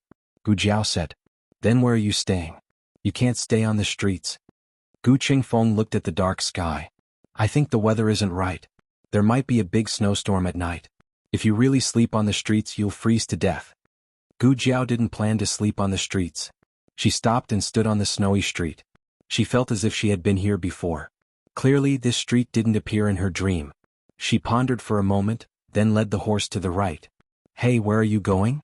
Speaker 1: Gu Jiao said. Then where are you staying? You can't stay on the streets. Gu Qingfeng looked at the dark sky. I think the weather isn't right. There might be a big snowstorm at night. If you really sleep on the streets, you'll freeze to death. Gu Jiao didn't plan to sleep on the streets. She stopped and stood on the snowy street. She felt as if she had been here before. Clearly, this street didn't appear in her dream. She pondered for a moment, then led the horse to the right. Hey, where are you going?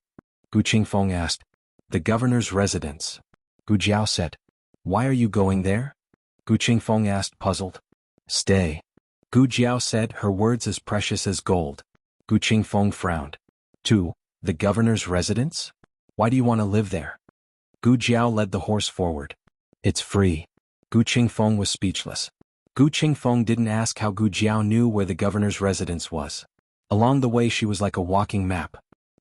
Speaker 1: Gu Qingfeng asked. The governor's residence. Gu Jiao said. Why are you going there? Gu Qingfeng asked, puzzled. Stay. Gu Jiao said, her words as precious as gold. Gu Qingfeng frowned. 2. The governor's residence? Why do you want to live there? Gu Jiao led the horse forward. It's free. Gu Qingfeng was speechless. Gu Qingfeng didn't ask how Gu Jiao knew where the governor's residence was. Along the way she was like a walking map.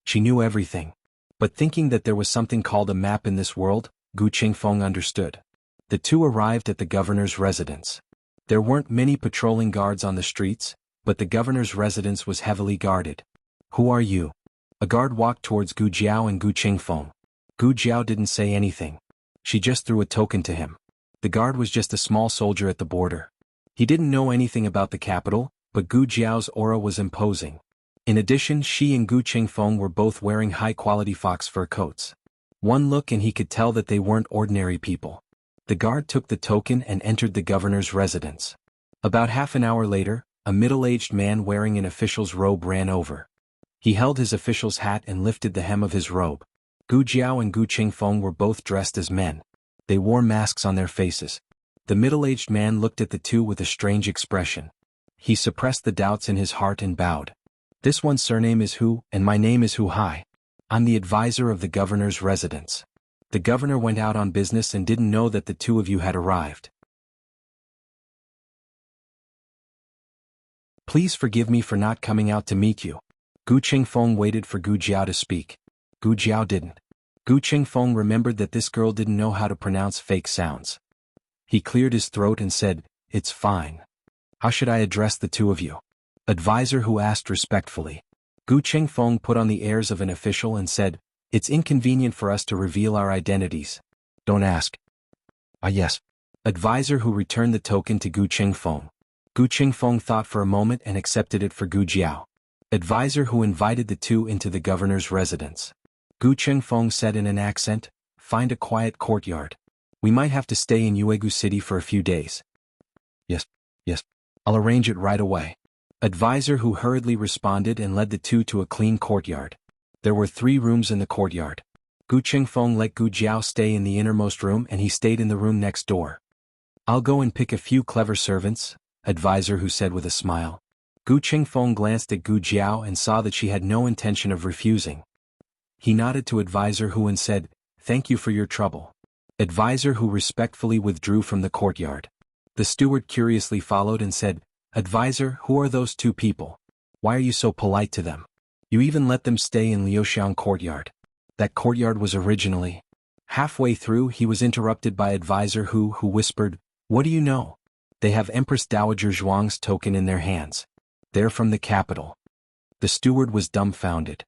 Speaker 1: She knew everything. But thinking that there was something called a map in this world, Gu Qingfeng understood. The two arrived at the governor's residence. There weren't many patrolling guards on the streets, but the governor's residence was heavily guarded. "Who are you?" A guard walked towards Gu Jiao and Gu Qingfeng. Gu Jiao didn't say anything. She just threw a token to him. The guard was just a small soldier at the border. He didn't know anything about the capital, but Gu Jiao's aura was imposing. In addition, she and Gu Qingfeng were both wearing high-quality fox fur coats. One look and he could tell that they weren't ordinary people. The guard took the token and entered the governor's residence. About half an hour later, a middle-aged man wearing an official's robe ran over. He held his official's hat and lifted the hem of his robe. Gu Jiao and Gu Qingfeng were both dressed as men. They wore masks on their faces. The middle-aged man looked at the two with a strange expression. He suppressed the doubts in his heart and bowed. "This one's surname is Hu, and my name is Hu Hai. I'm the advisor of the governor's residence. The governor went out on business and didn't know that the two of you had arrived. Please forgive me for not coming out to meet you." Gu Qingfeng waited for Gu Jiao to speak. Gu Jiao didn't. Gu Qingfeng remembered that this girl didn't know how to pronounce fake sounds. He cleared his throat and said, "It's fine. How should I address the two of you?" Advisor Hu asked respectfully. Gu Qingfeng put on the airs of an official and said, "It's inconvenient for us to reveal our identities. Don't ask." "Ah yes." Advisor Hu returned the token to Gu Qingfeng. Gu Qingfeng thought for a moment and accepted it for Gu Jiao. Advisor Hu invited the two into the governor's residence. Gu Qingfeng said in an accent, "Find a quiet courtyard. We might have to stay in Yuegu City for a few days." Yes. I'll arrange it right away." Advisor Hu hurriedly responded and led the two to a clean courtyard. There were 3 rooms in the courtyard. Gu Qingfeng let Gu Jiao stay in the innermost room and he stayed in the room next door. "I'll go and pick a few clever servants," Advisor Hu said with a smile. Gu Qingfeng glanced at Gu Jiao and saw that she had no intention of refusing. He nodded to Advisor Hu and said, "Thank you for your trouble." Advisor Hu respectfully withdrew from the courtyard. The steward curiously followed and said, "Advisor, who are those 2 people? Why are you so polite to them? You even let them stay in Liuxiang courtyard." That courtyard was originally. Halfway through he was interrupted by Advisor Hu who whispered, "What do you know? They have Empress Dowager Zhuang's token in their hands. They're from the capital." The steward was dumbfounded.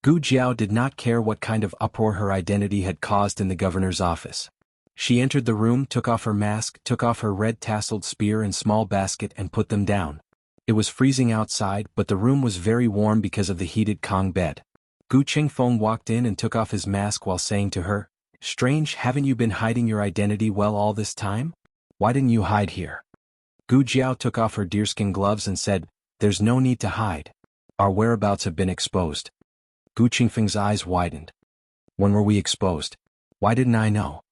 Speaker 1: Gu Jiao did not care what kind of uproar her identity had caused in the governor's office. She entered the room, took off her mask, took off her red-tasseled spear and small basket and put them down. It was freezing outside, but the room was very warm because of the heated Kong bed. Gu Qingfeng walked in and took off his mask while saying to her, "Strange, haven't you been hiding your identity well all this time? Why didn't you hide here?" Gu Jiao took off her deerskin gloves and said, "There's no need to hide. Our whereabouts have been exposed." Gu Qingfeng's eyes widened. "When were we exposed? Why didn't I know?"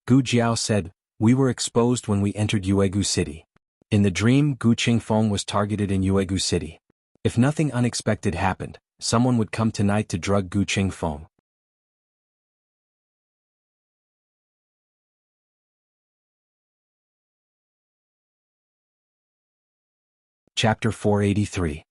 Speaker 1: Gu Jiao said, "We were exposed when we entered Yuegu City." In the dream, Gu Qingfeng was targeted in Yuegu City. If nothing unexpected happened, someone would come tonight to drug Gu Qingfeng. Chapter 483.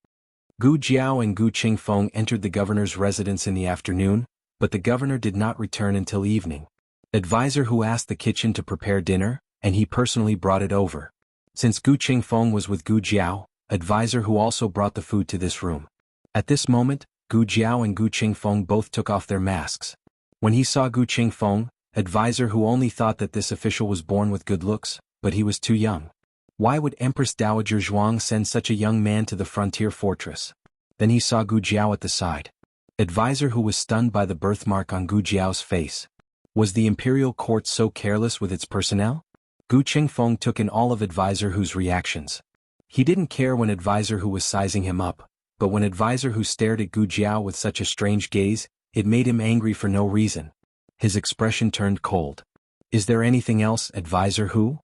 Speaker 1: Gu Jiao and Gu Qingfeng entered the governor's residence in the afternoon, but the governor did not return until evening. Advisor Hu asked the kitchen to prepare dinner, and he personally brought it over. Since Gu Qingfeng was with Gu Jiao, Advisor Hu also brought the food to this room. At this moment, Gu Jiao and Gu Qingfeng both took off their masks. When he saw Gu Qingfeng, Advisor Hu only thought that this official was born with good looks, but he was too young. Why would Empress Dowager Zhuang send such a young man to the frontier fortress? Then he saw Gu Jiao at the side. Advisor Hu was stunned by the birthmark on Gu Jiao's face. Was the imperial court so careless with its personnel? Gu Qingfeng took in all of Advisor Hu's reactions. He didn't care when Advisor Hu was sizing him up, but when Advisor Hu stared at Gu Jiao with such a strange gaze, it made him angry for no reason. His expression turned cold. "Is there anything else, Advisor Hu?"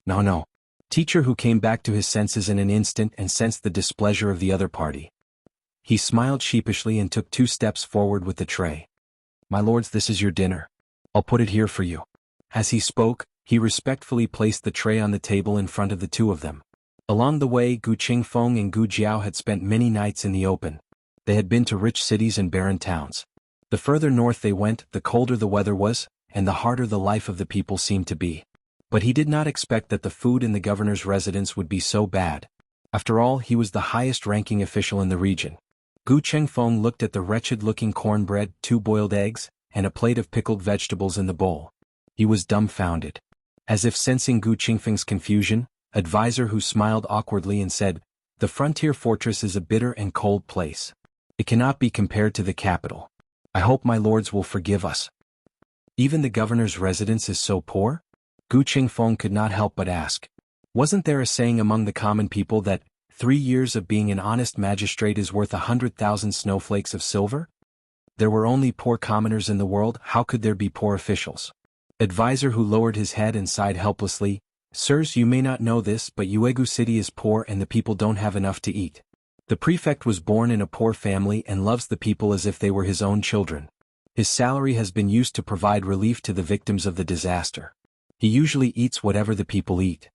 Speaker 1: No. Teacher Hu came back to his senses in an instant and sensed the displeasure of the other party. He smiled sheepishly and took 2 steps forward with the tray. "My lords, this is your dinner. I'll put it here for you." As he spoke, he respectfully placed the tray on the table in front of the 2 of them. Along the way, Gu Qingfeng and Gu Jiao had spent many nights in the open. They had been to rich cities and barren towns. The further north they went, the colder the weather was, and the harder the life of the people seemed to be. But he did not expect that the food in the governor's residence would be so bad. After all, he was the highest-ranking official in the region. Gu Chengfeng looked at the wretched-looking cornbread, 2 boiled eggs, and a plate of pickled vegetables in the bowl. He was dumbfounded. As if sensing Gu Chengfeng's confusion, advisor Hu smiled awkwardly and said, "The frontier fortress is a bitter and cold place. It cannot be compared to the capital. I hope my lords will forgive us." "Even the governor's residence is so poor?" Gu Chengfeng could not help but ask. Wasn't there a saying among the common people that 3 years of being an honest magistrate is worth 100,000 snowflakes of silver? There were only poor commoners in the world, how could there be poor officials? Advisor Hu lowered his head and sighed helplessly. "Sirs, you may not know this, but Yuegu City is poor and the people don't have enough to eat. The prefect was born in a poor family and loves the people as if they were his own children. His salary has been used to provide relief to the victims of the disaster. He usually eats whatever the people eat.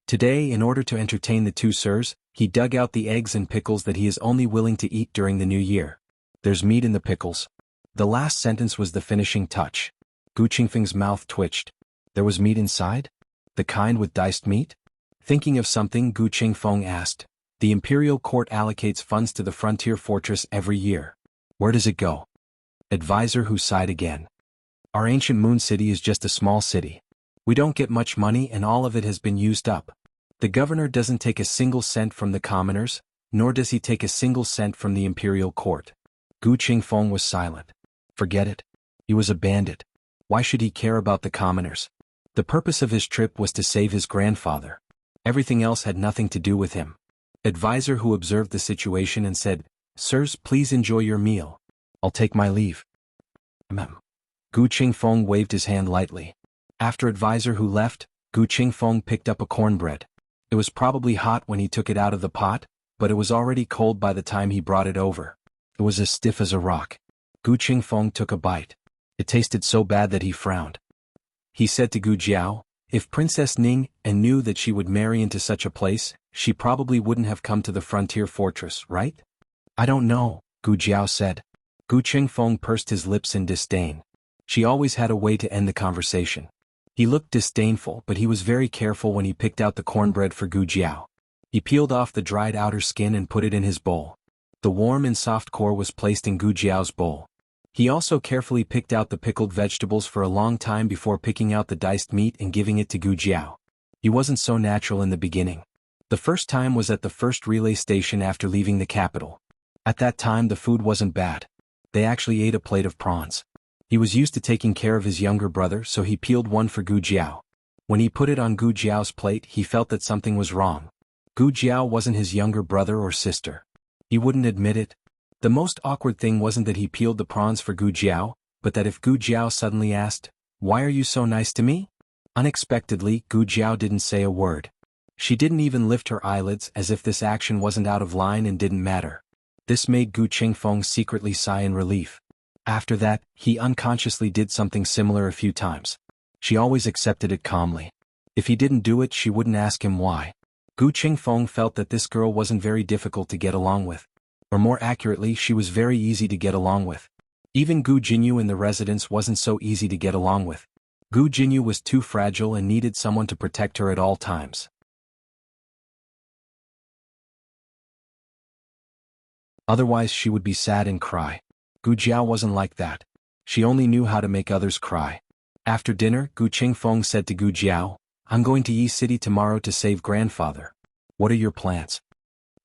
Speaker 1: Today, in order to entertain the 2 sirs, he dug out the eggs and pickles that he is only willing to eat during the new year. There's meat in the pickles." The last sentence was the finishing touch. Gu Chengfeng's mouth twitched. There was meat inside? The kind with diced meat? Thinking of something, Gu Chengfeng asked. "The imperial court allocates funds to the frontier fortress every year. Where does it go?" Advisor Hu sighed again. "Our ancient moon city is just a small city. We don't get much money and all of it has been used up. The governor doesn't take a single cent from the commoners, nor does he take a single cent from the imperial court." Gu Chengfeng was silent. Forget it. He was a bandit. Why should he care about the commoners? The purpose of his trip was to save his grandfather. Everything else had nothing to do with him. Advisor Hu observed the situation and said, "Sirs, please enjoy your meal. I'll take my leave." Gu Chengfeng waved his hand lightly. After Advisor Hu left, Gu Chengfeng picked up a cornbread. It was probably hot when he took it out of the pot, but it was already cold by the time he brought it over. It was as stiff as a rock. Gu Chengfeng took a bite. It tasted so bad that he frowned. He said to Gu Jiao, "If Princess Ning knew that she would marry into such a place, she probably wouldn't have come to the frontier fortress, right?" "I don't know," Gu Jiao said. Gu Chengfeng pursed his lips in disdain. She always had a way to end the conversation. He looked disdainful, but he was very careful when he picked out the cornbread for Gu Jiao. He peeled off the dried outer skin and put it in his bowl. The warm and soft core was placed in Gu Jiao's bowl. He also carefully picked out the pickled vegetables for a long time before picking out the diced meat and giving it to Gu Jiao. He wasn't so natural in the beginning. The first time was at the first relay station after leaving the capital. At that time the food wasn't bad. They actually ate a plate of prawns. He was used to taking care of his younger brother, so he peeled one for Gu Jiao. When he put it on Gu Jiao's plate, he felt that something was wrong. Gu Jiao wasn't his younger brother or sister. He wouldn't admit it. The most awkward thing wasn't that he peeled the prawns for Gu Jiao, but that if Gu Jiao suddenly asked, "Why are you so nice to me?" Unexpectedly, Gu Jiao didn't say a word. She didn't even lift her eyelids, as if this action wasn't out of line and didn't matter. This made Gu Chengfeng secretly sigh in relief. After that, he unconsciously did something similar a few times. She always accepted it calmly. If he didn't do it, she wouldn't ask him why. Gu Chengfeng felt that this girl wasn't very difficult to get along with. Or more accurately, she was very easy to get along with. Even Gu Jinyu in the residence wasn't so easy to get along with. Gu Jinyu was too fragile and needed someone to protect her at all times. Otherwise she would be sad and cry. Gu Jiao wasn't like that. She only knew how to make others cry. After dinner, Gu Chengfeng said to Gu Jiao, "I'm going to Yi City tomorrow to save grandfather. What are your plans?"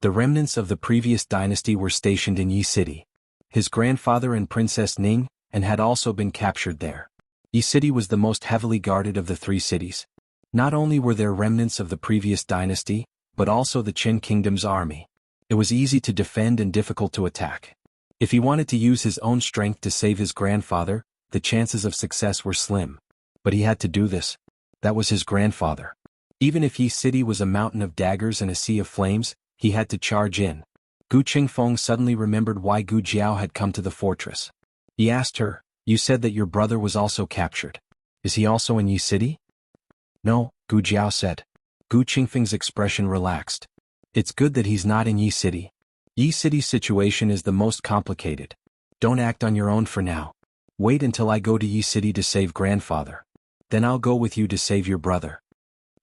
Speaker 1: The remnants of the previous dynasty were stationed in Yi City. His grandfather and Princess Ning had also been captured there. Yi City was the most heavily guarded of the 3 cities. Not only were there remnants of the previous dynasty, but also the Qin Kingdom's army. It was easy to defend and difficult to attack. If he wanted to use his own strength to save his grandfather, the chances of success were slim. But he had to do this. That was his grandfather. Even if Yi City was a mountain of daggers and a sea of flames, he had to charge in. Gu Chengfeng suddenly remembered why Gu Jiao had come to the fortress. He asked her, "You said that your brother was also captured. Is he also in Yi City?" "No," Gu Jiao said. Gu Chengfeng's expression relaxed. "It's good that he's not in Yi City. Yi City's situation is the most complicated. Don't act on your own for now. Wait until I go to Yi City to save grandfather. Then I'll go with you to save your brother.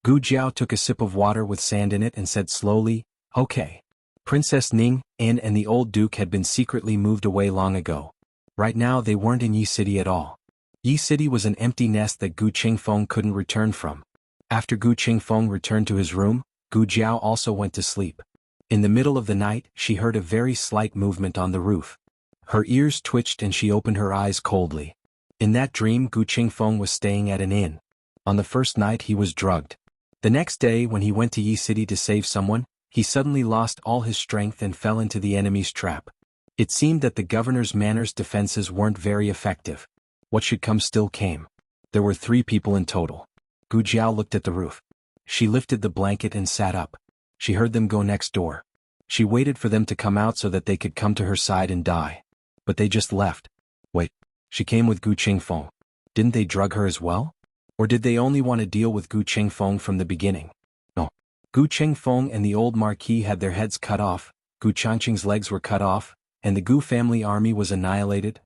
Speaker 1: Gu Jiao took a sip of water with sand in it and said slowly, okay. Princess Ning, An and the old duke had been secretly moved away long ago. Right now they weren't in Yi City at all. Yi City was an empty nest that Gu Qingfeng couldn't return from. After Gu Qingfeng returned to his room, Gu Jiao also went to sleep. In the middle of the night, she heard a very slight movement on the roof. Her ears twitched and she opened her eyes coldly. In that dream, Gu Qingfeng was staying at an inn. On the first night he was drugged. The next day when he went to Yi City to save someone, he suddenly lost all his strength and fell into the enemy's trap. It seemed that the governor's manor's defenses weren't very effective. What should come still came. There were 3 people in total. Gu Jiao looked at the roof. She lifted the blanket and sat up. She heard them go next door. She waited for them to come out so that they could come to her side and die. But they just left. Wait. She came with Gu Qingfeng. Didn't they drug her as well? Or did they only want to deal with Gu Qingfeng from the beginning? No. Gu Qingfeng and the old marquis had their heads cut off, Gu Changqing's legs were cut off, and the Gu family army was annihilated.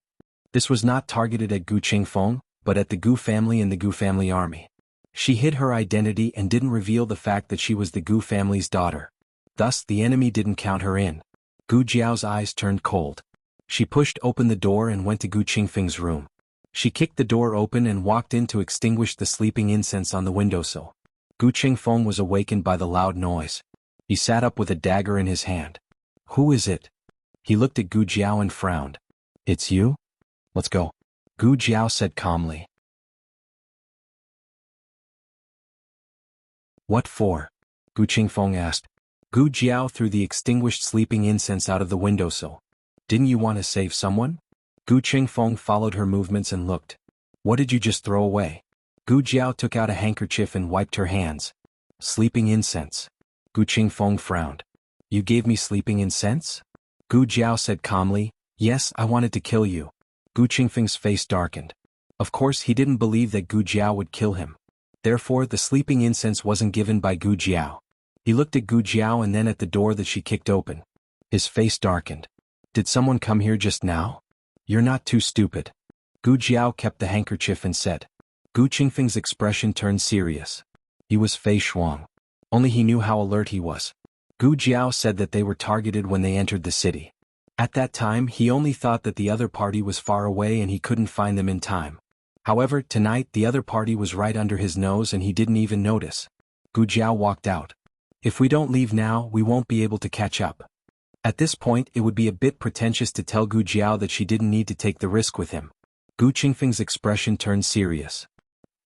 Speaker 1: This was not targeted at Gu Qingfeng, but at the Gu family and the Gu family army. She hid her identity and didn't reveal the fact that she was the Gu family's daughter. Thus, the enemy didn't count her in. Gu Jiao's eyes turned cold. She pushed open the door and went to Gu Qingfeng's room. She kicked the door open and walked in to extinguish the sleeping incense on the windowsill. Gu Qingfeng was awakened by the loud noise. He sat up with a dagger in his hand. Who is it? He looked at Gu Jiao and frowned. It's you? Let's go. Gu Jiao said calmly. What for? Gu Qingfeng asked. Gu Jiao threw the extinguished sleeping incense out of the windowsill. Didn't you want to save someone? Gu Qingfeng followed her movements and looked. What did you just throw away? Gu Jiao took out a handkerchief and wiped her hands. Sleeping incense. Gu Qingfeng frowned. You gave me sleeping incense? Gu Jiao said calmly, yes, I wanted to kill you. Gu Qingfeng's face darkened. Of course he didn't believe that Gu Jiao would kill him. Therefore the sleeping incense wasn't given by Gu Jiao. He looked at Gu Jiao and then at the door that she kicked open. His face darkened. Did someone come here just now? You're not too stupid. Gu Jiao kept the handkerchief and said. Gu Qingfeng's expression turned serious. He was Fei Shuang. Only he knew how alert he was. Gu Jiao said that they were targeted when they entered the city. At that time he only thought that the other party was far away and he couldn't find them in time. However, tonight the other party was right under his nose and he didn't even notice. Gu Jiao walked out. If we don't leave now, we won't be able to catch up. At this point it would be a bit pretentious to tell Gu Jiao that she didn't need to take the risk with him. Gu Qingfeng's expression turned serious.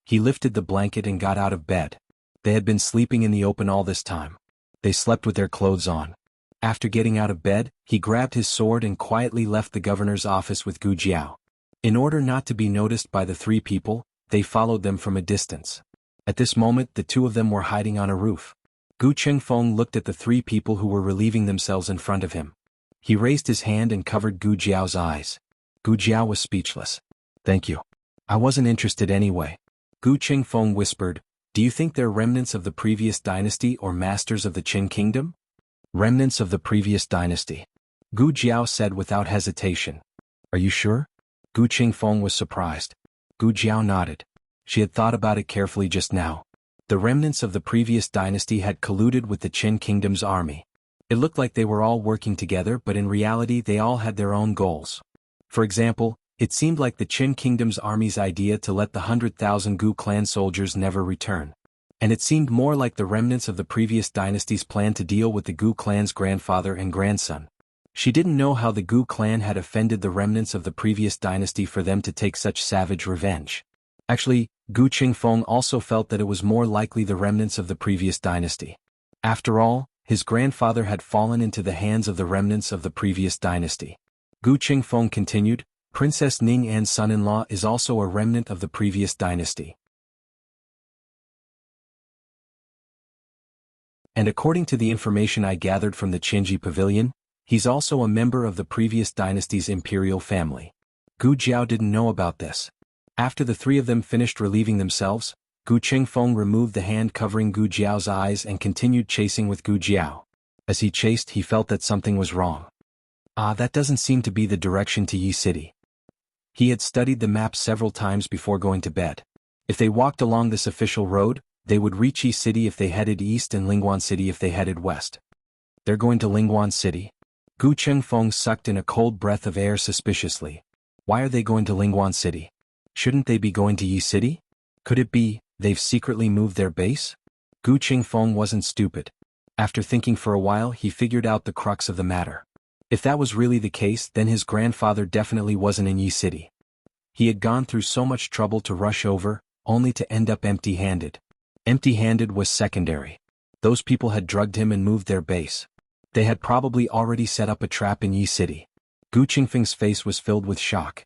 Speaker 1: He lifted the blanket and got out of bed. They had been sleeping in the open all this time. They slept with their clothes on. After getting out of bed, he grabbed his sword and quietly left the governor's office with Gu Jiao. In order not to be noticed by the 3 people, they followed them from a distance. At this moment the 2 of them were hiding on a roof. Gu Qingfeng looked at the 3 people who were relieving themselves in front of him. He raised his hand and covered Gu Jiao's eyes. Gu Jiao was speechless. Thank you. I wasn't interested anyway. Gu Qingfeng whispered, do you think they're remnants of the previous dynasty or masters of the Qin kingdom? Remnants of the previous dynasty. Gu Jiao said without hesitation. Are you sure? Gu Qingfeng was surprised. Gu Jiao nodded. She had thought about it carefully just now. The remnants of the previous dynasty had colluded with the Qin kingdom's army. It looked like they were all working together, but in reality they all had their own goals. For example, it seemed like the Qin kingdom's army's idea to let the 100,000 Gu clan soldiers never return. And it seemed more like the remnants of the previous dynasty's plan to deal with the Gu clan's grandfather and grandson. She didn't know how the Gu clan had offended the remnants of the previous dynasty for them to take such savage revenge. Actually, Gu Qingfeng also felt that it was more likely the remnants of the previous dynasty. After all, his grandfather had fallen into the hands of the remnants of the previous dynasty. Gu Qingfeng continued, Princess Ning An's son-in-law is also a remnant of the previous dynasty. And according to the information I gathered from the Qinji Pavilion, he's also a member of the previous dynasty's imperial family. Gu Jiao didn't know about this. After the 3 of them finished relieving themselves, Gu Qingfeng removed the hand covering Gu Jiao's eyes and continued chasing with Gu Jiao. As he chased, he felt that something was wrong. That doesn't seem to be the direction to Yi City. He had studied the map several times before going to bed. If they walked along this official road, they would reach Yi City if they headed east and Lingguan City if they headed west. They're going to Lingguan City. Gu Chengfeng sucked in a cold breath of air suspiciously. Why are they going to Lingguan City? Shouldn't they be going to Yi City? Could it be, they've secretly moved their base? Gu Chengfeng wasn't stupid. After thinking for a while, he figured out the crux of the matter. If that was really the case, then his grandfather definitely wasn't in Yi City. He had gone through so much trouble to rush over, only to end up empty-handed. Empty-handed was secondary. Those people had drugged him and moved their base. They had probably already set up a trap in Yi City. Gu Qingfeng's face was filled with shock.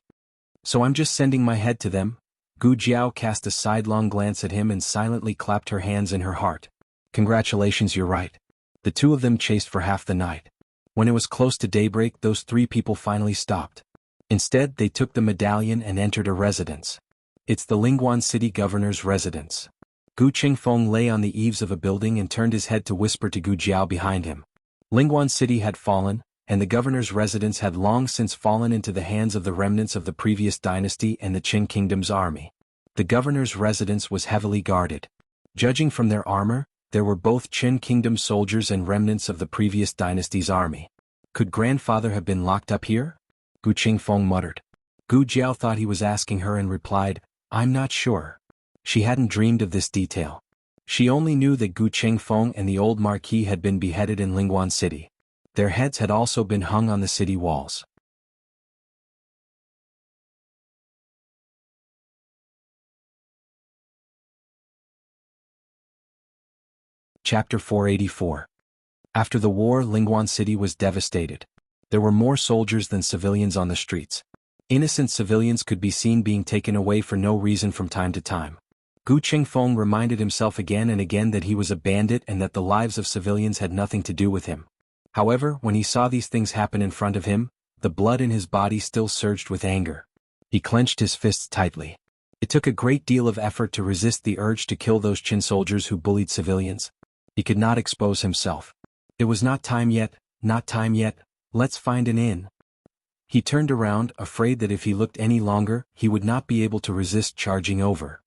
Speaker 1: So I'm just sending my head to them? Gu Jiao cast a sidelong glance at him and silently clapped her hands in her heart. Congratulations, you're right. The two of them chased for half the night. When it was close to daybreak, those three people finally stopped. Instead, they took the medallion and entered a residence. It's the Lingguan City governor's residence. Gu Qingfeng lay on the eaves of a building and turned his head to whisper to Gu Jiao behind him. Lingguan City had fallen, and the governor's residence had long since fallen into the hands of the remnants of the previous dynasty and the Qin kingdom's army. The governor's residence was heavily guarded. Judging from their armor, there were both Qin kingdom soldiers and remnants of the previous dynasty's army. Could grandfather have been locked up here? Gu Qingfeng muttered. Gu Jiao thought he was asking her and replied, I'm not sure. She hadn't dreamed of this detail. She only knew that Gu Qingfeng and the old marquis had been beheaded in Lingguan City. Their heads had also been hung on the city walls. Chapter 484. After the war, Lingguan City was devastated. There were more soldiers than civilians on the streets. Innocent civilians could be seen being taken away for no reason from time to time. Gu Qingfeng reminded himself again and again that he was a bandit and that the lives of civilians had nothing to do with him. However, when he saw these things happen in front of him, the blood in his body still surged with anger. He clenched his fists tightly. It took a great deal of effort to resist the urge to kill those Qin soldiers who bullied civilians. He could not expose himself. It was not time yet, not time yet, let's find an inn. He turned around, afraid that if he looked any longer, he would not be able to resist charging over.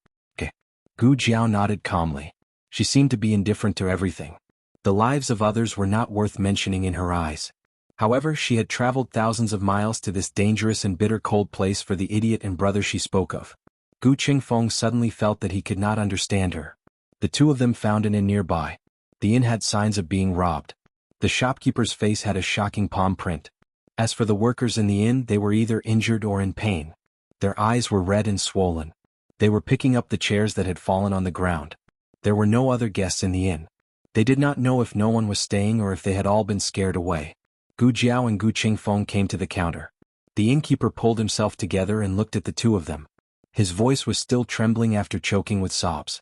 Speaker 1: Gu Jiao nodded calmly. She seemed to be indifferent to everything. The lives of others were not worth mentioning in her eyes. However, she had traveled thousands of miles to this dangerous and bitter cold place for the idiot and brother she spoke of. Gu Qingfeng suddenly felt that he could not understand her. The two of them found an inn nearby. The inn had signs of being robbed. The shopkeeper's face had a shocking palm print. As for the workers in the inn, they were either injured or in pain. Their eyes were red and swollen. They were picking up the chairs that had fallen on the ground. There were no other guests in the inn. They did not know if no one was staying or if they had all been scared away. Gu Jiao and Gu Qingfeng came to the counter. The innkeeper pulled himself together and looked at the two of them. His voice was still trembling after choking with sobs.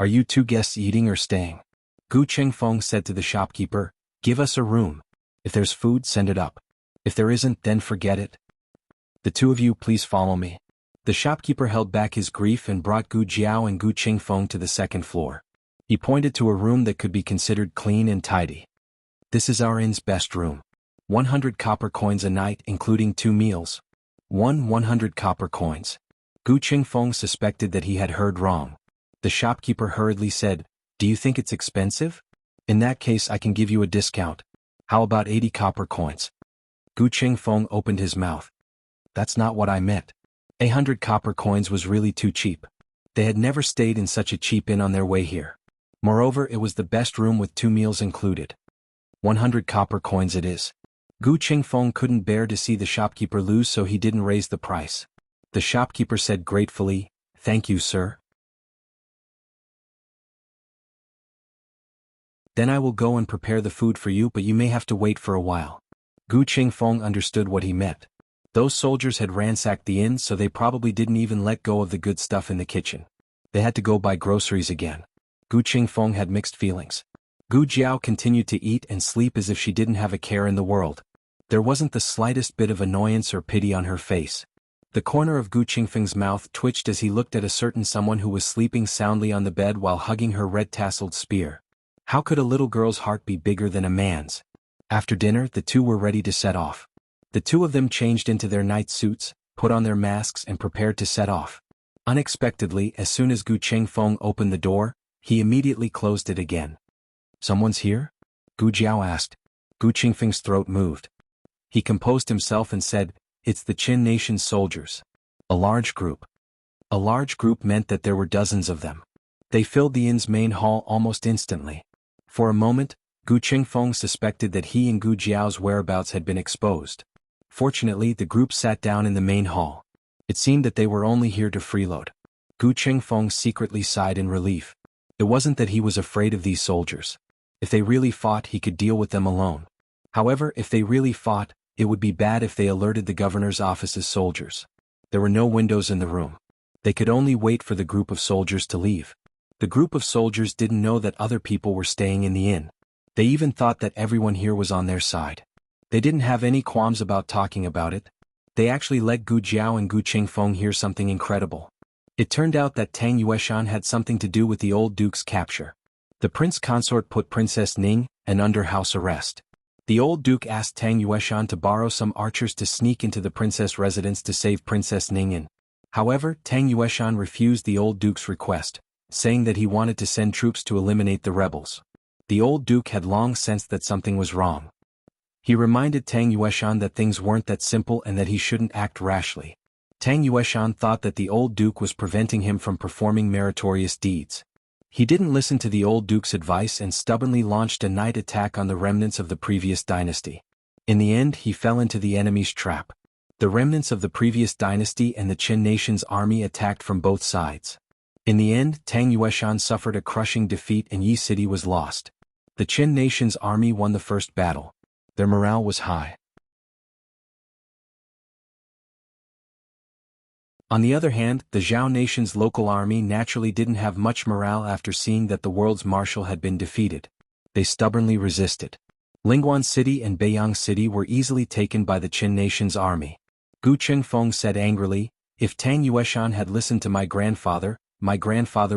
Speaker 1: Are you two guests eating or staying? Gu Qingfeng said to the shopkeeper, Give us a room. If there's food, send it up. If there isn't, then forget it. The two of you please follow me. The shopkeeper held back his grief and brought Gu Jiao and Gu Qingfeng to the second floor. He pointed to a room that could be considered clean and tidy. This is our inn's best room. 100 copper coins a night including 2 meals. 100 copper coins. Gu Qingfeng suspected that he had heard wrong. The shopkeeper hurriedly said, Do you think it's expensive? In that case I can give you a discount. How about 80 copper coins? Gu Qingfeng opened his mouth. That's not what I meant. 100 copper coins was really too cheap. They had never stayed in such a cheap inn on their way here. Moreover, it was the best room with 2 meals included. 100 copper coins it is. Gu Qingfeng couldn't bear to see the shopkeeper lose, so he didn't raise the price. The shopkeeper said gratefully, Thank you, sir. Then I will go and prepare the food for you, but you may have to wait for a while. Gu Qingfeng understood what he meant. Those soldiers had ransacked the inn, so they probably didn't even let go of the good stuff in the kitchen. They had to go buy groceries again. Gu Qingfeng had mixed feelings. Gu Jiao continued to eat and sleep as if she didn't have a care in the world. There wasn't the slightest bit of annoyance or pity on her face. The corner of Gu Qingfeng's mouth twitched as he looked at a certain someone who was sleeping soundly on the bed while hugging her red-tasseled spear. How could a little girl's heart be bigger than a man's? After dinner, the two were ready to set off. The two of them changed into their night suits, put on their masks and prepared to set off. Unexpectedly, as soon as Gu Qingfeng opened the door, he immediately closed it again. "Someone's here?" Gu Jiao asked. Gu Qingfeng's throat moved. He composed himself and said, "It's the Qin nation's soldiers." A large group. A large group meant that there were dozens of them. They filled the inn's main hall almost instantly. For a moment, Gu Qingfeng suspected that he and Gu Jiao's whereabouts had been exposed. Fortunately, the group sat down in the main hall. It seemed that they were only here to freeload. Gu Qingfeng secretly sighed in relief. It wasn't that he was afraid of these soldiers. If they really fought, he could deal with them alone. However, if they really fought, it would be bad if they alerted the governor's office's soldiers. There were no windows in the room. They could only wait for the group of soldiers to leave. The group of soldiers didn't know that other people were staying in the inn. They even thought that everyone here was on their side. They didn't have any qualms about talking about it. They actually let Gu Jiao and Gu Qingfeng hear something incredible. It turned out that Tang Yueshan had something to do with the old duke's capture. The prince consort put Princess Ning under house arrest. The old duke asked Tang Yueshan to borrow some archers to sneak into the princess residence to save Princess Ning. However, Tang Yueshan refused the old duke's request, saying that he wanted to send troops to eliminate the rebels. The old duke had long sensed that something was wrong. He reminded Tang Yueshan that things weren't that simple and that he shouldn't act rashly. Tang Yueshan thought that the old duke was preventing him from performing meritorious deeds. He didn't listen to the old duke's advice and stubbornly launched a night attack on the remnants of the previous dynasty. In the end, he fell into the enemy's trap. The remnants of the previous dynasty and the Qin nation's army attacked from both sides. In the end, Tang Yueshan suffered a crushing defeat and Yi City was lost. The Qin nation's army won the first battle. Their morale was high. On the other hand, the Zhao nation's local army naturally didn't have much morale after seeing that the world's marshal had been defeated. They stubbornly resisted. Lingguan City and Beiyang City were easily taken by the Qin nation's army. Gu Qingfeng said angrily, "If Tang Yueshan had listened to my grandfather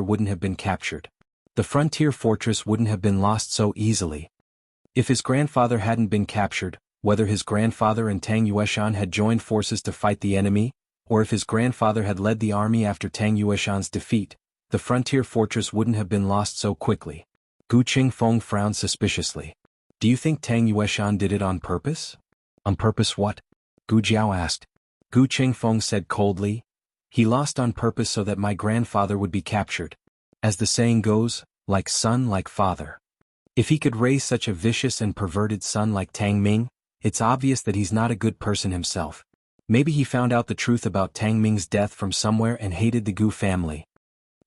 Speaker 1: wouldn't have been captured. The frontier fortress wouldn't have been lost so easily. If his grandfather hadn't been captured, whether his grandfather and Tang Yueshan had joined forces to fight the enemy, or if his grandfather had led the army after Tang Yueshan's defeat, the frontier fortress wouldn't have been lost so quickly." Gu Qingfeng frowned suspiciously. "Do you think Tang Yueshan did it on purpose?" "On purpose what?" Gu Jiao asked. Gu Qingfeng said coldly, "He lost on purpose so that my grandfather would be captured. As the saying goes, like son like father. If he could raise such a vicious and perverted son like Tang Ming, it's obvious that he's not a good person himself. Maybe he found out the truth about Tang Ming's death from somewhere and hated the Gu family.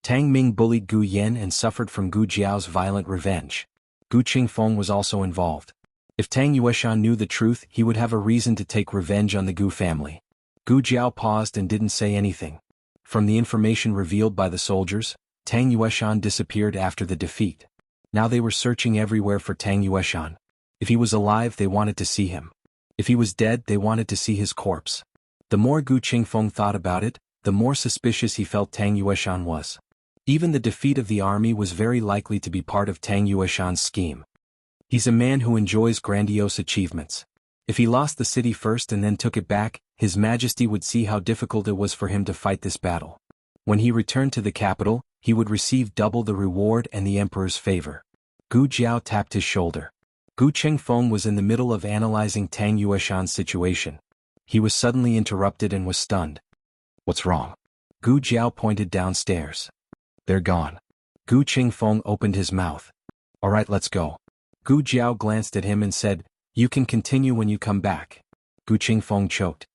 Speaker 1: Tang Ming bullied Gu Yan and suffered from Gu Jiao's violent revenge. Gu Qingfeng was also involved. If Tang Yueshan knew the truth, he would have a reason to take revenge on the Gu family." Gu Jiao paused and didn't say anything. From the information revealed by the soldiers, Tang Yueshan disappeared after the defeat. Now they were searching everywhere for Tang Yueshan. If he was alive, they wanted to see him. If he was dead, they wanted to see his corpse. The more Gu Qingfeng thought about it, the more suspicious he felt Tang Yueshan was. Even the defeat of the army was very likely to be part of Tang Yueshan's scheme. He's a man who enjoys grandiose achievements. If he lost the city first and then took it back, His Majesty would see how difficult it was for him to fight this battle. When he returned to the capital, he would receive double the reward and the emperor's favor. Gu Jiao tapped his shoulder. Gu Qingfeng was in the middle of analyzing Tang Yueshan's situation. He was suddenly interrupted and was stunned. "What's wrong?" Gu Jiao pointed downstairs. "They're gone." Gu Qingfeng opened his mouth. "All right, let's go." Gu Jiao glanced at him and said, "You can continue when you come back." Gu Qingfeng choked.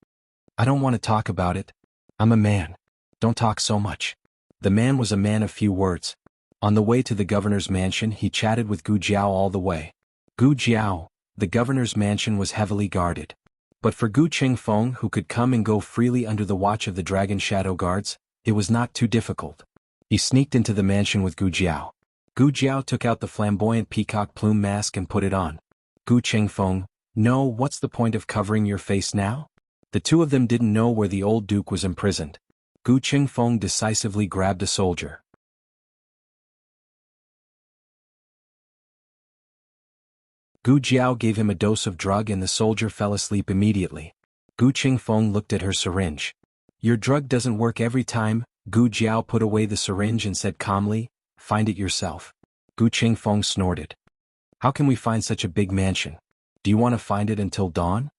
Speaker 1: "I don't want to talk about it. I'm a man. Don't talk so much." The man was a man of few words. On the way to the governor's mansion, he chatted with Gu Jiao all the way. Gu Jiao, the governor's mansion was heavily guarded. But for Gu Qingfeng, who could come and go freely under the watch of the dragon shadow guards, it was not too difficult. He sneaked into the mansion with Gu Jiao. Gu Jiao took out the flamboyant peacock plume mask and put it on. Gu Qingfeng, "No, what's the point of covering your face now?" The two of them didn't know where the old duke was imprisoned. Gu Qingfeng decisively grabbed a soldier. Gu Jiao gave him a dose of drug and the soldier fell asleep immediately. Gu Qingfeng looked at her syringe. Your drug doesn't work every time. Gu Jiao put away the syringe and said calmly, find it yourself. Gu Qingfeng snorted. How can we find such a big mansion? Do you want to find it until dawn?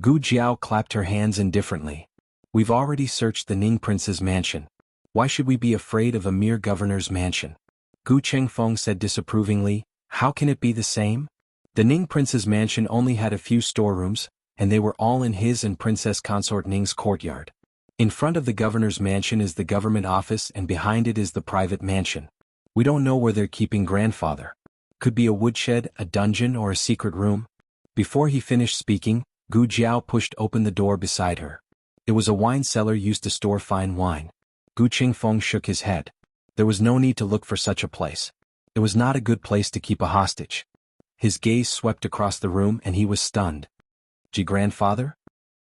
Speaker 1: Gu Jiao clapped her hands indifferently. We've already searched the Ning Prince's mansion. Why should we be afraid of a mere governor's mansion? Gu Qingfeng said disapprovingly, how can it be the same? The Ning Prince's mansion only had a few storerooms, and they were all in his and Princess Consort Ning's courtyard. In front of the governor's mansion is the government office and behind it is the private mansion. We don't know where they're keeping grandfather. Could be a woodshed, a dungeon, or a secret room. Before he finished speaking, Gu Jiao pushed open the door beside her. It was a wine cellar used to store fine wine. Gu Qingfeng shook his head. There was no need to look for such a place. It was not a good place to keep a hostage. His gaze swept across the room and he was stunned. Grandfather?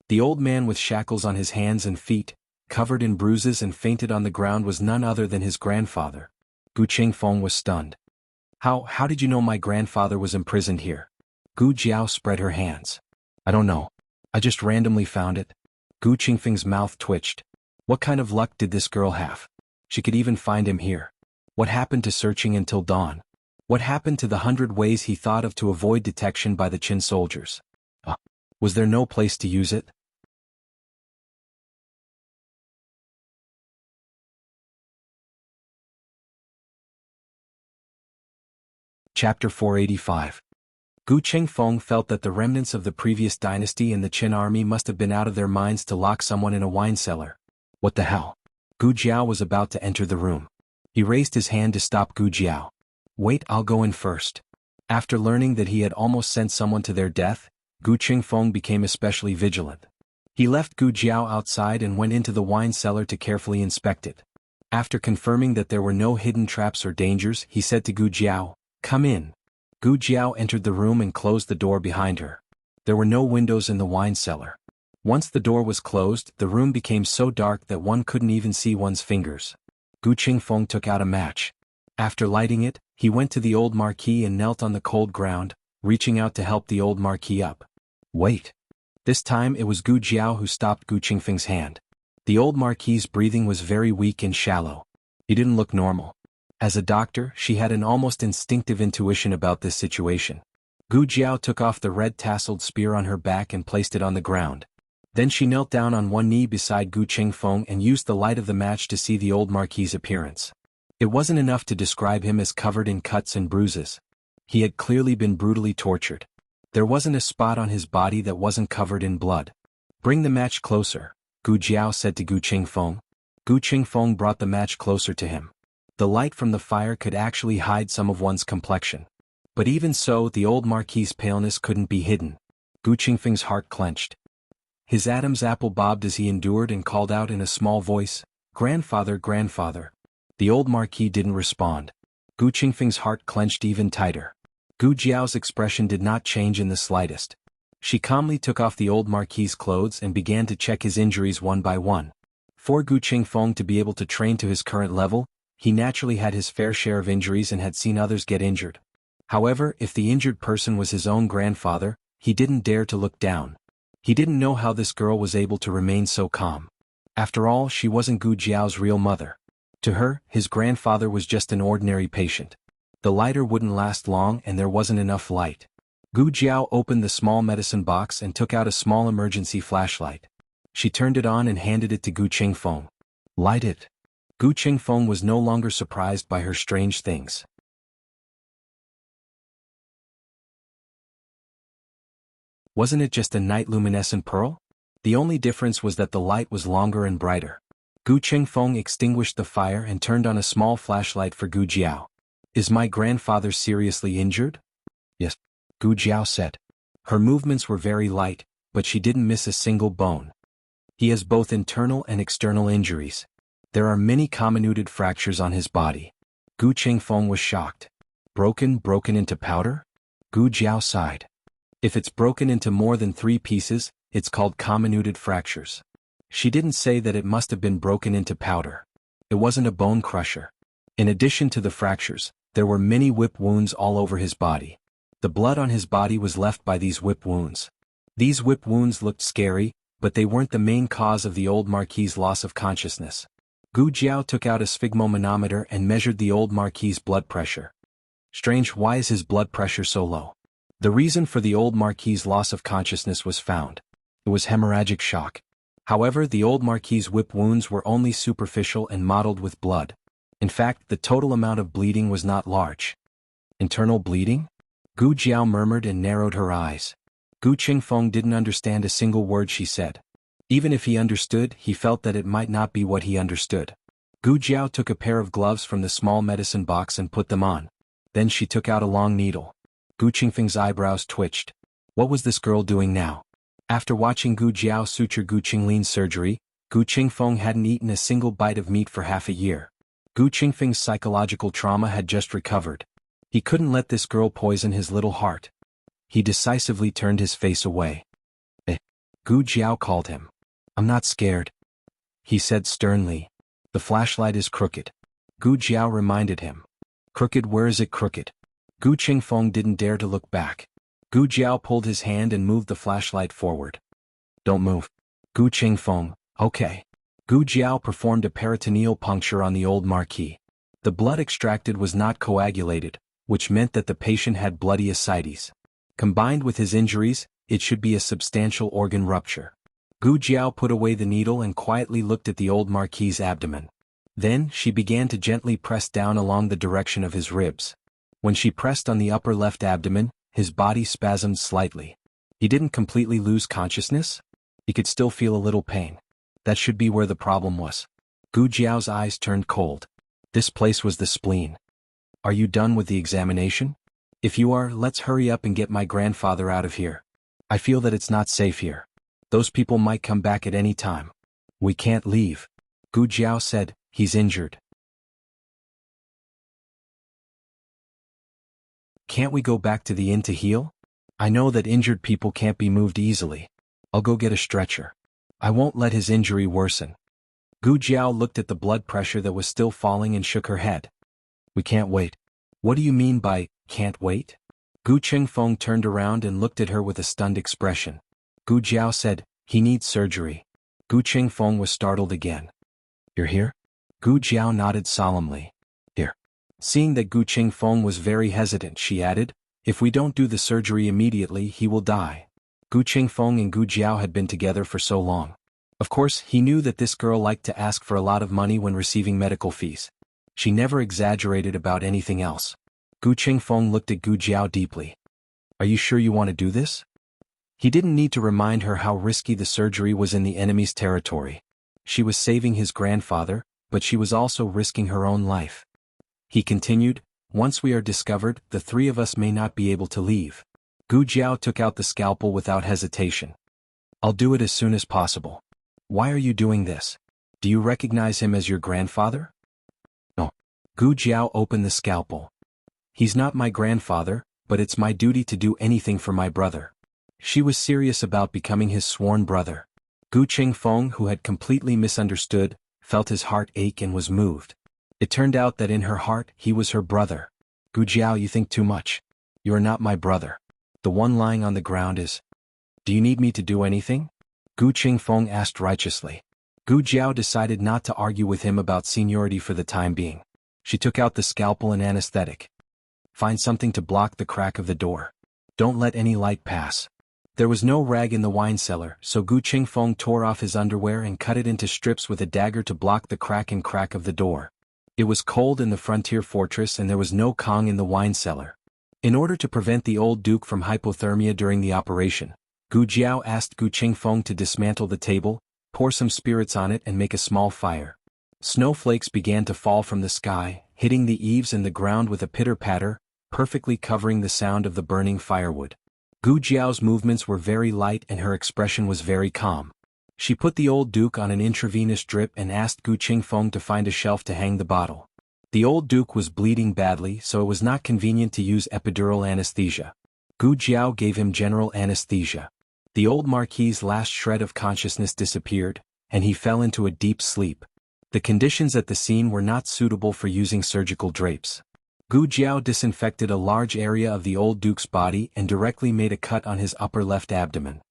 Speaker 1: The old man with shackles on his hands and feet, covered in bruises and fainted on the ground was none other than his grandfather. Gu Qingfeng was stunned. How did you know my grandfather was imprisoned here? Gu Jiao spread her hands. I don't know. I just randomly found it. Gu Qingfeng's mouth twitched. What kind of luck did this girl have? She could even find him here. What happened to searching until dawn? What happened to the 100 ways he thought of to avoid detection by the Qin soldiers? Was there no place to use it? Chapter 485. Gu Qingfeng felt that the remnants of the previous dynasty and the Qin army must have been out of their minds to lock someone in a wine cellar. What the hell? Gu Jiao was about to enter the room. He raised his hand to stop Gu Jiao. Wait, I'll go in first. After learning that he had almost sent someone to their death, Gu Qingfeng became especially vigilant. He left Gu Jiao outside and went into the wine cellar to carefully inspect it. After confirming that there were no hidden traps or dangers, he said to Gu Jiao, come in. Gu Jiao entered the room and closed the door behind her. There were no windows in the wine cellar. Once the door was closed, the room became so dark that one couldn't even see one's fingers. Gu Qingfeng took out a match. After lighting it, he went to the old marquee and knelt on the cold ground, reaching out to help the old marquee up. Wait. This time it was Gu Jiao who stopped Gu Qingfeng's hand. The old marquis's breathing was very weak and shallow. He didn't look normal. As a doctor, she had an almost instinctive intuition about this situation. Gu Jiao took off the red tasseled spear on her back and placed it on the ground. Then she knelt down on one knee beside Gu Qingfeng and used the light of the match to see the old marquis's appearance. It wasn't enough to describe him as covered in cuts and bruises. He had clearly been brutally tortured. There wasn't a spot on his body that wasn't covered in blood. Bring the match closer, Gu Jiao said to Gu Qingfeng. Gu Qingfeng brought the match closer to him. The light from the fire could actually hide some of one's complexion. But even so, the old marquis's paleness couldn't be hidden. Gu Qingfeng's heart clenched. His Adam's apple bobbed as he endured and called out in a small voice, Grandfather, grandfather. The old marquis didn't respond. Gu Qingfeng's heart clenched even tighter. Gu Jiao's expression did not change in the slightest. She calmly took off the old marquis's clothes and began to check his injuries one by one. For Gu Qingfeng to be able to train to his current level, he naturally had his fair share of injuries and had seen others get injured. However, if the injured person was his own grandfather, he didn't dare to look down. He didn't know how this girl was able to remain so calm. After all, she wasn't Gu Jiao's real mother. To her, his grandfather was just an ordinary patient. The lighter wouldn't last long and there wasn't enough light. Gu Jiao opened the small medicine box and took out a small emergency flashlight. She turned it on and handed it to Gu Qingfeng. Light it. Gu Qingfeng was no longer surprised by her strange things. Wasn't it just a night luminescent pearl? The only difference was that the light was longer and brighter. Gu Qingfeng extinguished the fire and turned on a small flashlight for Gu Jiao. Is my grandfather seriously injured? Yes, Gu Jiao said. Her movements were very light, but she didn't miss a single bone. He has both internal and external injuries. There are many comminuted fractures on his body. Gu Qingfeng was shocked. Broken into powder? Gu Jiao sighed. If it's broken into more than 3 pieces, it's called comminuted fractures. She didn't say that it must have been broken into powder. It wasn't a bone crusher. In addition to the fractures, there were many whip wounds all over his body. The blood on his body was left by these whip wounds. These whip wounds looked scary, but they weren't the main cause of the old Marquis's loss of consciousness. Gu Jiao took out a sphygmomanometer and measured the old Marquis's blood pressure. Strange, why is his blood pressure so low? The reason for the old Marquis's loss of consciousness was found. It was hemorrhagic shock. However, the old Marquis's whip wounds were only superficial and mottled with blood. In fact, the total amount of bleeding was not large. Internal bleeding? Gu Jiao murmured and narrowed her eyes. Gu Qingfeng didn't understand a single word she said. Even if he understood, he felt that it might not be what he understood. Gu Jiao took a pair of gloves from the small medicine box and put them on. Then she took out a long needle. Gu Qingfeng's eyebrows twitched. What was this girl doing now? After watching Gu Jiao suture Gu Qinglin's surgery, Gu Qingfeng hadn't eaten a single bite of meat for half a year. Gu Qingfeng's psychological trauma had just recovered. He couldn't let this girl poison his little heart. He decisively turned his face away. Gu Jiao called him. I'm not scared, he said sternly. The flashlight is crooked. Gu Jiao reminded him. Crooked? Where is it crooked? Gu Qingfeng didn't dare to look back. Gu Jiao pulled his hand and moved the flashlight forward. Don't move. Gu Qingfeng, okay. Gu Jiao performed a peritoneal puncture on the old Marquis. The blood extracted was not coagulated, which meant that the patient had bloody ascites. Combined with his injuries, it should be a substantial organ rupture. Gu Jiao put away the needle and quietly looked at the old Marquis's abdomen. Then she began to gently press down along the direction of his ribs. When she pressed on the upper left abdomen, his body spasmed slightly. He didn't completely lose consciousness? He could still feel a little pain. That should be where the problem was. Gu Jiao's eyes turned cold. This place was the spleen. Are you done with the examination? If you are, let's hurry up and get my grandfather out of here. I feel that it's not safe here. Those people might come back at any time. We can't leave. Gu Jiao said, he's injured. Can't we go back to the inn to heal? I know that injured people can't be moved easily. I'll go get a stretcher. I won't let his injury worsen. Gu Jiao looked at the blood pressure that was still falling and shook her head. We can't wait. What do you mean by, can't wait? Gu Qingfeng turned around and looked at her with a stunned expression. Gu Jiao said, he needs surgery. Gu Qingfeng was startled again. You're here? Gu Jiao nodded solemnly. Here. Seeing that Gu Qingfeng was very hesitant, she added, if we don't do the surgery immediately, he will die. Gu Qingfeng and Gu Jiao had been together for so long. Of course, he knew that this girl liked to ask for a lot of money when receiving medical fees. She never exaggerated about anything else. Gu Qingfeng looked at Gu Jiao deeply. Are you sure you want to do this? He didn't need to remind her how risky the surgery was in the enemy's territory. She was saving his grandfather, but she was also risking her own life. He continued, once we are discovered, the three of us may not be able to leave. Gu Jiao took out the scalpel without hesitation. I'll do it as soon as possible. Why are you doing this? Do you recognize him as your grandfather? No. Gu Jiao opened the scalpel. He's not my grandfather, but it's my duty to do anything for my brother. She was serious about becoming his sworn brother. Gu Qingfeng, who had completely misunderstood, felt his heart ache and was moved. It turned out that in her heart, he was her brother. Gu Jiao, you think too much. You are not my brother. The one lying on the ground is. Do you need me to do anything? Gu Qingfeng asked righteously. Gu Jiao decided not to argue with him about seniority for the time being. She took out the scalpel and anesthetic. Find something to block the crack of the door. Don't let any light pass. There was no rag in the wine cellar, so Gu Qingfeng tore off his underwear and cut it into strips with a dagger to block the crack of the door. It was cold in the frontier fortress and there was no Kong in the wine cellar. In order to prevent the old duke from hypothermia during the operation, Gu Jiao asked Gu Qingfeng to dismantle the table, pour some spirits on it and make a small fire. Snowflakes began to fall from the sky, hitting the eaves and the ground with a pitter-patter, perfectly covering the sound of the burning firewood. Gu Jiao's movements were very light and her expression was very calm. She put the old duke on an intravenous drip and asked Gu Qingfeng to find a shelf to hang the bottle. The old duke was bleeding badly, so it was not convenient to use epidural anesthesia. Gu Jiao gave him general anesthesia. The old Marquis's last shred of consciousness disappeared, and he fell into a deep sleep. The conditions at the scene were not suitable for using surgical drapes. Gu Jiao disinfected a large area of the old duke's body and directly made a cut on his upper left abdomen.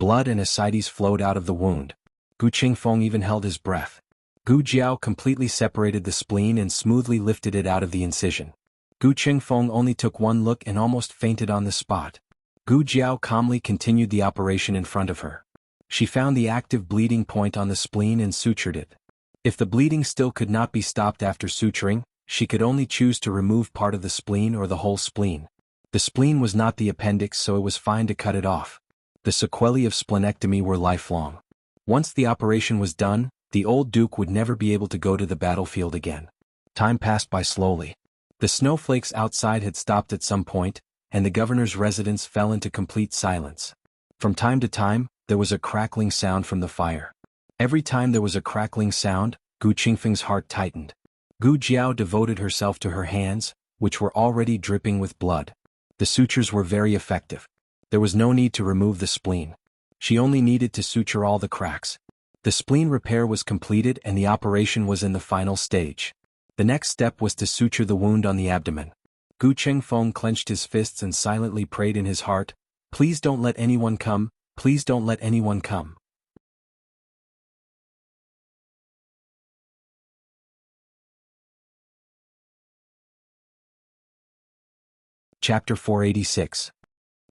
Speaker 1: Blood and ascites flowed out of the wound. Gu Qingfeng even held his breath. Gu Jiao completely separated the spleen and smoothly lifted it out of the incision. Gu Qingfeng only took one look and almost fainted on the spot. Gu Jiao calmly continued the operation in front of her. She found the active bleeding point on the spleen and sutured it. If the bleeding still could not be stopped after suturing, she could only choose to remove part of the spleen or the whole spleen. The spleen was not the appendix, so it was fine to cut it off. The sequelae of splenectomy were lifelong. Once the operation was done, the old duke would never be able to go to the battlefield again. Time passed by slowly. The snowflakes outside had stopped at some point, and the governor's residence fell into complete silence. From time to time, there was a crackling sound from the fire. Every time there was a crackling sound, Gu Qingfeng's heart tightened. Gu Jiao devoted herself to her hands, which were already dripping with blood. The sutures were very effective. There was no need to remove the spleen. She only needed to suture all the cracks. The spleen repair was completed and the operation was in the final stage. The next step was to suture the wound on the abdomen. Gu Qingfeng clenched his fists and silently prayed in his heart, "Please don't let anyone come, please don't let anyone come." Chapter 486.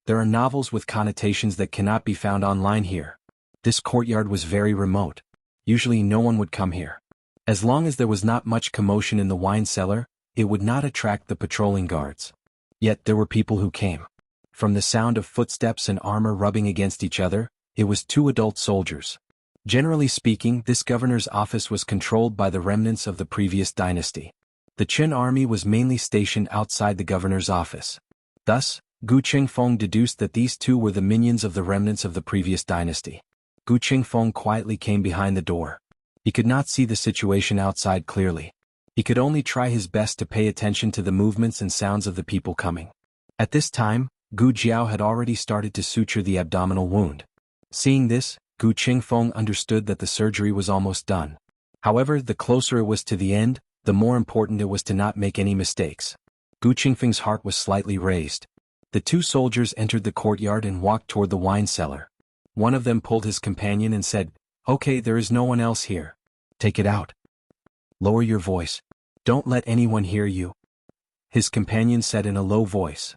Speaker 1: There are novels with connotations that cannot be found online here. This courtyard was very remote. Usually no one would come here. As long as there was not much commotion in the wine cellar, it would not attract the patrolling guards. Yet there were people who came. From the sound of footsteps and armor rubbing against each other, it was 2 adult soldiers. Generally speaking, this governor's office was controlled by the remnants of the previous dynasty. The Qin army was mainly stationed outside the governor's office. Thus, Gu Qingfeng deduced that these 2 were the minions of the remnants of the previous dynasty. Gu Qingfeng quietly came behind the door. He could not see the situation outside clearly. He could only try his best to pay attention to the movements and sounds of the people coming. At this time, Gu Jiao had already started to suture the abdominal wound. Seeing this, Gu Qingfeng understood that the surgery was almost done. However, the closer it was to the end, the more important it was to not make any mistakes. Gu Qingfeng's heart was slightly raised. The 2 soldiers entered the courtyard and walked toward the wine cellar. One of them pulled his companion and said, "Okay, there is no one else here. Take it out. Lower your voice. Don't let anyone hear you." His companion said in a low voice,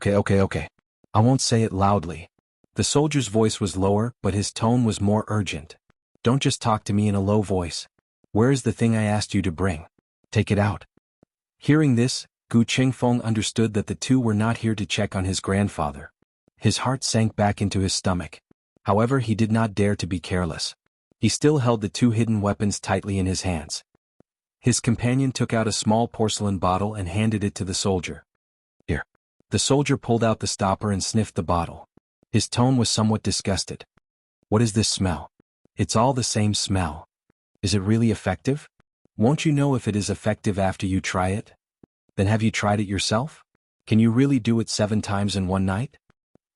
Speaker 1: Okay. I won't say it loudly." The soldier's voice was lower, but his tone was more urgent. "Don't just talk to me in a low voice. Where is the thing I asked you to bring? Take it out." Hearing this, Gu Qingfeng understood that the 2 were not here to check on his grandfather. His heart sank back into his stomach. However, he did not dare to be careless. He still held the 2 hidden weapons tightly in his hands. His companion took out a small porcelain bottle and handed it to the soldier. "Here." The soldier pulled out the stopper and sniffed the bottle. His tone was somewhat disgusted. "What is this smell? It's all the same smell. Is it really effective? Won't you know if it is effective after you try it? Then have you tried it yourself? Can you really do it 7 times in one night?"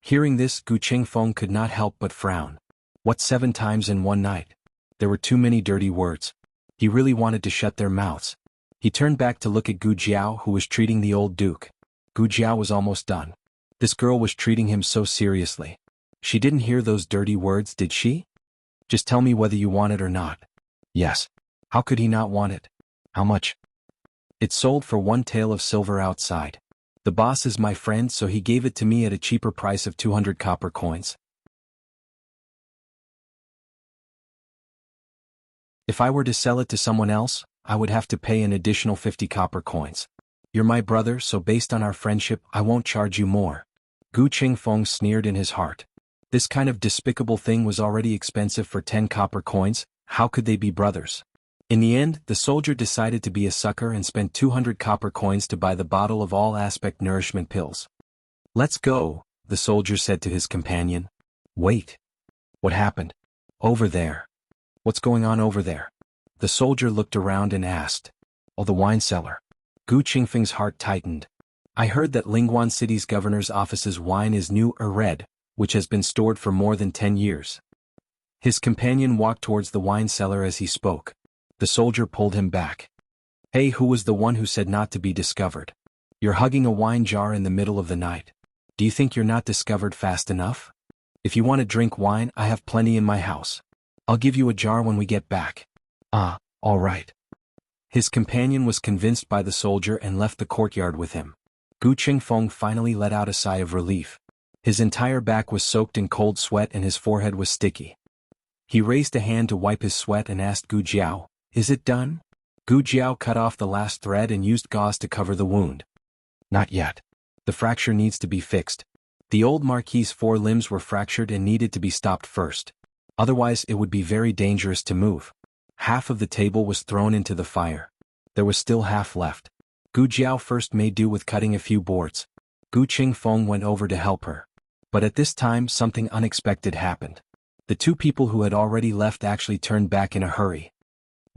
Speaker 1: Hearing this, Gu Qingfeng could not help but frown. What 7 times in one night? There were too many dirty words. He really wanted to shut their mouths. He turned back to look at Gu Jiao, who was treating the old duke. Gu Jiao was almost done. This girl was treating him so seriously. She didn't hear those dirty words, did she? "Just tell me whether you want it or not." "Yes." How could he not want it? "How much?" "It sold for 1 tael of silver outside. The boss is my friend, so he gave it to me at a cheaper price of 200 copper coins. If I were to sell it to someone else, I would have to pay an additional 50 copper coins. You're my brother, so based on our friendship, I won't charge you more." Gu Qingfeng sneered in his heart. This kind of despicable thing was already expensive for 10 copper coins, how could they be brothers? In the end, the soldier decided to be a sucker and spent 200 copper coins to buy the bottle of all-aspect nourishment pills. "Let's go," the soldier said to his companion. "Wait. What happened? Over there. What's going on over there?" The soldier looked around and asked. "Oh, the wine cellar." Gu Qingfeng's heart tightened. "I heard that Lingguan City's governor's office's wine is new or red, which has been stored for more than 10 years. His companion walked towards the wine cellar as he spoke. The soldier pulled him back. "Hey, who was the one who said not to be discovered? You're hugging a wine jar in the middle of the night. Do you think you're not discovered fast enough?" If you want to drink wine, I have plenty in my house. I'll give you a jar when we get back. Ah, all right. His companion was convinced by the soldier and left the courtyard with him. Gu Qingfeng finally let out a sigh of relief. His entire back was soaked in cold sweat and his forehead was sticky. He raised a hand to wipe his sweat and asked Gu Jiao, "Is it done?" Gu Jiao cut off the last thread and used gauze to cover the wound. Not yet. The fracture needs to be fixed. The old Marquis's 4 limbs were fractured and needed to be stopped first. Otherwise it would be very dangerous to move. Half of the table was thrown into the fire. There was still half left. Gu Jiao first made do with cutting a few boards. Gu Qingfeng went over to help her. But at this time something unexpected happened. The 2 people who had already left actually turned back in a hurry.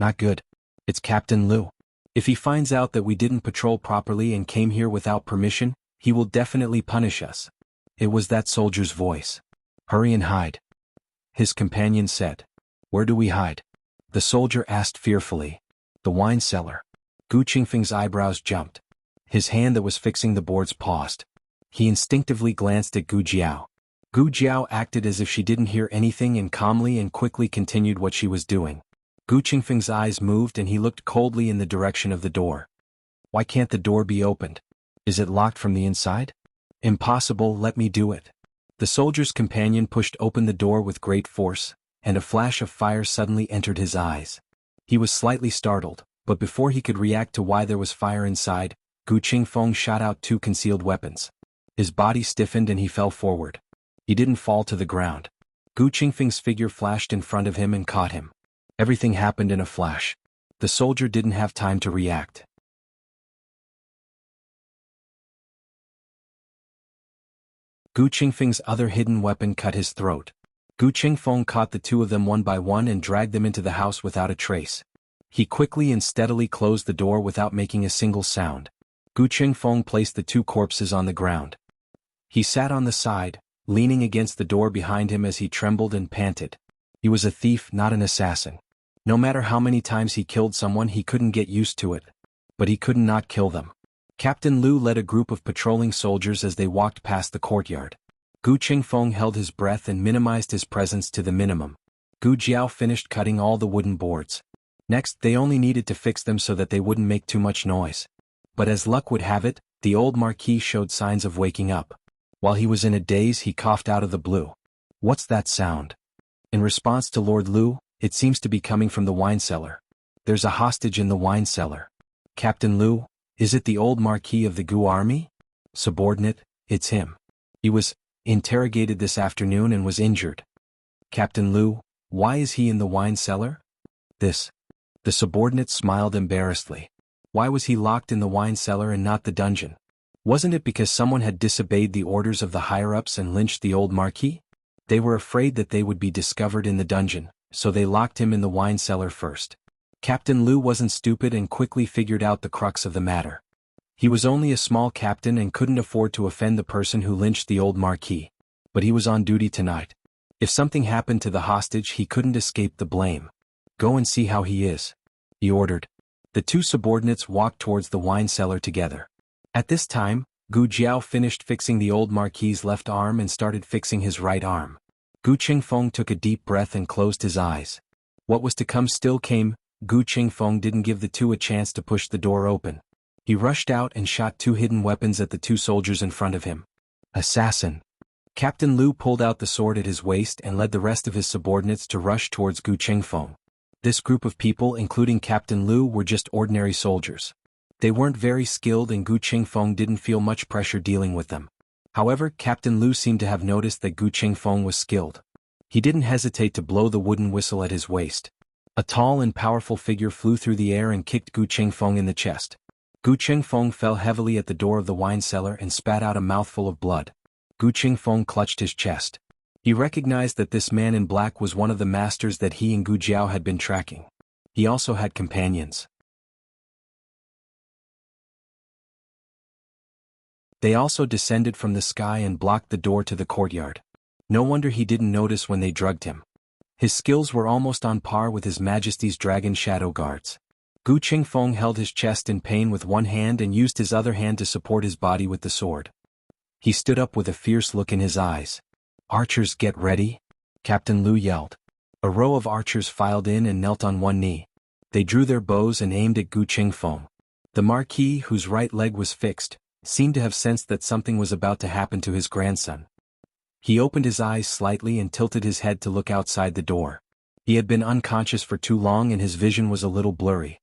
Speaker 1: Not good. It's Captain Lu. If he finds out that we didn't patrol properly and came here without permission, he will definitely punish us. It was that soldier's voice. Hurry and hide. His companion said. Where do we hide? The soldier asked fearfully. The wine cellar. Gu Qingfeng's eyebrows jumped. His hand that was fixing the boards paused. He instinctively glanced at Gu Jiao. Gu Jiao acted as if she didn't hear anything and calmly and quickly continued what she was doing. Gu Qingfeng's eyes moved and he looked coldly in the direction of the door. Why can't the door be opened? Is it locked from the inside? Impossible, let me do it. The soldier's companion pushed open the door with great force, and a flash of fire suddenly entered his eyes. He was slightly startled, but before he could react to why there was fire inside, Gu Qingfeng shot out 2 concealed weapons. His body stiffened and he fell forward. He didn't fall to the ground. Gu Qingfeng's figure flashed in front of him and caught him. Everything happened in a flash. The soldier didn't have time to react. Gu Qingfeng's other hidden weapon cut his throat. Gu Qingfeng caught the 2 of them one by one and dragged them into the house without a trace. He quickly and steadily closed the door without making a single sound. Gu Qingfeng placed the 2 corpses on the ground. He sat on the side, leaning against the door behind him as he trembled and panted. He was a thief, not an assassin. No matter how many times he killed someone, he couldn't get used to it. But he could not kill them. Captain Lu led a group of patrolling soldiers as they walked past the courtyard. Gu Qingfeng held his breath and minimized his presence to the minimum. Gu Jiao finished cutting all the wooden boards. Next, they only needed to fix them so that they wouldn't make too much noise. But as luck would have it, the old Marquis showed signs of waking up. While he was in a daze, he coughed out of the blue. What's that sound? In response to Lord Lu, it seems to be coming from the wine cellar. There's a hostage in the wine cellar. Captain Lu, is it the old Marquis of the Gu army? Subordinate, it's him. He was interrogated this afternoon and was injured. Captain Lu, why is he in the wine cellar? The subordinate smiled embarrassedly. Why was he locked in the wine cellar and not the dungeon? Wasn't it because someone had disobeyed the orders of the higher-ups and lynched the old Marquis? They were afraid that they would be discovered in the dungeon, so they locked him in the wine cellar first. Captain Lu wasn't stupid and quickly figured out the crux of the matter. He was only a small captain and couldn't afford to offend the person who lynched the old Marquis. But he was on duty tonight. If something happened to the hostage, he couldn't escape the blame. Go and see how he is, he ordered. The 2 subordinates walked towards the wine cellar together. At this time, Gu Jiao finished fixing the old Marquis's left arm and started fixing his right arm. Gu Qingfeng took a deep breath and closed his eyes. What was to come still came. Gu Qingfeng didn't give the 2 a chance to push the door open. He rushed out and shot 2 hidden weapons at the 2 soldiers in front of him. Assassin. Captain Lu pulled out the sword at his waist and led the rest of his subordinates to rush towards Gu Qingfeng. This group of people, including Captain Lu, were just ordinary soldiers. They weren't very skilled and Gu Qingfeng didn't feel much pressure dealing with them. However, Captain Lu seemed to have noticed that Gu Qingfeng was skilled. He didn't hesitate to blow the wooden whistle at his waist. A tall and powerful figure flew through the air and kicked Gu Qingfeng in the chest. Gu Qingfeng fell heavily at the door of the wine cellar and spat out a mouthful of blood. Gu Qingfeng clutched his chest. He recognized that this man in black was one of the masters that he and Gu Jiao had been tracking. He also had companions. They also descended from the sky and blocked the door to the courtyard. No wonder he didn't notice when they drugged him. His skills were almost on par with His Majesty's Dragon Shadow Guards. Gu Qingfeng held his chest in pain with one hand and used his other hand to support his body with the sword. He stood up with a fierce look in his eyes. "Archers, get ready!" Captain Liu yelled. A row of archers filed in and knelt on one knee. They drew their bows and aimed at Gu Qingfeng. The Marquis, whose right leg was fixed, seemed to have sensed that something was about to happen to his grandson. He opened his eyes slightly and tilted his head to look outside the door. He had been unconscious for too long and his vision was a little blurry.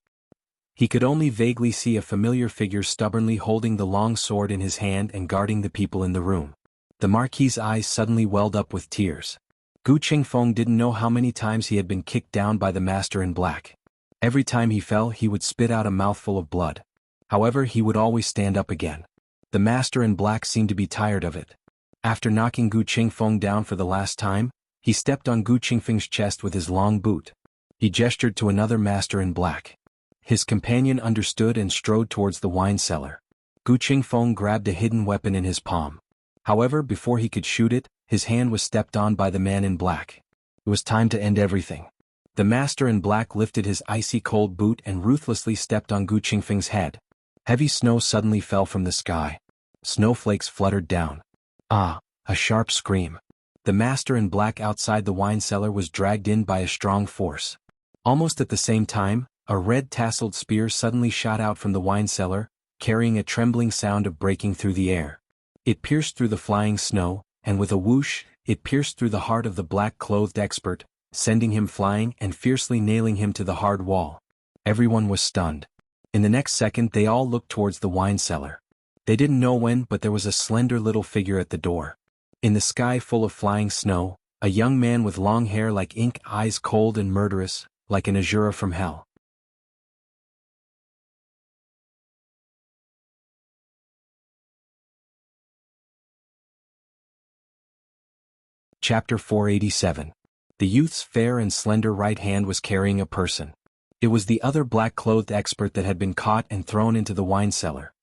Speaker 1: He could only vaguely see a familiar figure stubbornly holding the long sword in his hand and guarding the people in the room. The Marquis's eyes suddenly welled up with tears. Gu Qingfeng didn't know how many times he had been kicked down by the Master in Black. Every time he fell he would spit out a mouthful of blood. However, he would always stand up again. The Master in Black seemed to be tired of it. After knocking Gu Qingfeng down for the last time, he stepped on Gu Qingfeng's chest with his long boot. He gestured to another Master in Black. His companion understood and strode towards the wine cellar. Gu Qingfeng grabbed a hidden weapon in his palm. However, before he could shoot it, his hand was stepped on by the man in black. It was time to end everything. The Master in Black lifted his icy cold boot and ruthlessly stepped on Gu Qingfeng's head. Heavy snow suddenly fell from the sky. Snowflakes fluttered down. Ah! A sharp scream. The Master in Black outside the wine cellar was dragged in by a strong force. Almost at the same time, a red tasseled spear suddenly shot out from the wine cellar, carrying a trembling sound of breaking through the air. It pierced through the flying snow, and with a whoosh, it pierced through the heart of the black-clothed expert, sending him flying and fiercely nailing him to the hard wall. Everyone was stunned. In the next second they all looked towards the wine cellar. They didn't know when, but there was a slender little figure at the door. In the sky full of flying snow, a young man with long hair like ink, eyes cold and murderous, like an Azura from hell. Chapter 487. The youth's fair and slender right hand was carrying a person. It was the other black-clothed expert that had been caught and thrown into the wine cellar.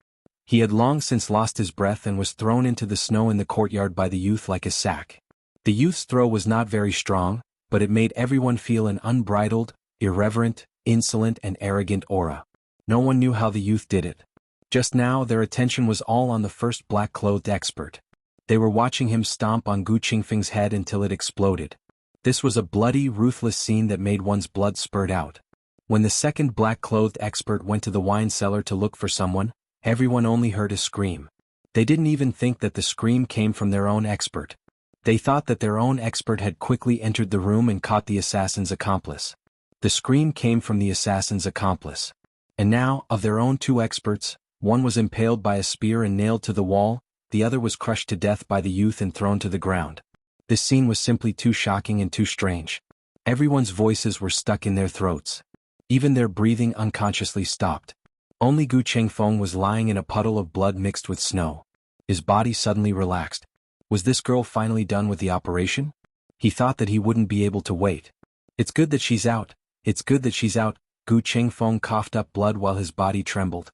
Speaker 1: He had long since lost his breath and was thrown into the snow in the courtyard by the youth like a sack. The youth's throw was not very strong, but it made everyone feel an unbridled, irreverent, insolent and arrogant aura. No one knew how the youth did it. Just now their attention was all on the first black-clothed expert. They were watching him stomp on Gu Qingfeng's head until it exploded. This was a bloody, ruthless scene that made one's blood spurt out. When the second black-clothed expert went to the wine cellar to look for someone, everyone only heard a scream. They didn't even think that the scream came from their own expert. They thought that their own expert had quickly entered the room and caught the assassin's accomplice. The scream came from the assassin's accomplice. And now, of their own two experts, one was impaled by a spear and nailed to the wall, the other was crushed to death by the youth and thrown to the ground. This scene was simply too shocking and too strange. Everyone's voices were stuck in their throats. Even their breathing unconsciously stopped. Only Gu Qingfeng was lying in a puddle of blood mixed with snow. His body suddenly relaxed. Was this girl finally done with the operation? He thought that he wouldn't be able to wait. It's good that she's out. It's good that she's out. Gu Qingfeng coughed up blood while his body trembled.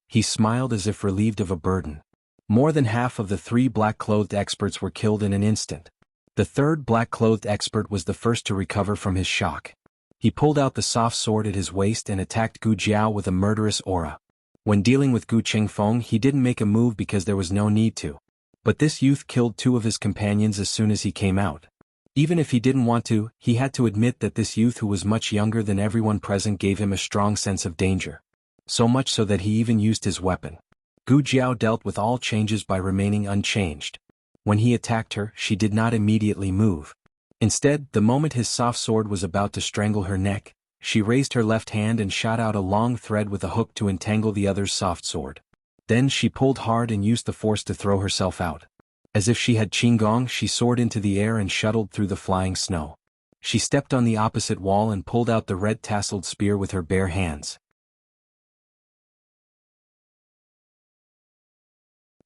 Speaker 1: He smiled as if relieved of a burden. More than half of the three black-clothed experts were killed in an instant. The third black-clothed expert was the first to recover from his shock. He pulled out the soft sword at his waist and attacked Gu Jiao with a murderous aura. When dealing with Gu Qingfeng he didn't make a move because there was no need to. But this youth killed two of his companions as soon as he came out. Even if he didn't want to, he had to admit that this youth who was much younger than everyone present gave him a strong sense of danger. So much so that he even used his weapon. Gu Jiao dealt with all changes by remaining unchanged. When he attacked her, she did not immediately move. Instead, the moment his soft sword was about to strangle her neck, she raised her left hand and shot out a long thread with a hook to entangle the other's soft sword. Then she pulled hard and used the force to throw herself out. As if she had qigong, she soared into the air and shuttled through the flying snow. She stepped on the opposite wall and pulled out the red tasseled spear with her bare hands.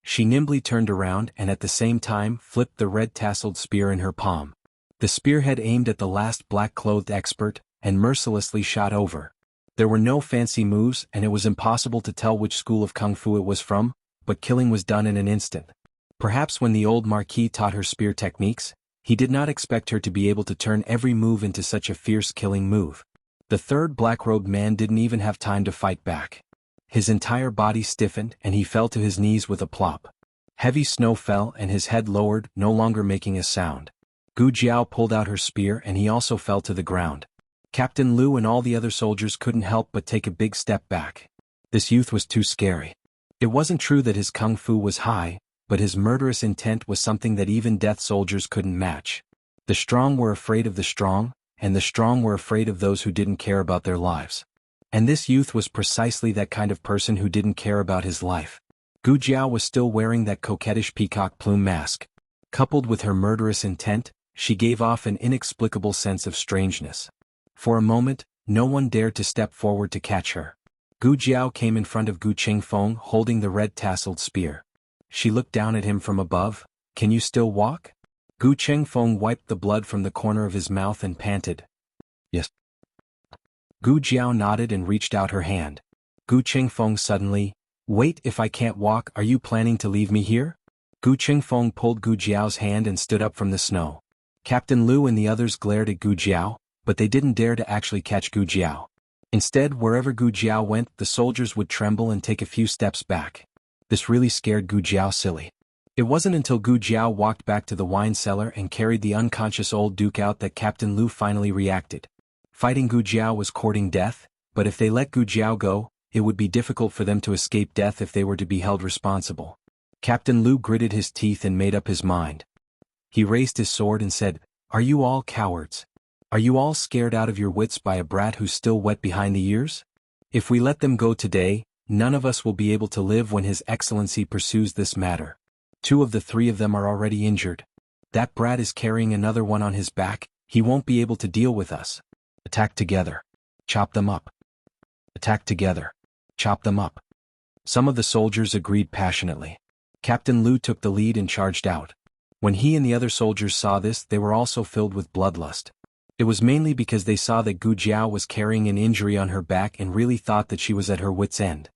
Speaker 1: She nimbly turned around and at the same time flipped the red tasseled spear in her palm. The spearhead aimed at the last black-clothed expert, and mercilessly shot over. There were no fancy moves and it was impossible to tell which school of kung fu it was from, but killing was done in an instant. Perhaps when the old Marquis taught her spear techniques, he did not expect her to be able to turn every move into such a fierce killing move. The third black-robed man didn't even have time to fight back. His entire body stiffened and he fell to his knees with a plop. Heavy snow fell and his head lowered, no longer making a sound. Gu Jiao pulled out her spear and he also fell to the ground. Captain Lu and all the other soldiers couldn't help but take a big step back. This youth was too scary. It wasn't true that his kung fu was high, but his murderous intent was something that even death soldiers couldn't match. The strong were afraid of the strong, and the strong were afraid of those who didn't care about their lives. And this youth was precisely that kind of person who didn't care about his life. Gu Jiao was still wearing that coquettish peacock plume mask. Coupled with her murderous intent, she gave off an inexplicable sense of strangeness. For a moment, no one dared to step forward to catch her. Gu Jiao came in front of Gu Qingfeng holding the red tasseled spear. She looked down at him from above. "Can you still walk?" Gu Qingfeng wiped the blood from the corner of his mouth and panted. "Yes." Gu Jiao nodded and reached out her hand. Gu Qingfeng suddenly, "Wait, if I can't walk, are you planning to leave me here?" Gu Qingfeng pulled Gu Jiao's hand and stood up from the snow. Captain Lu and the others glared at Gu Jiao, but they didn't dare to actually catch Gu Jiao. Instead, wherever Gu Jiao went, the soldiers would tremble and take a few steps back. This really scared Gu Jiao silly. It wasn't until Gu Jiao walked back to the wine cellar and carried the unconscious old duke out that Captain Lu finally reacted. Fighting Gu Jiao was courting death, but if they let Gu Jiao go, it would be difficult for them to escape death if they were to be held responsible. Captain Lu gritted his teeth and made up his mind. He raised his sword and said, "Are you all cowards? Are you all scared out of your wits by a brat who's still wet behind the ears? If we let them go today, none of us will be able to live when His Excellency pursues this matter. 2 of the 3 of them are already injured. That brat is carrying another one on his back, he won't be able to deal with us. Attack together. Chop them up. Attack together. Chop them up." Some of the soldiers agreed passionately. Captain Lu took the lead and charged out. When he and the other soldiers saw this, they were also filled with bloodlust. It was mainly because they saw that Gu Jiao was carrying an injury on her back and really thought that she was at her wit's end.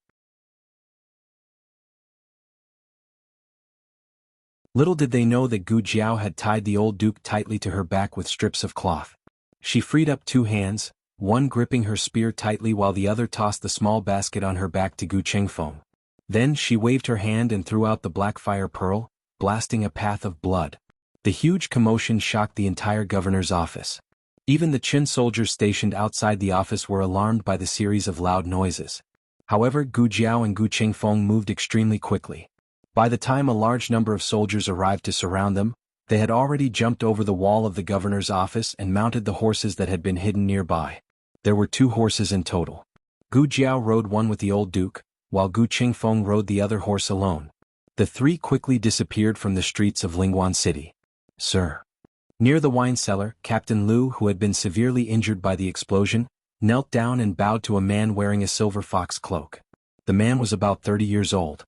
Speaker 1: Little did they know that Gu Jiao had tied the old duke tightly to her back with strips of cloth. She freed up 2 hands, one gripping her spear tightly while the other tossed the small basket on her back to Gu Qingfeng. Then she waved her hand and threw out the black fire pearl, blasting a path of blood. The huge commotion shocked the entire governor's office. Even the Qin soldiers stationed outside the office were alarmed by the series of loud noises. However, Gu Jiao and Gu Qingfeng moved extremely quickly. By the time a large number of soldiers arrived to surround them, they had already jumped over the wall of the governor's office and mounted the horses that had been hidden nearby. There were 2 horses in total. Gu Jiao rode one with the old duke, while Gu Qingfeng rode the other horse alone. The 3 quickly disappeared from the streets of Lingguan City. "Sir." Near the wine cellar, Captain Lu, who had been severely injured by the explosion, knelt down and bowed to a man wearing a silver fox cloak. The man was about 30 years old.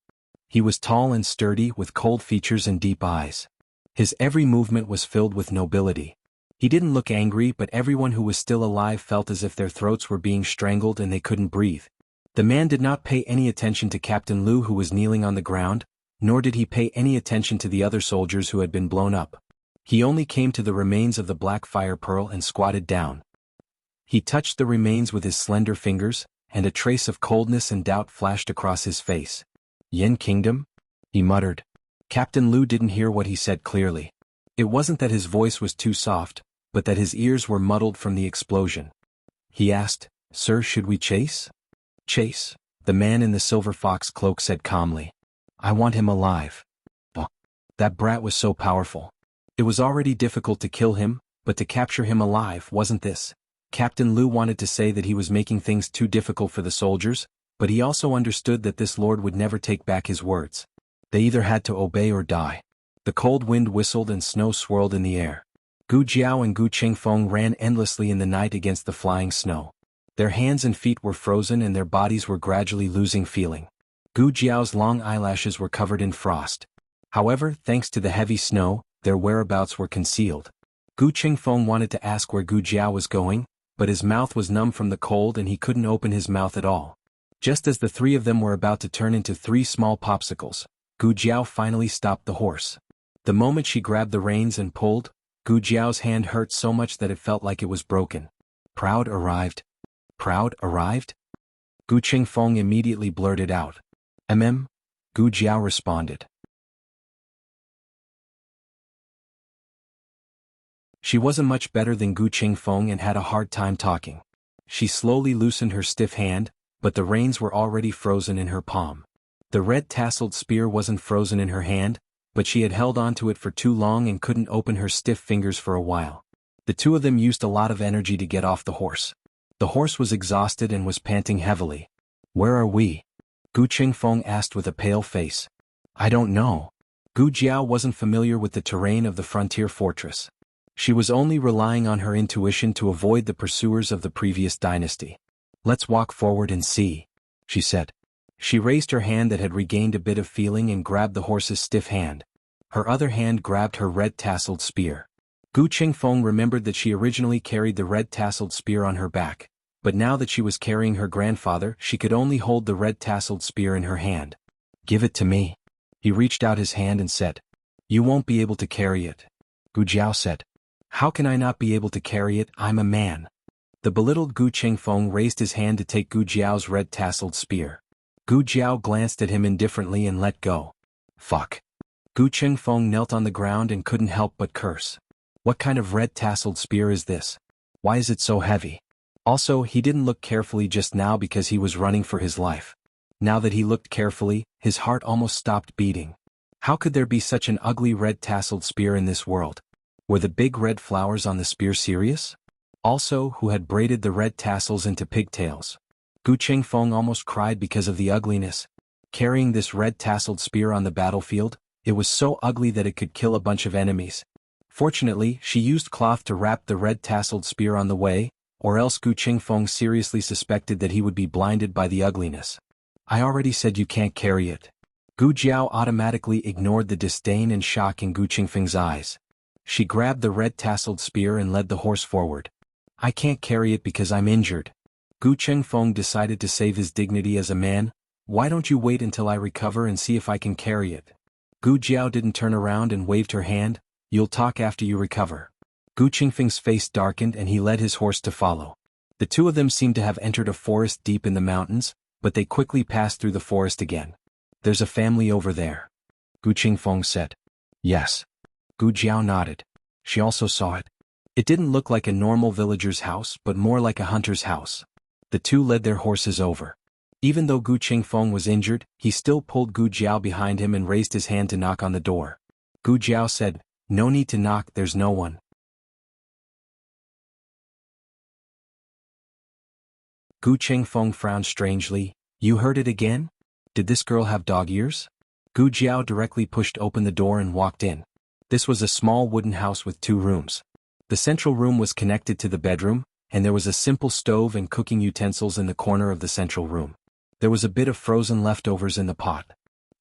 Speaker 1: He was tall and sturdy with cold features and deep eyes. His every movement was filled with nobility. He didn't look angry, but everyone who was still alive felt as if their throats were being strangled and they couldn't breathe. The man did not pay any attention to Captain Lu, who was kneeling on the ground, nor did he pay any attention to the other soldiers who had been blown up. He only came to the remains of the black fire pearl and squatted down. He touched the remains with his slender fingers, and a trace of coldness and doubt flashed across his face. "Yin Kingdom?" he muttered. Captain Lu didn't hear what he said clearly. It wasn't that his voice was too soft, but that his ears were muddled from the explosion. He asked, "Sir, should we chase?" "Chase?" the man in the silver fox cloak said calmly. "I want him alive." Oh, that brat was so powerful. It was already difficult to kill him, but to capture him alive wasn't this. Captain Lu wanted to say that he was making things too difficult for the soldiers, but he also understood that this lord would never take back his words. They either had to obey or die. The cold wind whistled and snow swirled in the air. Gu Jiao and Gu Qingfeng ran endlessly in the night against the flying snow. Their hands and feet were frozen and their bodies were gradually losing feeling. Gu Jiao's long eyelashes were covered in frost. However, thanks to the heavy snow, their whereabouts were concealed. Gu Qingfeng wanted to ask where Gu Jiao was going, but his mouth was numb from the cold and he couldn't open his mouth at all. Just as the 3 of them were about to turn into 3 small popsicles, Gu Jiao finally stopped the horse. The moment she grabbed the reins and pulled, Gu Jiao's hand hurt so much that it felt like it was broken. "Proud arrived? Proud arrived?" Gu Qingfeng immediately blurted out. Gu Jiao responded. She wasn't much better than Gu Qingfeng and had a hard time talking. She slowly loosened her stiff hand, but the reins were already frozen in her palm. The red-tasseled spear wasn't frozen in her hand, but she had held onto it for too long and couldn't open her stiff fingers for a while. The two of them used a lot of energy to get off the horse. The horse was exhausted and was panting heavily. "Where are we?" Gu Qingfeng asked with a pale face. "I don't know." Gu Jiao wasn't familiar with the terrain of the frontier fortress. She was only relying on her intuition to avoid the pursuers of the previous dynasty. "Let's walk forward and see," she said. She raised her hand that had regained a bit of feeling and grabbed the horse's stiff hand. Her other hand grabbed her red-tasseled spear. Gu Qingfeng remembered that she originally carried the red-tasseled spear on her back, but now that she was carrying her grandfather, she could only hold the red-tasseled spear in her hand. "Give it to me." He reached out his hand and said. "You won't be able to carry it," Gu Jiao said. "How can I not be able to carry it? I'm a man." The belittled Gu Qingfeng raised his hand to take Gu Jiao's red-tasseled spear. Gu Jiao glanced at him indifferently and let go. "Fuck." Gu Qingfeng knelt on the ground and couldn't help but curse. What kind of red-tasseled spear is this? Why is it so heavy? Also, he didn't look carefully just now because he was running for his life. Now that he looked carefully, his heart almost stopped beating. How could there be such an ugly red-tasseled spear in this world? Were the big red flowers on the spear serious? Also, who had braided the red tassels into pigtails? Gu Qingfeng almost cried because of the ugliness. Carrying this red-tasseled spear on the battlefield, it was so ugly that it could kill a bunch of enemies. Fortunately, she used cloth to wrap the red-tasseled spear on the way, or else Gu Qingfeng seriously suspected that he would be blinded by the ugliness. "I already said you can't carry it." Gu Jiao automatically ignored the disdain and shock in Gu Qingfeng's eyes. She grabbed the red-tasseled spear and led the horse forward. "I can't carry it because I'm injured." Gu Qingfeng decided to save his dignity as a man. "Why don't you wait until I recover and see if I can carry it?" Gu Jiao didn't turn around and waved her hand. "You'll talk after you recover." Gu Qingfeng's face darkened and he led his horse to follow. The two of them seemed to have entered a forest deep in the mountains, but they quickly passed through the forest again. "There's a family over there," Gu Qingfeng said. "Yes." Gu Jiao nodded. She also saw it. It didn't look like a normal villager's house but more like a hunter's house. The two led their horses over. Even though Gu Qingfeng was injured, he still pulled Gu Jiao behind him and raised his hand to knock on the door. Gu Jiao said, "No need to knock, there's no one." Gu Qingfeng frowned strangely. "You heard it again? Did this girl have dog ears?" Gu Jiao directly pushed open the door and walked in. This was a small wooden house with 2 rooms. The central room was connected to the bedroom, and there was a simple stove and cooking utensils in the corner of the central room. There was a bit of frozen leftovers in the pot.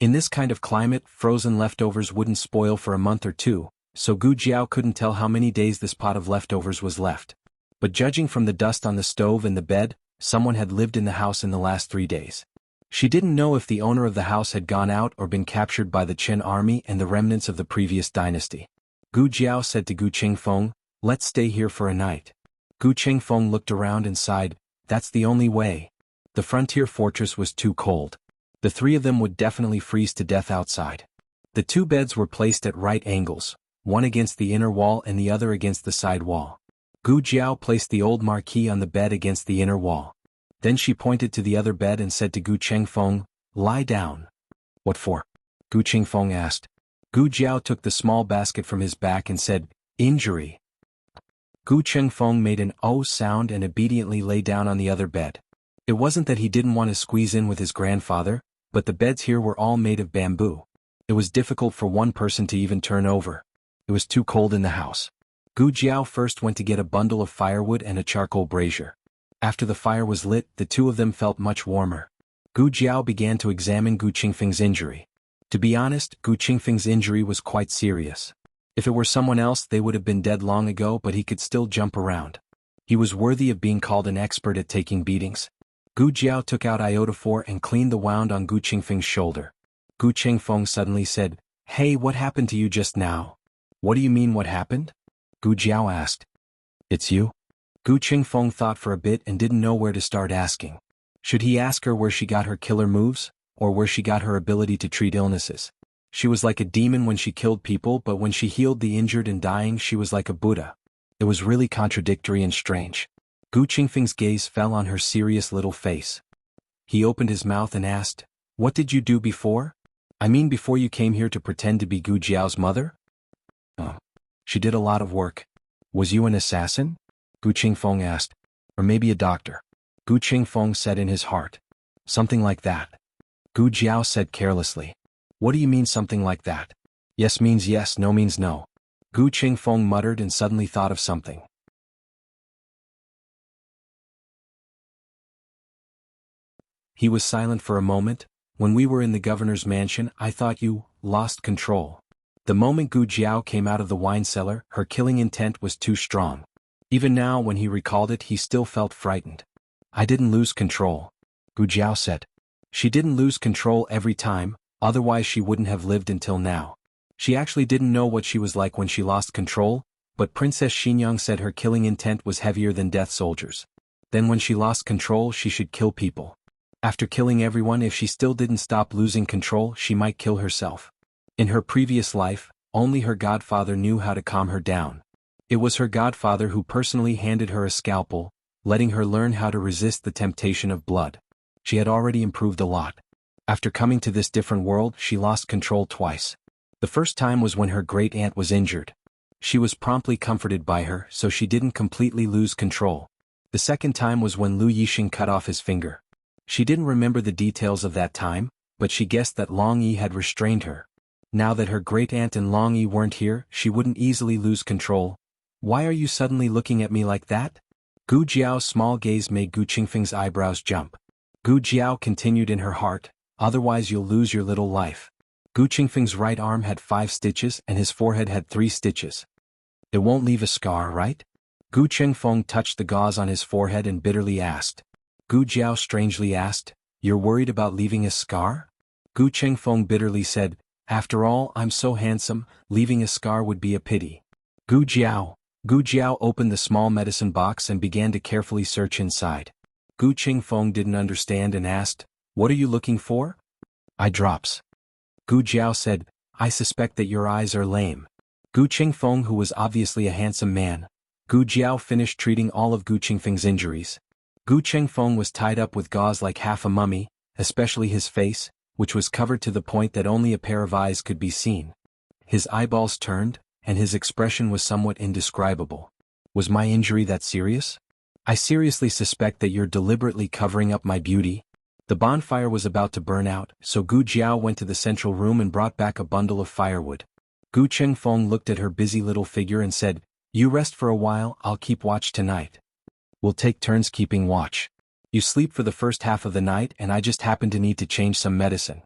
Speaker 1: In this kind of climate, frozen leftovers wouldn't spoil for a month or 2, so Gu Jiao couldn't tell how many days this pot of leftovers was left. But judging from the dust on the stove and the bed, someone had lived in the house in the last 3 days. She didn't know if the owner of the house had gone out or been captured by the Qin army and the remnants of the previous dynasty. Gu Jiao said to Gu Qingfeng, "Let's stay here for a night." Gu Qingfeng looked around and sighed. That's the only way. The frontier fortress was too cold. The 3 of them would definitely freeze to death outside. The 2 beds were placed at right angles, one against the inner wall and the other against the side wall. Gu Jiao placed the old marquee on the bed against the inner wall. Then she pointed to the other bed and said to Gu Qingfeng, "Lie down." "What for?" Gu Qingfeng asked. Gu Jiao took the small basket from his back and said, "Injury." Gu Qingfeng made an "oh" sound and obediently lay down on the other bed. It wasn't that he didn't want to squeeze in with his grandfather, but the beds here were all made of bamboo. It was difficult for one person to even turn over. It was too cold in the house. Gu Jiao first went to get a bundle of firewood and a charcoal brazier. After the fire was lit, the 2 of them felt much warmer. Gu Jiao began to examine Gu Qingfeng's injury. To be honest, Gu Qingfeng's injury was quite serious. If it were someone else, they would have been dead long ago, but he could still jump around. He was worthy of being called an expert at taking beatings. Gu Jiao took out iodophor and cleaned the wound on Gu Qingfeng's shoulder. Gu Qingfeng suddenly said, "Hey, what happened to you just now?" "What do you mean what happened?" Gu Jiao asked. "It's you?" Gu Qingfeng thought for a bit and didn't know where to start asking. Should he ask her where she got her killer moves, or where she got her ability to treat illnesses? She was like a demon when she killed people, but when she healed the injured and dying, she was like a Buddha. It was really contradictory and strange. Gu Qingfeng's gaze fell on her serious little face. He opened his mouth and asked, "What did you do before? I mean before you came here to pretend to be Gu Jiao's mother?" "Oh. She did a lot of work." "Was you an assassin?" Gu Qingfeng asked. "Or maybe a doctor?" Gu Qingfeng said in his heart. "Something like that." Gu Jiao said carelessly. "What do you mean something like that?" "Yes means yes, no means no." Gu Qingfeng muttered and suddenly thought of something. He was silent for a moment. "When we were in the governor's mansion, I thought you lost control." The moment Gu Jiao came out of the wine cellar, her killing intent was too strong. Even now when he recalled it, he still felt frightened. "I didn't lose control," Gu Jiao said. "She didn't lose control every time, otherwise she wouldn't have lived until now. She actually didn't know what she was like when she lost control, but Princess Xinyang said her killing intent was heavier than death soldiers. Then when she lost control, she should kill people. After killing everyone, if she still didn't stop losing control, she might kill herself. In her previous life, only her godfather knew how to calm her down. It was her godfather who personally handed her a scalpel, letting her learn how to resist the temptation of blood. She had already improved a lot. After coming to this different world, she lost control twice. The first time was when her great-aunt was injured. She was promptly comforted by her, so she didn't completely lose control. The second time was when Lu Yixing cut off his finger. She didn't remember the details of that time, but she guessed that Long Yi had restrained her. Now that her great-aunt and Long Yi weren't here, she wouldn't easily lose control. "Why are you suddenly looking at me like that?" Gu Jiao's small gaze made Gu Qingfeng's eyebrows jump. Gu Jiao continued in her heart, "Otherwise you'll lose your little life." Gu Qingfeng's right arm had 5 stitches and his forehead had 3 stitches. "It won't leave a scar, right?" Gu Qingfeng touched the gauze on his forehead and bitterly asked. Gu Jiao strangely asked, "You're worried about leaving a scar?" Gu Qingfeng bitterly said, "After all, I'm so handsome, leaving a scar would be a pity." Gu Jiao opened the small medicine box and began to carefully search inside. Gu Qingfeng didn't understand and asked, "What are you looking for?" "Eye drops." Gu Jiao said, "I suspect that your eyes are lame." Gu Qingfeng, who was obviously a handsome man. Gu Jiao finished treating all of Gu Qingfeng's injuries. Gu Qingfeng was tied up with gauze like half a mummy, especially his face, which was covered to the point that only a pair of eyes could be seen. His eyeballs turned, and his expression was somewhat indescribable. "Was my injury that serious? I seriously suspect that you're deliberately covering up my beauty." The bonfire was about to burn out, so Gu Jiao went to the central room and brought back a bundle of firewood. Gu Qingfeng looked at her busy little figure and said, "You rest for a while, I'll keep watch tonight. We'll take turns keeping watch. You sleep for the first half of the night and I just happen to need to change some medicine."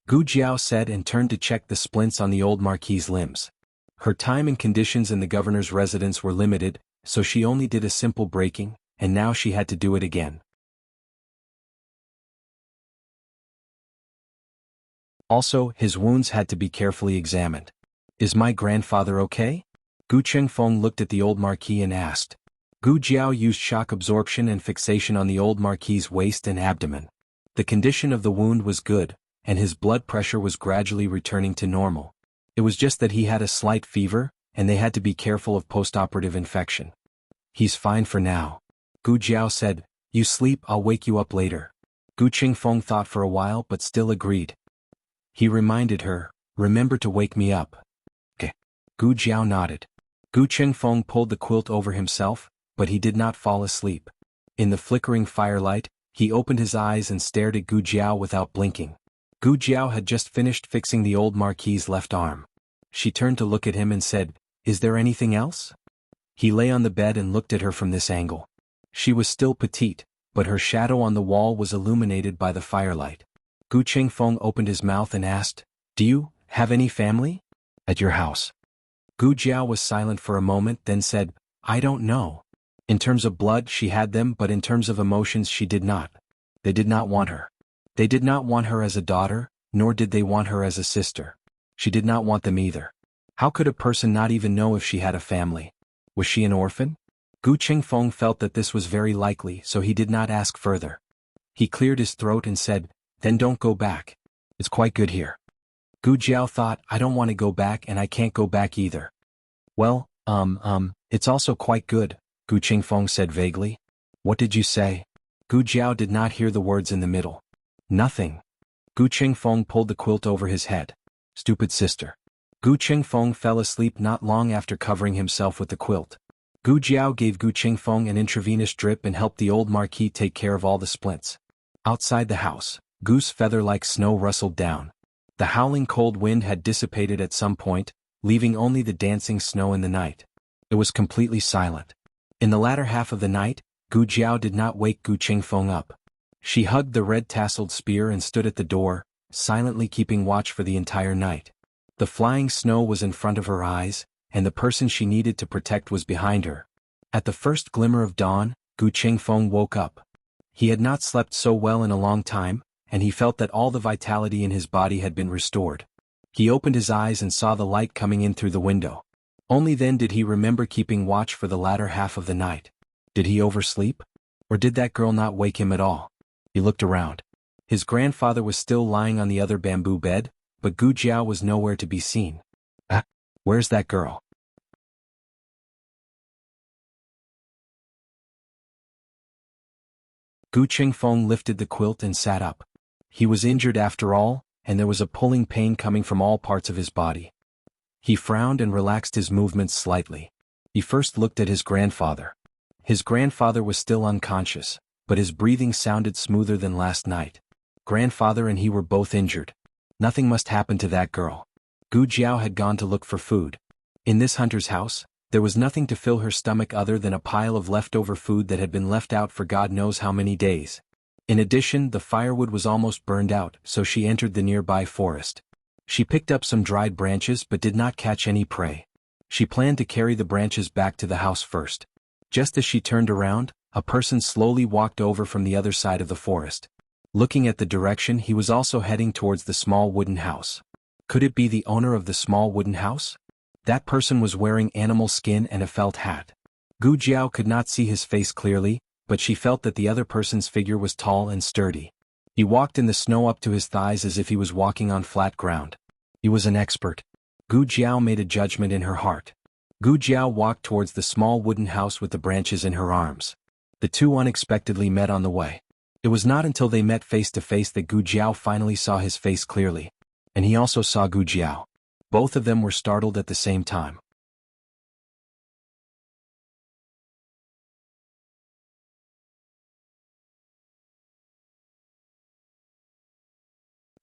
Speaker 1: Gu Jiao said and turned to check the splints on the old marquis's limbs. Her time and conditions in the governor's residence were limited, so she only did a simple breaking, and now she had to do it again. Also, his wounds had to be carefully examined. "Is my grandfather okay?" Gu Qingfeng looked at the old marquis and asked. Gu Jiao used shock absorption and fixation on the old marquis's waist and abdomen. The condition of the wound was good, and his blood pressure was gradually returning to normal. It was just that he had a slight fever, and they had to be careful of postoperative infection. "He's fine for now." Gu Jiao said, "You sleep, I'll wake you up later." Gu Qingfeng thought for a while but still agreed. He reminded her, "Remember to wake me up." "Okay." Gu Jiao nodded. Gu Qingfeng pulled the quilt over himself, but he did not fall asleep. In the flickering firelight, he opened his eyes and stared at Gu Jiao without blinking. Gu Jiao had just finished fixing the old marquis's left arm. She turned to look at him and said, "Is there anything else?" He lay on the bed and looked at her from this angle. She was still petite, but her shadow on the wall was illuminated by the firelight. Gu Qingfeng opened his mouth and asked, "Do you have any family?" "At your house." Gu Jiao was silent for a moment, then said, "I don't know. In terms of blood she had them, but in terms of emotions she did not. They did not want her. They did not want her as a daughter, nor did they want her as a sister. She did not want them either. How could a person not even know if she had a family? Was she an orphan?" Gu Qingfeng felt that this was very likely, so he did not ask further. He cleared his throat and said, "Then don't go back. It's quite good here." Gu Jiao thought, "I don't want to go back and I can't go back either." "Well, It's also quite good, Gu Qingfeng said vaguely. What did you say? Gu Jiao did not hear the words in the middle. Nothing. Gu Qingfeng pulled the quilt over his head. Stupid sister. Gu Qingfeng fell asleep not long after covering himself with the quilt. Gu Jiao gave Gu Qingfeng an intravenous drip and helped the old marquis take care of all the splints. Outside the house, goose feather like snow rustled down. The howling cold wind had dissipated at some point, leaving only the dancing snow in the night. It was completely silent. In the latter half of the night, Gu Jiao did not wake Gu Qingfeng up. She hugged the red-tasseled spear and stood at the door, silently keeping watch for the entire night. The flying snow was in front of her eyes, and the person she needed to protect was behind her. At the first glimmer of dawn, Gu Qingfeng woke up. He had not slept so well in a long time, and he felt that all the vitality in his body had been restored. He opened his eyes and saw the light coming in through the window. Only then did he remember keeping watch for the latter half of the night. Did he oversleep? Or did that girl not wake him at all? He looked around. His grandfather was still lying on the other bamboo bed, but Gu Jiao was nowhere to be seen. Where's that girl? Gu Qingfeng lifted the quilt and sat up. He was injured after all, and there was a pulling pain coming from all parts of his body. He frowned and relaxed his movements slightly. He first looked at his grandfather. His grandfather was still unconscious, but his breathing sounded smoother than last night. Grandfather and he were both injured. Nothing must happen to that girl. Gu Jiao had gone to look for food. In this hunter's house, there was nothing to fill her stomach other than a pile of leftover food that had been left out for God knows how many days. In addition, the firewood was almost burned out, so she entered the nearby forest. She picked up some dried branches but did not catch any prey. She planned to carry the branches back to the house first. Just as she turned around, a person slowly walked over from the other side of the forest. Looking at the direction, he was also heading towards the small wooden house. Could it be the owner of the small wooden house? That person was wearing animal skin and a felt hat. Gu Jiao could not see his face clearly, but she felt that the other person's figure was tall and sturdy. He walked in the snow up to his thighs as if he was walking on flat ground. He was an expert. Gu Jiao made a judgment in her heart. Gu Jiao walked towards the small wooden house with the branches in her arms. The two unexpectedly met on the way. It was not until they met face to face that Gu Jiao finally saw his face clearly. And he also saw Gu Jiao. Both of them were startled at the same time.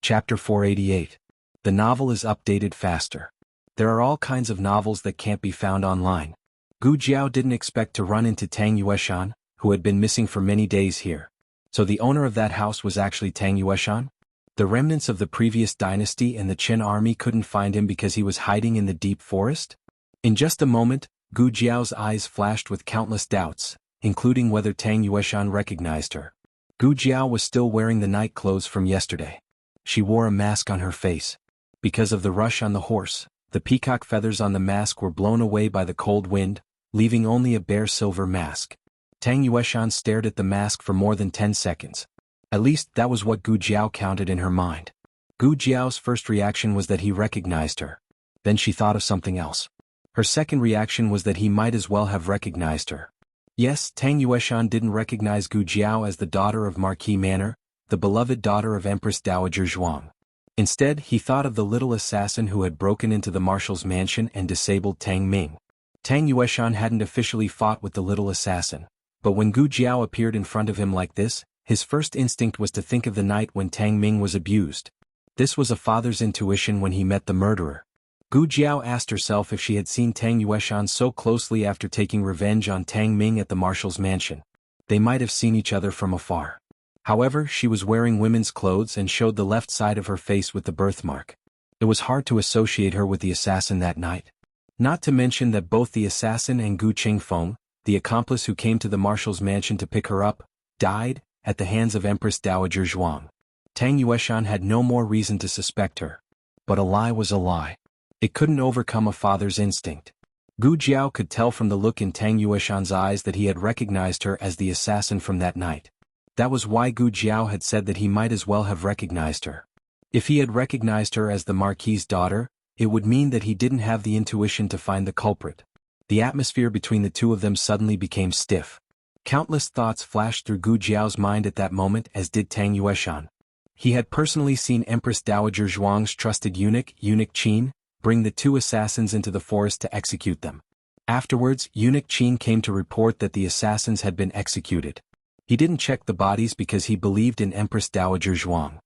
Speaker 1: Chapter 488. The novel is updated faster. There are all kinds of novels that can't be found online. Gu Jiao didn't expect to run into Tang Yueshan, who had been missing for many days here. So the owner of that house was actually Tang Yueshan? The remnants of the previous dynasty and the Qin army couldn't find him because he was hiding in the deep forest? In just a moment, Gu Jiao's eyes flashed with countless doubts, including whether Tang Yueshan recognized her. Gu Jiao was still wearing the night clothes from yesterday. She wore a mask on her face. Because of the rush on the horse, the peacock feathers on the mask were blown away by the cold wind, leaving only a bare silver mask. Tang Yueshan stared at the mask for more than 10 seconds. At least that was what Gu Jiao counted in her mind. Gu Jiao's first reaction was that he recognized her. Then she thought of something else. Her second reaction was that he might as well have recognized her. Yes, Tang Yueshan didn't recognize Gu Jiao as the daughter of Marquis Manor, the beloved daughter of Empress Dowager Zhuang. Instead, he thought of the little assassin who had broken into the marshal's mansion and disabled Tang Ming. Tang Yueshan hadn't officially fought with the little assassin, but when Gu Jiao appeared in front of him like this, his first instinct was to think of the night when Tang Ming was abused. This was a father's intuition when he met the murderer. Gu Jiao asked herself if she had seen Tang Yueshan so closely after taking revenge on Tang Ming at the marshal's mansion. They might have seen each other from afar. However, she was wearing women's clothes and showed the left side of her face with the birthmark. It was hard to associate her with the assassin that night. Not to mention that both the assassin and Gu Qingfeng, the accomplice who came to the marshal's mansion to pick her up, died at the hands of Empress Dowager Zhuang. Tang Yueshan had no more reason to suspect her. But a lie was a lie. It couldn't overcome a father's instinct. Gu Jiao could tell from the look in Tang Yueshan's eyes that he had recognized her as the assassin from that night. That was why Gu Jiao had said that he might as well have recognized her. If he had recognized her as the Marquis's daughter, it would mean that he didn't have the intuition to find the culprit. The atmosphere between the two of them suddenly became stiff. Countless thoughts flashed through Gu Jiao's mind at that moment, as did Tang Yueshan. He had personally seen Empress Dowager Zhuang's trusted eunuch, Eunuch Qin, bring the two assassins into the forest to execute them. Afterwards, Eunuch Qin came to report that the assassins had been executed. He didn't check the bodies because he believed in Empress Dowager Zhuang.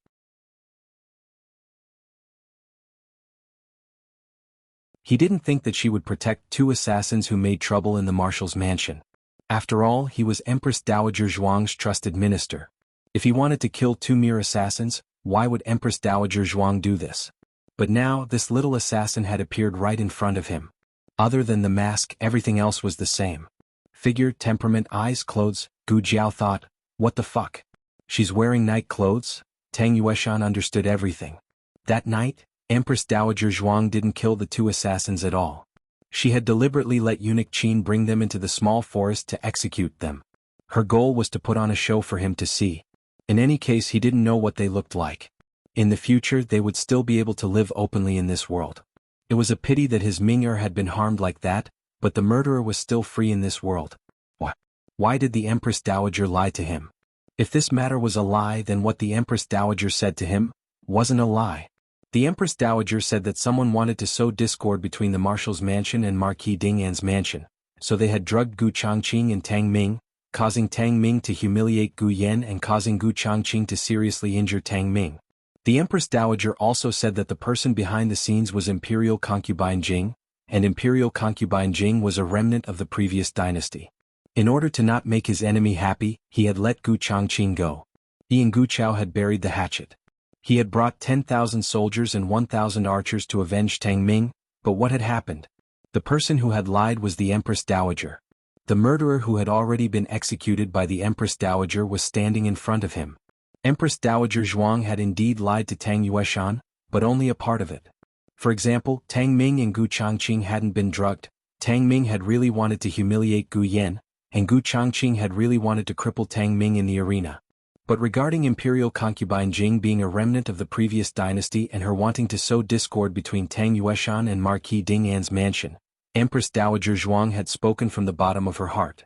Speaker 1: He didn't think that she would protect two assassins who made trouble in the marshal's mansion. After all, he was Empress Dowager Zhuang's trusted minister. If he wanted to kill two mere assassins, why would Empress Dowager Zhuang do this? But now, this little assassin had appeared right in front of him. Other than the mask, everything else was the same. Figure, temperament, eyes, clothes. Gu Jiao thought, what the fuck? She's wearing night clothes? Tang Yueshan understood everything. That night, Empress Dowager Zhuang didn't kill the two assassins at all. She had deliberately let Eunuch Qin bring them into the small forest to execute them. Her goal was to put on a show for him to see. In any case, he didn't know what they looked like. In the future, they would still be able to live openly in this world. It was a pity that his Ming'er had been harmed like that, but the murderer was still free in this world. What? Why did the Empress Dowager lie to him? If this matter was a lie, then what the Empress Dowager said to him wasn't a lie. The Empress Dowager said that someone wanted to sow discord between the Marshal's mansion and Marquis Ding'an's mansion, so they had drugged Gu Changqing and Tang Ming, causing Tang Ming to humiliate Gu Yan and causing Gu Changqing to seriously injure Tang Ming. The Empress Dowager also said that the person behind the scenes was Imperial Concubine Jing, and Imperial Concubine Jing was a remnant of the previous dynasty. In order to not make his enemy happy, he had let Gu Changqing go. He and Gu Chao had buried the hatchet. He had brought 10,000 soldiers and 1,000 archers to avenge Tang Ming, but what had happened? The person who had lied was the Empress Dowager. The murderer who had already been executed by the Empress Dowager was standing in front of him. Empress Dowager Zhuang had indeed lied to Tang Yueshan, but only a part of it. For example, Tang Ming and Gu Changqing hadn't been drugged. Tang Ming had really wanted to humiliate Gu Yan, and Gu Changqing had really wanted to cripple Tang Ming in the arena. But regarding Imperial Concubine Jing being a remnant of the previous dynasty and her wanting to sow discord between Tang Yueshan and Marquis Ding'an's mansion, Empress Dowager Zhuang had spoken from the bottom of her heart.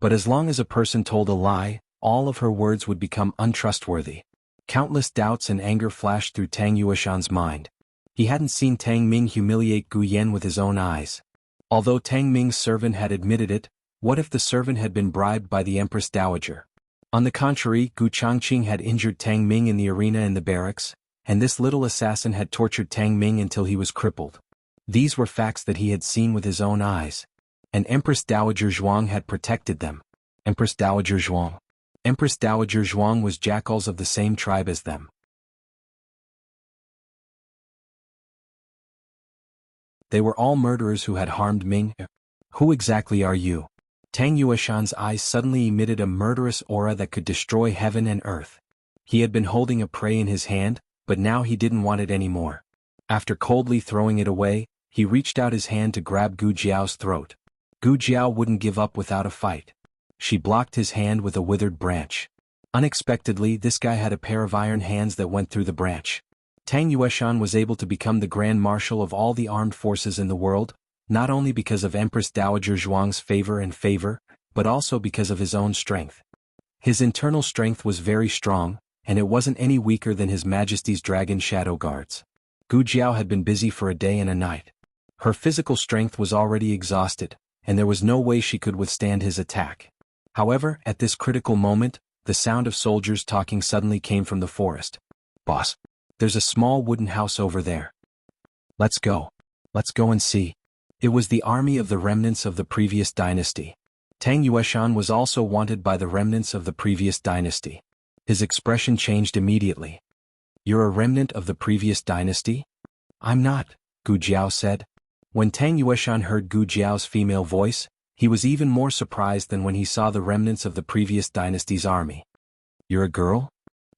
Speaker 1: But as long as a person told a lie, all of her words would become untrustworthy. Countless doubts and anger flashed through Tang Yueshan's mind. He hadn't seen Tang Ming humiliate Gu Yan with his own eyes. Although Tang Ming's servant had admitted it, what if the servant had been bribed by the Empress Dowager? On the contrary, Gu Changqing had injured Tang Ming in the arena in the barracks, and this little assassin had tortured Tang Ming until he was crippled. These were facts that he had seen with his own eyes. And Empress Dowager Zhuang had protected them. Empress Dowager Zhuang. Empress Dowager Zhuang was jackals of the same tribe as them. They were all murderers who had harmed Ming. Who exactly are you? Tang Yueshan's eyes suddenly emitted a murderous aura that could destroy heaven and earth. He had been holding a prey in his hand, but now he didn't want it anymore. After coldly throwing it away, he reached out his hand to grab Gu Jiao's throat. Gu Jiao wouldn't give up without a fight. She blocked his hand with a withered branch. Unexpectedly, this guy had a pair of iron hands that went through the branch. Tang Yueshan was able to become the Grand Marshal of all the armed forces in the world, not only because of Empress Dowager Zhuang's favor, but also because of his own strength. His internal strength was very strong, and it wasn't any weaker than His Majesty's Dragon Shadow Guards. Gu Jiao had been busy for a day and a night. Her physical strength was already exhausted, and there was no way she could withstand his attack. However, at this critical moment, the sound of soldiers talking suddenly came from the forest. "Boss, there's a small wooden house over there. Let's go. Let's go and see." It was the army of the remnants of the previous dynasty. Tang Yueshan was also wanted by the remnants of the previous dynasty. His expression changed immediately. "You're a remnant of the previous dynasty?" "I'm not," Gu Jiao said. When Tang Yueshan heard Gu Jiao's female voice, he was even more surprised than when he saw the remnants of the previous dynasty's army. "You're a girl?"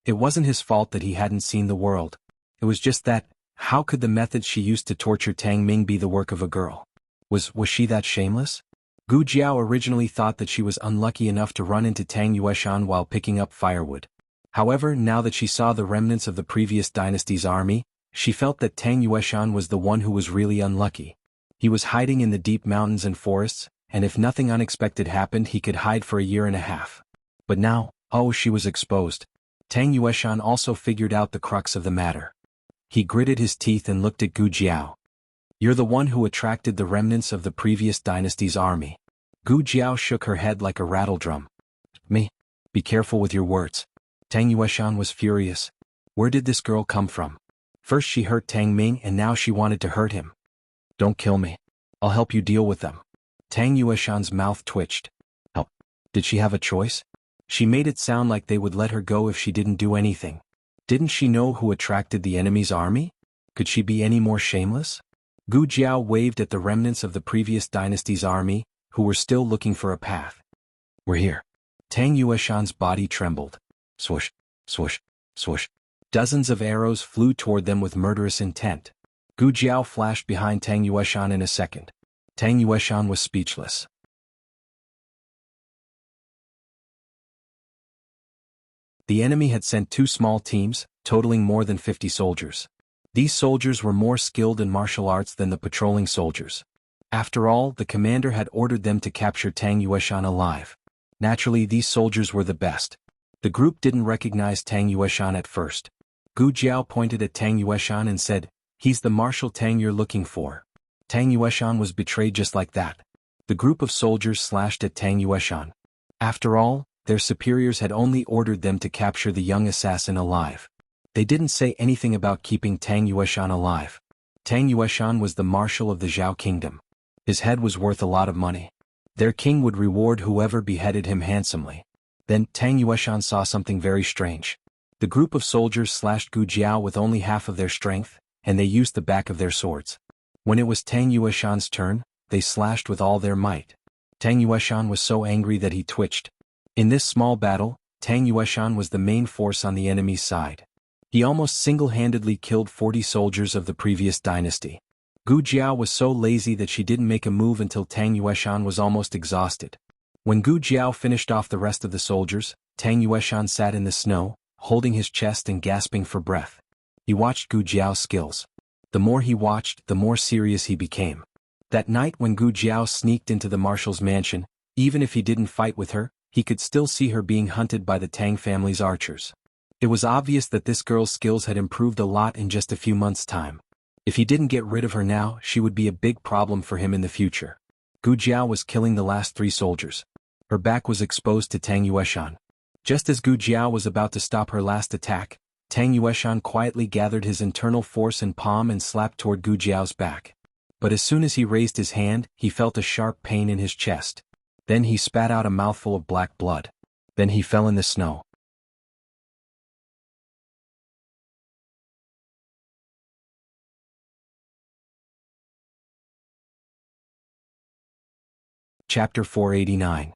Speaker 1: It wasn't his fault that he hadn't seen the world. It was just that, how could the methods she used to torture Tang Ming be the work of a girl? Was she that shameless? Gu Jiao originally thought that she was unlucky enough to run into Tang Yueshan while picking up firewood. However, now that she saw the remnants of the previous dynasty's army, she felt that Tang Yueshan was the one who was really unlucky. He was hiding in the deep mountains and forests, and if nothing unexpected happened he could hide for a year and a half. But now, oh, she was exposed. Tang Yueshan also figured out the crux of the matter. He gritted his teeth and looked at Gu Jiao. You're the one who attracted the remnants of the previous dynasty's army. Gu Jiao shook her head like a rattledrum. Me? Be careful with your words. Tang Yueshan was furious. Where did this girl come from? First she hurt Tang Ming and now she wanted to hurt him. Don't kill me. I'll help you deal with them. Tang Yueshan's mouth twitched. Help. Did she have a choice? She made it sound like they would let her go if she didn't do anything. Didn't she know who attracted the enemy's army? Could she be any more shameless? Gu Jiao waved at the remnants of the previous dynasty's army, who were still looking for a path. We're here. Tang Yueshan's body trembled. Swoosh, swoosh, swoosh. Dozens of arrows flew toward them with murderous intent. Gu Jiao flashed behind Tang Yueshan in a second. Tang Yueshan was speechless. The enemy had sent 2 small teams, totaling more than 50 soldiers. These soldiers were more skilled in martial arts than the patrolling soldiers. After all, the commander had ordered them to capture Tang Yueshan alive. Naturally, these soldiers were the best. The group didn't recognize Tang Yueshan at first. Gu Jiao pointed at Tang Yueshan and said, "He's the Marshal Tang you're looking for." Tang Yueshan was betrayed just like that. The group of soldiers slashed at Tang Yueshan. After all, their superiors had only ordered them to capture the young assassin alive. They didn't say anything about keeping Tang Yueshan alive. Tang Yueshan was the marshal of the Zhao kingdom. His head was worth a lot of money. Their king would reward whoever beheaded him handsomely. Then Tang Yueshan saw something very strange. The group of soldiers slashed Gu Jiao with only half of their strength, and they used the back of their swords. When it was Tang Yueshan's turn, they slashed with all their might. Tang Yueshan was so angry that he twitched. In this small battle, Tang Yueshan was the main force on the enemy's side. He almost single-handedly killed 40 soldiers of the previous dynasty. Gu Jiao was so lazy that she didn't make a move until Tang Yueshan was almost exhausted. When Gu Jiao finished off the rest of the soldiers, Tang Yueshan sat in the snow, holding his chest and gasping for breath. He watched Gu Jiao's skills. The more he watched, the more serious he became. That night when Gu Jiao sneaked into the marshal's mansion, even if he didn't fight with her, he could still see her being hunted by the Tang family's archers. It was obvious that this girl's skills had improved a lot in just a few months' time. If he didn't get rid of her now, she would be a big problem for him in the future. Gu Jiao was killing the last 3 soldiers. Her back was exposed to Tang Yueshan. Just as Gu Jiao was about to stop her last attack, Tang Yueshan quietly gathered his internal force in palm and slapped toward Gu Jiao's back. But as soon as he raised his hand, he felt a sharp pain in his chest. Then he spat out a mouthful of black blood. Then he fell in the snow. Chapter 489.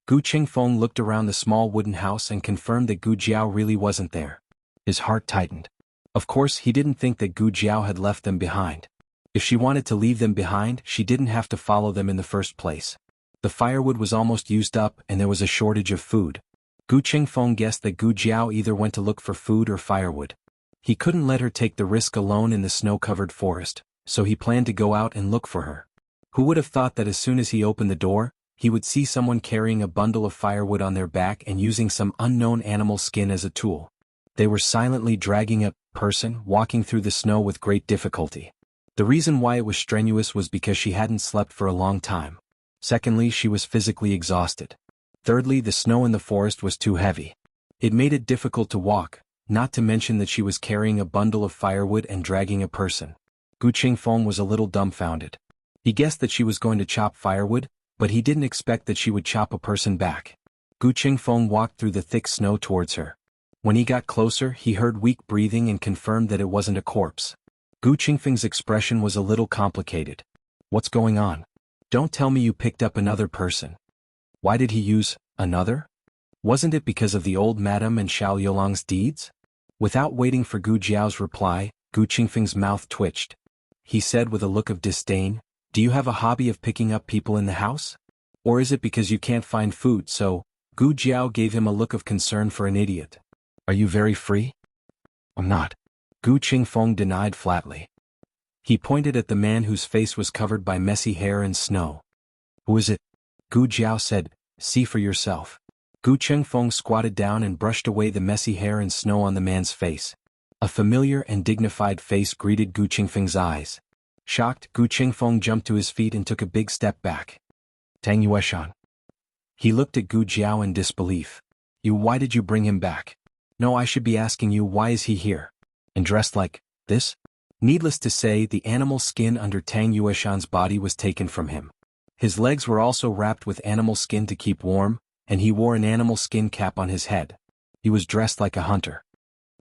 Speaker 1: Gu Qingfeng looked around the small wooden house and confirmed that Gu Jiao really wasn't there. His heart tightened. Of course, he didn't think that Gu Jiao had left them behind. If she wanted to leave them behind, she didn't have to follow them in the first place. The firewood was almost used up and there was a shortage of food. Gu Qingfeng guessed that Gu Jiao either went to look for food or firewood. He couldn't let her take the risk alone in the snow-covered forest, so he planned to go out and look for her. Who would have thought that as soon as he opened the door, he would see someone carrying a bundle of firewood on their back and using some unknown animal skin as a tool. They were silently dragging a person walking through the snow with great difficulty. The reason why it was strenuous was because she hadn't slept for a long time. Secondly, she was physically exhausted. Thirdly, the snow in the forest was too heavy. It made it difficult to walk, not to mention that she was carrying a bundle of firewood and dragging a person. Gu Qingfeng was a little dumbfounded. He guessed that she was going to chop firewood, but he didn't expect that she would chop a person back. Gu Qingfeng walked through the thick snow towards her. When he got closer, he heard weak breathing and confirmed that it wasn't a corpse. Gu Qingfeng's expression was a little complicated. What's going on? Don't tell me you picked up another person. Why did he use another? Wasn't it because of the old madam and Xiao Yolang's deeds? Without waiting for Gu Jiao's reply, Gu Qingfeng's mouth twitched. He said with a look of disdain, "Do you have a hobby of picking up people in the house? Or is it because you can't find food?" So, Gu Jiao gave him a look of concern for an idiot. "Are you very free?" "I'm not," Gu Qingfeng denied flatly. He pointed at the man whose face was covered by messy hair and snow. "Who is it?" Gu Jiao said. "See for yourself." Gu Chengfeng squatted down and brushed away the messy hair and snow on the man's face. A familiar and dignified face greeted Gu Chengfeng's eyes. Shocked, Gu Chengfeng jumped to his feet and took a big step back. "Tang Yueshan." He looked at Gu Jiao in disbelief. Why did you bring him back?" "No, I should be asking you, why is he here? And dressed like this?" Needless to say, the animal skin under Tang Yueshan's body was taken from him. His legs were also wrapped with animal skin to keep warm, and he wore an animal skin cap on his head. He was dressed like a hunter.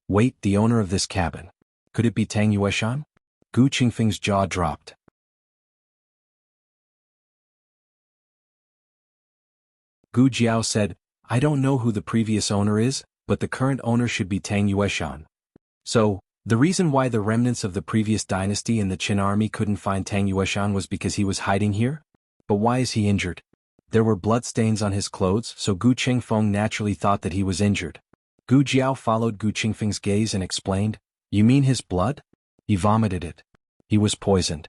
Speaker 1: Wait, the owner of this cabin. Could it be Tang Yueshan? Gu Qingfeng's jaw dropped. Gu Jiao said, "I don't know who the previous owner is, but the current owner should be Tang Yueshan." So, the reason why the remnants of the previous dynasty in the Qin army couldn't find Tang Yueshan was because he was hiding here? But why is he injured? There were bloodstains on his clothes, so Gu Qingfeng naturally thought that he was injured. Gu Jiao followed Gu Qingfeng's gaze and explained, "You mean his blood? He vomited it. He was poisoned."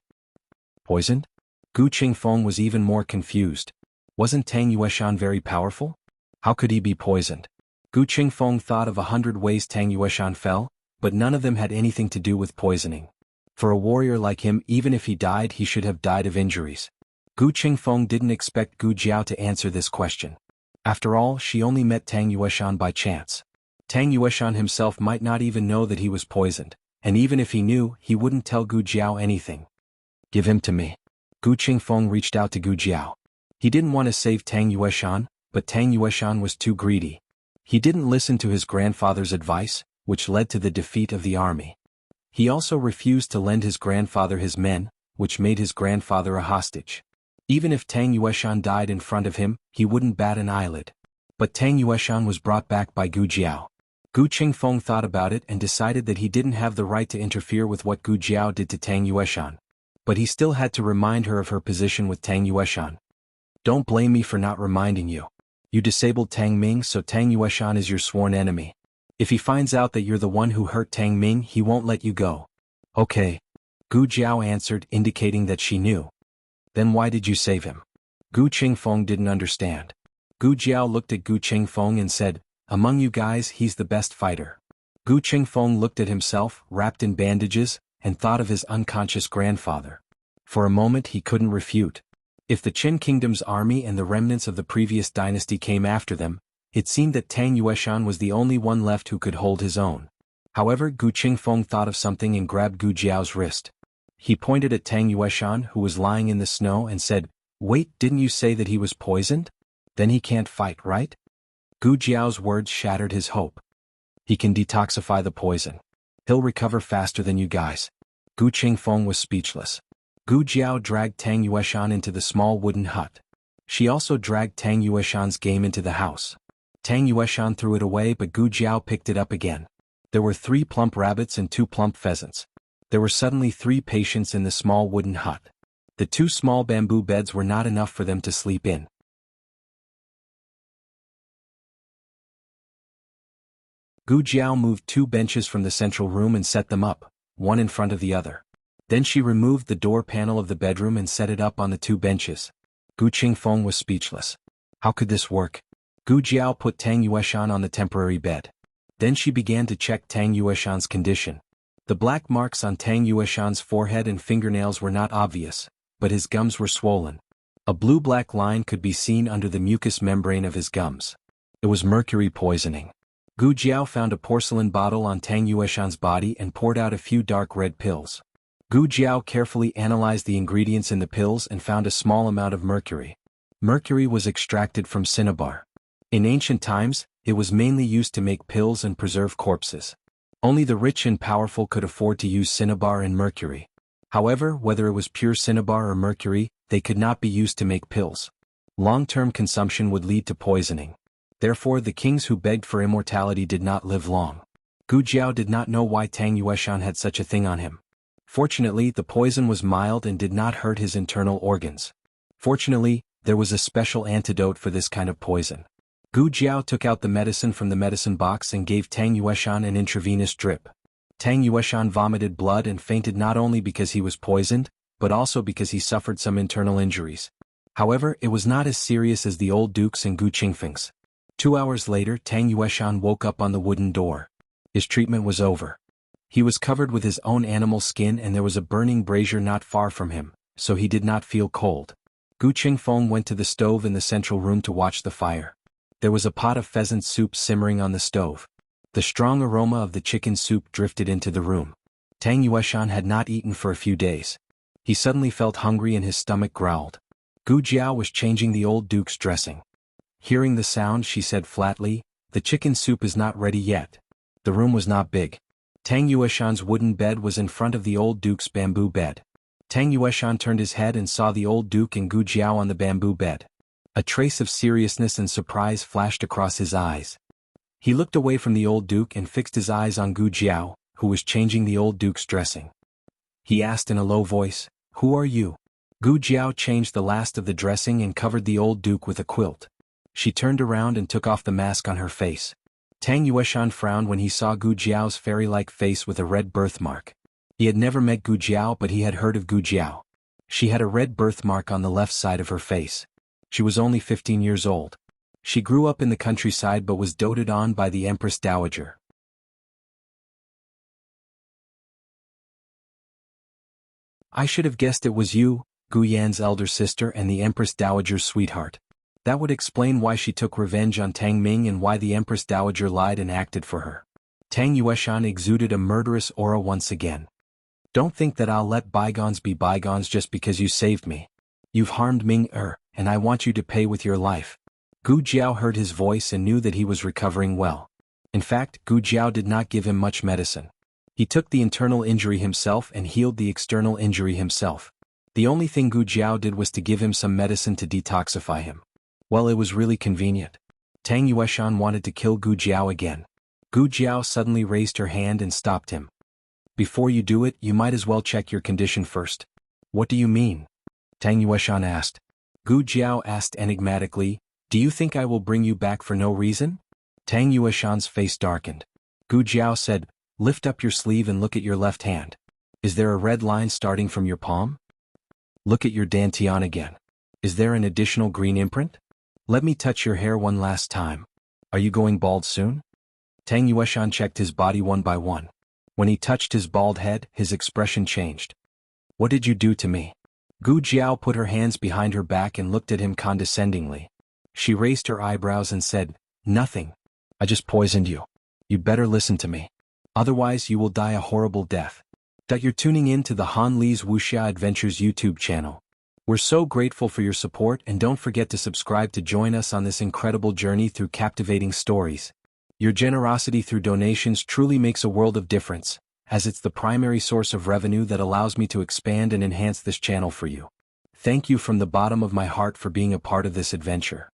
Speaker 1: Poisoned? Gu Qingfeng was even more confused. Wasn't Tang Yueshan very powerful? How could he be poisoned? Gu Qingfeng thought of 100 ways Tang Yueshan fell, but none of them had anything to do with poisoning. For a warrior like him, even if he died, he should have died of injuries. Gu Qingfeng didn't expect Gu Jiao to answer this question. After all, she only met Tang Yueshan by chance. Tang Yueshan himself might not even know that he was poisoned, and even if he knew, he wouldn't tell Gu Jiao anything. "Give him to me." Gu Qingfeng reached out to Gu Jiao. He didn't want to save Tang Yueshan, but Tang Yueshan was too greedy. He didn't listen to his grandfather's advice, which led to the defeat of the army. He also refused to lend his grandfather his men, which made his grandfather a hostage. Even if Tang Yueshan died in front of him, he wouldn't bat an eyelid. But Tang Yueshan was brought back by Gu Jiao. Gu Qingfeng thought about it and decided that he didn't have the right to interfere with what Gu Jiao did to Tang Yueshan. But he still had to remind her of her position with Tang Yueshan. "Don't blame me for not reminding you. You disabled Tang Ming, so Tang Yueshan is your sworn enemy. If he finds out that you're the one who hurt Tang Ming, he won't let you go." "Okay." Gu Jiao answered, indicating that she knew. "Then why did you save him?" Gu Qingfeng didn't understand. Gu Jiao looked at Gu Qingfeng and said, "Among you guys, he's the best fighter." Gu Qingfeng looked at himself, wrapped in bandages, and thought of his unconscious grandfather. For a moment he couldn't refute. If the Qin Kingdom's army and the remnants of the previous dynasty came after them, it seemed that Tang Yueshan was the only one left who could hold his own. However, Gu Qingfeng thought of something and grabbed Gu Jiao's wrist. He pointed at Tang Yueshan, who was lying in the snow, and said, "Wait, didn't you say that he was poisoned? Then he can't fight, right?" Gu Jiao's words shattered his hope. "He can detoxify the poison. He'll recover faster than you guys." Gu Qingfeng was speechless. Gu Jiao dragged Tang Yueshan into the small wooden hut. She also dragged Tang Yueshan's game into the house. Tang Yueshan threw it away, but Gu Jiao picked it up again. There were 3 plump rabbits and 2 plump pheasants. There were suddenly 3 patients in the small wooden hut. The 2 small bamboo beds were not enough for them to sleep in. Gu Jiao moved 2 benches from the central room and set them up, one in front of the other. Then she removed the door panel of the bedroom and set it up on the 2 benches. Gu Qingfeng was speechless. How could this work? Gu Jiao put Tang Yueshan on the temporary bed. Then she began to check Tang Yueshan's condition. The black marks on Tang Yueshan's forehead and fingernails were not obvious, but his gums were swollen. A blue-black line could be seen under the mucous membrane of his gums. It was mercury poisoning. Gu Jiao found a porcelain bottle on Tang Yueshan's body and poured out a few dark red pills. Gu Jiao carefully analyzed the ingredients in the pills and found a small amount of mercury. Mercury was extracted from cinnabar. In ancient times, it was mainly used to make pills and preserve corpses. Only the rich and powerful could afford to use cinnabar and mercury. However, whether it was pure cinnabar or mercury, they could not be used to make pills. Long-term consumption would lead to poisoning. Therefore, the kings who begged for immortality did not live long. Gu Jiao did not know why Tang Yueshan had such a thing on him. Fortunately, the poison was mild and did not hurt his internal organs. Fortunately, there was a special antidote for this kind of poison. Gu Jiao took out the medicine from the medicine box and gave Tang Yueshan an intravenous drip. Tang Yueshan vomited blood and fainted not only because he was poisoned, but also because he suffered some internal injuries. However, it was not as serious as the old dukes and Gu Qingfeng's. 2 hours later, Tang Yueshan woke up on the wooden door. His treatment was over. He was covered with his own animal skin and there was a burning brazier not far from him, so he did not feel cold. Gu Qingfeng went to the stove in the central room to watch the fire. There was a pot of pheasant soup simmering on the stove. The strong aroma of the chicken soup drifted into the room. Tang Yueshan had not eaten for a few days. He suddenly felt hungry and his stomach growled. Gu Jiao was changing the old duke's dressing. Hearing the sound, she said flatly, "The chicken soup is not ready yet." The room was not big. Tang Yueshan's wooden bed was in front of the old duke's bamboo bed. Tang Yueshan turned his head and saw the old duke and Gu Jiao on the bamboo bed. A trace of seriousness and surprise flashed across his eyes. He looked away from the old duke and fixed his eyes on Gu Jiao, who was changing the old duke's dressing. He asked in a low voice, "Who are you?" Gu Jiao changed the last of the dressing and covered the old duke with a quilt. She turned around and took off the mask on her face. Tang Yueshan frowned when he saw Gu Jiao's fairy-like face with a red birthmark. He had never met Gu Jiao but he had heard of Gu Jiao. She had a red birthmark on the left side of her face. She was only 15 years old. She grew up in the countryside but was doted on by the Empress Dowager. "I should have guessed it was you, Gu Yan's elder sister and the Empress Dowager's sweetheart. That would explain why she took revenge on Tang Ming and why the Empress Dowager lied and acted for her." Tang Yueshan exuded a murderous aura once again. "Don't think that I'll let bygones be bygones just because you saved me. You've harmed Ming-er, and I want you to pay with your life." Gu Jiao heard his voice and knew that he was recovering well. In fact, Gu Jiao did not give him much medicine. He took the internal injury himself and healed the external injury himself. The only thing Gu Jiao did was to give him some medicine to detoxify him. Well, it was really convenient. Tang Yueshan wanted to kill Gu Jiao again. Gu Jiao suddenly raised her hand and stopped him. "Before you do it, you might as well check your condition first." "What do you mean?" Tang Yueshan asked. Gu Jiao asked enigmatically, "Do you think I will bring you back for no reason?" Tang Yueshan's face darkened. Gu Jiao said, "Lift up your sleeve and look at your left hand. Is there a red line starting from your palm? Look at your dantian again. Is there an additional green imprint? Let me touch your hair one last time. Are you going bald soon?" Tang Yueshan checked his body one by one. When he touched his bald head, his expression changed. "What did you do to me?" Gu Jiao put her hands behind her back and looked at him condescendingly. She raised her eyebrows and said, "Nothing. I just poisoned you. You'd better listen to me. Otherwise you will die a horrible death." You're tuning in to the Han Li's Wuxia Adventures YouTube channel. We're so grateful for your support and don't forget to subscribe to join us on this incredible journey through captivating stories. Your generosity through donations truly makes a world of difference, as it's the primary source of revenue that allows me to expand and enhance this channel for you. Thank you from the bottom of my heart for being a part of this adventure.